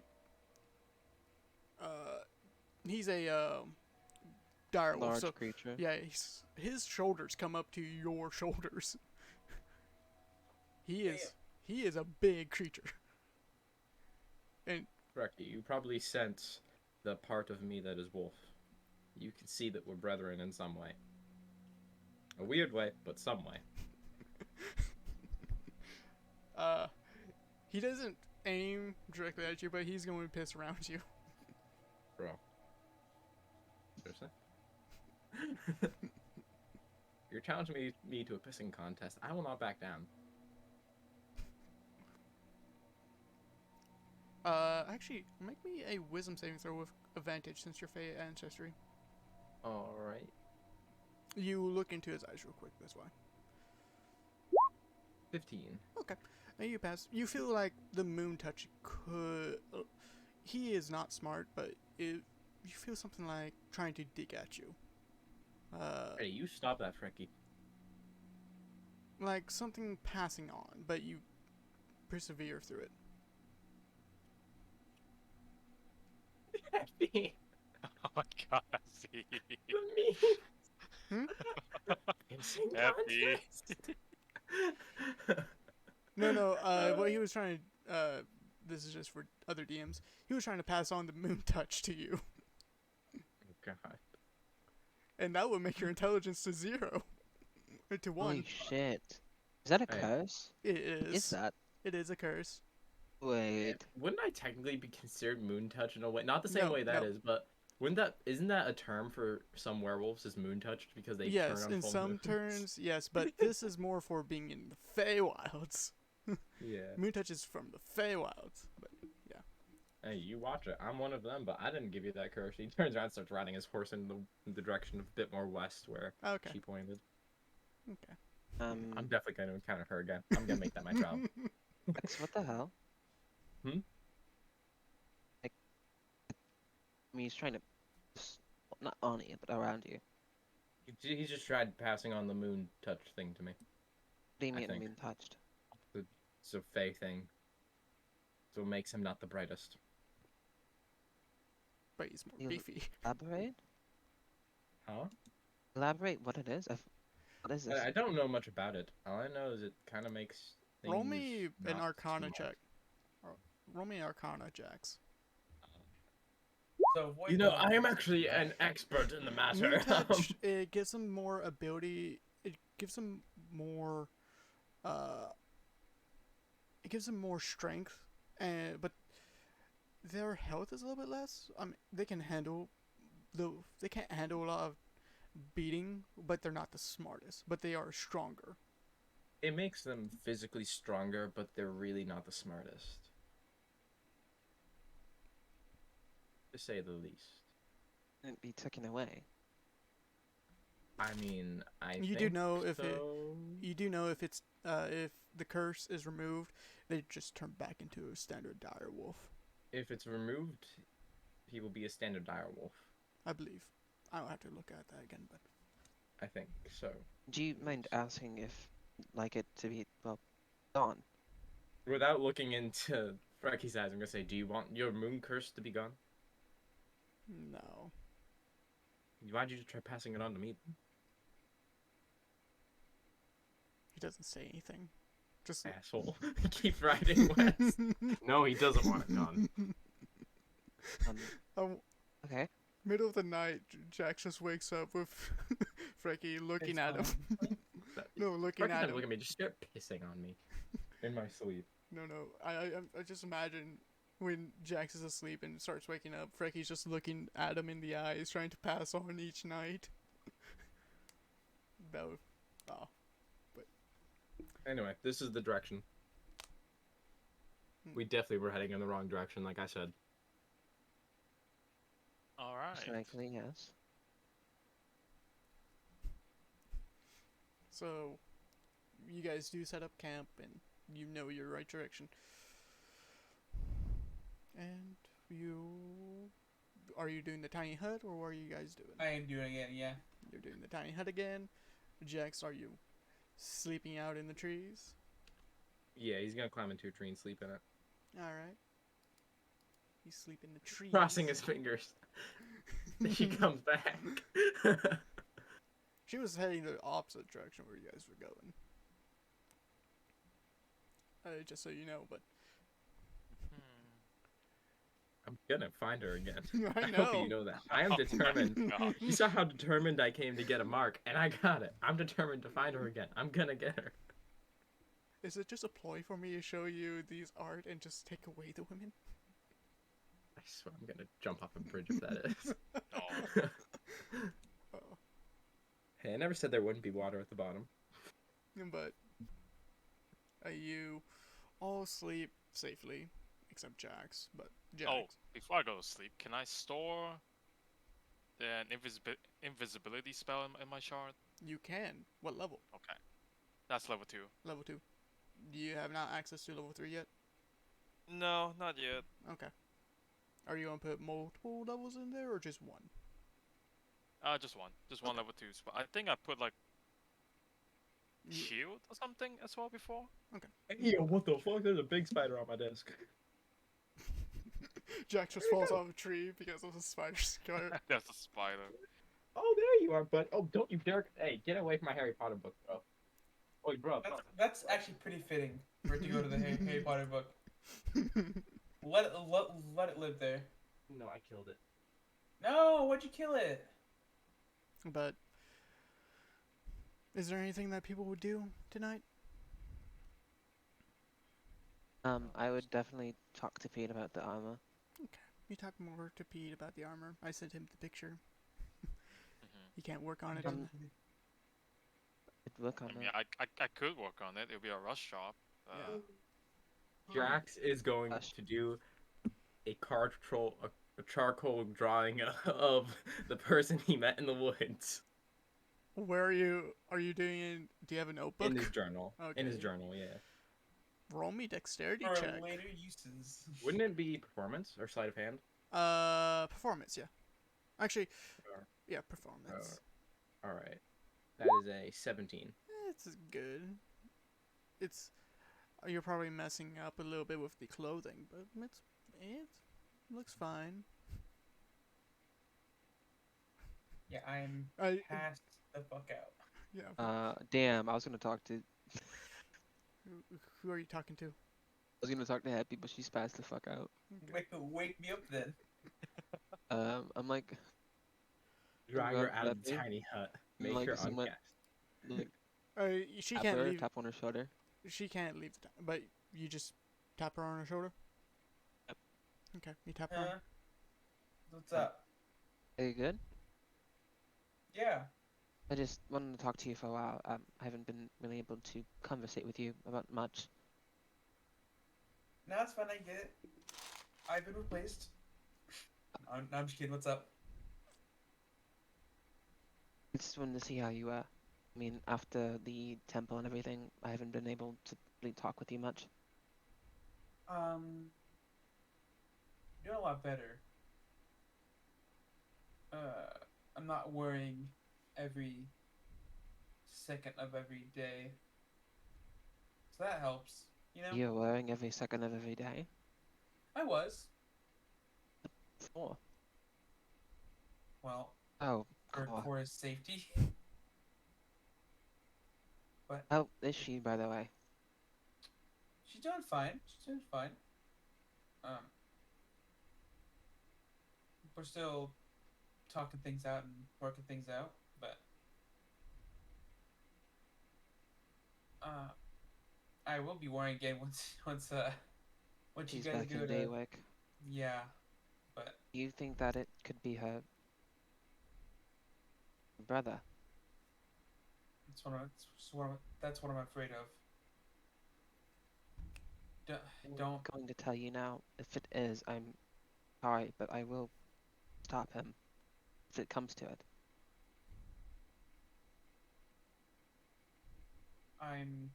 Speaker 1: He's a dire wolf.
Speaker 5: Large
Speaker 1: So
Speaker 5: creature.
Speaker 1: yeah, his shoulders come up to your shoulders. He is a big creature. And
Speaker 2: Correct. You probably sense the part of me that is wolf. You can see that we're brethren in some way. A weird way, but some way.
Speaker 1: he doesn't aim directly at you, but he's going to piss around you.
Speaker 2: Bro. Seriously? You're challenging me to a pissing contest. I will not back down.
Speaker 1: Actually, make me a wisdom saving throw with advantage since you're Fey ancestry.
Speaker 2: Alright.
Speaker 1: You look into his eyes real quick, that's why.
Speaker 2: 15.
Speaker 1: And you pass. You feel like the moon touch could. He is not smart, but you feel something like trying to dig at you.
Speaker 2: Hey, you stop that, Frecky.
Speaker 1: Like something passing on, but you persevere through it.
Speaker 2: Happy.
Speaker 4: Oh my god, I see.
Speaker 2: Me.
Speaker 1: Hmm?
Speaker 2: Pissing
Speaker 4: Happy.
Speaker 2: contest.
Speaker 1: No. What he was trying to. This is just for other DMs. He was trying to pass on the moon touch to you,
Speaker 2: Oh, God.
Speaker 1: and that would make your intelligence to 0, or to 1.
Speaker 5: Holy shit. Is that a
Speaker 2: Hey.
Speaker 5: curse?
Speaker 1: It is.
Speaker 5: Is that?
Speaker 1: It is a curse.
Speaker 5: Wait.
Speaker 2: Wouldn't I technically be considered moon touch in a way? Not the same
Speaker 1: No,
Speaker 2: way that
Speaker 1: no.
Speaker 2: is, but isn't that a term for some werewolves is moon touched because they
Speaker 1: Yes,
Speaker 2: turn on
Speaker 1: in
Speaker 2: full
Speaker 1: some
Speaker 2: moons?
Speaker 1: turns, yes, but this is more for being in the Feywilds.
Speaker 2: Yeah.
Speaker 1: Moon touch is from the Feywilds, but
Speaker 2: Hey, you watch it. I'm one of them, but I didn't give you that curse. He turns around and starts riding his horse in the direction of a bit more west where
Speaker 1: Okay.
Speaker 2: she pointed.
Speaker 1: Okay.
Speaker 2: I'm definitely going to encounter her again. I'm going to make that my job.
Speaker 5: X, what the hell?
Speaker 2: Hmm?
Speaker 5: I mean, he's trying to, not on you, but around you.
Speaker 2: He just tried passing on the moon touch thing to me.
Speaker 5: What do you
Speaker 2: I
Speaker 5: mean,
Speaker 2: think.
Speaker 5: moon touched?
Speaker 2: It's a Fey thing. So it makes him not the brightest.
Speaker 1: But he's more
Speaker 5: You
Speaker 1: beefy.
Speaker 5: elaborate?
Speaker 2: Huh?
Speaker 5: Elaborate what it is? What is this?
Speaker 2: I don't know much about it. All I know is it kind of makes things
Speaker 1: Roll me an
Speaker 2: not
Speaker 1: Arcana
Speaker 2: smart.
Speaker 1: check. Roll me an Arcana, Jax.
Speaker 3: So avoid
Speaker 2: You know,
Speaker 3: the-
Speaker 2: I am actually an expert in the matter.
Speaker 1: Moon touch, it gives him more ability. It gives him more. It gives him more strength, and but their health is a little bit less. They can handle they can't handle a lot of beating, but they're not the smartest. But they are stronger.
Speaker 2: It makes them physically stronger, but they're really not the smartest. To say the least.
Speaker 5: Couldn't be taken away.
Speaker 2: I mean,
Speaker 1: You do know if
Speaker 2: so.
Speaker 1: You do know if the curse is removed, they just turn back into a standard dire wolf.
Speaker 2: If it's removed, he will be a standard dire wolf.
Speaker 1: I believe. I don't have to look at that again, but
Speaker 2: I think so.
Speaker 5: Do you mind asking if you'd like it to be, well, gone?
Speaker 2: Without looking into Frecky's eyes, I'm gonna say, do you want your moon curse to be gone?
Speaker 1: no.
Speaker 2: Why'd you try passing it on to me?
Speaker 1: He doesn't say anything. Just
Speaker 2: Asshole. Keep riding west. No, he doesn't want it gone.
Speaker 1: um,
Speaker 5: Okay.
Speaker 1: middle of the night, Jax just wakes up with Frecky looking
Speaker 3: It's
Speaker 1: at him.
Speaker 3: fine.
Speaker 1: No, looking
Speaker 2: Frecky
Speaker 1: at
Speaker 2: doesn't
Speaker 1: him.
Speaker 2: look at me, just start pissing on me. In my sleep.
Speaker 1: No. I just imagine when Jax is asleep and starts waking up, Frecky's just looking at him in the eyes, trying to pass on each night. That would, oh.
Speaker 2: Anyway, this is the direction. We definitely were heading in the wrong direction, like I said.
Speaker 4: All right.
Speaker 5: Likely, yes.
Speaker 1: So, you guys do set up camp and you know your right direction. And are you doing the tiny hut or what are you guys doing?
Speaker 3: I am doing it, yeah.
Speaker 1: You're doing the tiny hut again. Jax, are you sleeping out in the trees?
Speaker 2: Yeah, he's gonna climb into a tree and sleep in it.
Speaker 1: Alright. You sleep in the trees.
Speaker 2: Crossing his fingers. He comes back.
Speaker 1: She was heading the opposite direction where you guys were going. Just so you know, but
Speaker 2: I'm gonna find her again.
Speaker 1: I
Speaker 2: hope
Speaker 1: know.
Speaker 2: you know that. I am determined.
Speaker 4: God.
Speaker 2: You saw how determined I came to get a mark, and I got it. I'm determined to find her again. I'm gonna get her.
Speaker 1: Is it just a ploy for me to show you these art and just take away the women?
Speaker 2: I swear I'm gonna jump off a bridge if that is.
Speaker 4: Oh.
Speaker 1: Oh.
Speaker 2: Hey, I never said there wouldn't be water at the bottom.
Speaker 1: But you all sleep safely, except Jax. But Jax,
Speaker 4: Oh, before I go to sleep, can I store an invisibility spell in my shard?
Speaker 1: you can. What level?
Speaker 4: Okay. That's level 2.
Speaker 1: Level 2. Do you have not access to level 3 yet?
Speaker 4: No, not yet.
Speaker 1: Okay. Are you gonna put multiple levels in there or just one?
Speaker 4: Just one. Just one level 2 spell. I think I put like
Speaker 1: You-
Speaker 4: shield or something as well before.
Speaker 2: Yo, what the fuck? There's a big spider on my desk.
Speaker 1: Jax just falls off a tree because of the spider skirt.
Speaker 4: That's a spider.
Speaker 2: Oh, there you are, bud. Oh, don't you dare. Hey, get away from my Harry Potter book, bro. Oi, bro.
Speaker 3: That's actually pretty fitting for it to go to the Harry Potter book. Let it live there.
Speaker 2: No, I killed it.
Speaker 3: No, why'd you kill it?
Speaker 1: But is there anything that people would do tonight?
Speaker 5: I would definitely talk to Pete about the armor.
Speaker 1: You talk more to Pete about the armor. I sent him the picture.
Speaker 4: Hmm.
Speaker 1: He can't work on it.
Speaker 5: It'd work on
Speaker 4: I mean,
Speaker 5: that.
Speaker 4: I could work on it. It'll be a rush job.
Speaker 1: Yeah.
Speaker 2: Jax is going
Speaker 5: Gosh.
Speaker 2: to do a a charcoal drawing of the person he met in the woods
Speaker 1: Where are you? Are you doing it? Do you have a
Speaker 2: in
Speaker 1: notebook?
Speaker 2: his journal. In his
Speaker 1: Okay.
Speaker 2: journal, yeah.
Speaker 1: Roll me dexterity
Speaker 3: For
Speaker 1: check.
Speaker 3: later uses.
Speaker 2: Wouldn't it be performance or sleight of hand?
Speaker 1: Performance, yeah. Actually,
Speaker 2: Or,
Speaker 1: yeah, performance.
Speaker 2: all right. That is a 17.
Speaker 1: It's good. It's you're probably messing up a little bit with the clothing, but it looks fine.
Speaker 3: Yeah, I'm
Speaker 1: I
Speaker 3: passed the fuck out.
Speaker 1: yeah.
Speaker 5: Damn, I was gonna talk to
Speaker 1: Who are you talking to?
Speaker 5: Happy, but she's passed the fuck out.
Speaker 3: Wake me up then.
Speaker 5: I'm like,
Speaker 2: Drag
Speaker 5: go
Speaker 2: her
Speaker 5: up
Speaker 2: out
Speaker 5: to
Speaker 2: of the
Speaker 5: Happy,
Speaker 2: tiny hut.
Speaker 5: and
Speaker 2: Make
Speaker 5: like
Speaker 2: her
Speaker 5: somewhat
Speaker 2: uncast.
Speaker 5: like
Speaker 1: She
Speaker 5: tap
Speaker 1: can't
Speaker 5: her,
Speaker 1: leave.
Speaker 5: tap on her shoulder.
Speaker 1: She can't leave the but you just tap her on her shoulder.
Speaker 5: Yep.
Speaker 1: Okay, you tap her. On.
Speaker 3: What's up?
Speaker 5: Are you good?
Speaker 3: Yeah.
Speaker 5: I just wanted to talk to you for a while. I haven't been really able to conversate with you about much.
Speaker 3: No, it's fine. I get it. I've been replaced. No, I'm just kidding. What's up?
Speaker 5: I just wanted to see how you were. I mean, after the temple and everything, I haven't been able to really talk with you much.
Speaker 3: Doing a lot better. I'm not worrying every second of every day. So that helps, you know?
Speaker 5: You're worrying every second of every day.
Speaker 3: I was.
Speaker 5: For?
Speaker 3: Well,
Speaker 5: Oh,
Speaker 3: for
Speaker 5: God.
Speaker 3: Cora's safety. But
Speaker 5: How is she, by the way?
Speaker 3: she's doing fine. She's doing fine. Um, we're still talking things out and working things out, but I will be worrying again once you
Speaker 5: She's
Speaker 3: guys
Speaker 5: back
Speaker 3: go
Speaker 5: in
Speaker 3: to
Speaker 5: Daywick.
Speaker 3: yeah, but
Speaker 5: Do you think that it could be her brother?
Speaker 3: that's what I'm afraid of.
Speaker 5: I'm
Speaker 3: Don't
Speaker 5: going to tell you now. If it is, I'm sorry, but I will stop him if it comes to it.
Speaker 3: I'm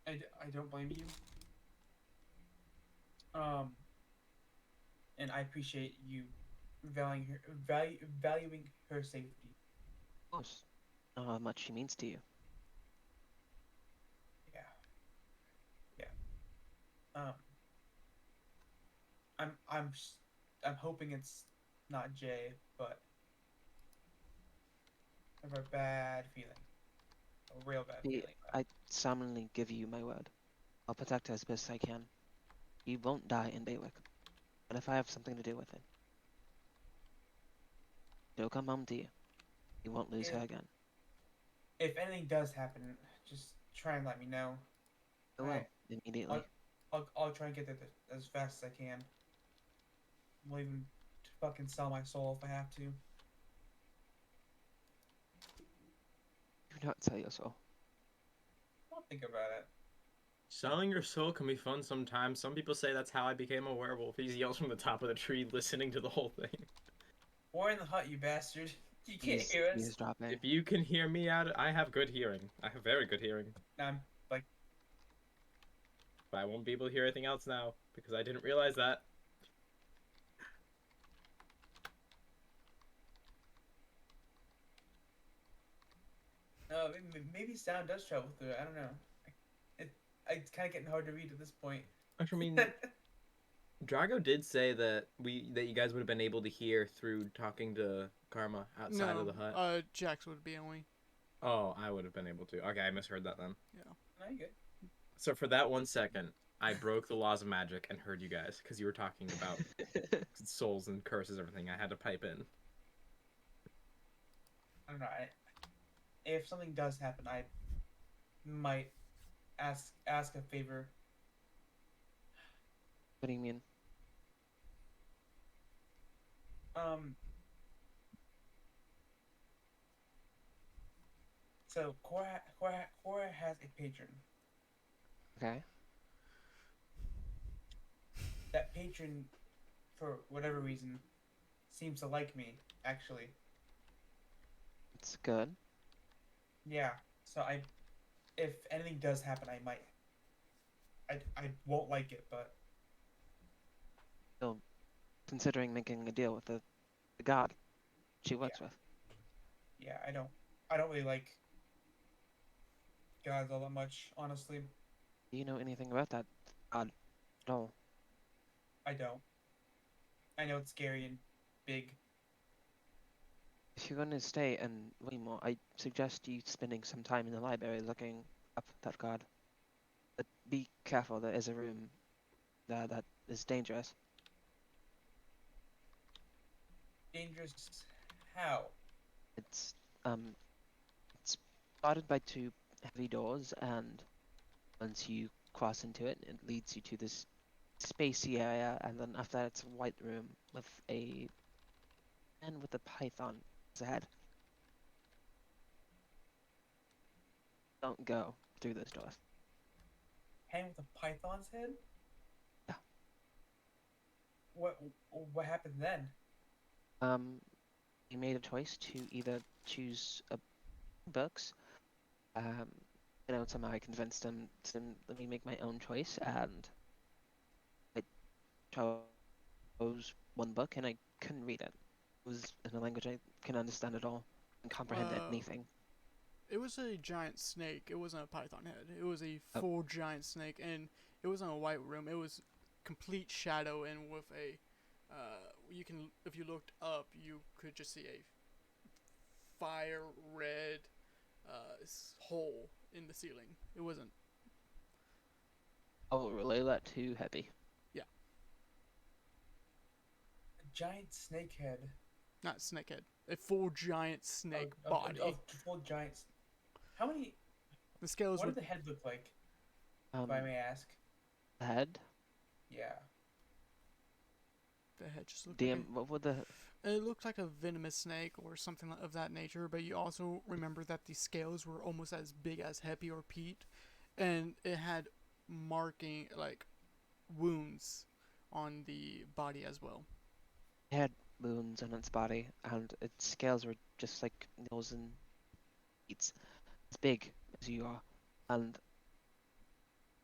Speaker 3: I don't blame you. And I appreciate you valuing her safety.
Speaker 5: Of course. I know how much she means to you.
Speaker 3: Yeah. Um, I'm I'm s- I'm hoping it's not Jay, but I have a bad feeling, a real bad
Speaker 5: See,
Speaker 3: feeling.
Speaker 5: I solemnly give you my word. I'll protect her as best I can. You won't die in Daywick. And if I have something to do with it, she'll come home to you. You won't lose her
Speaker 3: If
Speaker 5: again.
Speaker 3: if anything does happen, just try and let me know.
Speaker 5: I will, immediately.
Speaker 3: I'll try and get there as fast as I can. I'll even fucking sell my soul if I have to.
Speaker 5: Do not sell your soul.
Speaker 3: I'll think about it.
Speaker 2: Selling your soul can be fun sometimes. Some people say that's how I became a werewolf. He yells from the top of the tree, listening to the whole thing.
Speaker 3: We're in the hut, you bastard. You can't hear us.
Speaker 5: He's dropping.
Speaker 2: If you can hear me out, I have good hearing. I have very good hearing.
Speaker 3: I'm like,
Speaker 2: But I won't be able to hear anything else now because I didn't realize that.
Speaker 3: maybe sound does travel through it. I don't know. It's kind of getting hard to read at this point.
Speaker 2: Actually, I mean, Drago did say that you guys would have been able to hear through talking to Karma outside of the hut.
Speaker 1: Jax would be only.
Speaker 2: Oh, I would have been able to. Okay, I misheard that then.
Speaker 1: Yeah.
Speaker 3: No, you good.
Speaker 2: So for that 1 second, I broke the laws of magic and heard you guys because you were talking about souls and curses, everything. I had to pipe in.
Speaker 3: I don't know. If something does happen, I might ask a favor.
Speaker 5: What do you mean?
Speaker 3: So Cora has a patron.
Speaker 5: Okay.
Speaker 3: that patron, for whatever reason, seems to like me. Actually,
Speaker 5: It's good.
Speaker 3: yeah. So if anything does happen, I won't like it, but
Speaker 5: Still considering making a deal with the god she
Speaker 3: yeah,
Speaker 5: works with.
Speaker 3: yeah. I don't really like gods all that much, honestly.
Speaker 5: Do you know anything about that god at all?
Speaker 3: I don't. I know it's scary and big.
Speaker 5: If you're going to stay in Weymore, I suggest you spending some time in the library looking up that god. But be careful, there is a room there that is dangerous.
Speaker 3: Dangerous. How?
Speaker 5: It's um it's guarded by two heavy doors, and once you cross into it, it leads you to this spacey area, and then after that it's a white room with a man with a python as a head. Don't go through those doors.
Speaker 3: Hand with a python's head?
Speaker 5: Yeah.
Speaker 3: What what happened then?
Speaker 5: Um, you made a choice to either choose books. Um, somehow I convinced him to let me make my own choice, and I chose one book, and I couldn't read it. It was in a language I can understand at all and comprehend
Speaker 1: Uh,
Speaker 5: anything.
Speaker 1: it was a giant snake. It wasn't a python head. It was a
Speaker 5: Oh.
Speaker 1: full giant snake, and it wasn't a white room. It was complete shadow, and with a, you can if you looked up, you could just see a fire red, hole in the ceiling. It wasn't.
Speaker 5: I will relay that to Happy.
Speaker 1: Yeah,
Speaker 3: A giant snake head.
Speaker 1: not snake head. A full giant snake
Speaker 3: Of,
Speaker 1: body.
Speaker 3: of full giants. How many?
Speaker 1: The scales
Speaker 3: What
Speaker 1: were.
Speaker 3: did the head look like, if I
Speaker 5: Um,
Speaker 3: may ask?
Speaker 5: the head.
Speaker 3: Yeah.
Speaker 1: The head just looked like
Speaker 5: DM. What would the
Speaker 1: it looked like a venomous snake or something of that nature, but you also remember that the scales were almost as big as Heppy or Pete, and it had marking, like, wounds on the body as well.
Speaker 5: it had wounds on its body, and its scales were just like nails and teeth. As big as you are, and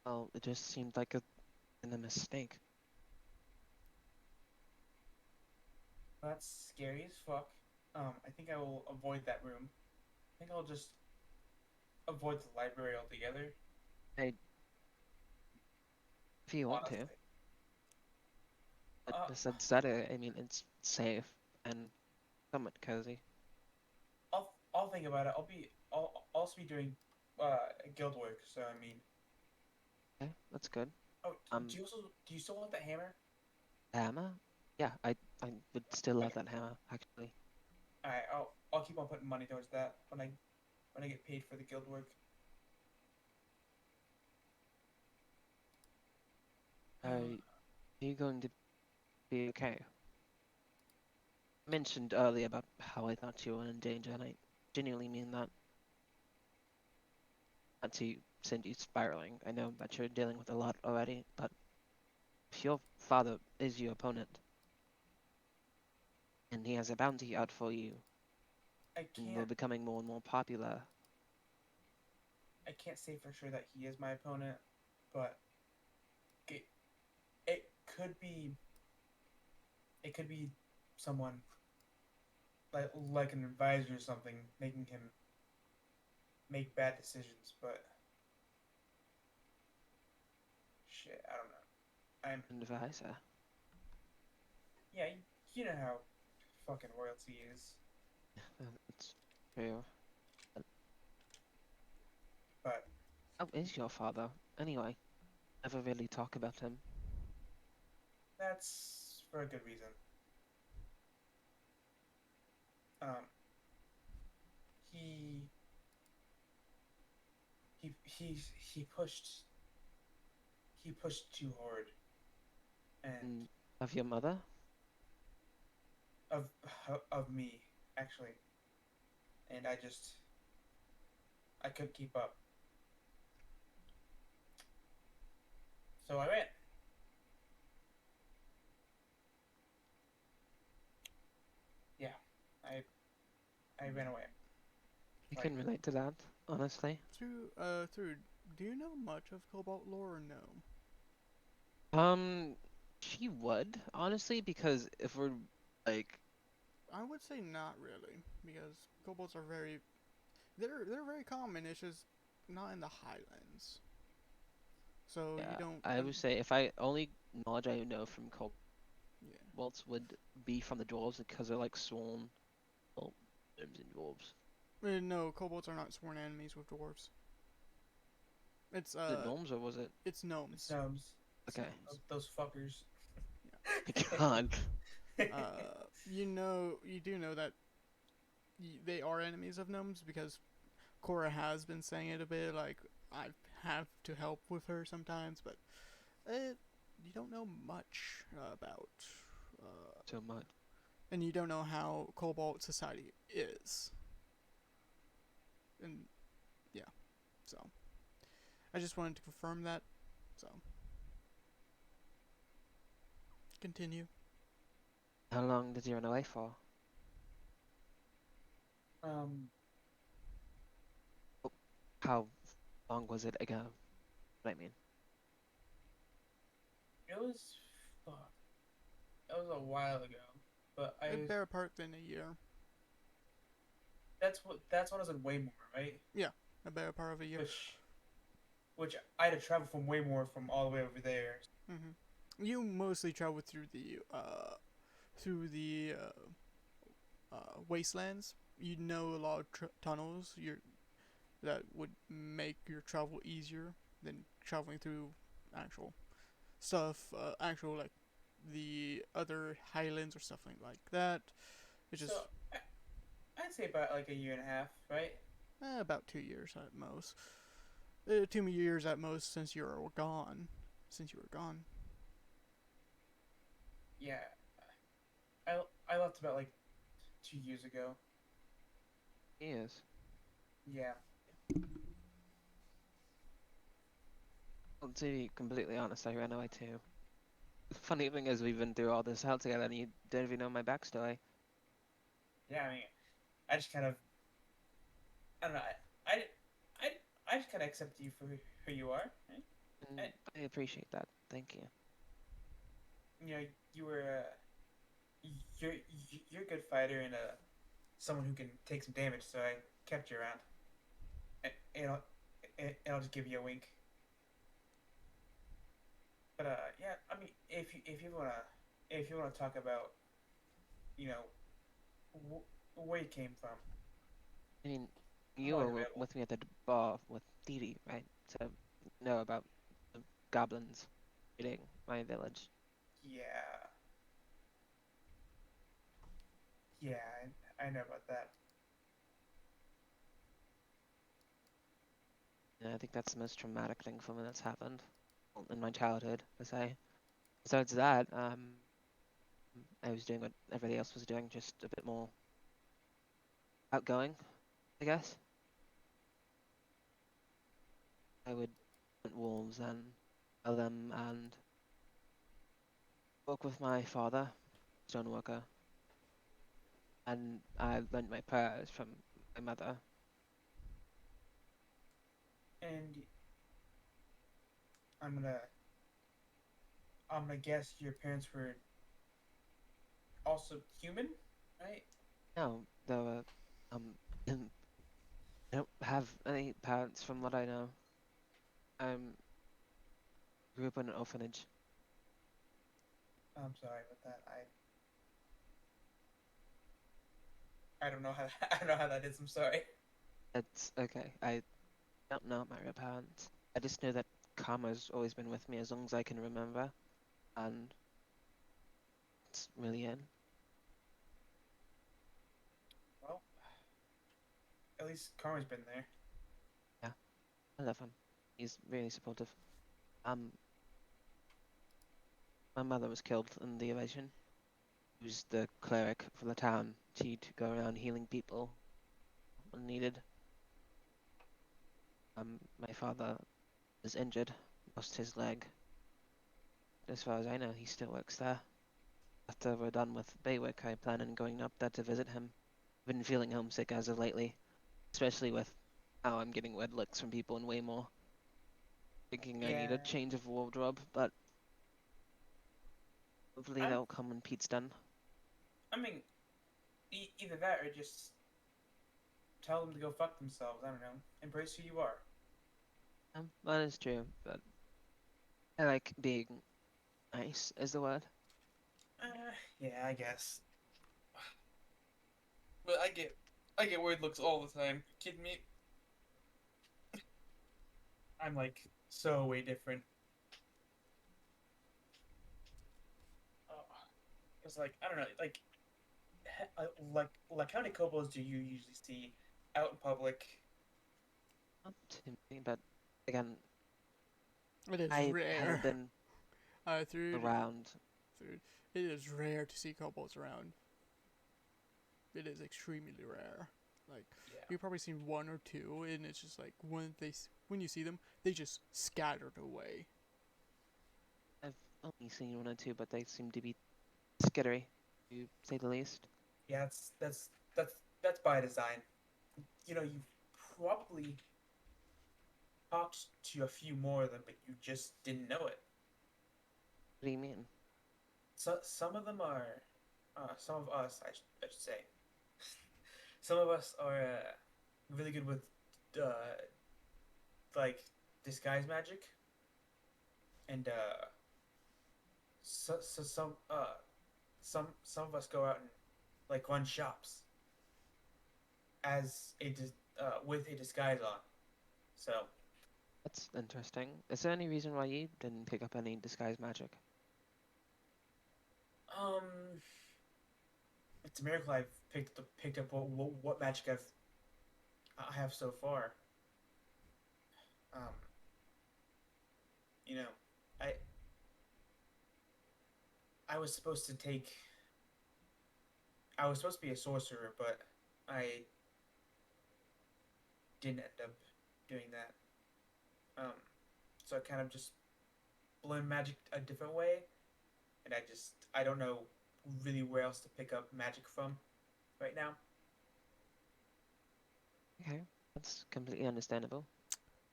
Speaker 5: well, it just seemed like a venomous snake.
Speaker 3: That's scary as fuck. I think I will avoid that room. I think I'll just avoid the library altogether.
Speaker 5: Hey, if you want to,
Speaker 3: Honestly.
Speaker 5: but
Speaker 3: Uh,
Speaker 5: besides that, I mean, it's safe and somewhat cozy.
Speaker 3: I'll think about it. I'll also be doing guild work. So I mean,
Speaker 5: Okay, that's good.
Speaker 3: oh,
Speaker 5: Um,
Speaker 3: do you still want the hammer?
Speaker 5: hammer? Yeah, I would still love
Speaker 3: Okay.
Speaker 5: that hammer, actually.
Speaker 3: Alright, I'll keep on putting money towards that when I get paid for the guild work.
Speaker 5: Are you going to be okay? I mentioned earlier about how I thought you were in danger, and I genuinely mean that. Not to send you spiraling. I know that you're dealing with a lot already, but if your father is your opponent, and he has a bounty out for you,
Speaker 3: I
Speaker 5: and you're becoming more and more popular,
Speaker 3: can't say for sure that he is my opponent, but it, it could be it could be someone like an advisor or something making him make bad decisions, but shit, I don't know.
Speaker 5: an advisor.
Speaker 3: Yeah, you know how fucking royalty is,
Speaker 5: It's true.
Speaker 3: but
Speaker 5: How is your father? Anyway, never really talk about him.
Speaker 3: that's for a good reason. Um, he he pushed too hard, and
Speaker 5: And of your mother?
Speaker 3: of of me actually, and I couldn't keep up. So I ran. I ran away.
Speaker 5: I
Speaker 3: Like,
Speaker 5: can relate to that, honestly.
Speaker 1: Through, do you know much of Cobalt lore or no?
Speaker 5: Um, she would, honestly, because if we're like,
Speaker 1: I would say not really, because kobolds are they're very common. It's just not in the highlands, so you
Speaker 5: yeah,
Speaker 1: don't.
Speaker 5: I would say if I only knowledge I know from
Speaker 1: Yeah.
Speaker 5: kobolds would be from the dwarves because they're like sworn, well, gnomes and dwarves.
Speaker 1: No, kobolds are not sworn enemies with dwarves. It's
Speaker 5: Was it gnomes or was it?
Speaker 1: it's gnomes.
Speaker 3: gnomes.
Speaker 1: It's
Speaker 5: Okay.
Speaker 1: gnomes.
Speaker 3: Those fuckers.
Speaker 5: God.
Speaker 1: You do know that they are enemies of gnomes because Cora has been saying it a bit. Like I have to help with her sometimes, but you don't know much about,
Speaker 5: So much.
Speaker 1: and you don't know how Cobalt society is, and yeah. So I just wanted to confirm that. So continue.
Speaker 5: How long did you run away for?
Speaker 3: Um,
Speaker 5: How long was it ago? What I mean.
Speaker 3: it was fuck. It was a while ago, but
Speaker 1: A better part than a year.
Speaker 3: that's when I was in Waymore, right?
Speaker 1: A better part of a year.
Speaker 3: Which I had to travel from Waymore from all the way over there.
Speaker 1: Hmm. You mostly travel through the wastelands. You know a lot of tunnels. That would make your travel easier than traveling through actual stuff. Actual like the other highlands or stuff like that. It's
Speaker 3: So
Speaker 1: just
Speaker 3: I'd say about like a year and a half, right?
Speaker 1: about 2 years at most. 2 years at most since you were gone. Since you were gone.
Speaker 3: Yeah, I left about like 2 years ago.
Speaker 5: Yes.
Speaker 3: Yeah.
Speaker 5: Well, to be completely honest, I ran away too. The funny thing is, we've been through all this hell together, and you don't even know my backstory.
Speaker 3: Yeah, I mean, I just kind of, I don't know, I, I, I just kind of accept you for who you are. Right?
Speaker 5: And
Speaker 3: I,
Speaker 5: I appreciate that. Thank you.
Speaker 3: you know, you were, you're, you're a good fighter and someone who can take some damage, so I kept you around. And I'll just give you a wink. But yeah, I mean, if you wanna talk about, you know, where you came from,
Speaker 5: I mean,
Speaker 3: I'm
Speaker 5: you
Speaker 3: always
Speaker 5: were
Speaker 3: available.
Speaker 5: with me at the bar with Didi, right? To know about the goblins raiding my village.
Speaker 3: Yeah, yeah, I know about that.
Speaker 5: And I think that's the most traumatic thing for me that's happened in my childhood, per se. Besides that, I was doing what everybody else was doing, just a bit more outgoing, I guess. I would hunt wolves and kill them and work with my father, stoneworker, and I learned my prayers from my mother.
Speaker 3: And I'm gonna I'm gonna guess your parents were also human, right?
Speaker 5: No, they were, um, I don't have any parents from what I know. I grew up in an orphanage.
Speaker 3: I'm sorry about that. I don't know how I don't know how that is. I'm sorry.
Speaker 5: It's okay. I don't know my real parents. I just know that karma's always been with me as long as I can remember, and it's really it.
Speaker 3: Well, at least Karma's been there.
Speaker 5: Yeah, I love him. He's really supportive. Um, my mother was killed in the invasion. She was the cleric for the town. She'd go around healing people when needed. My father was injured, lost his leg. As far as I know, he still works there. After we're done with Baywick, I plan on going up there to visit him been feeling homesick as of lately, especially with how I'm getting weird looks from people in Waymore. Thinking I need a
Speaker 3: Yeah.
Speaker 5: change of wardrobe, but hopefully
Speaker 3: I'm.
Speaker 5: that'll come when Pete's done.
Speaker 3: I mean, either that or just tell them to go fuck themselves. I don't know. Embrace who you are.
Speaker 5: That is true, but I like being nice, is the word.
Speaker 3: Yeah, I guess. But I get weird looks all the time. Kidding me? I'm like so way different. Oh, it's like I don't know, like how many couples do you usually see out in public?
Speaker 5: Not too many, but again,
Speaker 1: It is
Speaker 5: I
Speaker 1: rare.
Speaker 5: haven't been
Speaker 1: Through
Speaker 5: around.
Speaker 1: it is rare to see kobolds around. It is extremely rare. Like
Speaker 3: Yeah.
Speaker 1: you've probably seen one or two, and it's just like when you see them, they just scattered away.
Speaker 5: I've only seen one or two, but they seem to be skittery, to say the least.
Speaker 3: Yeah, that's by design. You know, you probably talked to a few more of them, but you just didn't know it.
Speaker 5: What do you mean?
Speaker 3: So some of them are, some of us, I should say, some of us are really good with, uh, like disguise magic, and so some of us go out and like run shops as with a disguise on. So
Speaker 5: That's interesting. Is there any reason why you didn't pick up any disguise magic?
Speaker 3: um, it's a miracle I've picked up what magic I have so far. Um, you know, I I was supposed to take I was supposed to be a sorcerer, but I didn't end up doing that. Um, so I kind of just learned magic a different way, and I don't know really where else to pick up magic from right now.
Speaker 5: Okay, that's completely understandable.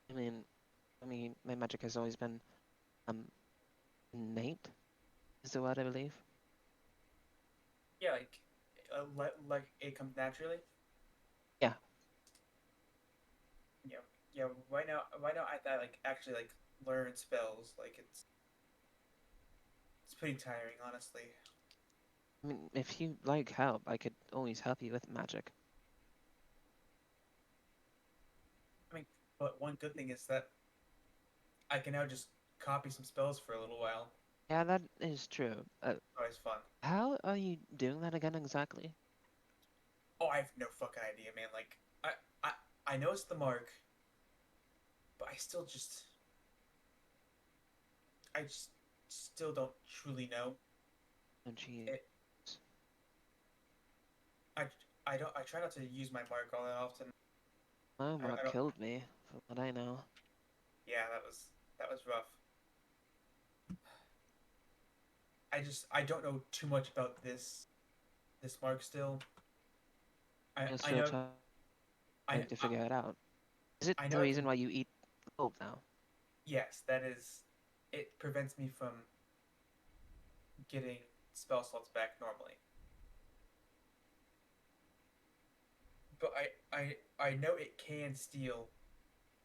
Speaker 5: I mean, my magic has always been um innate, is the word I believe.
Speaker 3: Yeah, like it comes naturally.
Speaker 5: Yeah,
Speaker 3: Yeah, yeah. Right now, I like actually like learn spells. Like it's pretty tiring, honestly.
Speaker 5: I mean, if you like help, I could always help you with magic.
Speaker 3: I mean, but one good thing is that I can now just copy some spells for a little while.
Speaker 5: Yeah, that is true.
Speaker 3: Always fun.
Speaker 5: How are you doing that again exactly?
Speaker 3: Oh, I have no fucking idea, man. Like I know it's the mark, but I just still don't truly know.
Speaker 5: Don't you?
Speaker 3: It I I try not to use my mark all that often.
Speaker 5: Oh,
Speaker 3: I
Speaker 5: Mark
Speaker 3: don't.
Speaker 5: killed me, from what I know.
Speaker 3: Yeah, that was rough. I don't know too much about this mark still.
Speaker 5: You're
Speaker 3: I
Speaker 5: still
Speaker 3: know
Speaker 5: trying to figure it out. Is it
Speaker 3: I
Speaker 5: the
Speaker 3: know it
Speaker 5: reason
Speaker 3: can.
Speaker 5: why you eat gold now?
Speaker 3: Yes, that is. It prevents me from getting spell slots back normally. But I know it can steal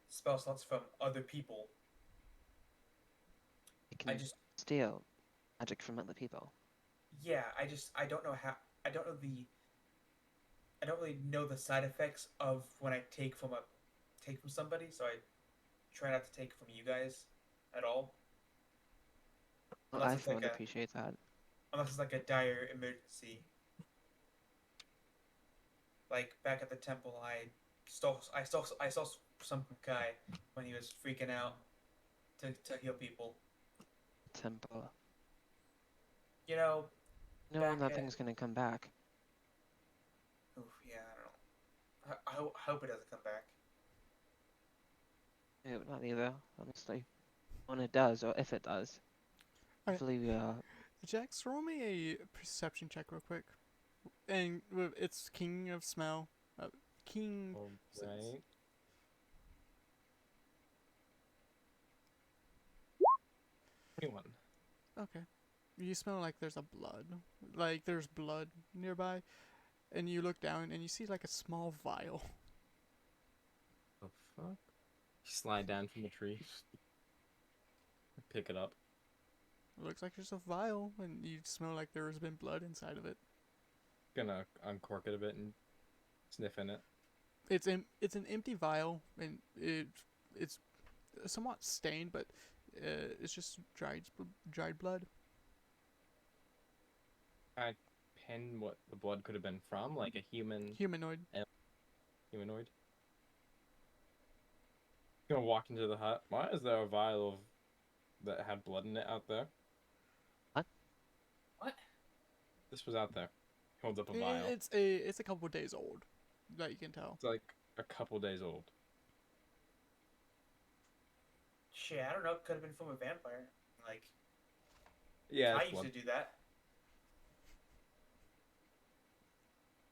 Speaker 3: spell slots from other people.
Speaker 5: You
Speaker 3: I
Speaker 5: can
Speaker 3: just
Speaker 5: steal magic from other people.
Speaker 3: yeah, I don't know how I don't know I don't really know the side effects of when I take from somebody, so I try not to take from you guys at all
Speaker 5: Well,
Speaker 3: unless
Speaker 5: I
Speaker 3: it's
Speaker 5: for one appreciate that.
Speaker 3: like a dire emergency. Like back at the temple, I saw some guy when he was freaking out to heal people.
Speaker 5: Temple.
Speaker 3: You know,
Speaker 5: You know when
Speaker 3: back
Speaker 5: that
Speaker 3: at
Speaker 5: thing's gonna come back.
Speaker 3: oof, yeah, I don't know. I hope it doesn't come back.
Speaker 5: Yeah, not either, honestly. When it does, or if it does.
Speaker 1: Alright,
Speaker 5: Hopefully we are.
Speaker 1: Jax, throw me a perception check real quick. and with its king of smell, king.
Speaker 2: All
Speaker 1: Six.
Speaker 2: right. 21.
Speaker 1: Okay. You smell like there's a blood, like there's blood nearby, and you look down and you see like a small vial.
Speaker 2: The fuck? Slide down from the tree. Pick it up.
Speaker 1: It looks like there's a vial, and you smell like there's been blood inside of it.
Speaker 2: Gonna uncork it a bit and sniff in it.
Speaker 1: It's an empty vial, and it's somewhat stained, but it's just dried blood.
Speaker 2: I pin what the blood could have been from, like a
Speaker 1: Humanoid.
Speaker 2: humanoid. Gonna walk into the hut. Why is there a vial of that had blood in it out there?
Speaker 3: What?
Speaker 2: This was out there. Holds up a
Speaker 1: Eh,
Speaker 2: vial.
Speaker 1: It's a couple of days old, that you can tell.
Speaker 2: It's like a couple days old.
Speaker 3: Shit, I don't know. Could have been from a vampire. Like,
Speaker 2: Yeah,
Speaker 3: I
Speaker 2: it's
Speaker 3: used
Speaker 2: blood.
Speaker 3: to do that.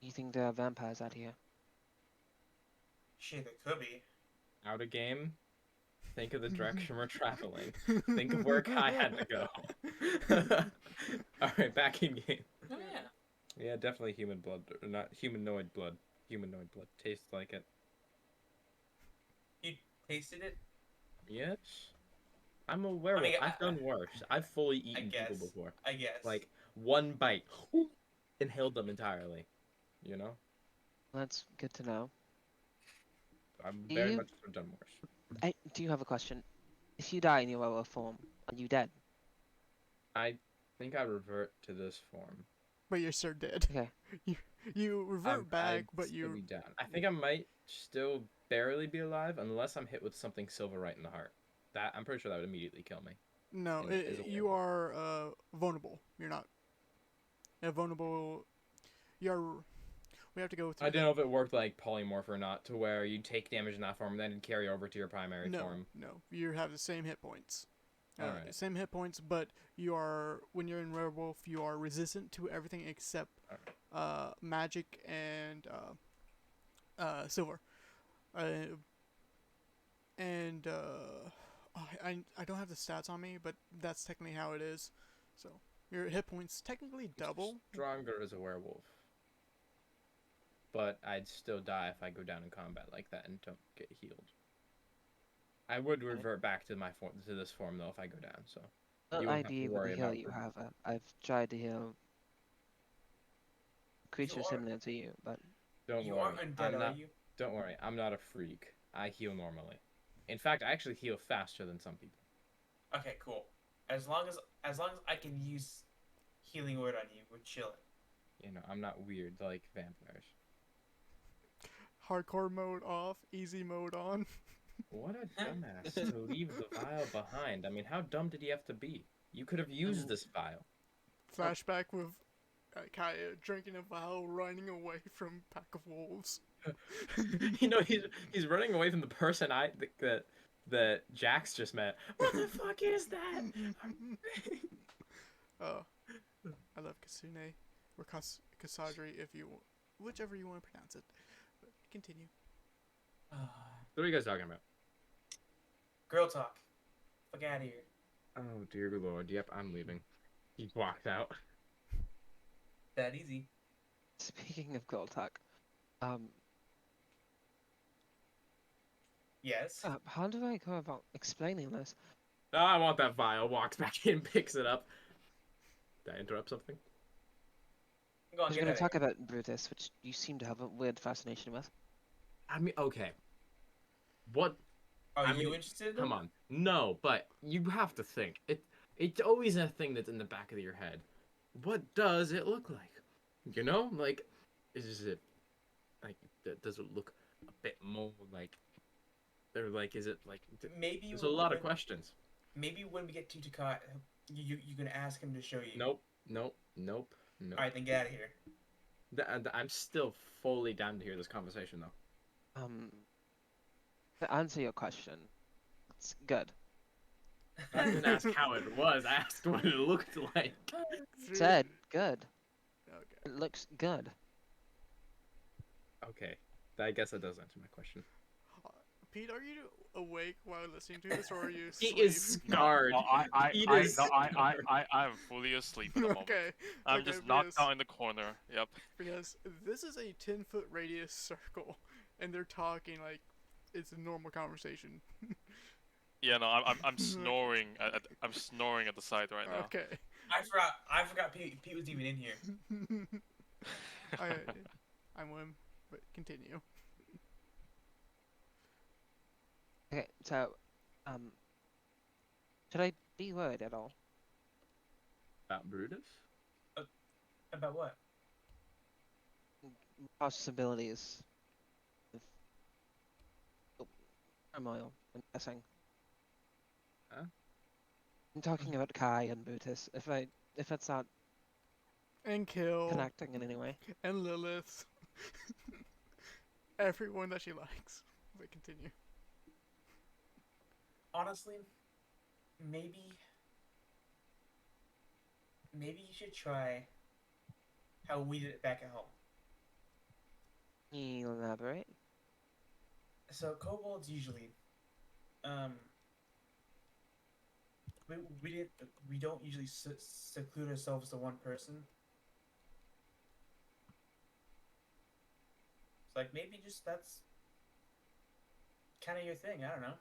Speaker 5: You think there are vampires out here?
Speaker 3: Shit, there could be.
Speaker 2: Out of game. Think of the direction we're traveling. Think of where Kai had to go. Alright, back in game.
Speaker 3: Oh yeah.
Speaker 2: Yeah, definitely human blood. Or not humanoid blood. Humanoid blood. Tastes like it.
Speaker 3: You tasted it?
Speaker 2: Yes. I'm a werewolf.
Speaker 3: I mean,
Speaker 2: I've done worse. I've fully eaten
Speaker 3: guess.
Speaker 2: people before.
Speaker 3: I guess.
Speaker 2: Like, one bite. Inhaled them entirely. You know?
Speaker 5: That's good to know.
Speaker 2: I'm
Speaker 5: Do
Speaker 2: very
Speaker 5: you-
Speaker 2: much so done worse.
Speaker 5: I do have a question. If you die in your werewolf form, are you dead?
Speaker 2: I think I revert to this form.
Speaker 1: But you're still dead.
Speaker 5: Okay.
Speaker 1: You revert back,
Speaker 2: I'd
Speaker 1: but
Speaker 2: still
Speaker 1: you
Speaker 2: be down. I think I might still barely be alive unless I'm hit with something silver right in the heart. That I'm pretty sure that would immediately kill me.
Speaker 1: no,
Speaker 2: and it is a
Speaker 1: you are vulnerable. You're not vulnerable. You're. We have to go through.
Speaker 2: I didn't know if it worked like polymorph or not, to where you take damage in that form and then it'd carry over to your primary
Speaker 1: No,
Speaker 2: form.
Speaker 1: no, you have the same hit points.
Speaker 2: Alright.
Speaker 1: Same hit points, but you are when you're in werewolf, you are resistant to everything except magic and silver. And I don't have the stats on me, but that's technically how it is. So your hit points technically double.
Speaker 2: Stronger as a werewolf. But I'd still die if I go down in combat like that and don't get healed. I would revert back to my form, to this form though, if I go down. So
Speaker 5: What
Speaker 2: you won't have to
Speaker 5: idea with
Speaker 2: worry
Speaker 5: the heal
Speaker 2: about
Speaker 5: you have? I've tried to heal creatures
Speaker 3: are-
Speaker 5: similar to you, but
Speaker 2: don't
Speaker 3: You
Speaker 2: worry.
Speaker 3: aren't undead,
Speaker 2: I'm
Speaker 3: are
Speaker 2: not.
Speaker 3: you?
Speaker 2: Don't worry. I'm not a freak. I heal normally. In fact, I actually heal faster than some people.
Speaker 3: Okay, cool. As long as I can use healing word on you, we're chilling.
Speaker 2: You know, I'm not weird like vampires.
Speaker 1: Hardcore mode off, easy mode on.
Speaker 2: What a dumbass to leave the vial behind. I mean, how dumb did he have to be? You could have used this vial.
Speaker 1: Flashback with Kaya drinking a vial, running away from pack of wolves.
Speaker 2: You know, he's running away from the person that Jax just met. What the fuck is that?
Speaker 1: I love Kasune or Kasadri, if you, whichever you want to pronounce it. But continue.
Speaker 2: What are you guys talking about?
Speaker 3: Girl talk. Fuck out of here.
Speaker 2: Oh dear lord. Yep, I'm leaving. He walked out.
Speaker 3: That easy.
Speaker 5: speaking of girl talk,
Speaker 3: Yes.
Speaker 5: how do I go about explaining this?
Speaker 2: Oh, I want that vial. Walks back in, picks it up. Did I interrupt something?
Speaker 3: Go
Speaker 5: I
Speaker 3: on,
Speaker 5: was
Speaker 3: get
Speaker 5: going
Speaker 3: out
Speaker 5: to
Speaker 3: of
Speaker 5: talk about Brutus, which you seem to have a weird fascination with.
Speaker 2: I mean, okay. What?
Speaker 3: Are
Speaker 2: I
Speaker 3: you
Speaker 2: mean,
Speaker 3: interested?
Speaker 2: Come on. No, but you have to think. It's always a thing that's in the back of your head. What does it look like? You know, like, is it like? Does it look a bit more like? Or like, is it like?
Speaker 3: Maybe
Speaker 2: There's a lot of
Speaker 3: when-
Speaker 2: questions.
Speaker 3: Maybe when we get to Takai, you can ask him to show you.
Speaker 2: Nope. Nope. All
Speaker 3: All right, then get out of here.
Speaker 2: I'm still fully down to hear this conversation though.
Speaker 5: To answer your question, it's good.
Speaker 2: I didn't ask how it was. I asked what it looked like.
Speaker 5: Said good.
Speaker 1: Okay.
Speaker 5: It looks good.
Speaker 2: Okay, I guess that does answer my question.
Speaker 1: Pete, are you awake while listening to this, or are you
Speaker 2: He
Speaker 1: asleep?
Speaker 2: is scarred. Pete is scarred.
Speaker 4: I'm fully asleep at the moment.
Speaker 1: Okay.
Speaker 4: I'm
Speaker 1: okay,
Speaker 4: just knocked
Speaker 1: because,
Speaker 4: out in the corner. Yep.
Speaker 1: because this is a 10-foot radius circle, and they're talking like it's a normal conversation.
Speaker 4: Yeah, no, I'm snoring. I'm snoring at the side right now.
Speaker 1: Okay.
Speaker 3: I forgot Pete was even in here.
Speaker 1: I, I'm Wim, but continue.
Speaker 5: Okay, so, should I be worried at all?
Speaker 2: About Brutus?
Speaker 3: About what?
Speaker 5: Possibilities of turmoil, I'm guessing.
Speaker 2: Huh?
Speaker 5: I'm talking about Kai and Brutus. If it's not
Speaker 1: And Kill,
Speaker 5: connecting in any way.
Speaker 1: and Lilith. Everyone that she likes. But continue.
Speaker 3: Honestly, maybe you should try how we did it back at home.
Speaker 5: Can you elaborate?
Speaker 3: So kobolds usually, we don't usually seclude ourselves to one person. It's like maybe just that's kind of your thing. I don't know.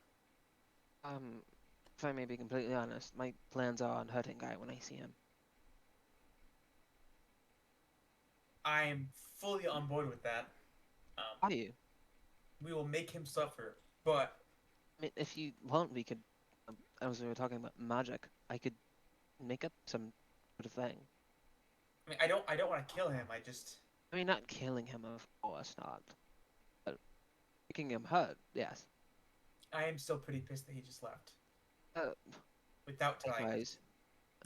Speaker 5: If I may be completely honest, my plans are on hurting Guy when I see him.
Speaker 3: I'm fully on board with that.
Speaker 5: Are you?
Speaker 3: We will make him suffer, but
Speaker 5: I mean, if you want, we could. As we were talking about magic, I could make up some sort of thing.
Speaker 3: I mean, I don't want to kill him.
Speaker 5: I mean, not killing him, of course not. But making him hurt, yes.
Speaker 3: I am still pretty pissed that he just left
Speaker 5: Uh,
Speaker 3: without telling.
Speaker 5: Likewise.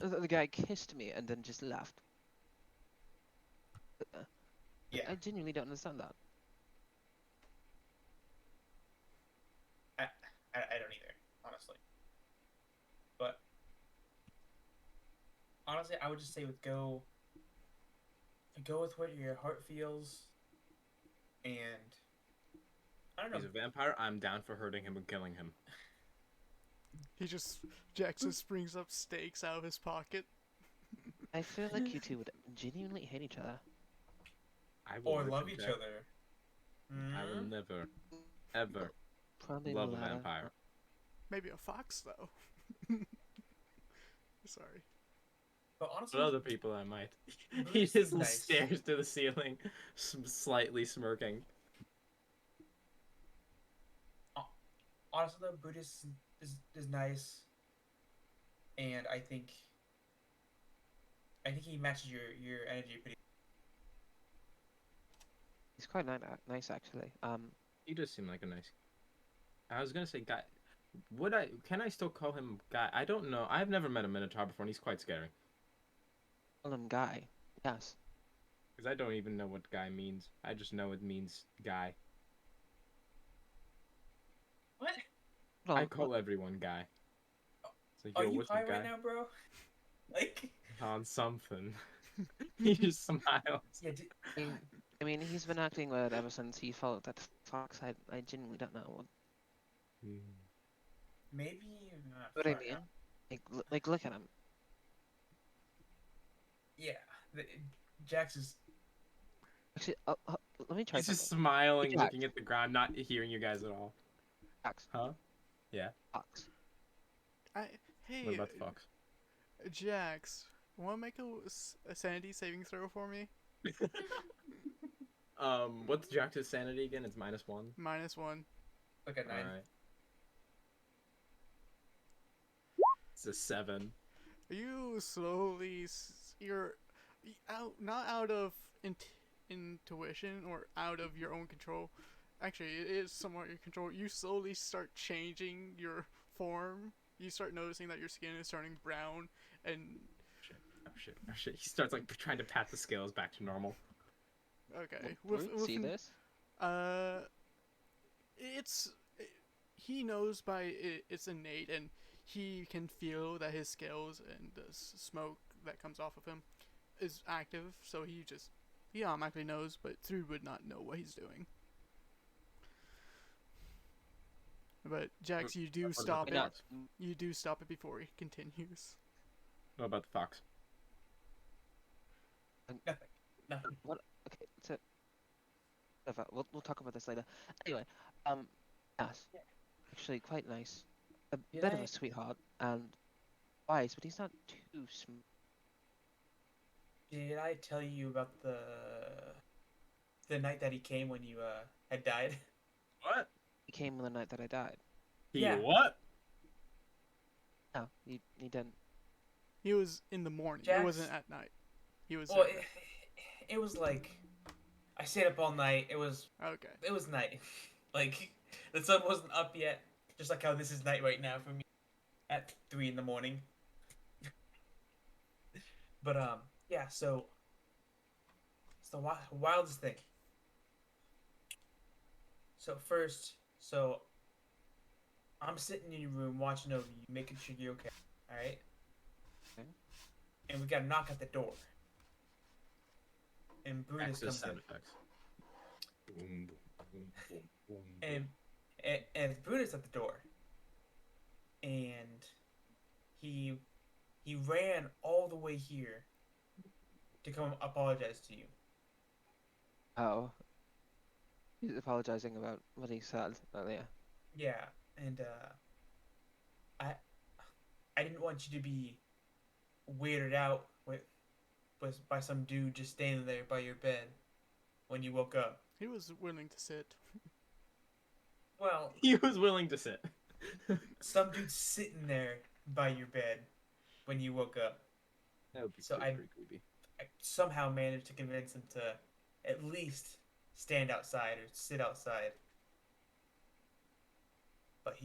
Speaker 5: The guy kissed me and then just left.
Speaker 3: Yeah,
Speaker 5: I genuinely don't understand that.
Speaker 3: I don't either, honestly. But honestly, I would just say go with what your heart feels, and I don't know.
Speaker 2: He's a vampire. I'm down for hurting him and killing him.
Speaker 1: Jax just springs up stakes out of his pocket.
Speaker 5: I feel like you two would genuinely hate each other.
Speaker 2: I will
Speaker 3: Or
Speaker 2: hurt
Speaker 3: love
Speaker 2: him,
Speaker 3: each
Speaker 2: Jack.
Speaker 3: other.
Speaker 2: I will never, ever
Speaker 5: Probably
Speaker 2: love
Speaker 5: the
Speaker 2: a
Speaker 5: latter.
Speaker 2: vampire.
Speaker 1: Maybe a fox, though. Sorry.
Speaker 3: But honestly,
Speaker 2: But other people, I might. He
Speaker 3: Bruce
Speaker 2: just
Speaker 3: is nice.
Speaker 2: stares to the ceiling, slightly smirking.
Speaker 3: honestly, though, Buddhist is nice, and I think he matches your energy pretty.
Speaker 5: He's quite nice, actually.
Speaker 2: He does seem like a nice. I was gonna say guy. Can I still call him guy? I don't know. I've never met a Minotaur before, and he's quite scary.
Speaker 5: Call him Guy. Yes.
Speaker 2: Because I don't even know what guy means. I just know it means guy.
Speaker 3: What?
Speaker 5: Well,
Speaker 2: I call everyone guy. So
Speaker 3: Are
Speaker 2: yo,
Speaker 3: you
Speaker 2: what's
Speaker 3: high
Speaker 2: up, guy?
Speaker 3: right now, bro? Like,
Speaker 2: On something. He just smiles.
Speaker 3: yeah.
Speaker 5: I mean, he's been acting weird ever since he followed that fox. I genuinely don't know
Speaker 3: Maybe.
Speaker 5: what I
Speaker 3: fuck,
Speaker 5: mean. Like, look at him.
Speaker 3: Yeah. Jax is.
Speaker 5: Actually, let me try
Speaker 2: He's just
Speaker 5: something.
Speaker 2: smiling,
Speaker 5: Jack.
Speaker 2: looking at the ground, not hearing you guys at all.
Speaker 5: Fox.
Speaker 2: Huh? Yeah.
Speaker 5: Fox.
Speaker 1: Hey,
Speaker 2: What about the fox?
Speaker 1: Jax, want to make a sanity saving throw for me?
Speaker 2: What's Jax's sanity again? It's -1.
Speaker 1: -1.
Speaker 3: Look at 9.
Speaker 2: Alright. It's a 7.
Speaker 1: You slowly, you're not out of intuition or out of your own control. Actually, it is somewhat your control. You slowly start changing your form. You start noticing that your skin is turning brown, and
Speaker 2: Oh shit. Oh shit. He starts like trying to pat the scales back to normal.
Speaker 1: okay,
Speaker 5: See this?
Speaker 1: It's he knows by it's innate, and he can feel that his scales and the smoke that comes off of him is active. So he just He automatically knows, but Thrud would not know what he's doing. But Jax, you do
Speaker 2: What about
Speaker 1: stop
Speaker 2: the
Speaker 5: Why not?
Speaker 2: fox?
Speaker 1: You do stop it before he continues.
Speaker 2: What about the fox?
Speaker 3: Nothing. Nothing.
Speaker 5: What? Okay, so we'll talk about this later. Anyway, yes, actually quite nice. A
Speaker 3: Did
Speaker 5: bit of
Speaker 3: I-
Speaker 5: a sweetheart and wise, but he's not too smart.
Speaker 3: Did I tell you about the night that he came when you had died?
Speaker 2: What?
Speaker 5: He came on the night that I died.
Speaker 2: He
Speaker 3: Yeah.
Speaker 2: what?
Speaker 5: No, he didn't.
Speaker 1: He was in the morning. It
Speaker 3: Jax?
Speaker 1: wasn't at night. He was
Speaker 3: Well,
Speaker 1: there.
Speaker 3: it was like I stayed up all night. It was
Speaker 1: Okay.
Speaker 3: night. Like the sun wasn't up yet. Just like how this is night right now for me at 3 in the morning. But yeah. So it's the wildest thing. So first, I'm sitting in your room watching over you, making sure you're okay. All right.
Speaker 5: Okay.
Speaker 3: And we got a knock at the door. And Brutus
Speaker 2: Access
Speaker 3: comes
Speaker 2: sound
Speaker 3: in.
Speaker 2: effects. Boom, boom, boom, boom, boom.
Speaker 3: And it's Brutus at the door. And he ran all the way here to come apologize to you.
Speaker 5: Oh, he's apologizing about what he said earlier.
Speaker 3: Yeah, and I didn't want you to be weirded out with by some dude just standing there by your bed when you woke up.
Speaker 1: He was willing to sit.
Speaker 3: Well,
Speaker 2: He was willing to sit.
Speaker 3: some dude sitting there by your bed when you woke up.
Speaker 2: That would be
Speaker 3: So
Speaker 2: pretty creepy.
Speaker 3: I somehow managed to convince him to at least stand outside or sit outside. But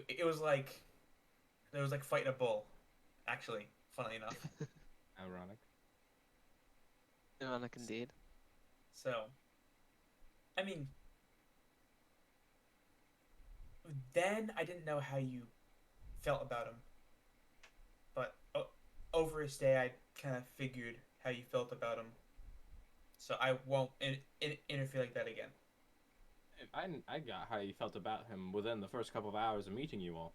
Speaker 3: it was like it was like fighting a bull, actually. Funnily enough.
Speaker 2: Ironic.
Speaker 5: Ironic indeed.
Speaker 3: So, I mean, then I didn't know how you felt about him, but over his day, I kind of figured how you felt about him. So I won't interfere like that again.
Speaker 2: I got how you felt about him within the first couple of hours of meeting you all.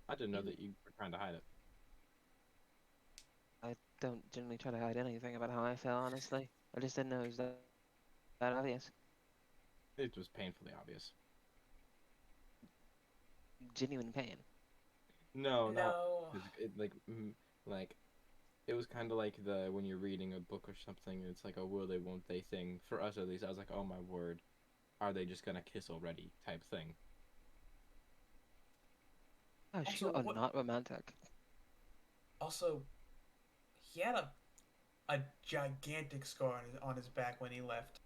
Speaker 2: I didn't know that you were trying to hide it.
Speaker 5: I don't generally try to hide anything about how I feel, honestly. I just didn't know it was that obvious.
Speaker 2: It was painfully obvious.
Speaker 5: Genuine pain.
Speaker 2: No, not
Speaker 3: No.
Speaker 2: like it was kind of like the when you're reading a book or something. It's like a will they won't they thing. For us at least, I was like, oh my word, are they just gonna kiss already? Type thing.
Speaker 5: Oh,
Speaker 3: Also,
Speaker 5: sure,
Speaker 3: what-
Speaker 5: not romantic.
Speaker 3: Also, he had a gigantic scar on his back when he left.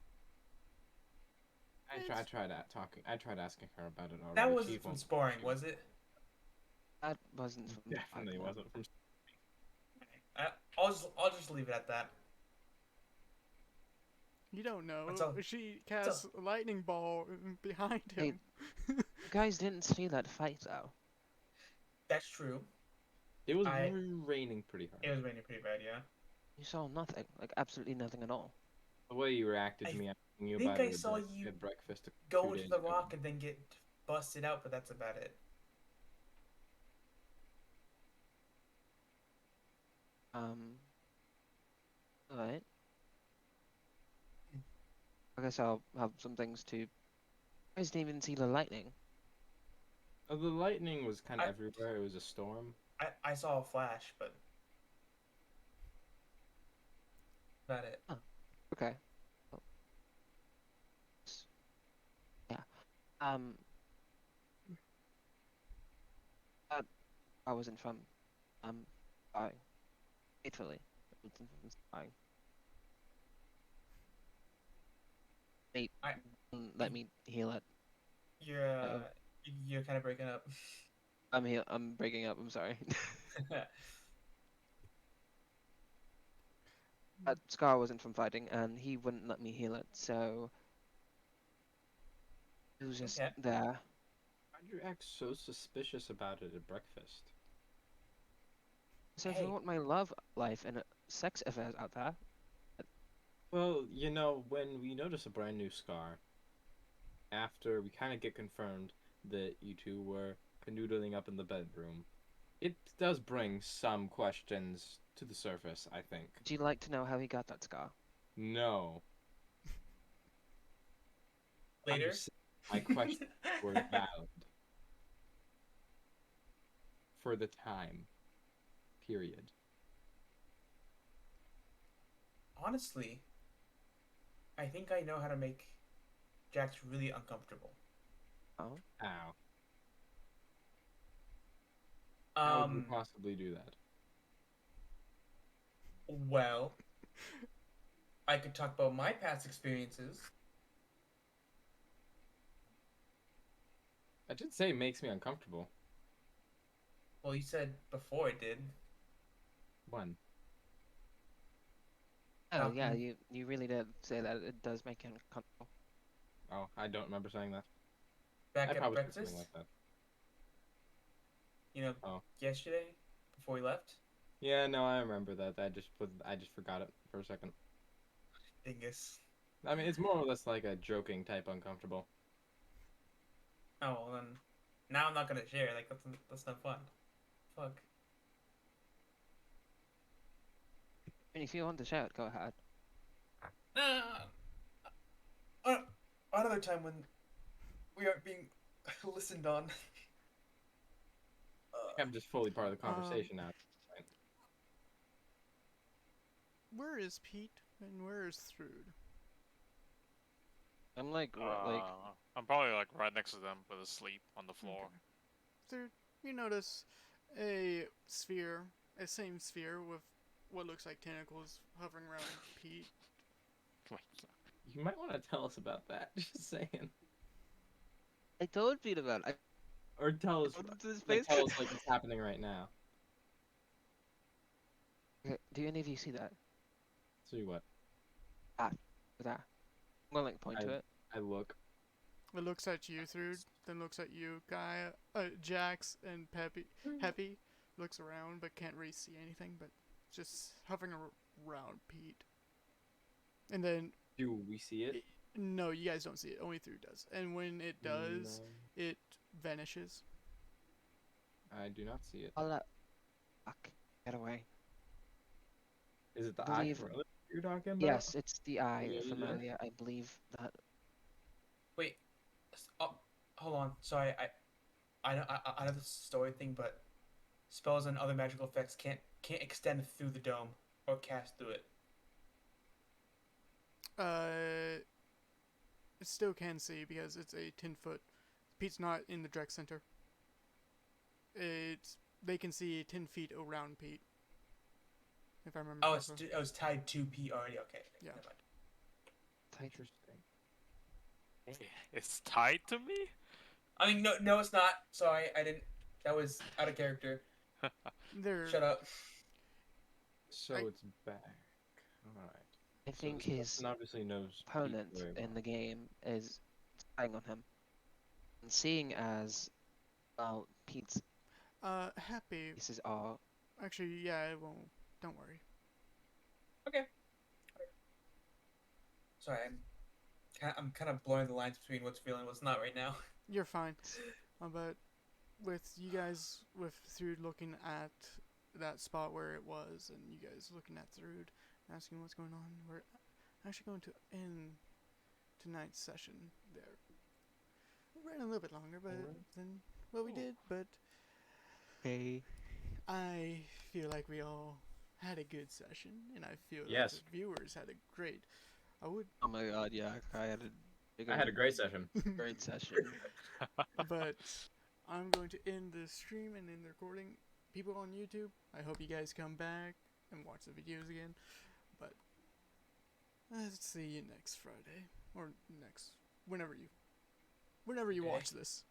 Speaker 2: I tried asking her about it already.
Speaker 3: That
Speaker 2: She
Speaker 3: wasn't from
Speaker 2: won't-
Speaker 3: sparring,
Speaker 2: she
Speaker 3: was it?
Speaker 5: That wasn't from the
Speaker 2: Definitely
Speaker 5: fight, no.
Speaker 2: wasn't from.
Speaker 3: I'll just leave it at that.
Speaker 1: You don't know.
Speaker 3: That's all-
Speaker 1: She casts a lightning ball behind
Speaker 5: Hey,
Speaker 1: him.
Speaker 5: You guys didn't see that fight, though.
Speaker 3: That's true.
Speaker 2: It was
Speaker 3: I-
Speaker 2: raining pretty hard.
Speaker 3: It was raining pretty bad, yeah.
Speaker 5: You saw nothing. Like, absolutely nothing at all.
Speaker 2: The way you reacted to
Speaker 3: I
Speaker 2: me asking you
Speaker 3: think
Speaker 2: about
Speaker 3: I
Speaker 2: it
Speaker 3: saw
Speaker 2: at
Speaker 3: you
Speaker 2: breakfast.
Speaker 3: Go
Speaker 2: 2
Speaker 3: into
Speaker 2: days
Speaker 3: the
Speaker 2: ago.
Speaker 3: rock and then get busted out, but that's about it.
Speaker 5: Alright. I guess I'll have some things to... You guys didn't even see the lightning.
Speaker 2: The lightning was kind of
Speaker 3: I-
Speaker 2: everywhere. It was a storm.
Speaker 3: I saw a flash, but about it.
Speaker 5: Okay. Well, yeah. Um... I wasn't from... Sorry. Faithfully. I wasn't from spying. Mate,
Speaker 3: I-
Speaker 5: let me heal it.
Speaker 3: You're you're kind of breaking up.
Speaker 5: I'm breaking up, I'm sorry. Scar wasn't from fighting, and he wouldn't let me heal it, so... It was just
Speaker 3: Okay.
Speaker 5: there.
Speaker 2: Why'd you act so suspicious about it at breakfast?
Speaker 5: So if
Speaker 3: Hey.
Speaker 5: you want my love life and sex affairs out there,
Speaker 2: Well, when we notice a brand new scar, after we kind of get confirmed that you two were canoodling up in the bedroom, it does bring some questions to the surface, I think.
Speaker 5: would you like to know how he got that scar?
Speaker 2: No. I'm
Speaker 3: Later.
Speaker 2: just saying my questions were valid. For the time. Period.
Speaker 3: Honestly, I think I know how to make Jax really uncomfortable.
Speaker 5: Oh,
Speaker 2: How? How would you
Speaker 3: Um,
Speaker 2: possibly do that?
Speaker 3: well, I could talk about my past experiences.
Speaker 2: I did say it makes me uncomfortable.
Speaker 3: Well, you said before it did.
Speaker 2: When?
Speaker 5: oh yeah,
Speaker 3: Talking
Speaker 5: you really did say that it does make him uncomfortable.
Speaker 2: Oh, I don't remember saying that.
Speaker 3: back
Speaker 2: I
Speaker 3: at
Speaker 2: probably said
Speaker 3: breakfast,
Speaker 2: something like that. Oh.
Speaker 3: yesterday before we left.
Speaker 2: Yeah, no, I remember that. I just forgot it for a second.
Speaker 3: Dingus.
Speaker 2: I mean, it's more or less like a joking type uncomfortable.
Speaker 3: Oh, well then, now I'm not gonna share. Like that's not fun. Fuck.
Speaker 5: I mean, if you want to shout, go ahead.
Speaker 3: Uh, another time when we aren't being listened on.
Speaker 2: I'm just fully part of the
Speaker 1: Um,
Speaker 2: conversation now.
Speaker 1: Where is Pete and where is Thrud?
Speaker 5: I'm like, like,
Speaker 4: I'm probably like right next to them, but asleep on the floor.
Speaker 1: Okay. Thrud, you notice a sphere, a same sphere with what looks like tentacles hovering around Pete.
Speaker 2: You might want to tell us about that. Just saying.
Speaker 5: I told Pete about it.
Speaker 2: Or tell us,
Speaker 5: I told him to his
Speaker 2: like,
Speaker 5: face.
Speaker 2: tell us like what's happening right now.
Speaker 5: Okay, do any of you see that?
Speaker 2: See what?
Speaker 5: That. I'm gonna like point to it.
Speaker 2: I look.
Speaker 1: It looks at you, Thrud, then looks at you, Gaia, Jax, and Peppy looks around but can't really see anything, but just hovering around Pete. And then,
Speaker 2: Do we see it?
Speaker 1: no, you guys don't see it. Only Thrud does. And when it does,
Speaker 2: No,
Speaker 1: it vanishes.
Speaker 2: I do not see it.
Speaker 5: I'll let. Fuck. Get away.
Speaker 2: Is it the eye
Speaker 5: Believe.
Speaker 2: from earlier you're talking about?
Speaker 5: Yes, it's the eye
Speaker 2: Yeah,
Speaker 5: from
Speaker 2: yeah.
Speaker 5: earlier. I believe that.
Speaker 3: Wait. Oh, hold on. Sorry. I know the story thing, but spells and other magical effects can't extend through the dome or cast through it.
Speaker 1: It still can see because it's a 10-foot. Pete's not in the direct center. They can see 10 feet around Pete. If I remember.
Speaker 3: Oh,
Speaker 1: correctly.
Speaker 3: it was tied to P already. Okay.
Speaker 1: Yeah.
Speaker 3: Never mind.
Speaker 2: Interesting.
Speaker 4: It's tied to me?
Speaker 3: I mean, no, it's not. Sorry, I didn't. That was out of character.
Speaker 1: They're
Speaker 3: Shut up.
Speaker 2: So
Speaker 1: I-
Speaker 2: it's back. All right.
Speaker 5: I
Speaker 2: So
Speaker 5: think
Speaker 2: this
Speaker 5: his
Speaker 2: person obviously knows Pete
Speaker 5: opponent
Speaker 2: very well.
Speaker 5: in the game is spying on him. And seeing as, well, Pete's
Speaker 1: happy.
Speaker 5: faces are.
Speaker 1: Actually, yeah, it won't. Don't worry.
Speaker 3: Okay. Sorry, I'm kind of blurring the lines between what's real and what's not right now.
Speaker 1: You're fine. But with you guys, with Thrud looking at that spot where it was, and you guys looking at Thrud, asking what's going on, we're actually going to end tonight's session there. We ran a little bit longer, but than what we did, but
Speaker 5: Hey.
Speaker 1: I feel like we all had a good session, and I feel
Speaker 2: Yes.
Speaker 1: like the viewers had a great. I would,
Speaker 5: Oh my god, yeah, I had
Speaker 2: I had a great session.
Speaker 5: great session.
Speaker 1: but I'm going to end the stream and end the recording. People on YouTube, I hope you guys come back and watch the videos again. But let's see you next Friday or whenever you
Speaker 3: Okay.
Speaker 1: watch this.